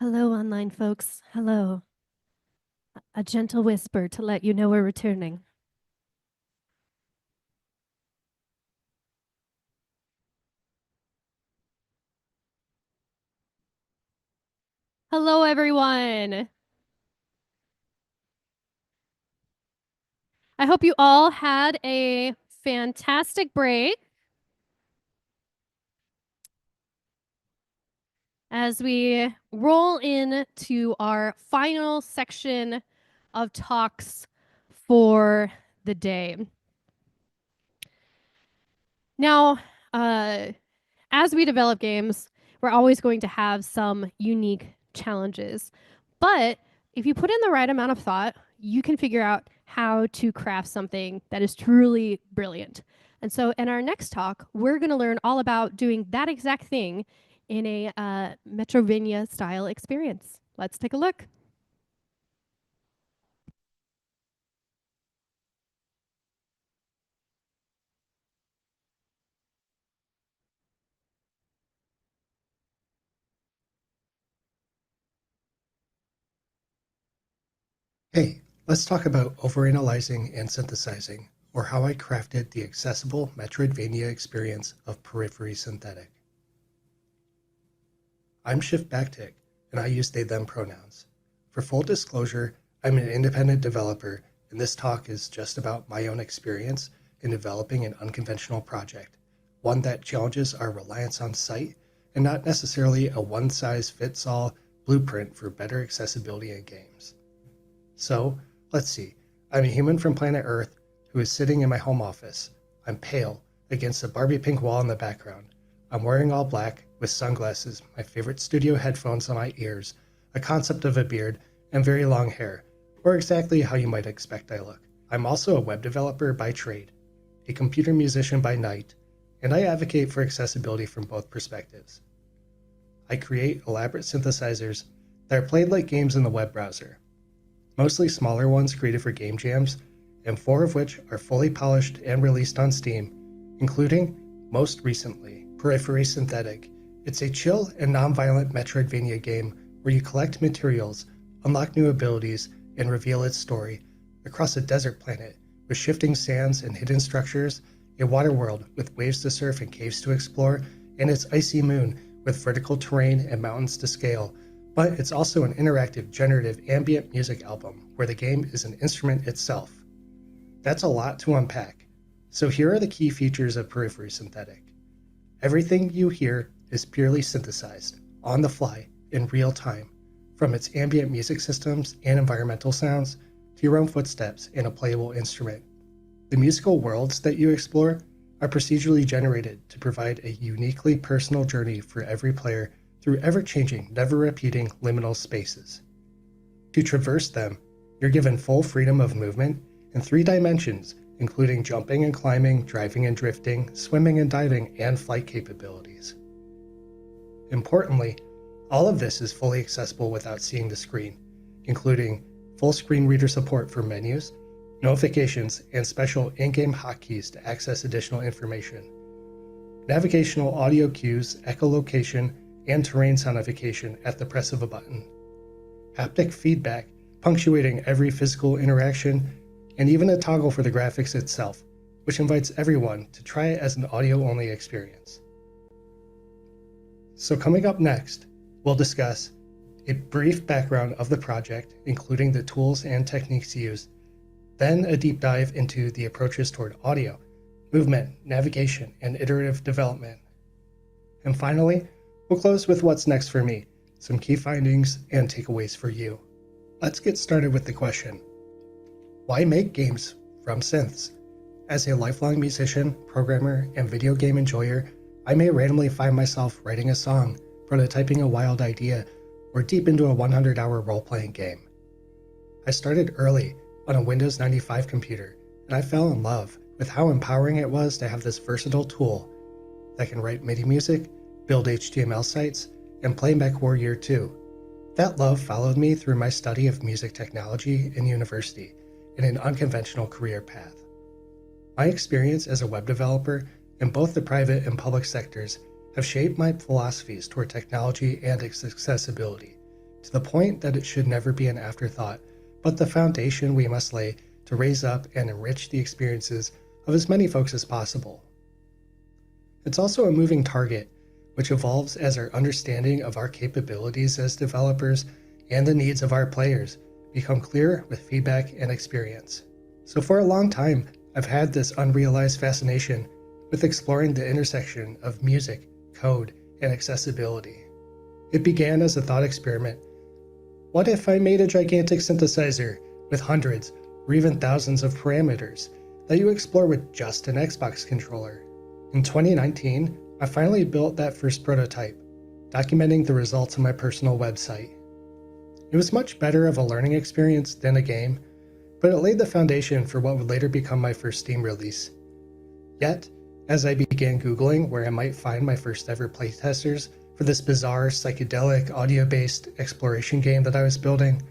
Hello, online folks. Hello. A gentle whisper to let you know we're returning. Hello, everyone. I hope you all had a fantastic break. As we roll into our final section of talks for the day. Now, as we develop games, we're always going to have some unique challenges. But if you put in the right amount of thought, you can figure out how to craft something that is truly brilliant. And so in our next talk, we're going to learn all about doing that exact thing in a Metrovania style experience. Let's take a look. Hey, let's talk about overanalyzing and synthesizing, or how I crafted the accessible Metroidvania experience of Periphery Synthetic. I'm Shift Backtick, and I use they/them pronouns. For full disclosure, I'm an independent developer, and this talk is just about my own experience in developing an unconventional project, one that challenges our reliance on sight and not necessarily a one-size-fits-all blueprint for better accessibility in games. So, let's see. I'm a human from planet Earth who is sitting in my home office. I'm pale, against a Barbie pink wall in the background. I'm wearing all black, with sunglasses, my favorite studio headphones on my ears, a concept of a beard, and very long hair, or exactly how you might expect I look. I'm also a web developer by trade, a computer musician by night, and I advocate for accessibility from both perspectives. I create elaborate synthesizers that are played like games in the web browser, mostly smaller ones created for game jams, and 4 of which are fully polished and released on Steam, including, most recently, Periphery Synthetic. It's a chill and non-violent Metroidvania game where you collect materials, unlock new abilities, and reveal its story across a desert planet with shifting sands and hidden structures, a water world with waves to surf and caves to explore, and its icy moon with vertical terrain and mountains to scale. But it's also an interactive, generative ambient music album where the game is an instrument itself. That's a lot to unpack. So here are the key features of Periphery Synthetic. Everything you hear is purely synthesized, on the fly, in real time, from its ambient music systems and environmental sounds to your own footsteps and a playable instrument. The musical worlds that you explore are procedurally generated to provide a uniquely personal journey for every player through ever-changing, never-repeating liminal spaces. To traverse them, you're given full freedom of movement in 3 dimensions, including jumping and climbing, driving and drifting, swimming and diving, and flight capabilities. Importantly, all of this is fully accessible without seeing the screen, including full screen reader support for menus, notifications, and special in-game hotkeys to access additional information. Navigational audio cues, echolocation, and terrain sonification at the press of a button. Haptic feedback, punctuating every physical interaction, and even a toggle for the graphics itself, which invites everyone to try it as an audio-only experience. So coming up next, we'll discuss a brief background of the project, including the tools and techniques used, then a deep dive into the approaches toward audio, movement, navigation, and iterative development. And finally, we'll close with what's next for me, some key findings and takeaways for you. Let's get started with the question: why make games from synths? As a lifelong musician, programmer, and video game enjoyer, I may randomly find myself writing a song, prototyping a wild idea, or deep into a 100-hour role-playing game. I started early on a Windows 95 computer, and I fell in love with how empowering it was to have this versatile tool that can write MIDI music, build HTML sites, and play MechWarrior 2. That love followed me through my study of music technology in university in an unconventional career path. My experience as a web developer in both the private and public sectors have shaped my philosophies toward technology and its accessibility, to the point that it should never be an afterthought, but the foundation we must lay to raise up and enrich the experiences of as many folks as possible. It's also a moving target, which evolves as our understanding of our capabilities as developers and the needs of our players become clearer with feedback and experience. So for a long time, I've had this unrealized fascination with exploring the intersection of music, code, and accessibility. It began as a thought experiment. What if I made a gigantic synthesizer with hundreds or even thousands of parameters that you explore with just an Xbox controller? In 2019, I finally built that first prototype, documenting the results on my personal website. It was much better of a learning experience than a game, but it laid the foundation for what would later become my first Steam release. Yet, as I began Googling where I might find my first ever playtesters for this bizarre, psychedelic, audio-based exploration game that I was building,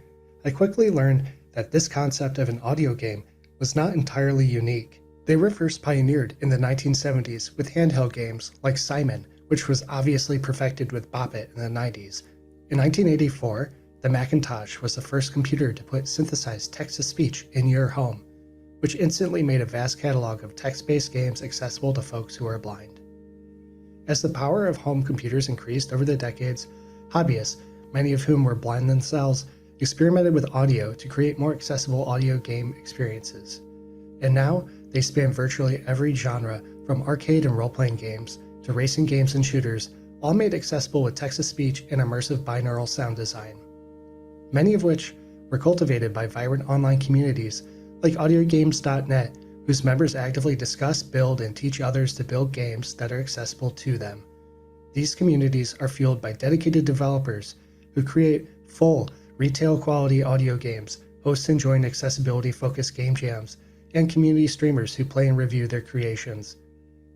I quickly learned that this concept of an audio game was not entirely unique. They were first pioneered in the 1970s with handheld games like Simon, which was obviously perfected with Bop It in the 90s. In 1984, the Macintosh was the first computer to put synthesized text-to-speech in your home, which instantly made a vast catalog of text-based games accessible to folks who are blind. As the power of home computers increased over the decades, hobbyists, many of whom were blind themselves, experimented with audio to create more accessible audio game experiences. And now, they span virtually every genre, from arcade and role-playing games to racing games and shooters, all made accessible with text-to-speech and immersive binaural sound design. Many of which were cultivated by vibrant online communities like audiogames.net, whose members actively discuss, build, and teach others to build games that are accessible to them. These communities are fueled by dedicated developers who create full, retail-quality audio games, host and join accessibility-focused game jams, and community streamers who play and review their creations.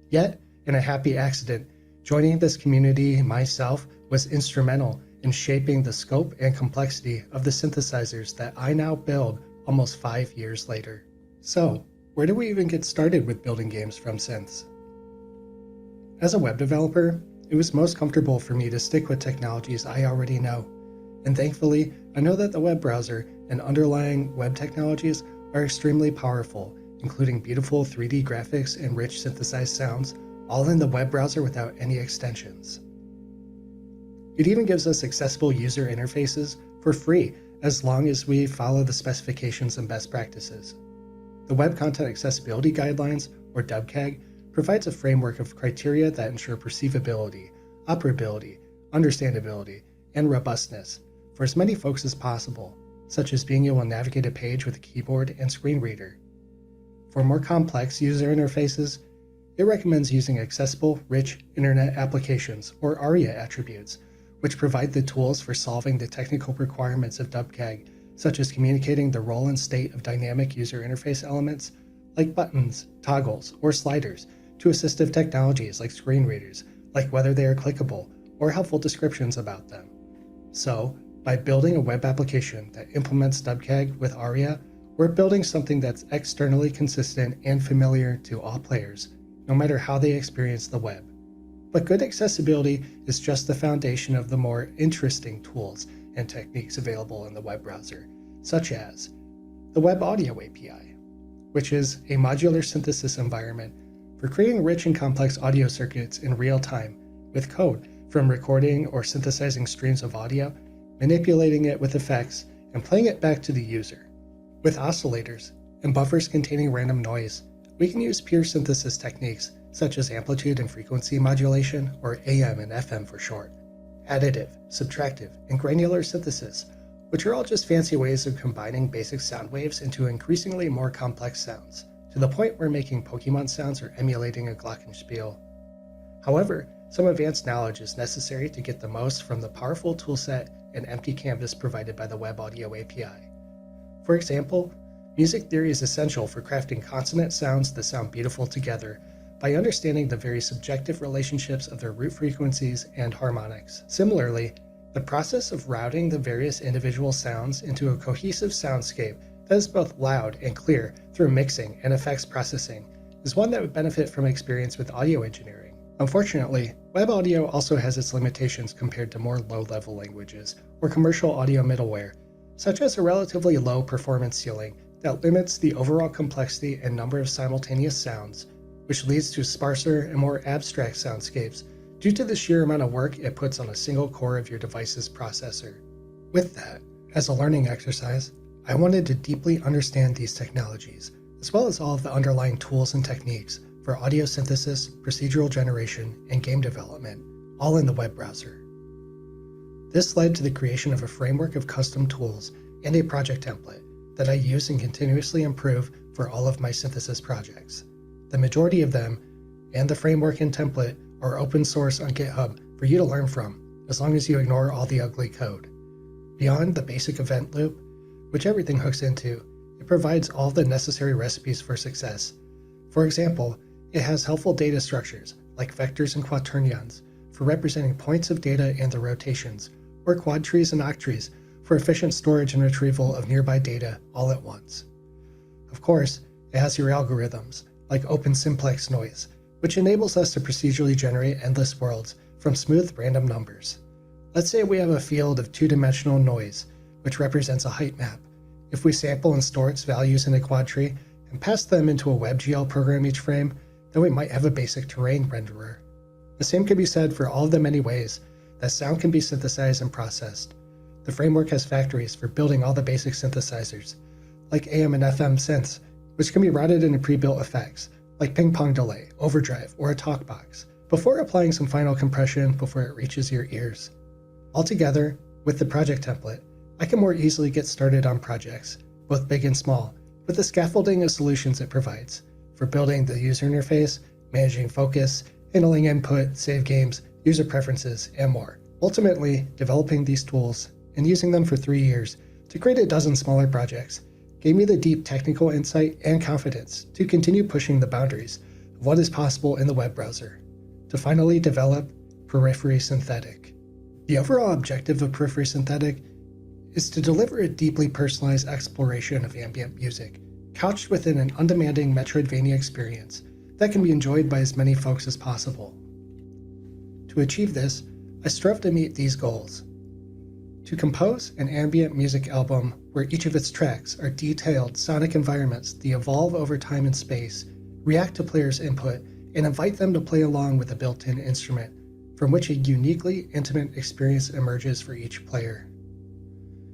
Yet, in a happy accident, joining this community myself was instrumental in shaping the scope and complexity of the synthesizers that I now build almost 5 years later. So, where do we even get started with building games from synths? As a web developer, it was most comfortable for me to stick with technologies I already know. And thankfully, I know that the web browser and underlying web technologies are extremely powerful, including beautiful 3D graphics and rich synthesized sounds, all in the web browser without any extensions. It even gives us accessible user interfaces for free as long as we follow the specifications and best practices. The Web Content Accessibility Guidelines, or WCAG, provides a framework of criteria that ensure perceivability, operability, understandability, and robustness for as many folks as possible, such as being able to navigate a page with a keyboard and screen reader. For more complex user interfaces, it recommends using accessible, rich internet applications, or ARIA attributes, which provide the tools for solving the technical requirements of WCAG, such as communicating the role and state of dynamic user interface elements like buttons, toggles, or sliders to assistive technologies like screen readers, like whether they are clickable, or helpful descriptions about them. So, by building a web application that implements WCAG with ARIA, we're building something that's externally consistent and familiar to all players, no matter how they experience the web. But good accessibility is just the foundation of the more interesting tools and techniques available in the web browser, such as the Web Audio API, which is a modular synthesis environment for creating rich and complex audio circuits in real time with code from recording or synthesizing streams of audio, manipulating it with effects, and playing it back to the user. With oscillators and buffers containing random noise, we can use pure synthesis techniques such as amplitude and frequency modulation, or AM and FM for short, additive, subtractive, and granular synthesis, which are all just fancy ways of combining basic sound waves into increasingly more complex sounds, to the point where making Pokemon sounds or emulating a glockenspiel. However, some advanced knowledge is necessary to get the most from the powerful toolset and empty canvas provided by the Web Audio API. For example, music theory is essential for crafting consonant sounds that sound beautiful together by understanding the very subjective relationships of their root frequencies and harmonics. Similarly, the process of routing the various individual sounds into a cohesive soundscape that is both loud and clear through mixing and effects processing is one that would benefit from experience with audio engineering. Unfortunately, Web audio also has its limitations compared to more low-level languages or commercial audio middleware, such as a relatively low performance ceiling that limits the overall complexity and number of simultaneous sounds, which leads to sparser and more abstract soundscapes due to the sheer amount of work it puts on a single core of your device's processor. With that, as a learning exercise, I wanted to deeply understand these technologies, as well as all of the underlying tools and techniques for audio synthesis, procedural generation, and game development, all in the web browser. This led to the creation of a framework of custom tools and a project template that I use and continuously improve for all of my synthesis projects. The majority of them, and the framework and template, are open source on GitHub for you to learn from, as long as you ignore all the ugly code. Beyond the basic event loop, which everything hooks into, it provides all the necessary recipes for success. For example, it has helpful data structures, like vectors and quaternions, for representing points of data and their rotations, or quad trees and octrees for efficient storage and retrieval of nearby data all at once. Of course, it has your algorithms, like open simplex noise, which enables us to procedurally generate endless worlds from smooth random numbers. Let's say we have a field of two-dimensional noise, which represents a height map. If we sample and store its values in a quad tree and pass them into a WebGL program each frame, then we might have a basic terrain renderer. The same can be said for all of the many ways that sound can be synthesized and processed. The framework has factories for building all the basic synthesizers, like AM and FM synths, which can be routed into pre-built effects, like ping-pong delay, overdrive, or a talkbox, before applying some final compression before it reaches your ears. Altogether, with the project template, I can more easily get started on projects, both big and small, with the scaffolding of solutions it provides, for building the user interface, managing focus, handling input, save games, user preferences, and more. Ultimately, developing these tools and using them for 3 years to create a dozen smaller projects gave me the deep technical insight and confidence to continue pushing the boundaries of what is possible in the web browser, to finally develop Periphery Synthetic. The overall objective of Periphery Synthetic is to deliver a deeply personalized exploration of ambient music, couched within an undemanding Metroidvania experience that can be enjoyed by as many folks as possible. To achieve this, I strove to meet these goals. To compose an ambient music album where each of its tracks are detailed sonic environments that evolve over time and space, react to players' input, and invite them to play along with a built-in instrument, from which a uniquely intimate experience emerges for each player.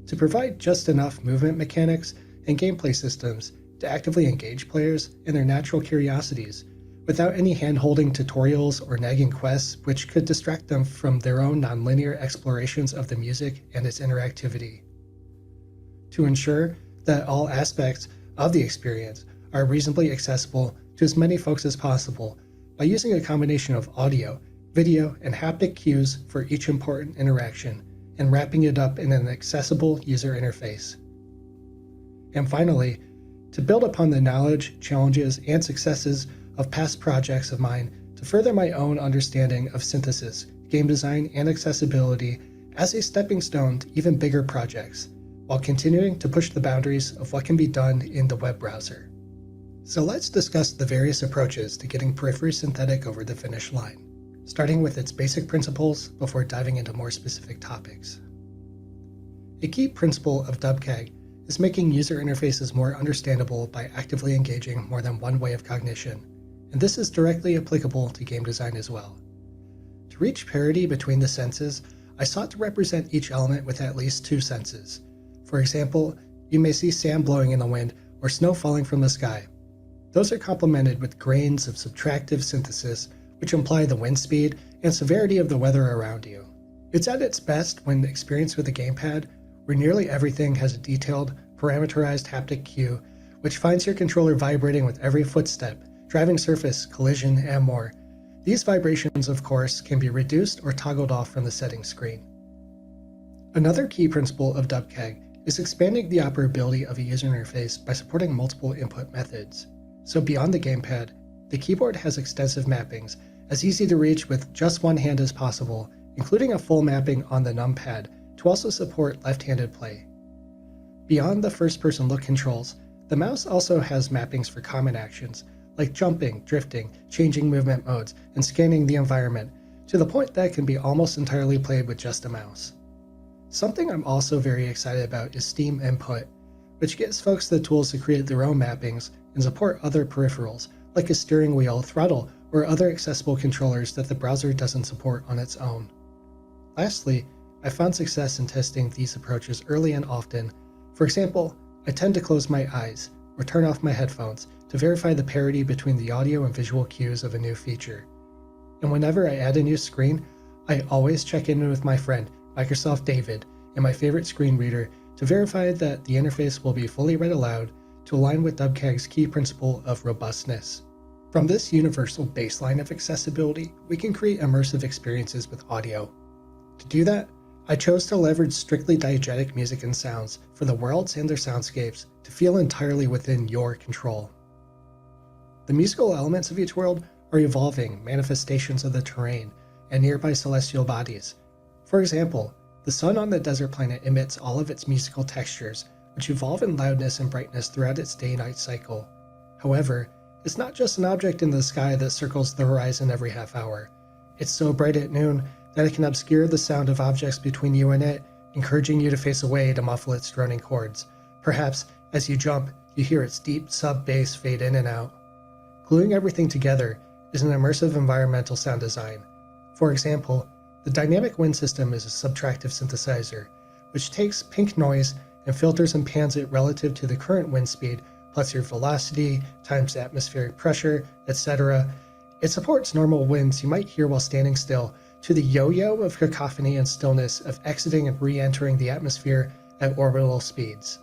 To provide just enough movement mechanics and gameplay systems to actively engage players in their natural curiosities, without any hand-holding tutorials or nagging quests which could distract them from their own nonlinear explorations of the music and its interactivity. To ensure that all aspects of the experience are reasonably accessible to as many folks as possible by using a combination of audio, video, and haptic cues for each important interaction, and wrapping it up in an accessible user interface. And finally, to build upon the knowledge, challenges, and successes of past projects of mine to further my own understanding of synthesis, game design, and accessibility as a stepping stone to even bigger projects, while continuing to push the boundaries of what can be done in the web browser. So let's discuss the various approaches to getting Periphery Synthetic over the finish line, starting with its basic principles before diving into more specific topics. A key principle of DubCag is making user interfaces more understandable by actively engaging more than one way of cognition, and this is directly applicable to game design as well. To reach parity between the senses, I sought to represent each element with at least 2 senses. For example, you may see sand blowing in the wind or snow falling from the sky. Those are complemented with grains of subtractive synthesis, which imply the wind speed and severity of the weather around you. It's at its best when experienced with a gamepad, where nearly everything has a detailed, parameterized haptic cue, which finds your controller vibrating with every footstep, driving surface, collision, and more. These vibrations, of course, can be reduced or toggled off from the settings screen. Another key principle of DubCag is expanding the operability of a user interface by supporting multiple input methods. So beyond the gamepad, the keyboard has extensive mappings, as easy to reach with just one hand as possible, including a full mapping on the numpad to also support left-handed play. Beyond the first-person look controls, the mouse also has mappings for common actions, like jumping, drifting, changing movement modes, and scanning the environment to the point that it can be almost entirely played with just a mouse. Something I'm also very excited about is Steam Input, which gives folks the tools to create their own mappings and support other peripherals, like a steering wheel, throttle, or other accessible controllers that the browser doesn't support on its own. Lastly, I found success in testing these approaches early and often. For example, I tend to close my eyes or turn off my headphones to verify the parity between the audio and visual cues of a new feature. And whenever I add a new screen, I always check in with my friend, Microsoft David, and my favorite screen reader to verify that the interface will be fully read aloud to align with WCAG's key principle of robustness. From this universal baseline of accessibility, we can create immersive experiences with audio. To do that, I chose to leverage strictly diegetic music and sounds for the worlds and their soundscapes to feel entirely within your control. The musical elements of each world are evolving manifestations of the terrain and nearby celestial bodies. For example, the sun on the desert planet emits all of its musical textures, which evolve in loudness and brightness throughout its day-night cycle. However, it's not just an object in the sky that circles the horizon every half hour. It's so bright at noon that it can obscure the sound of objects between you and it, encouraging you to face away to muffle its droning chords. Perhaps, as you jump, you hear its deep sub-bass fade in and out. Gluing everything together is an immersive environmental sound design. For example, the dynamic wind system is a subtractive synthesizer, which takes pink noise and filters and pans it relative to the current wind speed, plus your velocity, times atmospheric pressure, etc. It supports normal winds you might hear while standing still, to the yo-yo of cacophony and stillness of exiting and re-entering the atmosphere at orbital speeds.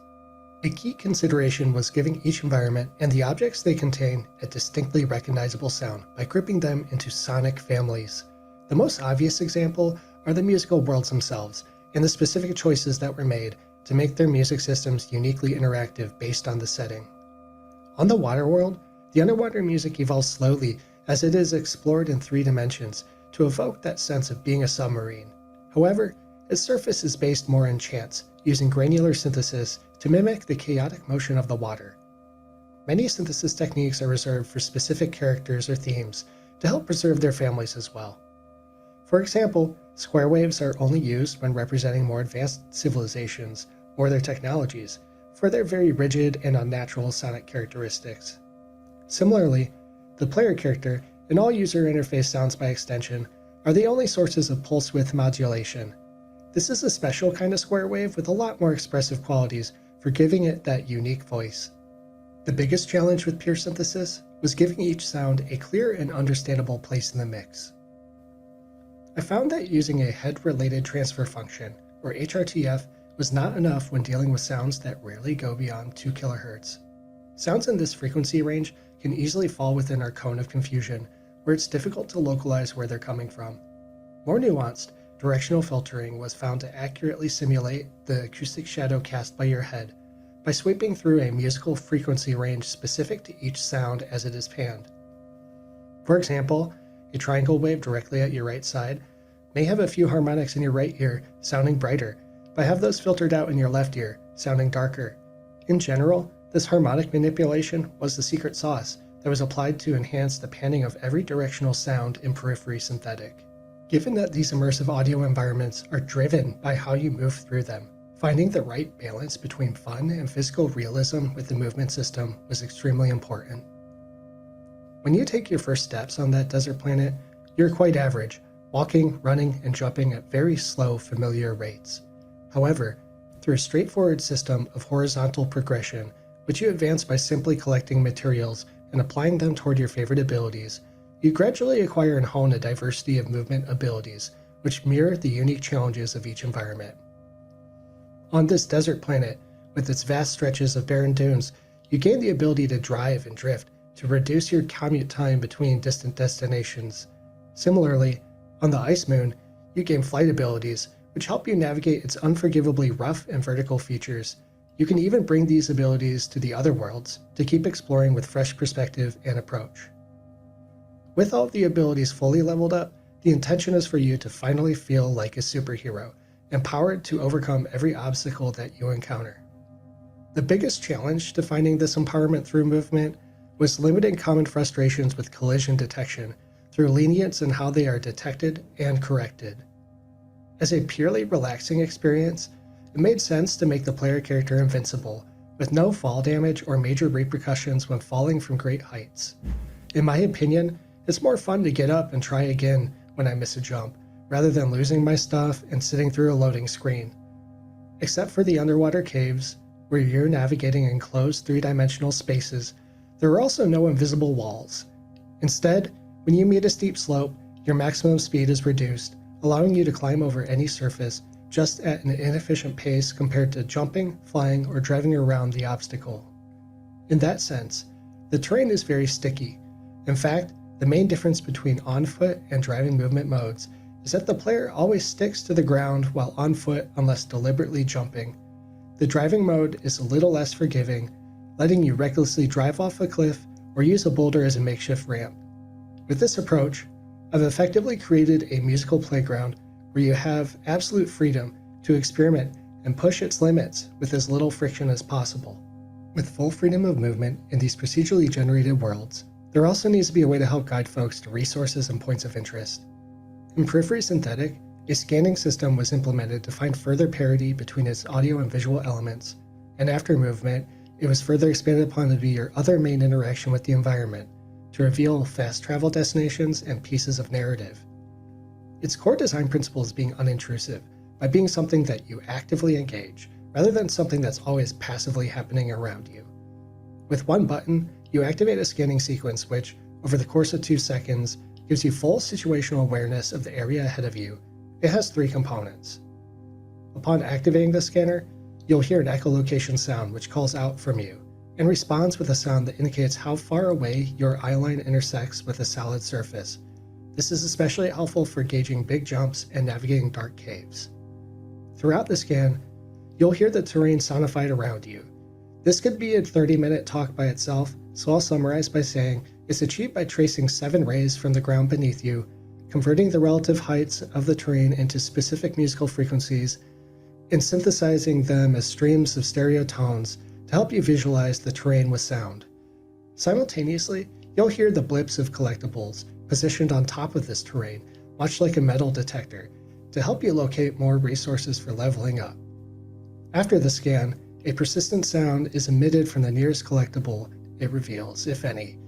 A key consideration was giving each environment and the objects they contain a distinctly recognizable sound by grouping them into sonic families. The most obvious example are the musical worlds themselves, and the specific choices that were made to make their music systems uniquely interactive based on the setting. On the water world, the underwater music evolves slowly as it is explored in 3 dimensions to evoke that sense of being a submarine. However, its surface is based more on chance, using granular synthesis to mimic the chaotic motion of the water. Many synthesis techniques are reserved for specific characters or themes to help preserve their families as well. For example, square waves are only used when representing more advanced civilizations or their technologies for their very rigid and unnatural sonic characteristics. Similarly, the player character and all user interface sounds by extension are the only sources of pulse width modulation. This is a special kind of square wave with a lot more expressive qualities for giving it that unique voice. The biggest challenge with pure synthesis was giving each sound a clear and understandable place in the mix. I found that using a head-related transfer function, or HRTF, was not enough when dealing with sounds that rarely go beyond 2 kHz. Sounds in this frequency range can easily fall within our cone of confusion, where it's difficult to localize where they're coming from. More nuanced, directional filtering was found to accurately simulate the acoustic shadow cast by your head by sweeping through a musical frequency range specific to each sound as it is panned. For example, a triangle wave directly at your right side may have a few harmonics in your right ear sounding brighter, but have those filtered out in your left ear sounding darker. In general, this harmonic manipulation was the secret sauce that was applied to enhance the panning of every directional sound in periphery synthetic. Given that these immersive audio environments are driven by how you move through them, finding the right balance between fun and physical realism with the movement system was extremely important. When you take your first steps on that desert planet, you're quite average, walking, running, and jumping at very slow, familiar rates. However, through a straightforward system of horizontal progression, which you advance by simply collecting materials and applying them toward your favorite abilities, you gradually acquire and hone a diversity of movement abilities, which mirror the unique challenges of each environment. On this desert planet, with its vast stretches of barren dunes, you gain the ability to drive and drift to reduce your commute time between distant destinations. Similarly, on the ice moon, you gain flight abilities, which help you navigate its unforgivably rough and vertical features. You can even bring these abilities to the other worlds to keep exploring with fresh perspective and approach. With all of the abilities fully leveled up, the intention is for you to finally feel like a superhero, empowered to overcome every obstacle that you encounter. The biggest challenge to finding this empowerment through movement was limiting common frustrations with collision detection through lenience in how they are detected and corrected. As a purely relaxing experience, it made sense to make the player character invincible, with no fall damage or major repercussions when falling from great heights. In my opinion, it's more fun to get up and try again when I miss a jump, rather than losing my stuff and sitting through a loading screen. Except for the underwater caves, where you're navigating enclosed three-dimensional spaces, there are also no invisible walls. Instead, when you meet a steep slope, your maximum speed is reduced, allowing you to climb over any surface just at an inefficient pace compared to jumping, flying, or driving around the obstacle. In that sense, the terrain is very sticky. In fact, the main difference between on-foot and driving movement modes is that the player always sticks to the ground while on foot unless deliberately jumping. The driving mode is a little less forgiving, letting you recklessly drive off a cliff or use a boulder as a makeshift ramp. With this approach, I've effectively created a musical playground where you have absolute freedom to experiment and push its limits with as little friction as possible. With full freedom of movement in these procedurally generated worlds, there also needs to be a way to help guide folks to resources and points of interest. In Periphery Synthetic, a scanning system was implemented to find further parity between its audio and visual elements, and after movement, it was further expanded upon to be your other main interaction with the environment, to reveal fast travel destinations and pieces of narrative. Its core design principle is being unintrusive, by being something that you actively engage, rather than something that's always passively happening around you. With one button, you activate a scanning sequence which, over the course of 2 seconds, gives you full situational awareness of the area ahead of you. It has 3 components. Upon activating the scanner, you'll hear an echolocation sound which calls out from you, and responds with a sound that indicates how far away your eye line intersects with a solid surface. This is especially helpful for gauging big jumps and navigating dark caves. Throughout the scan, you'll hear the terrain sonified around you. This could be a 30-minute talk by itself, so I'll summarize by saying it's achieved by tracing 7 rays from the ground beneath you, converting the relative heights of the terrain into specific musical frequencies, and synthesizing them as streams of stereo tones to help you visualize the terrain with sound. Simultaneously, you'll hear the blips of collectibles positioned on top of this terrain, much like a metal detector, to help you locate more resources for leveling up. After the scan, a persistent sound is emitted from the nearest collectible it reveals, if any.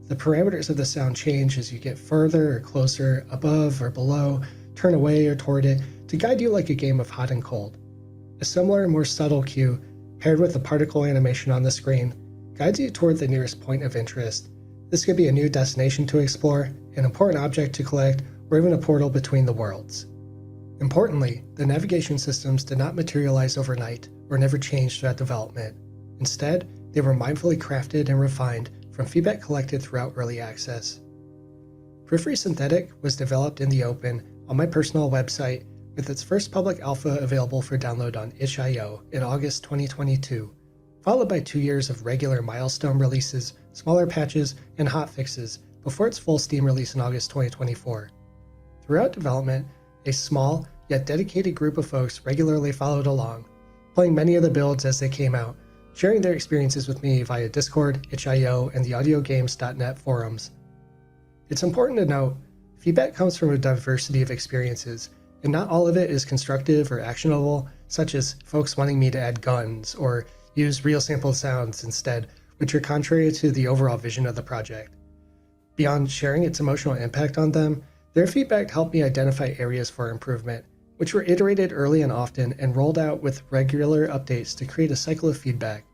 The parameters of the sound change as you get further or closer, above or below, turn away or toward it, to guide you like a game of hot and cold. A similar and more subtle cue, paired with the particle animation on the screen, guides you toward the nearest point of interest. This could be a new destination to explore, an important object to collect, or even a portal between the worlds. Importantly, the navigation systems did not materialize overnight or never changed throughout development. Instead, they were mindfully crafted and refined from feedback collected throughout early access. Periphery Synthetic was developed in the open on my personal website, with its first public alpha available for download on itch.io in August 2022, followed by 2 years of regular milestone releases, smaller patches, and hotfixes before its full Steam release in August 2024. Throughout development, a small yet dedicated group of folks regularly followed along, playing many of the builds as they came out, sharing their experiences with me via Discord, itch.io, and the audiogames.net forums. It's important to note, feedback comes from a diversity of experiences, and not all of it is constructive or actionable, such as folks wanting me to add guns or use real sampled sounds instead, which are contrary to the overall vision of the project. Beyond sharing its emotional impact on them, their feedback helped me identify areas for improvement, which were iterated early and often and rolled out with regular updates to create a cycle of feedback.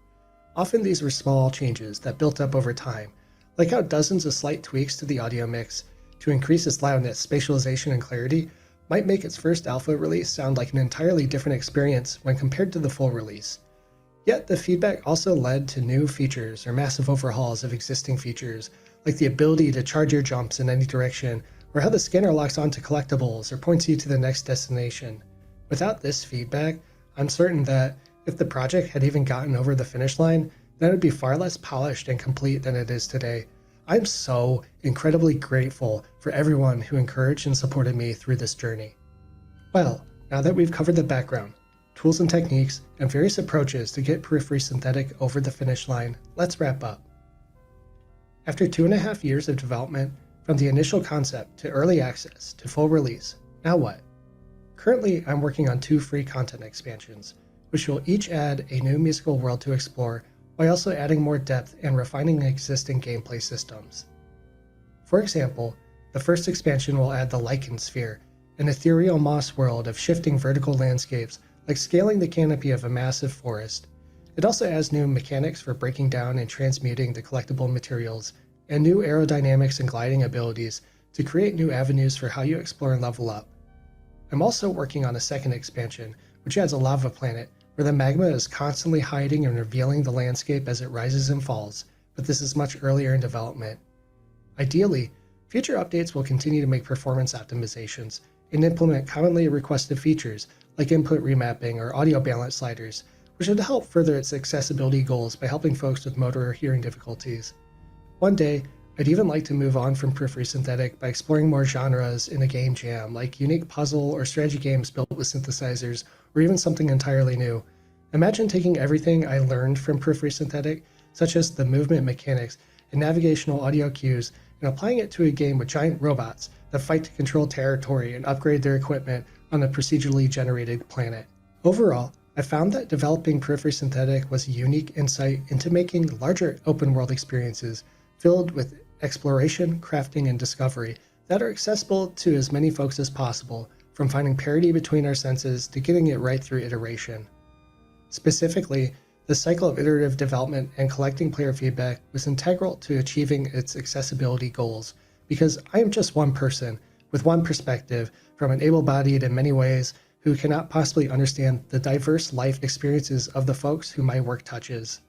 Often these were small changes that built up over time, like how dozens of slight tweaks to the audio mix to increase its loudness, spatialization, and clarity might make its first alpha release sound like an entirely different experience when compared to the full release. Yet the feedback also led to new features or massive overhauls of existing features, like the ability to charge your jumps in any direction, or how the scanner locks onto collectibles or points you to the next destination. Without this feedback, I'm certain that if the project had even gotten over the finish line, then it would be far less polished and complete than it is today. I'm so incredibly grateful for everyone who encouraged and supported me through this journey. Well, now that we've covered the background, tools and techniques, and various approaches to get Periphery Synthetic over the finish line, let's wrap up. After 2.5 years of development, From the initial concept to early access to full release, now what? Currently, I'm working on 2 free content expansions, which will each add a new musical world to explore while also adding more depth and refining existing gameplay systems. For example, the first expansion will add the Lichen Sphere, an ethereal moss world of shifting vertical landscapes like scaling the canopy of a massive forest. It also adds new mechanics for breaking down and transmuting the collectible materials, and new aerodynamics and gliding abilities to create new avenues for how you explore and level up. I'm also working on a second expansion, which adds a lava planet, where the magma is constantly hiding and revealing the landscape as it rises and falls, but this is much earlier in development. Ideally, future updates will continue to make performance optimizations and implement commonly requested features like input remapping or audio balance sliders, which would help further its accessibility goals by helping folks with motor or hearing difficulties. One day, I'd even like to move on from periphery synthetic by exploring more genres in a game jam, like unique puzzle or strategy games built with synthesizers, or even something entirely new. Imagine taking everything I learned from periphery synthetic, such as the movement mechanics and navigational audio cues, and applying it to a game with giant robots that fight to control territory and upgrade their equipment on a procedurally generated planet. Overall, I found that developing periphery synthetic was a unique insight into making larger open-world experiences filled with exploration, crafting, and discovery that are accessible to as many folks as possible, from finding parity between our senses to getting it right through iteration. Specifically, the cycle of iterative development and collecting player feedback was integral to achieving its accessibility goals, because I am just one person with one perspective from an able-bodied in many ways who cannot possibly understand the diverse life experiences of the folks who my work touches.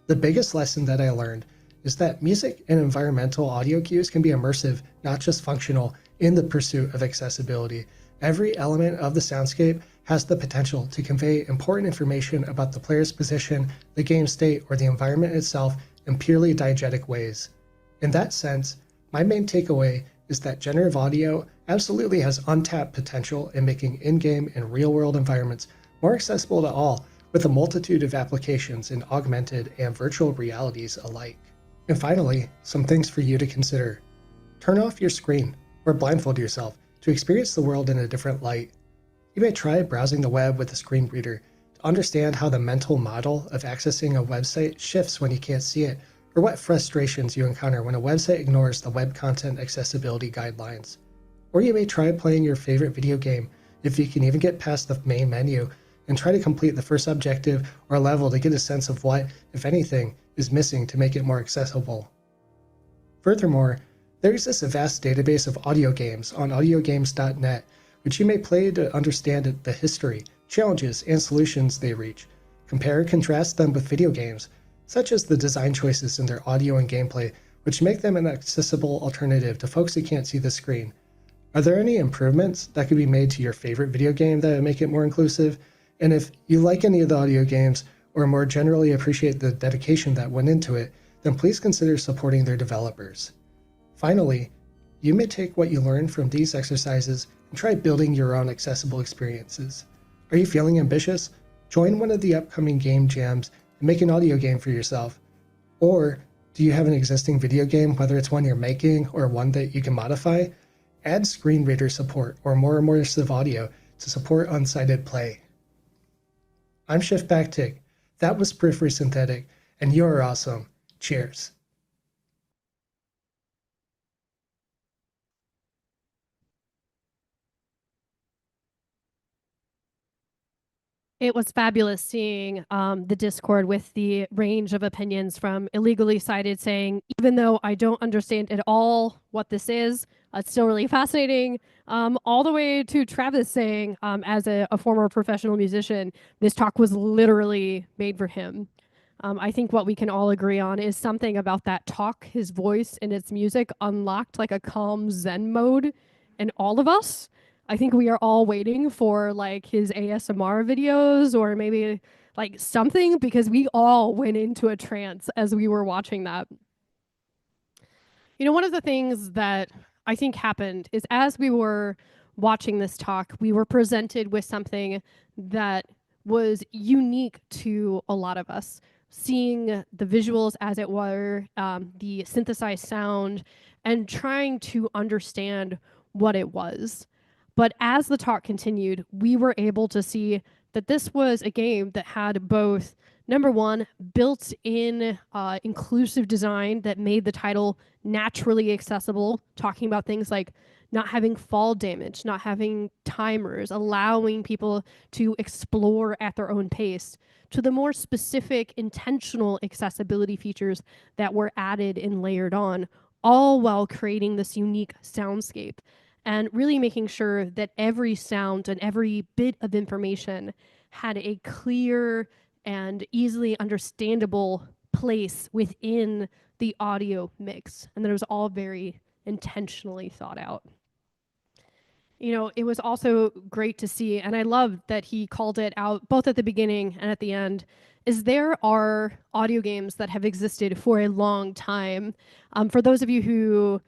The biggest lesson that I learned is that music and environmental audio cues can be immersive, not just functional, in the pursuit of accessibility. Every element of the soundscape has the potential to convey important information about the player's position, the game state, or the environment itself in purely diegetic ways. In that sense, my main takeaway is that generative audio absolutely has untapped potential in making in-game and real-world environments more accessible to all, with a multitude of applications in augmented and virtual realities alike. And finally, some things for you to consider. Turn off your screen or blindfold yourself to experience the world in a different light. You may try browsing the web with a screen reader to understand how the mental model of accessing a website shifts when you can't see it, or what frustrations you encounter when a website ignores the web content accessibility guidelines. Or you may try playing your favorite video game, if you can even get past the main menu, and try to complete the first objective or level to get a sense of what, if anything, is missing to make it more accessible. Furthermore, there exists a vast database of audio games on audiogames.net, which you may play to understand the history, challenges, and solutions they reach. Compare and contrast them with video games, such as the design choices in their audio and gameplay, which make them an accessible alternative to folks who can't see the screen. Are there any improvements that could be made to your favorite video game that would make it more inclusive? And if you like any of the audio games, or more generally appreciate the dedication that went into it, then please consider supporting their developers. Finally, you may take what you learned from these exercises and try building your own accessible experiences. Are you feeling ambitious? Join one of the upcoming game jams and make an audio game for yourself. Or do you have an existing video game, whether it's one you're making or one that you can modify? Add screen reader support or more immersive audio to support unsighted play. I'm Shift Backtick. That was Periphery Synthetic, and you're awesome. Cheers. It was fabulous seeing the Discord with the range of opinions from illegally cited saying, even though I don't understand at all what this is, it's still really fascinating, all the way to Travis saying, as a former professional musician, this talk was literally made for him. I think what we can all agree on is something about that talk, his voice and its music unlocked like a calm Zen mode in all of us. I think we are all waiting for like his ASMR videos or maybe like something, because we all went into a trance as we were watching that. You know, one of the things that I think happened is as we were watching this talk, we were presented with something that was unique to a lot of us. Seeing the visuals as it were, the synthesized sound, and trying to understand what it was. But as the talk continued, we were able to see that this was a game that had both, number one, built in inclusive design that made the title naturally accessible, talking about things like not having fall damage, not having timers, allowing people to explore at their own pace, to the more specific intentional accessibility features that were added and layered on, all while creating this unique soundscape and really making sure that every sound and every bit of information had a clear and easily understandable place within the audio mix, and that it was all very intentionally thought out. You know, it was also great to see, and I love that he called it out both at the beginning and at the end, is there are audio games that have existed for a long time. For those of you who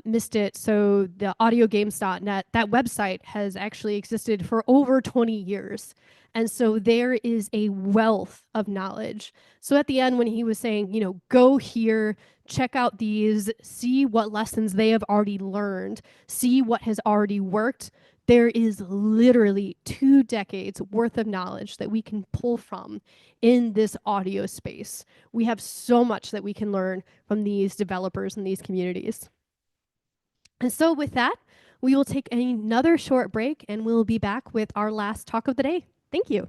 missed it, so the audiogames.net, that website has actually existed for over 20 years. And so there is a wealth of knowledge. So at the end, when he was saying, you know, go here, check out these, see what lessons they have already learned, see what has already worked, there is literally 2 decades worth of knowledge that we can pull from in this audio space. We have so much that we can learn from these developers and these communities. And so with that, we will take another short break and we'll be back with our last talk of the day. Thank you.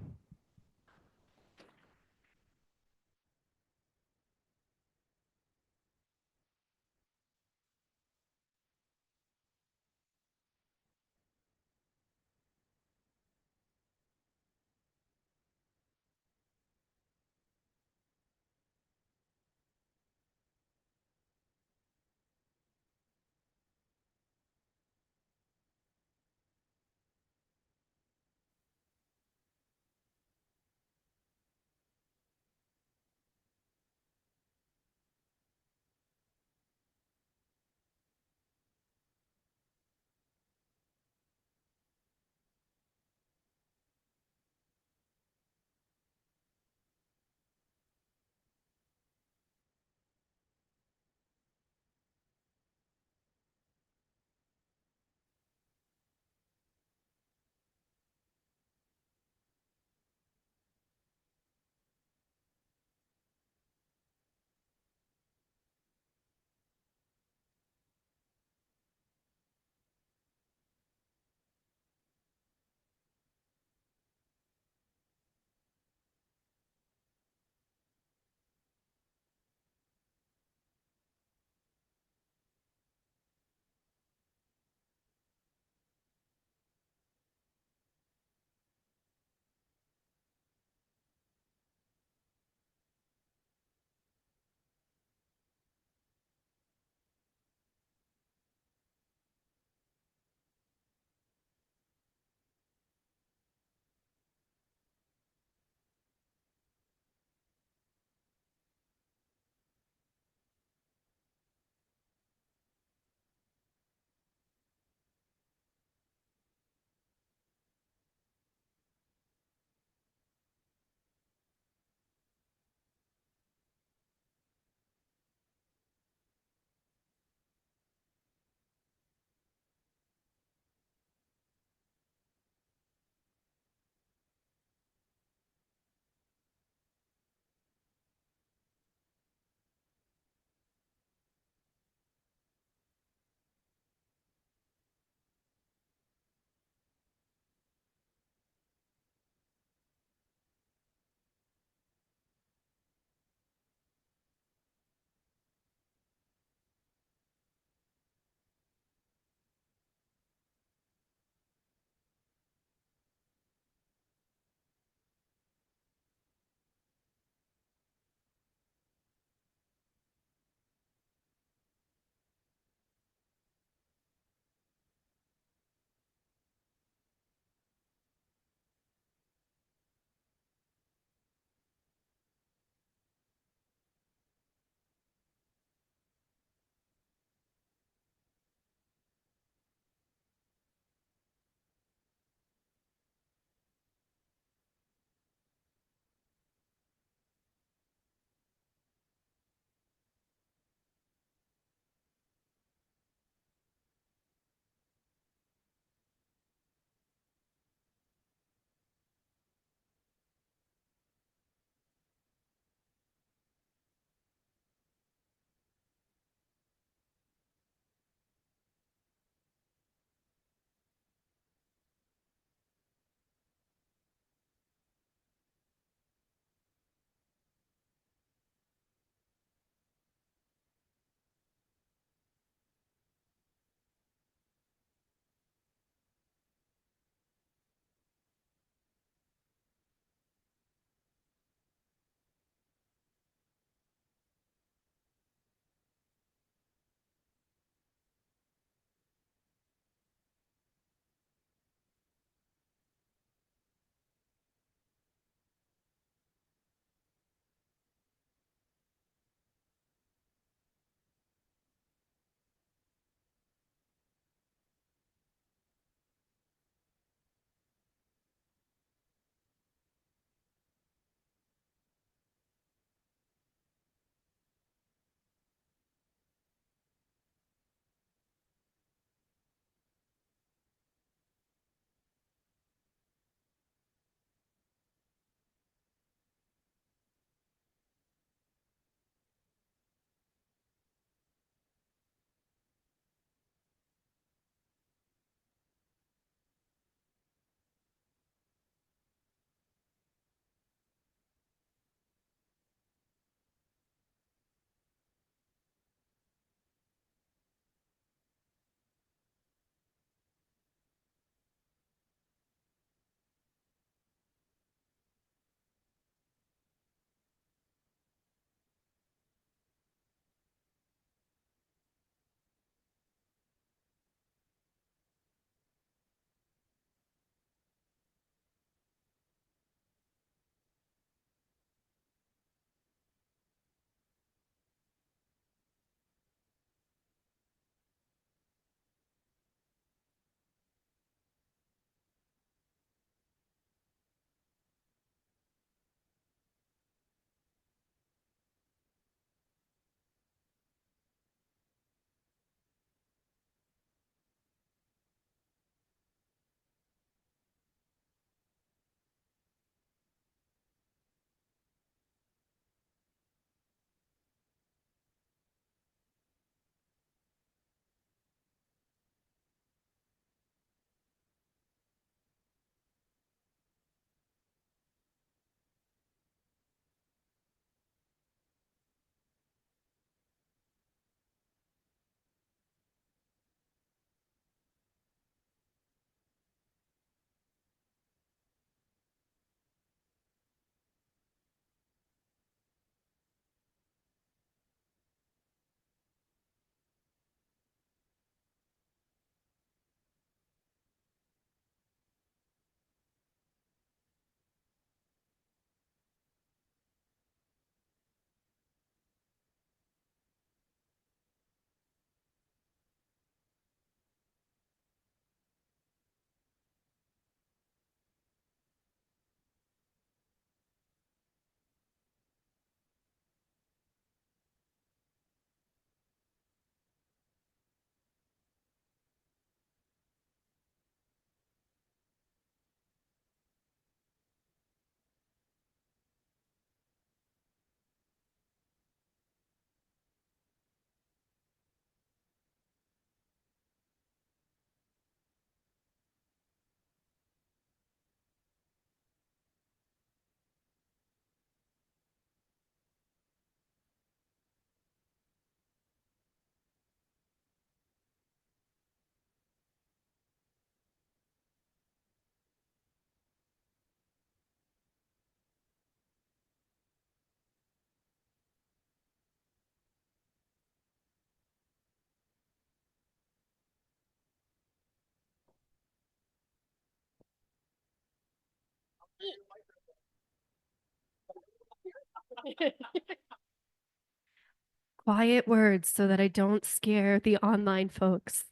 Quiet words so that I don't scare the online folks.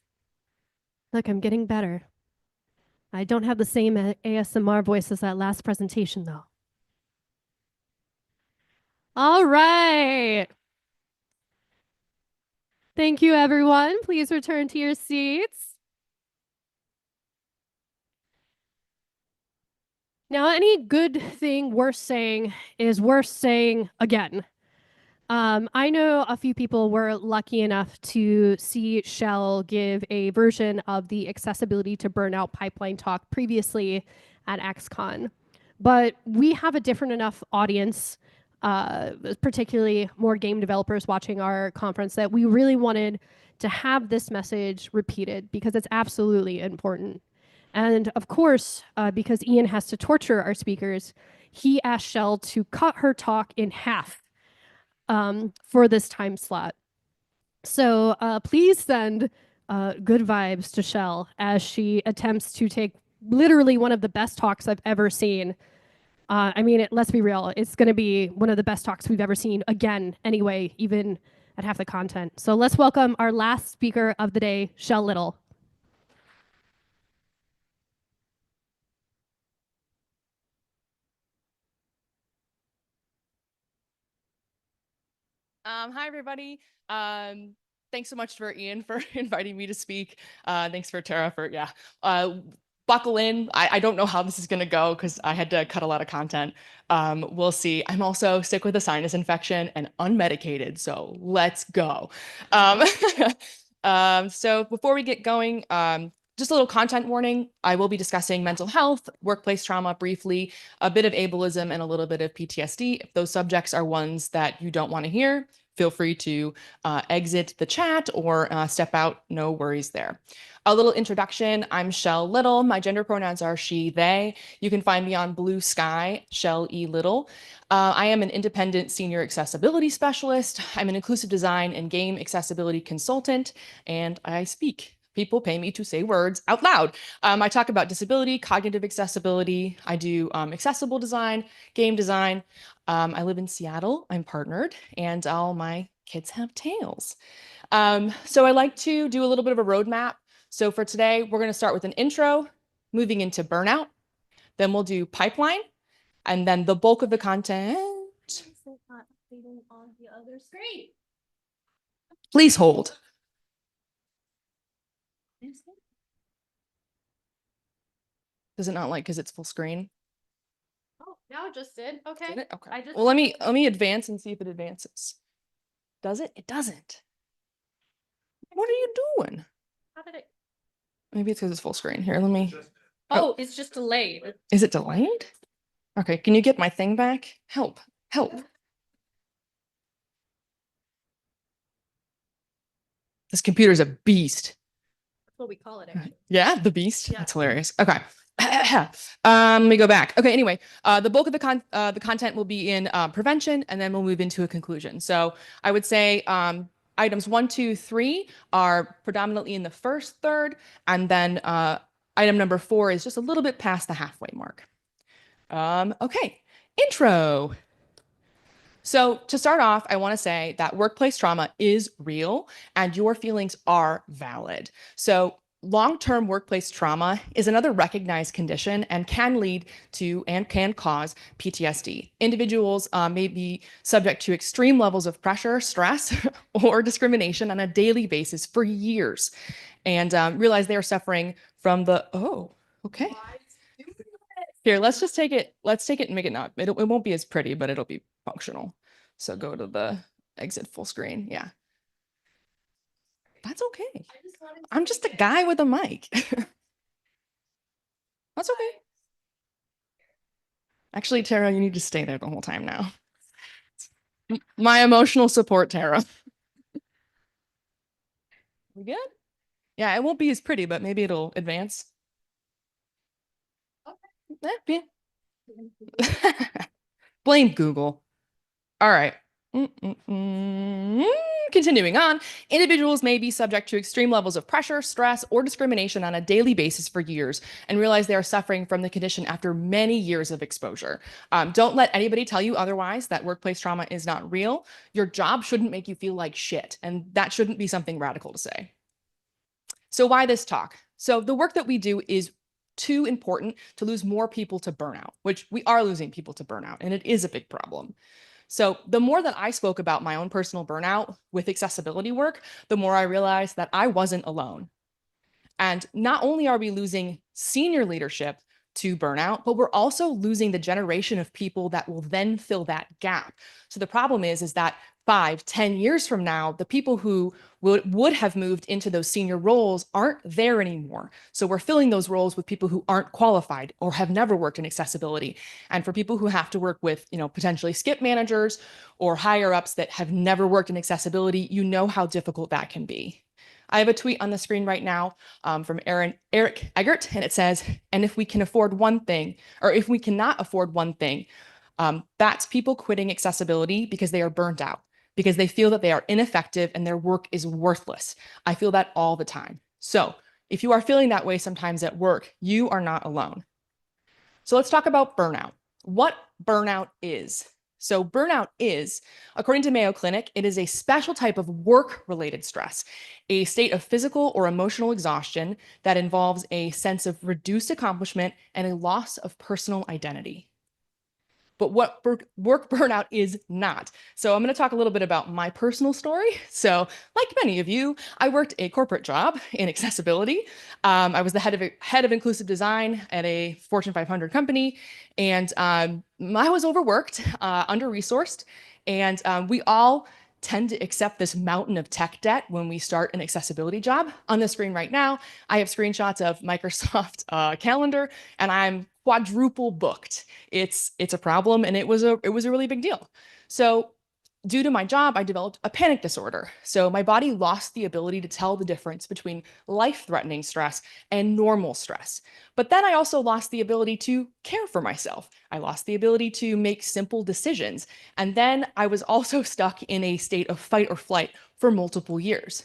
Look, I'm getting better. I don't have the same ASMR voice as that last presentation, though. All right. Thank you, everyone. Please return to your seats. Now, any good thing worth saying is worth saying again. I know a few people were lucky enough to see Shell give a version of the accessibility to burnout pipeline talk previously at XCon, but we have a different enough audience, particularly more game developers watching our conference, that we really wanted to have this message repeated because it's absolutely important. And of course, because Ian has to torture our speakers, he asked Shell to cut her talk in half for this time slot. So please send good vibes to Shell as she attempts to take literally one of the best talks I've ever seen. I mean, let's be real, it's going to be one of the best talks we've ever seen again, anyway, even at half the content. So let's welcome our last speaker of the day, Shell Little. Hi, everybody. Thanks so much for Ian for inviting me to speak. Thanks for Tara for, buckle in. I don't know how this is going to go because I had to cut a lot of content. We'll see. I'm also sick with a sinus infection and unmedicated, so let's go. So before we get going, just a little content warning. I will be discussing mental health, workplace trauma briefly, a bit of ableism, and a little bit of PTSD. If those subjects are ones that you don't want to hear, feel free to exit the chat or step out. No worries there. A little introduction. I'm Shell Little. My gender pronouns are she, they. You can find me on Blue Sky, Shell E. Little. I am an independent senior accessibility specialist. I'm an inclusive design and game accessibility consultant, and I speak. People pay me to say words out loud. I talk about disability, cognitive accessibility. I do accessible design, game design. I live in Seattle. I'm partnered, and all my kids have tails. So I like to do a little bit of a roadmap. So for today, we're going to start with an intro, moving into burnout. Then we'll do pipeline, and then the bulk of the content. Please hold. Does it not like because it's full screen? Oh, now it just did. Okay. Did it? Okay. Well, let me advance and see if it advances. Does it? It doesn't. What are you doing? How did it? Maybe it's because it's full screen. Here, let me. Oh, it's just delayed. Is it delayed? Okay, can you get my thing back? Help, help. This computer's a beast. That's what we call it, actually. Yeah, the beast. Yeah. That's hilarious. Okay. Let me go back. Okay, anyway, the bulk of the content will be in prevention, and then we'll move into a conclusion. So I would say items 1, 2, 3 are predominantly in the first third, and then item number 4 is just a little bit past the halfway mark. Okay, intro. So to start off, I want to say that workplace trauma is real and your feelings are valid. So long-term workplace trauma is another recognized condition and can lead to and can cause PTSD. Individuals may be subject to extreme levels of pressure, stress, or discrimination on a daily basis for years and realize they are suffering from the, okay. Here, let's just take it. Let's take it and make it not. It won't be as pretty, but it'll be functional. So go to the exit full screen. Yeah. That's okay. I'm just a guy with a mic. That's okay. Actually, Tara, you need to stay there the whole time now. My emotional support, Tara. We good? Yeah, it won't be as pretty, but maybe it'll advance. Okay. Blame Google. All right. Continuing on, individuals may be subject to extreme levels of pressure, stress, or discrimination on a daily basis for years and realize they are suffering from the condition after many years of exposure. Don't let anybody tell you otherwise, that workplace trauma is not real. Your job shouldn't make you feel like shit, and that shouldn't be something radical to say. So why this talk? So the work that we do is too important to lose more people to burnout, which we are losing people to burnout, and it is a big problem. So the more that I spoke about my own personal burnout with accessibility work, the more I realized that I wasn't alone. And not only are we losing senior leadership to burnout, but we're also losing the generation of people that will then fill that gap. So the problem is that 5-10 years from now, the people who would have moved into those senior roles aren't there anymore. So we're filling those roles with people who aren't qualified or have never worked in accessibility. And for people who have to work with, potentially skip managers or higher ups that have never worked in accessibility, you know how difficult that can be. I have a tweet on the screen right now from Eric Eggert, and it says, and if we can afford one thing, or if we cannot afford one thing, that's people quitting accessibility because they are burnt out, because they feel that they are ineffective and their work is worthless. I feel that all the time. So if you are feeling that way sometimes at work, you are not alone. So let's talk about burnout. What burnout is. So burnout is, according to Mayo Clinic, it is a special type of work-related stress, a state of physical or emotional exhaustion that involves a sense of reduced accomplishment and a loss of personal identity. But what work burnout is not. So I'm going to talk a little bit about my personal story. So like many of you, I worked a corporate job in accessibility. I was the head of inclusive design at a Fortune 500 company, and I was overworked, under-resourced, and we all tend to accept this mountain of tech debt when we start an accessibility job. On the screen right now, I have screenshots of Microsoft Calendar, and I'm quadruple booked. It's a problem, and it was a really big deal. So due to my job, I developed a panic disorder. So my body lost the ability to tell the difference between life-threatening stress and normal stress. But then I also lost the ability to care for myself. I lost the ability to make simple decisions. And then I was also stuck in a state of fight or flight for multiple years.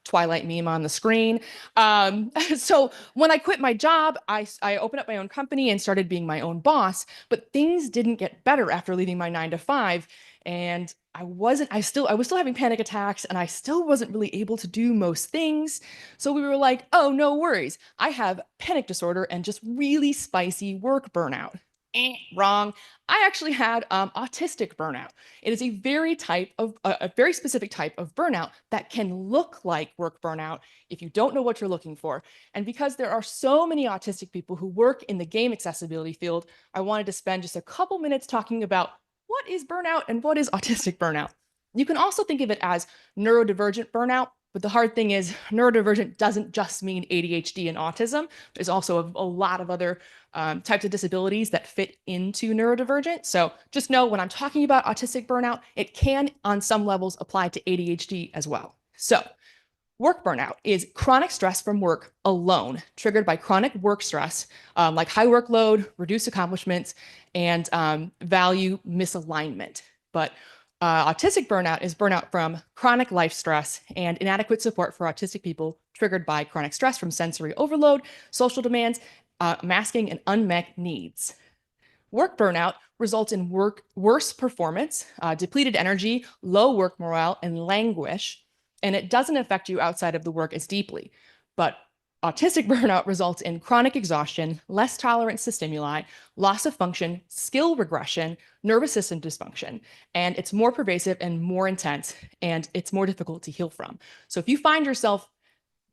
Twilight meme on the screen. So when I quit my job, I opened up my own company and started being my own boss, but things didn't get better after leaving my 9 to 5. And I was still having panic attacks, and I still wasn't really able to do most things. So we were like, oh, no worries. I have panic disorder and just really spicy work burnout. Wrong. I actually had autistic burnout. It is a very specific type of burnout that can look like work burnout if you don't know what you're looking for. And because there are so many autistic people who work in the game accessibility field, I wanted to spend just a couple minutes talking about what is burnout and what is autistic burnout. You can also think of it as neurodivergent burnout, but the hard thing is neurodivergent doesn't just mean ADHD and autism. There's also a lot of other types of disabilities that fit into neurodivergent. So just know when I'm talking about autistic burnout, it can on some levels apply to ADHD as well. So work burnout is chronic stress from work alone, triggered by chronic work stress, like high workload, reduced accomplishments, and value misalignment. But autistic burnout is burnout from chronic life stress and inadequate support for autistic people triggered by chronic stress from sensory overload, social demands, masking, and unmet needs. Work burnout results in worse performance, depleted energy, low work morale, and languish, and it doesn't affect you outside of the work as deeply. But autistic burnout results in chronic exhaustion, less tolerance to stimuli, loss of function, skill regression, nervous system dysfunction, and it's more pervasive and more intense, and it's more difficult to heal from. So if you find yourself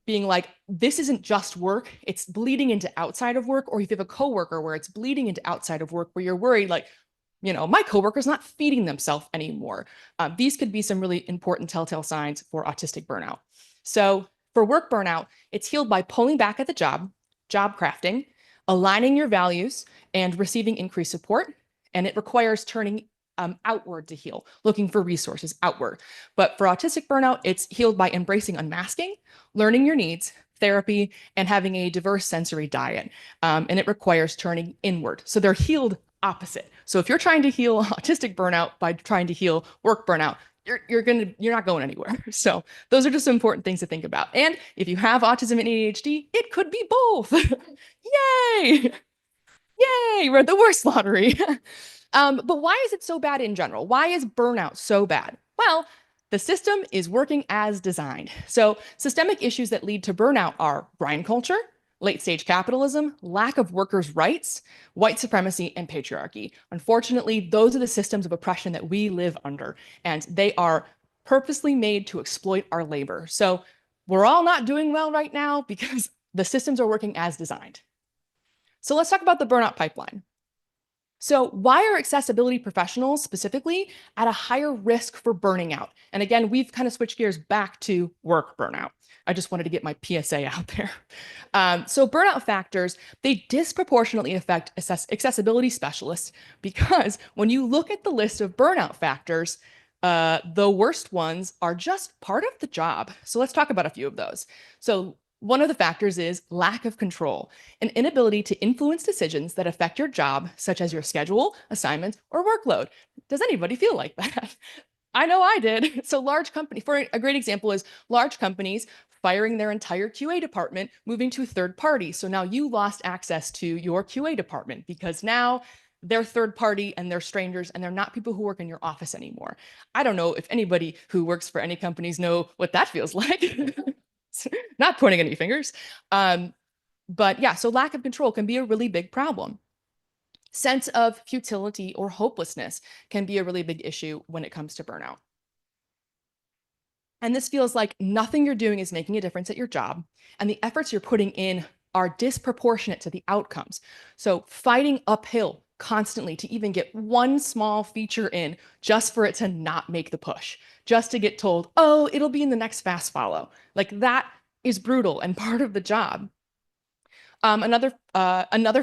being like, this isn't just work, it's bleeding into outside of work, or if you have a coworker where it's bleeding into outside of work, where you're worried like, my coworker's not feeding themselves anymore. These could be some really important telltale signs for autistic burnout. So for work burnout, it's healed by pulling back at the job crafting, aligning your values, and receiving increased support. And it requires turning outward to heal, looking for resources outward. But for autistic burnout, it's healed by embracing unmasking, learning your needs, therapy, and having a diverse sensory diet. And it requires turning inward. So they're healed opposite. So if you're trying to heal autistic burnout by trying to heal work burnout, you're not going anywhere. So those are just some important things to think about. And if you have autism and ADHD, it could be both. Yay! Yay! We're the worst lottery. But why is it so bad in general? Why is burnout so bad? Well, the system is working as designed. So systemic issues that lead to burnout are grind culture, late stage capitalism, lack of workers' rights, white supremacy, and patriarchy. Unfortunately, those are the systems of oppression that we live under, and they are purposely made to exploit our labor. So we're all not doing well right now because the systems are working as designed. So let's talk about the burnout pipeline. So why are accessibility professionals specifically at a higher risk for burning out? And again, we've kind of switched gears back to work burnout. I just wanted to get my PSA out there. So burnout factors, they disproportionately affect accessibility specialists because when you look at the list of burnout factors, the worst ones are just part of the job. So let's talk about a few of those. So one of the factors is lack of control, an inability to influence decisions that affect your job, such as your schedule, assignments, or workload. Does anybody feel like that? I know I did. So large company, for a great example is large companies firing their entire QA department, moving to third party. So now you lost access to your QA department because now they're third party and they're strangers and they're not people who work in your office anymore. I don't know if anybody who works for any companies know what that feels like. Not pointing any fingers. But yeah, so lack of control can be a really big problem. Sense of futility or hopelessness can be a really big issue when it comes to burnout. And this feels like nothing you're doing is making a difference at your job, and the efforts you're putting in are disproportionate to the outcomes. So fighting uphill constantly to even get one small feature in just for it to not make the push, just to get told, oh, it'll be in the next fast follow. Like that is brutal and part of the job. Another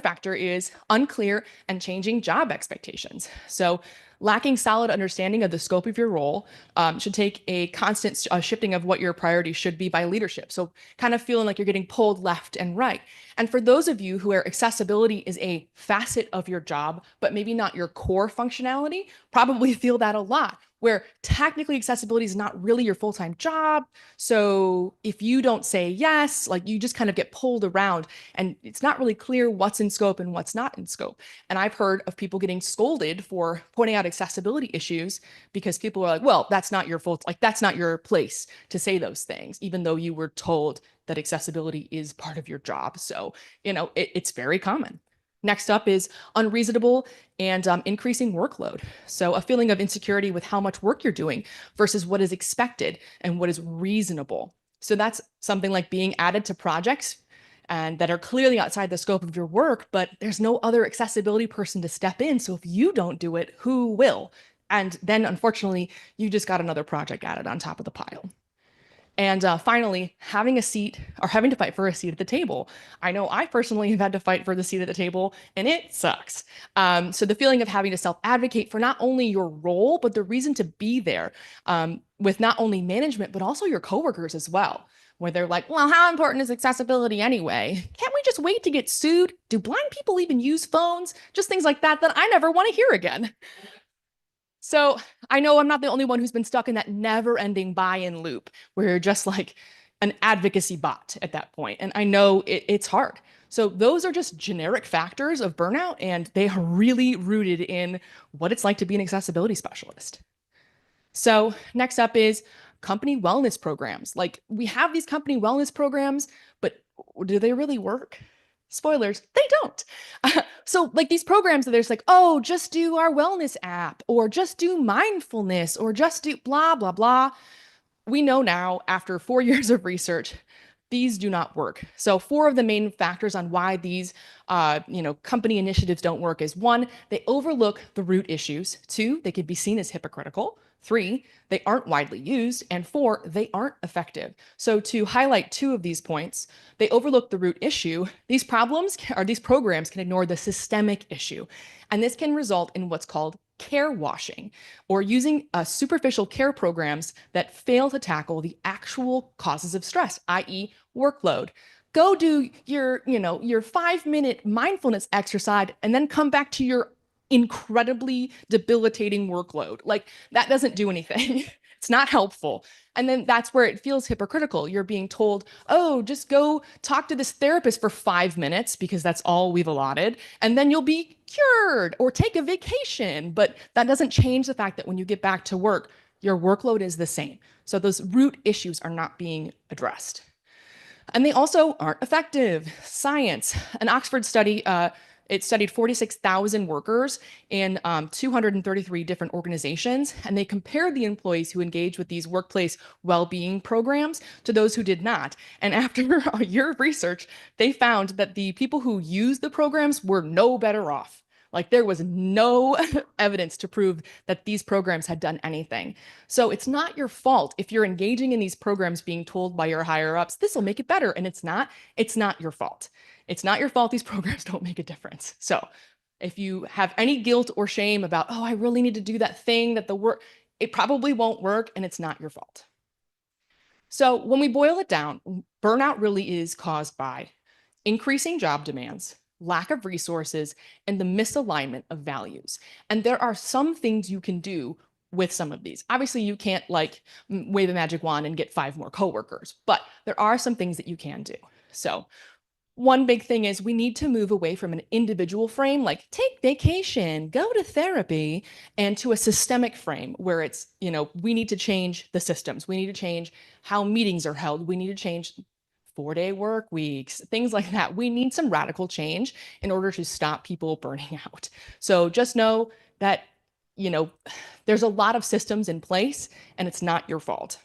factor is unclear and changing job expectations. So lacking solid understanding of the scope of your role should take a constant shifting of what your priorities should be by leadership. So kind of feeling like you're getting pulled left and right. And for those of you where accessibility is a facet of your job, but maybe not your core functionality, probably feel that a lot, where technically accessibility is not really your full-time job. So if you don't say yes, like you just kind of get pulled around and it's not really clear what's in scope and what's not in scope. And I've heard of people getting scolded for pointing out accessibility issues because people are like, well, that's not your fault. Like that's not your place to say those things, even though you were told that accessibility is part of your job. So, it's very common. Next up is unreasonable and increasing workload. So a feeling of insecurity with how much work you're doing versus what is expected and what is reasonable. So that's something like being added to projects and that are clearly outside the scope of your work, but there's no other accessibility person to step in. So if you don't do it, who will? And then unfortunately, you just got another project added on top of the pile. And finally, having a seat or having to fight for a seat at the table. I know I personally have had to fight for the seat at the table and it sucks. So the feeling of having to self-advocate for not only your role, but the reason to be there with not only management, but also your coworkers as well, where they're like, well, how important is accessibility anyway? Can't we just wait to get sued? Do blind people even use phones? Just things like that I never want to hear again. So I know I'm not the only one who's been stuck in that never-ending buy-in loop where you're just like an advocacy bot at that point. And I know it's hard. So those are just generic factors of burnout, and they are really rooted in what it's like to be an accessibility specialist. So next up is company wellness programs. Like we have these company wellness programs, but do they really work? Spoilers, they don't. So like these programs that there's like, oh, just do our wellness app or just do mindfulness or just do blah, blah, blah. We know now after 4 years of research, these do not work. So 4 of the main factors on why these company initiatives don't work is 1, they overlook the root issues. 2, they could be seen as hypocritical. 3, they aren't widely used. And 4, they aren't effective. So to highlight 2 of these points, they overlook the root issue. These programs can ignore the systemic issue. And this can result in what's called care washing, or using superficial care programs that fail to tackle the actual causes of stress, i.e. workload. Go do your 5-minute mindfulness exercise and then come back to your incredibly debilitating workload. Like that doesn't do anything. It's not helpful. And then that's where it feels hypocritical. You're being told, oh, just go talk to this therapist for 5 minutes because that's all we've allotted, and then you'll be cured, or take a vacation. But that doesn't change the fact that when you get back to work, your workload is the same. So those root issues are not being addressed. And they also aren't effective. Science, an Oxford study, it studied 46,000 workers in 233 different organizations, and they compared the employees who engaged with these workplace well-being programs to those who did not. And after a year of research, they found that the people who used the programs were no better off. Like, there was no evidence to prove that these programs had done anything. So it's not your fault if you're engaging in these programs being told by your higher ups, this will make it better. And it's not your fault. It's not your fault these programs don't make a difference. So if you have any guilt or shame about, oh, I really need to do that thing that it probably won't work, and it's not your fault. So when we boil it down, burnout really is caused by increasing job demands, lack of resources, and the misalignment of values. And there are some things you can do with some of these. Obviously, you can't like wave a magic wand and get 5 more coworkers, but there are some things that you can do. So one big thing is we need to move away from an individual frame, like take vacation, go to therapy, and to a systemic frame where it's, we need to change the systems. We need to change how meetings are held. We need to change 4-day work weeks, things like that. We need some radical change in order to stop people burning out. So just know that, there's a lot of systems in place and it's not your fault.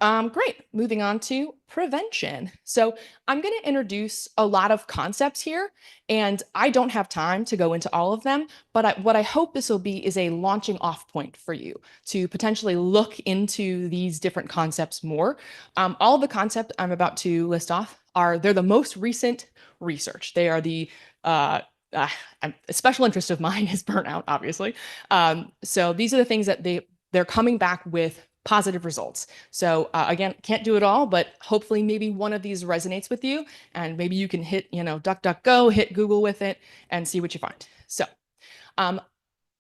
Great. Moving on to prevention. So I'm going to introduce a lot of concepts here, and I don't have time to go into all of them, but what I hope this will be is a launching off point for you to potentially look into these different concepts more. All of the concepts I'm about to list off they're the most recent research. They are the a special interest of mine is burnout, obviously. So these are the things that they're coming back with positive results. So again, can't do it all, but hopefully maybe one of these resonates with you, and maybe you can hit, DuckDuckGo, hit Google with it and see what you find. So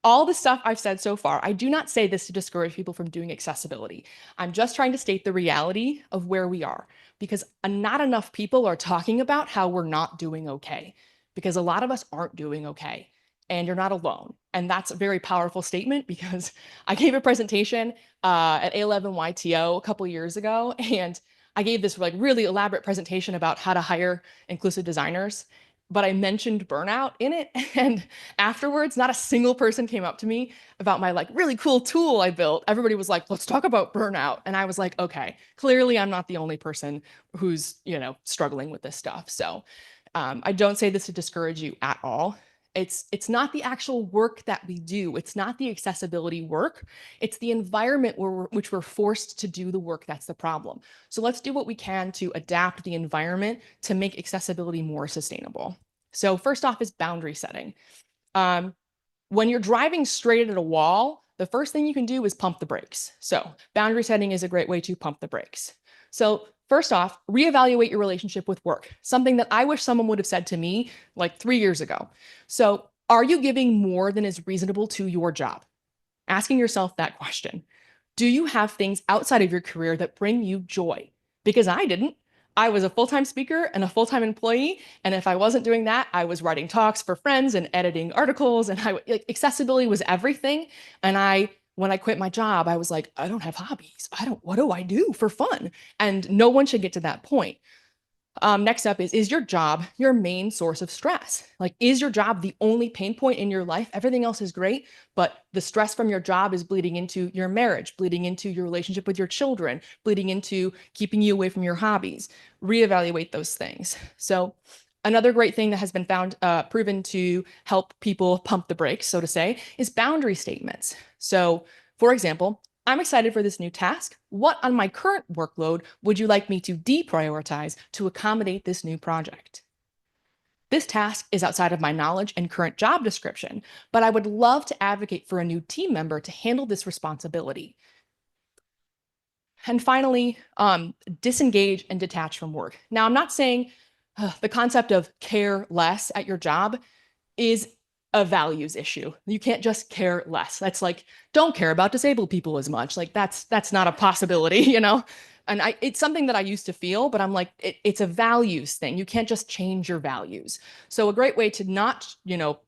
all the stuff I've said so far, I do not say this to discourage people from doing accessibility. I'm just trying to state the reality of where we are, because not enough people are talking about how we're not doing okay, because a lot of us aren't doing okay. And you're not alone. And that's a very powerful statement, because I gave a presentation at A11YTO a couple years ago, and I gave this really elaborate presentation about how to hire inclusive designers, but I mentioned burnout in it. And afterwards, not a single person came up to me about my really cool tool I built. Everybody was like, let's talk about burnout. And I was like, okay, clearly I'm not the only person who's, struggling with this stuff. So I don't say this to discourage you at all. It's not the actual work that we do. It's not the accessibility work. It's the environment which we're forced to do the work that's the problem. So let's do what we can to adapt the environment to make accessibility more sustainable. So first off is boundary setting. When you're driving straight at a wall, the first thing you can do is pump the brakes. So boundary setting is a great way to pump the brakes. So first off, reevaluate your relationship with work, something that I wish someone would have said to me 3 years ago. So are you giving more than is reasonable to your job? Asking yourself that question. Do you have things outside of your career that bring you joy? Because I didn't. I was a full-time speaker and a full-time employee. And if I wasn't doing that, I was writing talks for friends and editing articles, and accessibility was everything. And when I quit my job, I was like, I don't have hobbies. What do I do for fun? And no one should get to that point. Next up is your job your main source of stress? Is your job the only pain point in your life? Everything else is great, but the stress from your job is bleeding into your marriage, bleeding into your relationship with your children, bleeding into keeping you away from your hobbies. Reevaluate those things. So another great thing that has been found, proven to help people pump the brakes, so to say, is boundary statements. So for example, I'm excited for this new task. What on my current workload would you like me to deprioritize to accommodate this new project? This task is outside of my knowledge and current job description, but I would love to advocate for a new team member to handle this responsibility. And finally, disengage and detach from work. Now, I'm not saying the concept of care less at your job is a values issue. You can't just care less. That's like, don't care about disabled people as much. Like that's not a possibility, you know? And it's something that I used to feel, but I'm like, it's a values thing. You can't just change your values. So a great way to not, you know,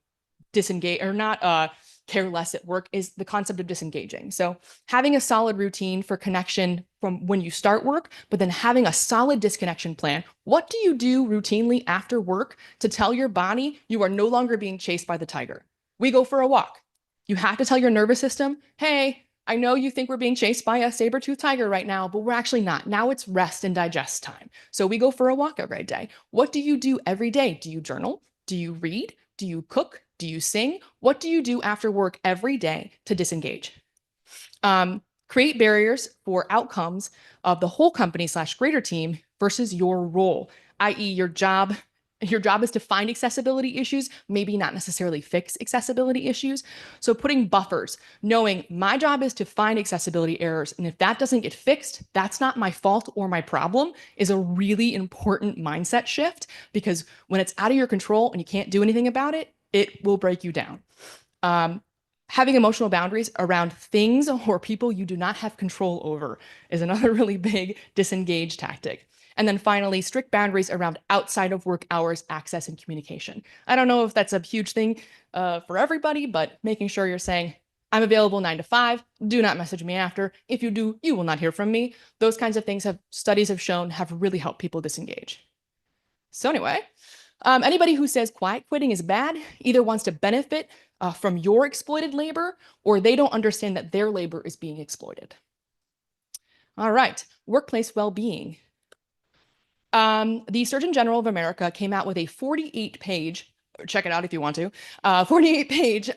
disengage or not care less at work is the concept of disengaging. So having a solid routine for connection from when you start work, but then having a solid disconnection plan. What do you do routinely after work to tell your body you are no longer being chased by the tiger? We go for a walk. You have to tell your nervous system, hey, I know you think we're being chased by a saber-toothed tiger right now, but we're actually not. Now it's rest and digest time. So we go for a walk every day. What do you do every day? Do you journal? Do you read? Do you cook? Do you sing? What do you do after work every day to disengage? Create barriers for outcomes of the whole company / greater team versus your role, i.e. your job. Your job is to find accessibility issues, maybe not necessarily fix accessibility issues. So putting buffers, knowing my job is to find accessibility errors. And if that doesn't get fixed, that's not my fault or my problem, is a really important mindset shift, because when it's out of your control and you can't do anything about it, it will break you down. Having emotional boundaries around things or people you do not have control over is another really big disengage tactic. And then finally, strict boundaries around outside of work hours, access, and communication. I don't know if that's a huge thing for everybody, but making sure you're saying, I'm available 9 to 5. Do not message me after. If you do, you will not hear from me. Those kinds of things studies have shown have really helped people disengage. So anyway, anybody who says quiet quitting is bad either wants to benefit from your exploited labor, or they don't understand that their labor is being exploited. All right, workplace well-being. The Surgeon General of America came out with a 48-page, check it out if you want to, 48-page,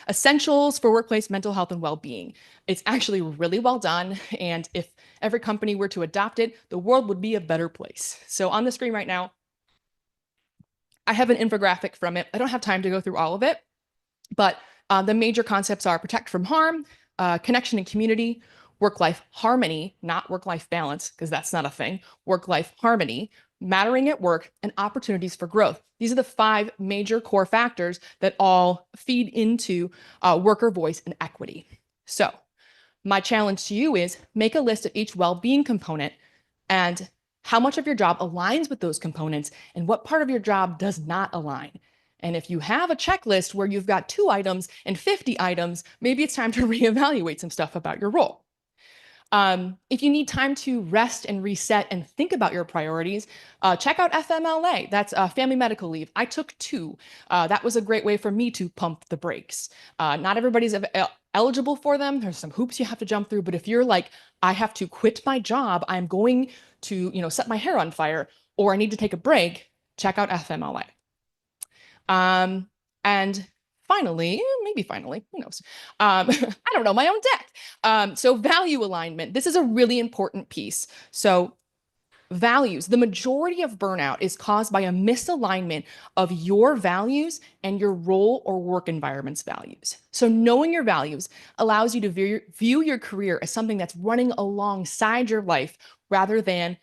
essentials for workplace mental health and well-being. It's actually really well done. And if every company were to adopt it, the world would be a better place. So on the screen right now, I have an infographic from it. I don't have time to go through all of it, but the major concepts are protect from harm, connection and community, work-life harmony, not work-life balance, because that's not a thing, work-life harmony, mattering at work, and opportunities for growth. These are the 5 major core factors that all feed into worker voice and equity. So my challenge to you is make a list of each well-being component and how much of your job aligns with those components and what part of your job does not align. And if you have a checklist where you've got 2 items and 50 items, maybe it's time to reevaluate some stuff about your role. If you need time to rest and reset and think about your priorities, check out FMLA. That's family medical leave. I took 2. That was a great way for me to pump the brakes. Not everybody's eligible for them. There's some hoops you have to jump through. But if you're like, I have to quit my job, I'm going to, set my hair on fire, or I need to take a break, check out FMLA. And finally, who knows? I don't know my own deck. So value alignment, this is a really important piece. So values, the majority of burnout is caused by a misalignment of your values and your role or work environment's values. So knowing your values allows you to view your career as something that's running alongside your life rather than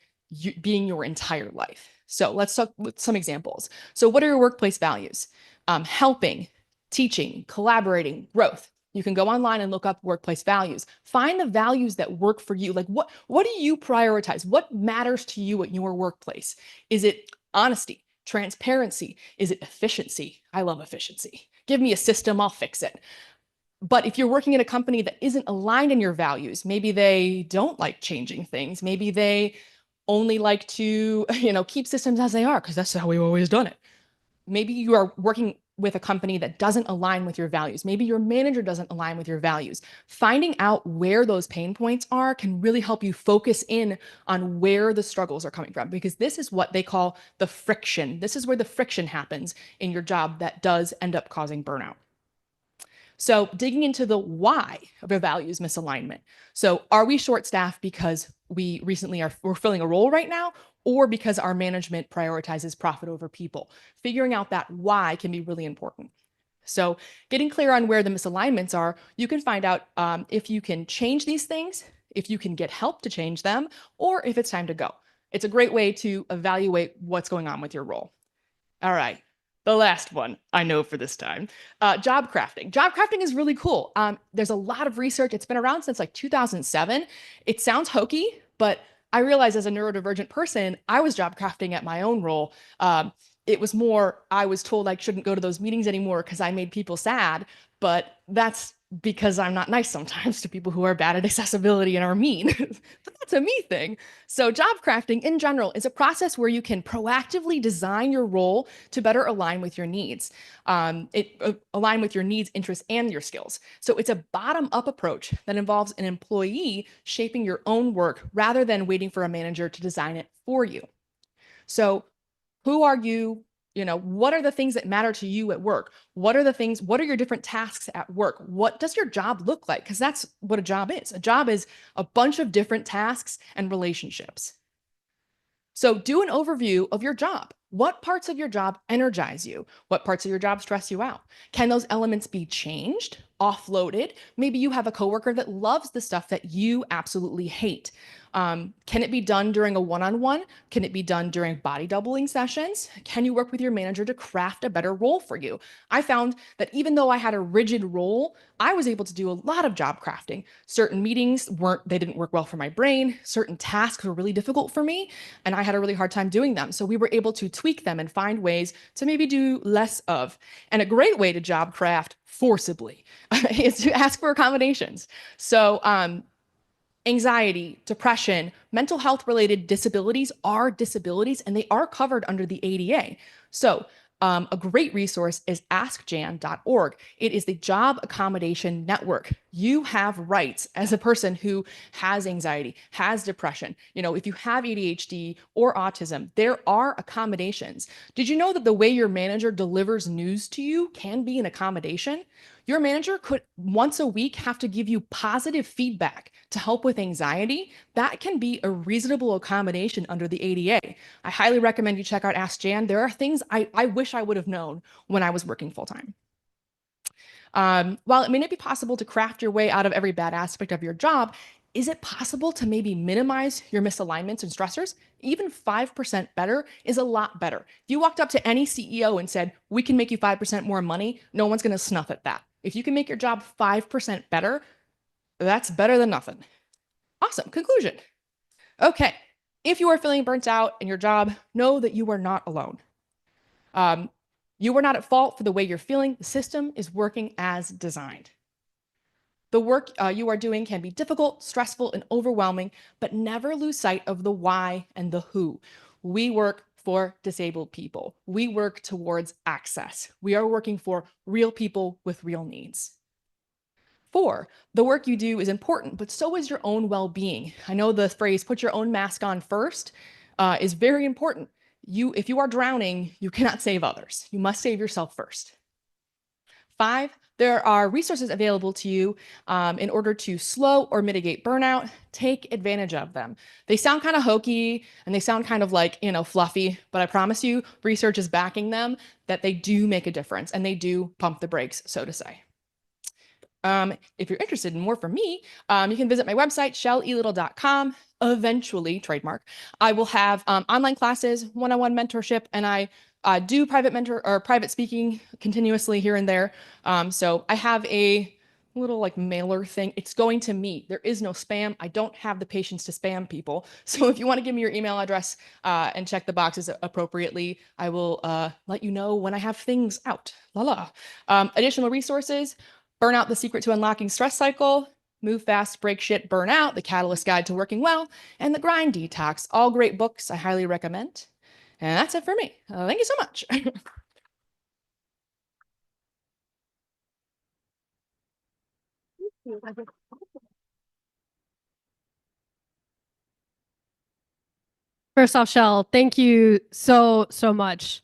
being your entire life. So let's talk with some examples. So what are your workplace values? Helping, teaching, collaborating, growth. You can go online and look up workplace values. Find the values that work for you. Like what do you prioritize? What matters to you at your workplace? Is it honesty, transparency? Is it efficiency? I love efficiency. Give me a system, I'll fix it. But if you're working in a company that isn't aligned in your values, maybe they don't like changing things. Maybe they only like to, keep systems as they are because that's how we've always done it. Maybe you are working with a company that doesn't align with your values. Maybe your manager doesn't align with your values. Finding out where those pain points are can really help you focus in on where the struggles are coming from, because this is what they call the friction. This is where the friction happens in your job that does end up causing burnout. So digging into the why of a values misalignment. So are we short-staffed because we're filling a role right now, or because our management prioritizes profit over people? Figuring out that why can be really important. So getting clear on where the misalignments are, you can find out if you can change these things, if you can get help to change them, or if it's time to go. It's a great way to evaluate what's going on with your role. All right. The last one I know for this time, job crafting. Job crafting is really cool. There's a lot of research. It's been around since like 2007. It sounds hokey, but I realized as a neurodivergent person, I was job crafting at my own role. It was more, I was told I shouldn't go to those meetings anymore because I made people sad, but that's because I'm not nice sometimes to people who are bad at accessibility and are mean. But that's a me thing. So job crafting in general is a process where you can proactively design your role to better align with your needs. Align with your needs, interests, and your skills. So it's a bottom-up approach that involves an employee shaping your own work rather than waiting for a manager to design it for you. So who are you? What are the things that matter to you at work? What are your different tasks at work? What does your job look like? Because that's what a job is. A job is a bunch of different tasks and relationships. So do an overview of your job. What parts of your job energize you? What parts of your job stress you out? Can those elements be changed, offloaded? Maybe you have a coworker that loves the stuff that you absolutely hate. Can it be done during a one-on-one? Can it be done during body doubling sessions? Can you work with your manager to craft a better role for you? I found that even though I had a rigid role, I was able to do a lot of job crafting. Certain meetings didn't work well for my brain. Certain tasks were really difficult for me, and I had a really hard time doing them. So we were able to tweak them and find ways to maybe do less of. And a great way to job craft forcibly is to ask for accommodations. So anxiety, depression, mental health related disabilities are disabilities and they are covered under the ADA. So a great resource is askjan.org. It is the job accommodation network. You have rights as a person who has anxiety, has depression. If you have ADHD or autism, there are accommodations. Did you know that the way your manager delivers news to you can be an accommodation? Your manager could once a week have to give you positive feedback to help with anxiety. That can be a reasonable accommodation under the ADA. I highly recommend you check out Ask Jan. There are things I wish I would have known when I was working full time. While it may not be possible to craft your way out of every bad aspect of your job, is it possible to maybe minimize your misalignments and stressors? Even 5% better is a lot better. If you walked up to any CEO and said, we can make you 5% more money, no one's going to snuff at that. If you can make your job 5% better, that's better than nothing. Awesome. Conclusion. Okay. If you are feeling burnt out in your job, know that you are not alone. You are not at fault for the way you're feeling. The system is working as designed. The work you are doing can be difficult, stressful, and overwhelming, but never lose sight of the why and the who. We work for disabled people. We work towards access. We are working for real people with real needs. 4, the work you do is important, but so is your own well-being. I know the phrase, put your own mask on first, is very important. If you are drowning, you cannot save others. You must save yourself first. 5, there are resources available to you in order to slow or mitigate burnout. Take advantage of them. They sound kind of hokey and they sound kind of like, fluffy, but I promise you, research is backing them that they do make a difference and they do pump the brakes, so to say. If you're interested in more from me, you can visit my website, shellelittle.com. Eventually, trademark, I will have online classes, one-on-one mentorship, and I do private speaking continuously here and there. So I have a little mailer thing. It's going to me. There is no spam. I don't have the patience to spam people. So if you want to give me your email address and check the boxes appropriately, I will let you know when I have things out. Additional resources. Burnout, The Secret to Unlocking Stress Cycle, Move Fast, Break Shit, Burn Out, The Catalyst Guide to Working Well, and The Grind Detox. All great books I highly recommend. And that's it for me. Thank you so much. First off, Shell, thank you so much.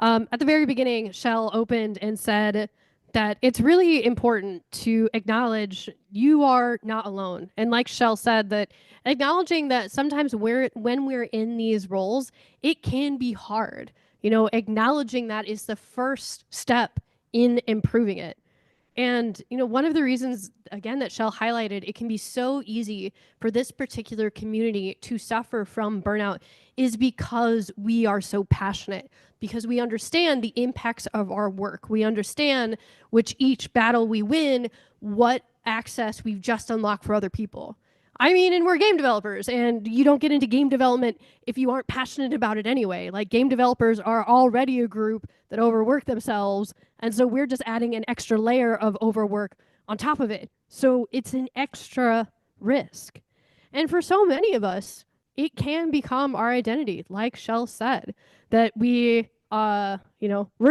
At the very beginning, Shell opened and said that it's really important to acknowledge you are not alone. And like Shell said, that acknowledging that sometimes when we're in these roles, it can be hard. Acknowledging that is the first step in improving it. And, one of the reasons, again, that Shell highlighted, it can be so easy for this particular community to suffer from burnout is because we are so passionate, because we understand the impacts of our work. We understand which each battle we win, what access we've just unlocked for other people. I mean, and we're game developers, and you don't get into game development if you aren't passionate about it anyway. Like, game developers are already a group that overwork themselves, and so we're just adding an extra layer of overwork on top of it. So it's an extra risk. And for so many of us, it can become our identity, like Shell said, that we're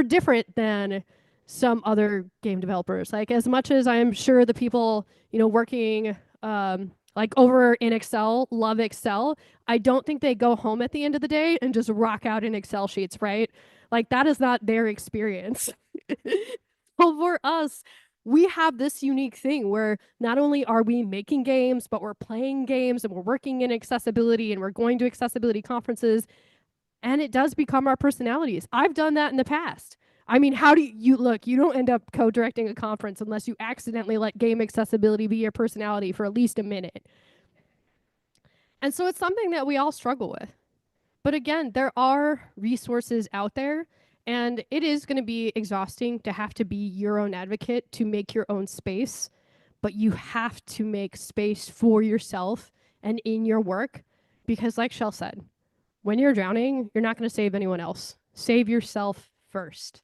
different than some other game developers. Like, as much as I'm sure the people, working like over in Excel love Excel, I don't think they go home at the end of the day and just rock out in Excel sheets, right? Like, that is not their experience. Well, for us, we have this unique thing where not only are we making games, but we're playing games and we're working in accessibility and we're going to accessibility conferences, and it does become our personalities. I've done that in the past. I mean, how do you look? You don't end up co-directing a conference unless you accidentally let game accessibility be your personality for at least a minute. And so it's something that we all struggle with. But again, there are resources out there, and it is going to be exhausting to have to be your own advocate to make your own space, but you have to make space for yourself and in your work, because like Shell said, when you're drowning, you're not going to save anyone else. Save yourself first.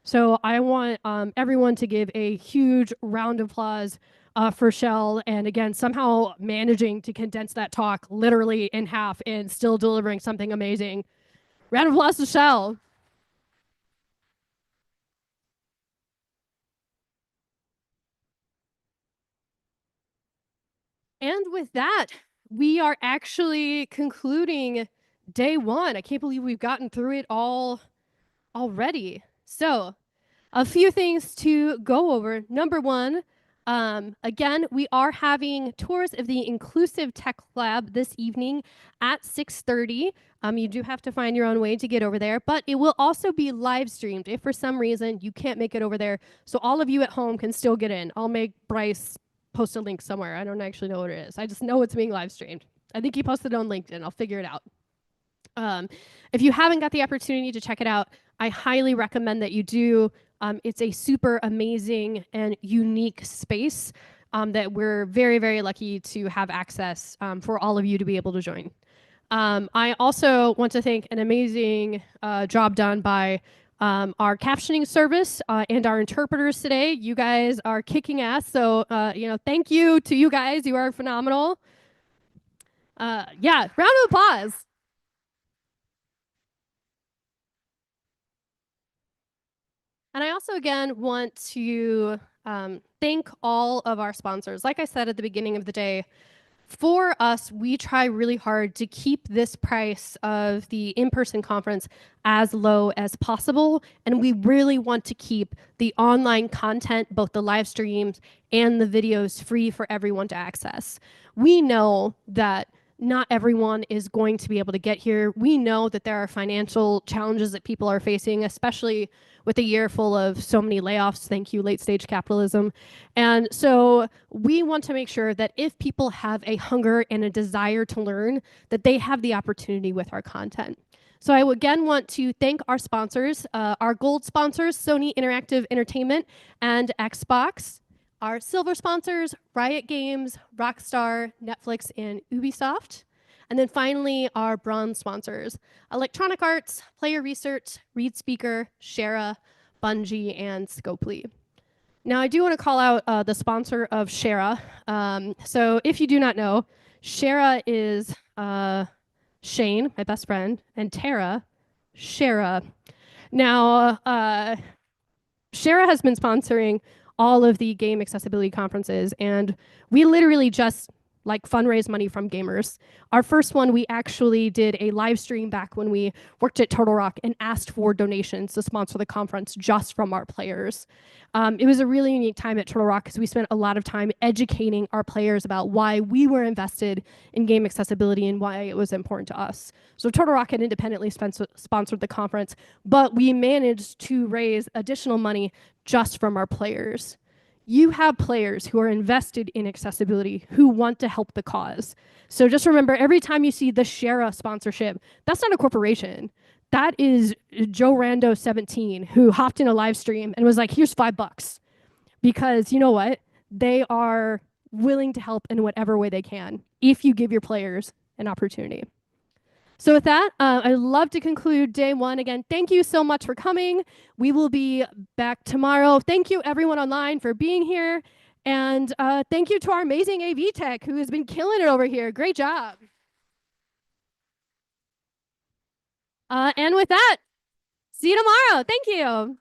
So I want everyone to give a huge round of applause for Shell, and again, somehow managing to condense that talk literally in half and still delivering something amazing. Round of applause to Shell. And with that, we are actually concluding day one. I can't believe we've gotten through it all already. So a few things to go over. Number one, again, we are having tours of the Inclusive Tech Lab this evening at 6:30. You do have to find your own way to get over there, but it will also be live streamed if for some reason you can't make it over there. So all of you at home can still get in. I'll make Bryce post a link somewhere. I don't actually know what it is. I just know it's being live streamed. I think he posted it on LinkedIn. I'll figure it out. If you haven't got the opportunity to check it out, I highly recommend that you do. It's a super amazing and unique space that we're very, very lucky to have access for all of you to be able to join. I also want to thank an amazing job done by our captioning service and our interpreters today. You guys are kicking ass, so thank you to you guys. You are phenomenal. Yeah, round of applause. And I also, again, want to thank all of our sponsors. Like I said at the beginning of the day, for us, we try really hard to keep this price of the in-person conference as low as possible. And we really want to keep the online content, both the live streams and the videos, free for everyone to access. We know that not everyone is going to be able to get here. We know that there are financial challenges that people are facing, especially with a year full of so many layoffs. Thank you, late stage capitalism. And so we want to make sure that if people have a hunger and a desire to learn, that they have the opportunity with our content. So I again want to thank our sponsors, our gold sponsors, Sony Interactive Entertainment and Xbox. Our silver sponsors, Riot Games, Rockstar, Netflix, and Ubisoft. And then finally, our bronze sponsors, Electronic Arts, Player Research, Reed Speaker, Shara, Bungie, and Scopely. Now, I do want to call out the sponsor of Shara. So if you do not know, Shara is Shane, my best friend, and Tara, Shara. Now, Shara has been sponsoring all of the game accessibility conferences, and we literally just fundraise money from gamers. Our first one, we actually did a live stream back when we worked at Turtle Rock and asked for donations to sponsor the conference just from our players. It was a really unique time at Turtle Rock because we spent a lot of time educating our players about why we were invested in game accessibility and why it was important to us. So Turtle Rock had independently sponsored the conference, but we managed to raise additional money just from our players. you have players who are invested in accessibility, who want to help the cause. So just remember, every time you see the Shara sponsorship, that's not a corporation. That is Joe Rando 17, who hopped in a live stream and was like, here's $5. Because you know what? They are willing to help in whatever way they can if you give your players an opportunity. So with that, I'd love to conclude day one. Again, thank you so much for coming. We will be back tomorrow. Thank you everyone online for being here. And thank you to our amazing AV tech who has been killing it over here. Great job. And with that, see you tomorrow. Thank you.